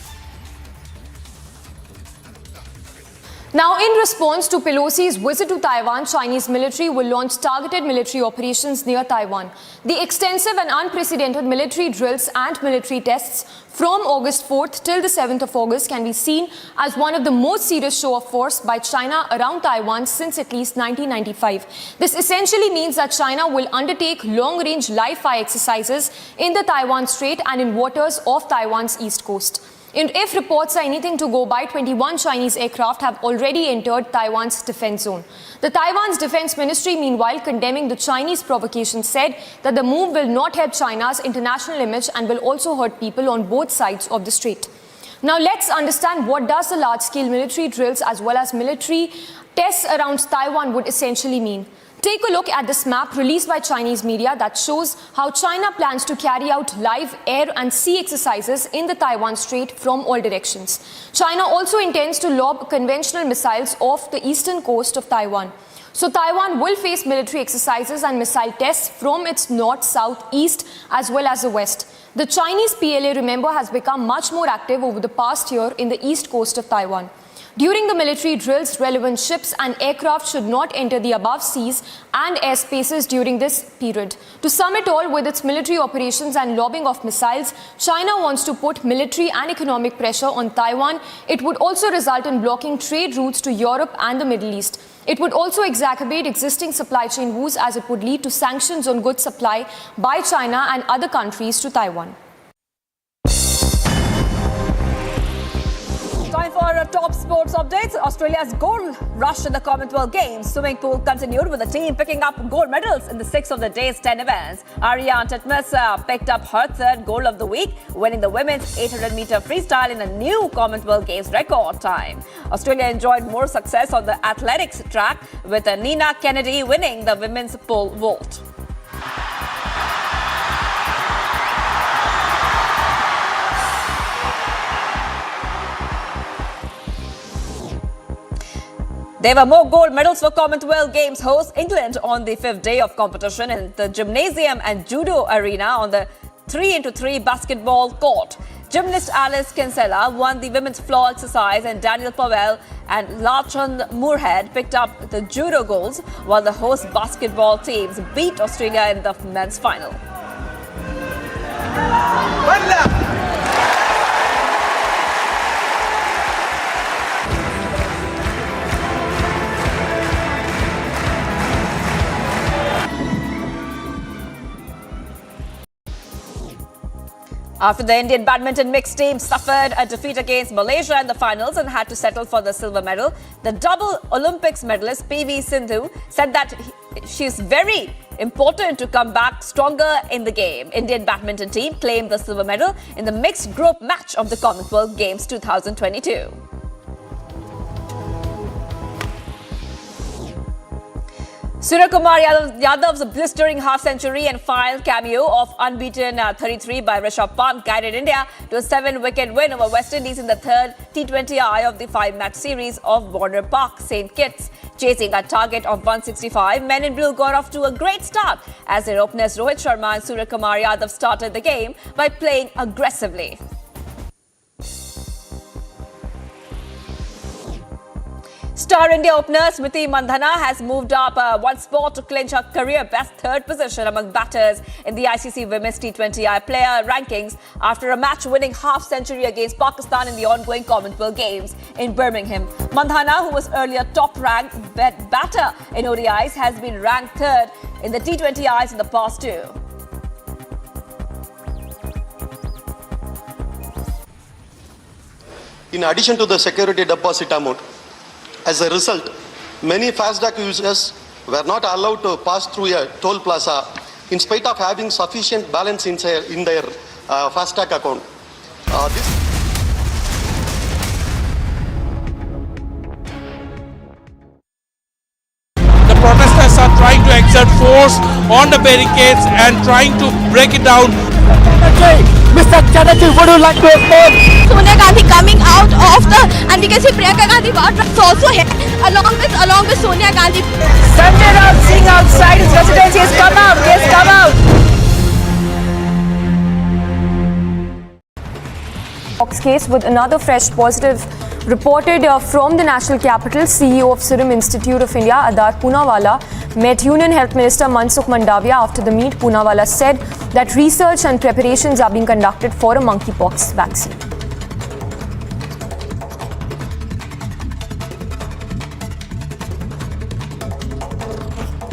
Now, in response to Pelosi's visit to Taiwan, Chinese military will launch targeted military operations near Taiwan. The extensive and unprecedented military drills and military tests from August 4th till the 7th of August can be seen as one of the most serious show of force by China around Taiwan since at least 1995. This essentially means that China will undertake long-range live-fire exercises in the Taiwan Strait and in waters off Taiwan's east coast. And if reports are anything to go by, 21 Chinese aircraft have already entered Taiwan's defense zone. The Taiwan's defense ministry, meanwhile, condemning the Chinese provocation, said that the move will not help China's international image and will also hurt people on both sides of the strait. Now, let's understand what does the large-scale military drills as well as military tests around Taiwan would essentially mean. Take a look at this map released by Chinese media that shows how China plans to carry out live air and sea exercises in the Taiwan Strait from all directions. China also intends to lob conventional missiles off the eastern coast of Taiwan. So Taiwan will face military exercises and missile tests from its north, south, east as well as the west. The Chinese PLA, remember, has become much more active over the past year in the east coast of Taiwan. During the military drills, relevant ships and aircraft should not enter the above seas and airspaces during this period. To sum it all, with its military operations and lobbing of missiles, China wants to put military and economic pressure on Taiwan. It would also result in blocking trade routes to Europe and the Middle East. It would also exacerbate existing supply chain woes as it would lead to sanctions on goods supply by China and other countries to Taiwan. Time for top sports updates. Australia's gold rush in the Commonwealth Games. Swimming pool continued with the team picking up gold medals in the 6 of the day's 10 events. Ariane Titmus picked up her third gold of the week, winning the women's 800-meter freestyle in a new Commonwealth Games record time. Australia enjoyed more success on the athletics track, with Nina Kennedy winning the women's pole vault. There were more gold medals for Commonwealth Games host England on the 5th day of competition in the gymnasium and judo arena on the 3x3 basketball court. Gymnast Alice Kinsella won the women's floor exercise and Daniel Powell and Lachlan Moorhead picked up the judo golds, while the host basketball teams beat Australia in the men's final. After the Indian badminton mixed team suffered a defeat against Malaysia in the finals and had to settle for the silver medal, the double Olympics medalist PV Sindhu said that she's very important to come back stronger in the game. Indian badminton team claimed the silver medal in the mixed group match of the Commonwealth Games 2022. Suryakumar Yadav's blistering half-century and final cameo of unbeaten 33 by Rishabh Pant guided India to a 7-wicket win over West Indies in the third T20I of the 5-match series of Warner Park, St. Kitts. Chasing a target of 165, men in blue got off to a great start as their openers Rohit Sharma and Suryakumar Yadav started the game by playing aggressively. Star India opener Smriti Mandhana has moved up one spot to clinch her career-best third position among batters in the ICC Women's T20I player rankings after a match-winning half-century against Pakistan in the ongoing Commonwealth Games in Birmingham. Mandhana, who was earlier top-ranked batter in ODIs, has been ranked third in the T20Is in the past two. In addition to the security deposit amount, as a result, many FASTag users were not allowed to pass through a toll plaza in spite of having sufficient balance in their FASTag account. The protesters are trying to exert force on the barricades and trying to break it down. Mr. Chatterjee, would you like to explain? Sonia Gandhi coming out of and we can see Priyanka Gandhi is also here along with Sonia Gandhi. Sanjay Raut Singh outside his residence. He has come out. He has come out. Fox case with another fresh positive reported from the national capital. CEO of Serum Institute of India, Adar Poonawalla, met Union Health Minister Mansukh Mandavia. After the meet, Poonawalla said that research and preparations are being conducted for a monkeypox vaccine.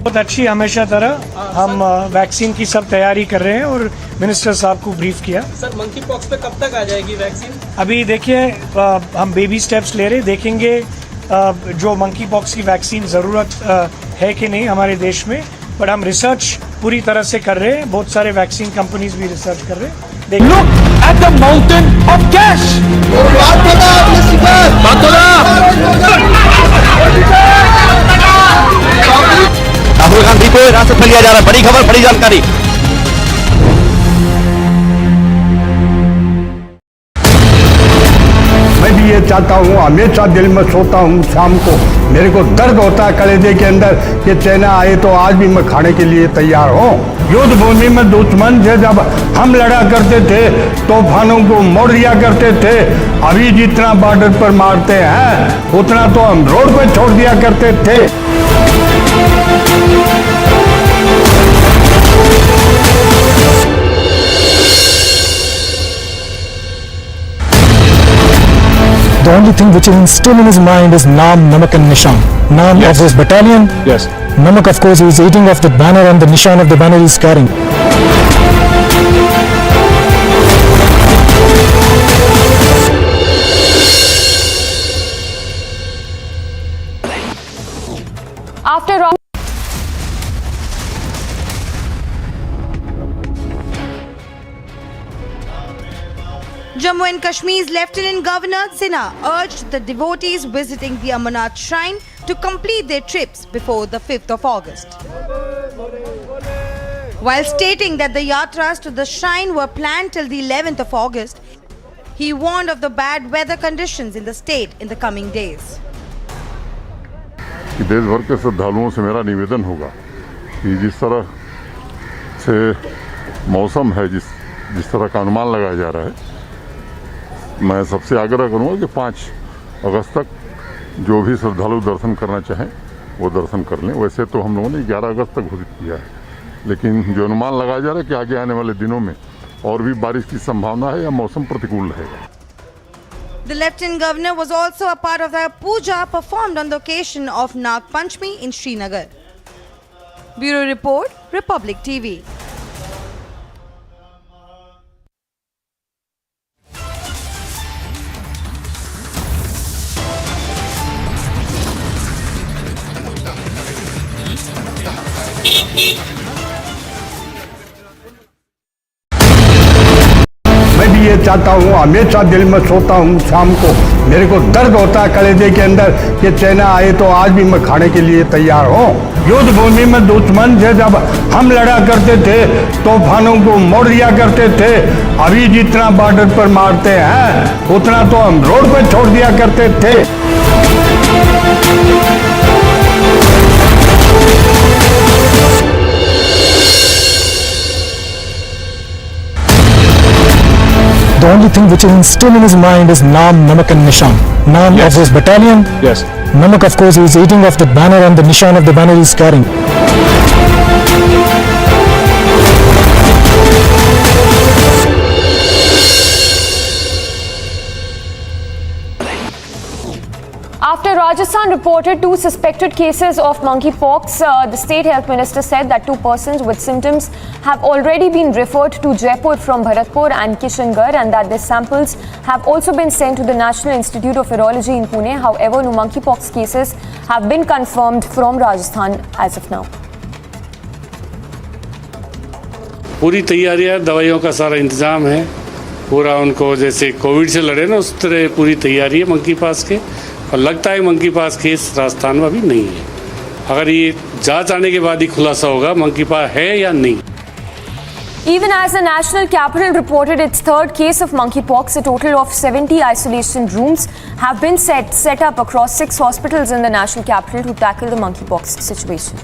बहुत अच्छी हमेशा तरह हम vaccine की सब तैयारी कर रहे हैं और मिनिस्टर साहब को ब्रीफ किया। सर मंकी पॉक्स पे कब तक आ जाएगी वैक्सीन? अभी देखिए हम बेबी स्टेप्स ले रहे, देखेंगे जो मंकी पॉक्स की वैक्सीन ज़रूरत है कि नहीं हमारे देश में, बट हम रिसर्च पूरी तरह से कर रहे हैं। बहुत सारे वैक्सीन कंपनीज भी रिसर्च कर रहे हैं। Look at the mountain of cash. Rahul Gandhi को हिरासत में लिया जा रहा है। बड़ी खबर, बड़ी जानकारी। मैं भी ये चाहता हूँ, हमेशा दिल में सोता हूँ शाम को, मेरे को दर्द होता है कलेजे के अंदर कि चाइना आए तो आज भी मैं खाने के लिए तैयार हूँ। युद्ध भूमि में दुश्मन से जब हम लड़ा करते थे, तूफानों को मोड़ दिया करते थे। अभी जितना बॉर्डर पर मारते हैं उतना तो हम रोड पे छोड़ दिया करते थे। The only thing which is still in his mind is Naam, Namak and Nishan. Naam of his battalion. Yes. Namak, of course, he is eating off the banner and the Nishan of the banner he is carrying. After round Jammu and Kashmir's Lieutenant Governor Sinha urged the devotees visiting the Amarnath Shrine to complete their trips before the 5th of August. While stating that the yatras to the shrine were planned till the 11th of August, he warned of the bad weather conditions in the state in the coming days. देश भर के श्रद्धालुओं से मेरा निवेदन होगा कि जिस तरह से मौसम है, जिस तरह का अनुमान लगाया जा रहा है, मैं सबसे आग्रह करूंगा कि 5 अगस्त तक जो भी श्रद्धालु दर्शन करना चाहें वो दर्शन कर लें। वैसे तो हम लोगों ने 11 अगस्त तक घोषित किया है, लेकिन जो अनुमान लगाया जा रहा है कि आगे आने वाले दिनों में और भी बारिश की संभावना है या मौसम प्रतिकूल रहेगा। The Lieutenant Governor was also a part of the puja performed on the occasion of Nag Panchami in Srinagar. Bureau Report, Republic TV. मैं भी ये चाहता हूँ, हमेशा दिल में सोता हूँ शाम को, मेरे को दर्द होता है कलेजे के अंदर कि चाइना आए तो आज भी मैं खाने के लिए तैयार हूँ। युद्ध भूमि में दुश्मन से जब हम लड़ा करते थे तूफानों को मोड़ दिया करते थे, अभी जितना बॉर्डर पर मारते हैं उतना तो हम रोड पर छोड़ दिया करते थे। The only thing which is still in his mind is Naam, Namak and Nishan. Naam of his battalion. Yes. Namak, of course, he is eating off the banner, and the Nishan of the banner he is carrying. After Rajasthan reported 2 suspected cases of monkeypox, the state health minister said that 2 persons with symptoms have already been referred to Jaipur from Bharatpur and Kishangarh, and that their samples have also been sent to the National Institute of Virology in Pune. However, no monkeypox cases have been confirmed from Rajasthan as of now. पूरी तैयारियां, दवाइयों का सारा इंतजाम है, पूरा उनको जैसे कोविड से लड़े ना उस तरह पूरी तैयारी है मंकी पास के, और लगता है मंकी पास केस राजस्थान में अभी नहीं है। अगर ये जांच आने के बाद ही खुलासा होगा मंकी पास है या नहीं। Even as the national capital reported its 3rd case of monkeypox, a total of 70 isolation rooms have been set up across 6 hospitals in the national capital to tackle the monkeypox situation.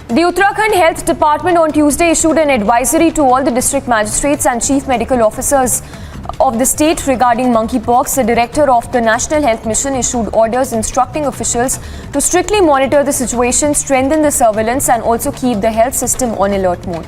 The Uttarakhand Health Department on Tuesday issued an advisory to all the district magistrates and chief medical officers of the state regarding monkeypox. The director of the National Health Mission issued orders instructing officials to strictly monitor the situation, strengthen the surveillance, and also keep the health system on alert mode.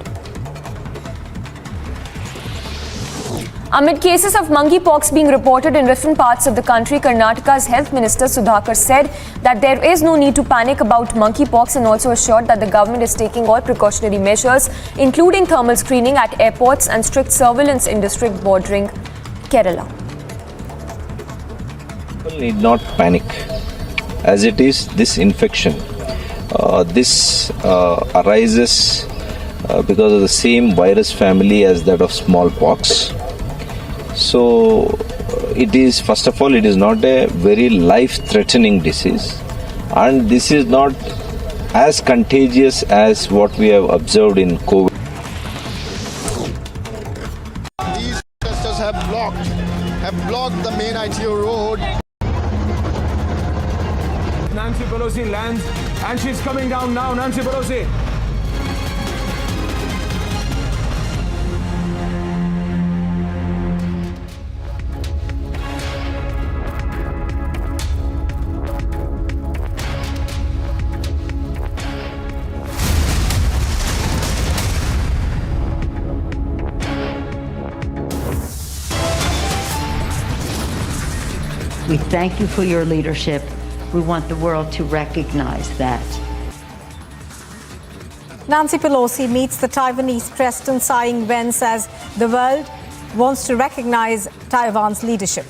Amid cases of monkeypox being reported in different parts of the country, Karnataka's Health Minister Sudhakar said that there is no need to panic about monkeypox, and also assured that the government is taking all precautionary measures, including thermal screening at airports and strict surveillance in districts bordering Kerala. People need not panic. As it is, this infection, this arises because of the same virus family as that of smallpox. So it is, first of all, it is not a very life-threatening disease, and this is not as contagious as what we have observed in COVID. These protesters have blocked the main ITO road. Nancy Pelosi lands and she's coming down now. Nancy Pelosi. We thank you for your leadership. We want the world to recognize that. Nancy Pelosi meets the Taiwanese President Tsai Ing-wen, says the world wants to recognize Taiwan's leadership.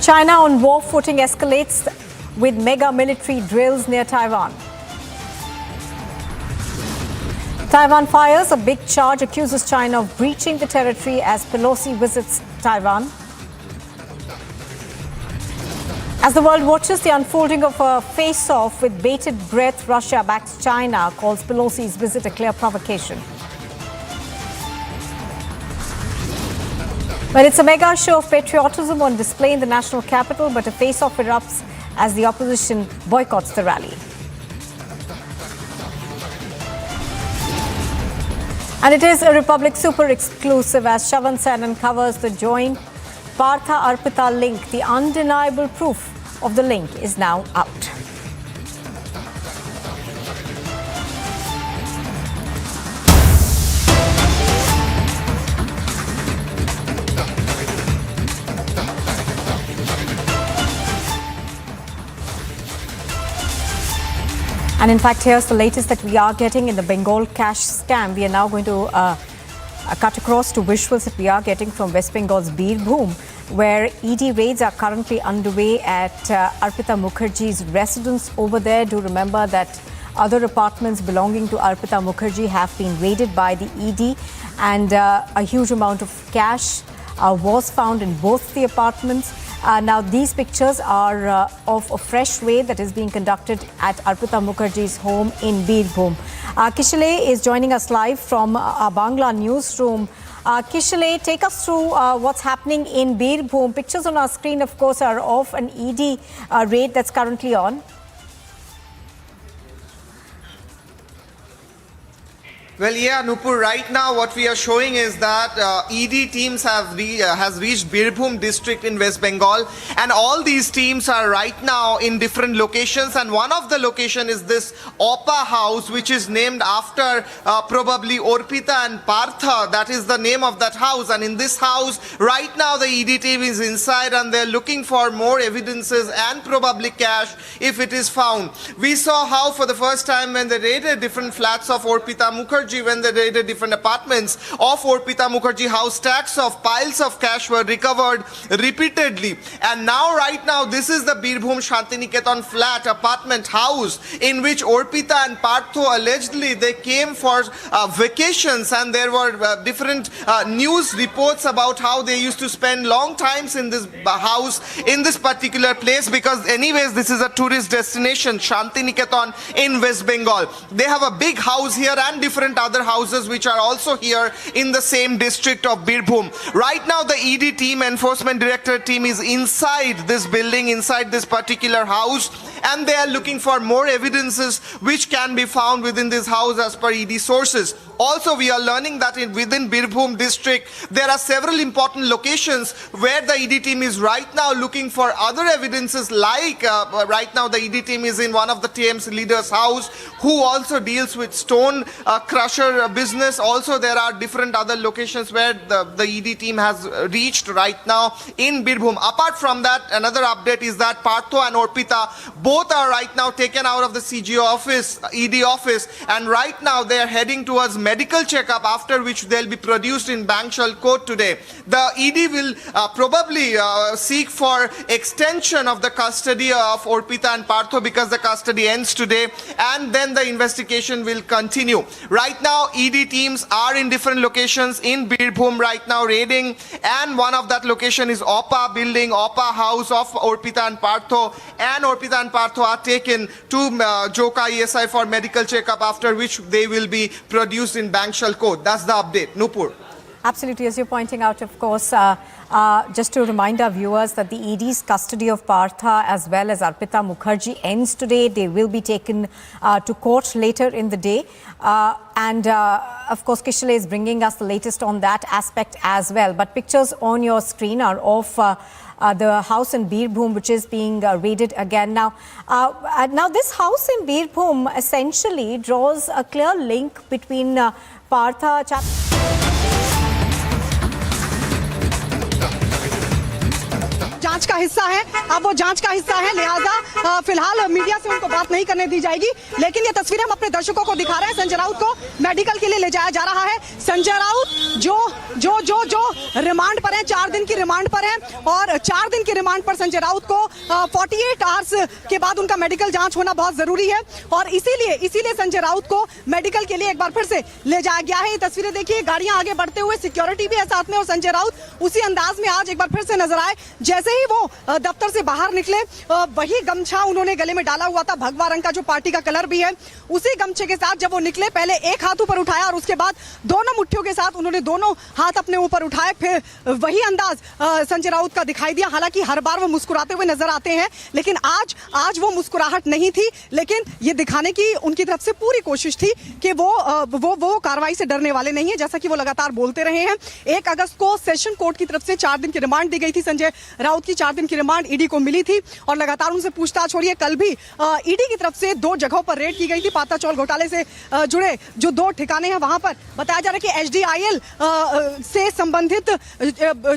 China on war footing escalates with mega military drills near Taiwan. Taiwan fires a big charge, accuses China of breaching the territory as Pelosi visits Taiwan. As the world watches the unfolding of a face-off with bated breath, Russia backs China, calls Pelosi's visit a clear provocation. Well, it's a mega show of patriotism on display in the national capital, but a face-off erupts as the opposition boycotts the rally. And it is a Republic Super exclusive as Shavan Sen uncovers the joint Partha Arpita link. The undeniable proof of the link is now out. And in fact, here's the latest that we are getting in the Bengal cash scam. We are now going to cut across to visuals that we are getting from West Bengal's Birbhum, where ED raids are currently underway at Arpita Mukherjee's residence over there. Do remember that other apartments belonging to Arpita Mukherjee have been raided by the ED, and a huge amount of cash was found in both the apartments. Now, these pictures are of a fresh raid that is being conducted at Arpita Mukherjee's home in Birbhum. Kishale is joining us live from our Bangla newsroom. Kishale, take us through what's happening in Birbhum. Pictures on our screen, of course, are of an ED raid that's currently on. Well, yeah, Nupur, right now what we are showing is that ED teams has reached Birbhum district in West Bengal, and all these teams are right now in different locations, and one of the location is this Opa house, which is named after probably Orpita and Partha. That is the name of that house, and in this house right now the ED team is inside and they're looking for more evidences and probably cash if it is found. We saw how for the first time when they raided different flats of Orpita Mukherjee, when they raided different apartments of Orpita Mukherjee house, stacks of piles of cash were recovered repeatedly. And now, right now, this is the Birbhum Shantiniketan flat apartment house in which Orpita and Partho allegedly they came for vacations, and there were different news reports about how they used to spend long times in this house, in this particular place, because anyways this is a tourist destination, Shantiniketan in West Bengal. They have a big house here and different other houses which are also here in the same district of Birbhum. Right now the ED team, Enforcement Directorate team, is inside this building, inside this particular house, and they are looking for more evidences which can be found within this house as per ED sources. Also, we are learning that within Birbhum district there are several important locations where the ED team is right now looking for other evidences, like right now the ED team is in one of the TM's leaders' house, who also deals with stone crusher business. Also, there are different other locations where the ED team has reached right now in Birbhum. Apart from that, another update is that Partho and Orpita both are right now taken out of the CGO office, ED office, and right now they are heading towards medical checkup, after which they'll be produced in Bengal court today. The ED will probably seek for extension of the custody of Orpita and Partho because the custody ends today, and then the investigation will continue. Right now, ED teams are in different locations in Birbhum right now raiding, and one of that location is Opa building, Opa house of Orpita and Partho, and Orpita and Partho are taken to Joka ESI for medical checkup, after which they will be produced in Bengal court. That's the update. Nupur. Absolutely, as you're pointing out, of course, just to remind our viewers that the ED's custody of Partha as well as Arpita Mukherjee ends today. They will be taken to court later in the day. Of course, Kishale is bringing us the latest on that aspect as well. But pictures on your screen are of the house in Birbhum, which is being raided again. Now, this house in Birbhum essentially draws a clear link between Partha... जांच का हिस्सा है, अब वो जांच का हिस्सा है, लिहाजा फिलहाल मीडिया से उनको बात नहीं करने दी जाएगी। लेकिन ये तस्वीरें हम अपने दर्शकों को दिखा रहे हैं। संजय राउत को मेडिकल के लिए ले जाया जा रहा है। संजय राउत जो रिमांड पर हैं, 4 दिन की रिमांड पर हैं, और 4 दिन की रिमांड पर संजय राउत को 48 आवर्स के बाद उनका मेडिकल जांच होना बहुत जरूरी है, और इसीलिए संजय राउत को मेडिकल के लिए एक बार फिर से ले जाया गया है। ये तस्वीरें देखिए, गाड़ियां आगे बढ़ते हुए, सिक्योरिटी भी है साथ में, और संजय राउत उसी अंदाज में आज एक बार फिर से नजर आए जैसे ही वो दफ्तर से बाहर निकले। वही गमछा उन्होंने गले में डाला हुआ था, भगवा रंग का, जो पार्टी का कलर भी है। उसी गमछे के साथ जब वो निकले, पहले एक हाथ ऊपर उठाया और उसके बाद दोनों मुट्ठियों के साथ उन्होंने दोनों हाथ अपने ऊपर उठाए। फिर वही अंदाज संजय राउत का दिखाई दिया। हालांकि हर बार वो मुस्कुराते हुए नजर आते हैं, लेकिन आज वो मुस्कुराहट नहीं थी, लेकिन ये दिखाने की उनकी तरफ से पूरी कोशिश थी कि वो कार्रवाई से डरने वाले नहीं है, जैसा कि वो लगातार बोलते रहे हैं। 1 अगस्त को सेशन कोर्ट की तरफ से 4 दिन की रिमांड दी गई थी। संजय राउत की 4 दिन की रिमांड ईडी को मिली थी और लगातार उनसे पूछताछ हो रही है। कल भी ईडी की तरफ से 2 जगहों पर रेड की गई थी। पाताचौल घोटाले से जुड़े जो 2 ठिकाने हैं, वहां पर बताया जा रहा है कि एचडीआईएल से संबंधित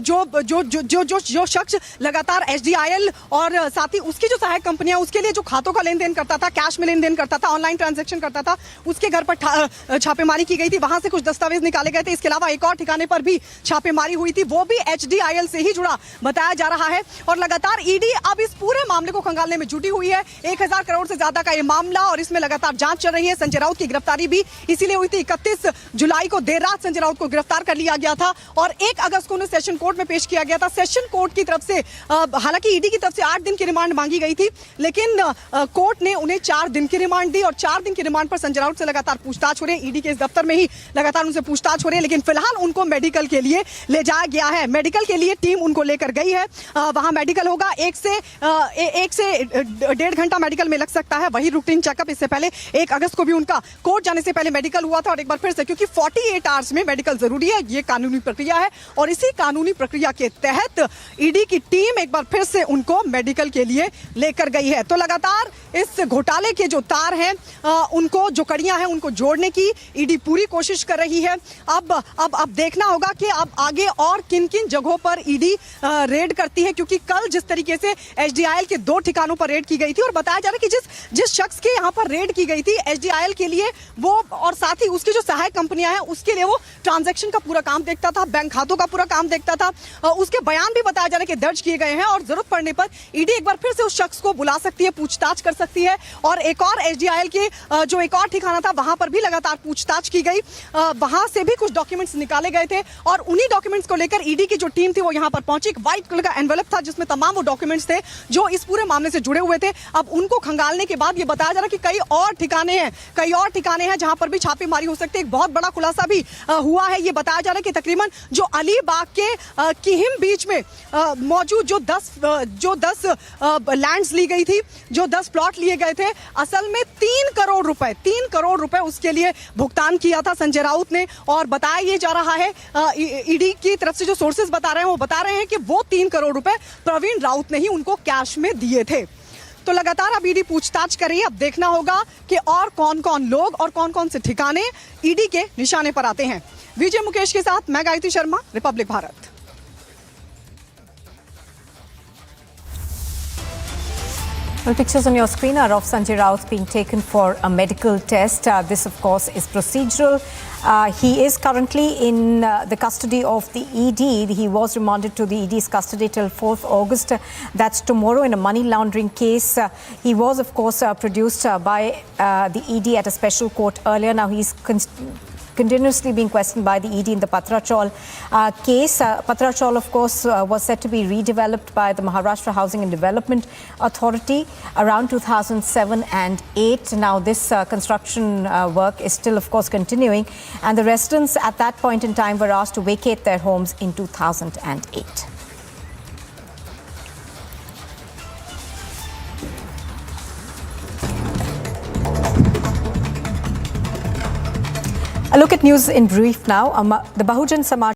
जो शख्स लगातार एचडीआईएल और साथ ही उसकी जो सहायक कंपनियां, उसके लिए जो खातों का लेन देन करता था, कैश में लेन देन करता था, ऑनलाइन ट्रांजैक्शन करता था, उसके घर पर छापेमारी की गई थी। वहां से कुछ दस्तावेज निकाले गए थे। इसके अलावा एक और ठिकाने पर भी छापेमारी हुई थी, वो भी एचडीआईएल से ही जुड़ा बताया जा रहा है। और लगातार ईडी अब इस पूरे मामले को खंगालने में जुटी हुई है। 1000 करोड़ से ज्यादा का ये मामला और इसमें लगातार जांच चल रही है। संजय राउत की गिरफ्तारी भी इसीलिए हुई थी। 31 जुलाई को देर रात संजय राउत को गिरफ्तार कर लिया गया था और 1 अगस्त को उन्हें सेशन कोर्ट में पेश किया गया था। सेशन कोर्ट की तरफ से हालांकि ईडी की तरफ से 8 दिन की रिमांड मांगी गई थी, लेकिन कोर्ट ने उन्हें 4 दिन की रिमांड दी और 4 दिन की रिमांड पर संजय राउत से लगातार पूछताछ हो रही है। ईडी के इस दफ्तर में ही लगातार उनसे पूछताछ हो रही है, लेकिन फिलहाल उनको मेडिकल के लिए ले जाया गया है। मेडिकल के लिए टीम उनको लेकर गई है। वहां मेडिकल होगा, 1 से 1.5 घंटा मेडिकल में लग सकता है। वही रूटीन चेकअप। इससे पहले 1 अगस्त को भी उनका कोर्ट जाने से पहले मेडिकल हुआ था और एक बार फिर से, क्योंकि 48 आवर्स में मेडिकल जरूरी है, ये कानूनी प्रक्रिया है और इसी कानूनी प्रक्रिया के तहत ईडी की टीम एक बार फिर से उनको मेडिकल के लिए लेकर गई है। तो लगातार इस घोटाले के जो तार हैं उनको, जो कड़ियां हैं, उनको जोड़ने की ईडी पूरी कोशिश कर रही है। अब देखना होगा कि अब आगे और किन किन जगहों पर ईडी रेड करती है, क्योंकि कल जिस तरीके से एचडीआईएल के 2 ठिकानों पर रेड की गई थी और बताया जा रहा है कि जिस शख्स के यहाँ पर रेड की गई थी एचडीआईएल के लिए, वो और साथ ही उसकी जो सहायक कंपनियां हैं उसके लिए वो ट्रांजैक्शन का पूरा काम देखता था, बैंक खातों का पूरा काम देखता था। उसके बयान भी बताया जा रहा है कि दर्ज किए गए हैं और जरूरत पड़ने पर ईडी एक बार फिर से उस शख्स को बुला सकती है, पूछताछ कर सकती है। और एक और एचडीआईएल के जो एक और ठिकाना था वहां पर भी लगातार पूछताछ की गई। वहां से भी कुछ डॉक्यूमेंट्स निकाले गए थे और उन्हीं डॉक्यूमेंट्स को लेकर ईडी की जो टीम थी वो यहां पर पहुंची। एक व्हाइट कलर का एनवेलप था जिसमें तमाम वो डॉक्यूमेंट्स थे जो इस पूरे मामले से जुड़े हुए थे। अब उनको खंगालने के बाद ये बताया जा रहा है कि कई और ठिकाने हैं जहां पर भी छापेमारी हो सकती है। एक बहुत बड़ा खुलासा भी हुआ है। ये बताया जा रहा है कि तकरीबन जो अलीबाग के किहिम बीच में मौजूद जो 10 लैंड्स ली गई थी, जो 10 प्लॉट लिए गए थे, असल में 3 करोड़ रुपए उसके लिए भुगतान किया था संजय राउत ने। और बताया ये जा रहा है, ईडी की तरफ से जो सोर्सेज बता रहे हैं वो बता रहे हैं कि वो 3 करोड़ रुपए प्रवीण राउत ने ही उनको कैश में दिए थे। तो लगातार अब ईडी पूछताछ कर रही है। अब देखना होगा कि और कौन कौन लोग और कौन कौन से ठिकाने ईडी के निशाने पर आते हैं। विजय मुकेश के साथ मैं Gayatri Sharma, Republic Bharat. Well, pictures on your screen are of Sanjay Raut being taken for a medical test. This, of course, is procedural. He is currently in the custody of the ED. He was remanded to the ED's custody till 4th August. That's tomorrow in a money laundering case. He was, of course, produced by the ED at a special court earlier. Now he's continuously being questioned by the ED in the Patrachal case. Patrachal, of course, was said to be redeveloped by the Maharashtra Housing and Development Authority around 2007 and 8. Now, this construction work is still, of course, continuing, and the residents at that point in time were asked to vacate their homes in 2008. A look at news in brief now. The Bahujan Samaj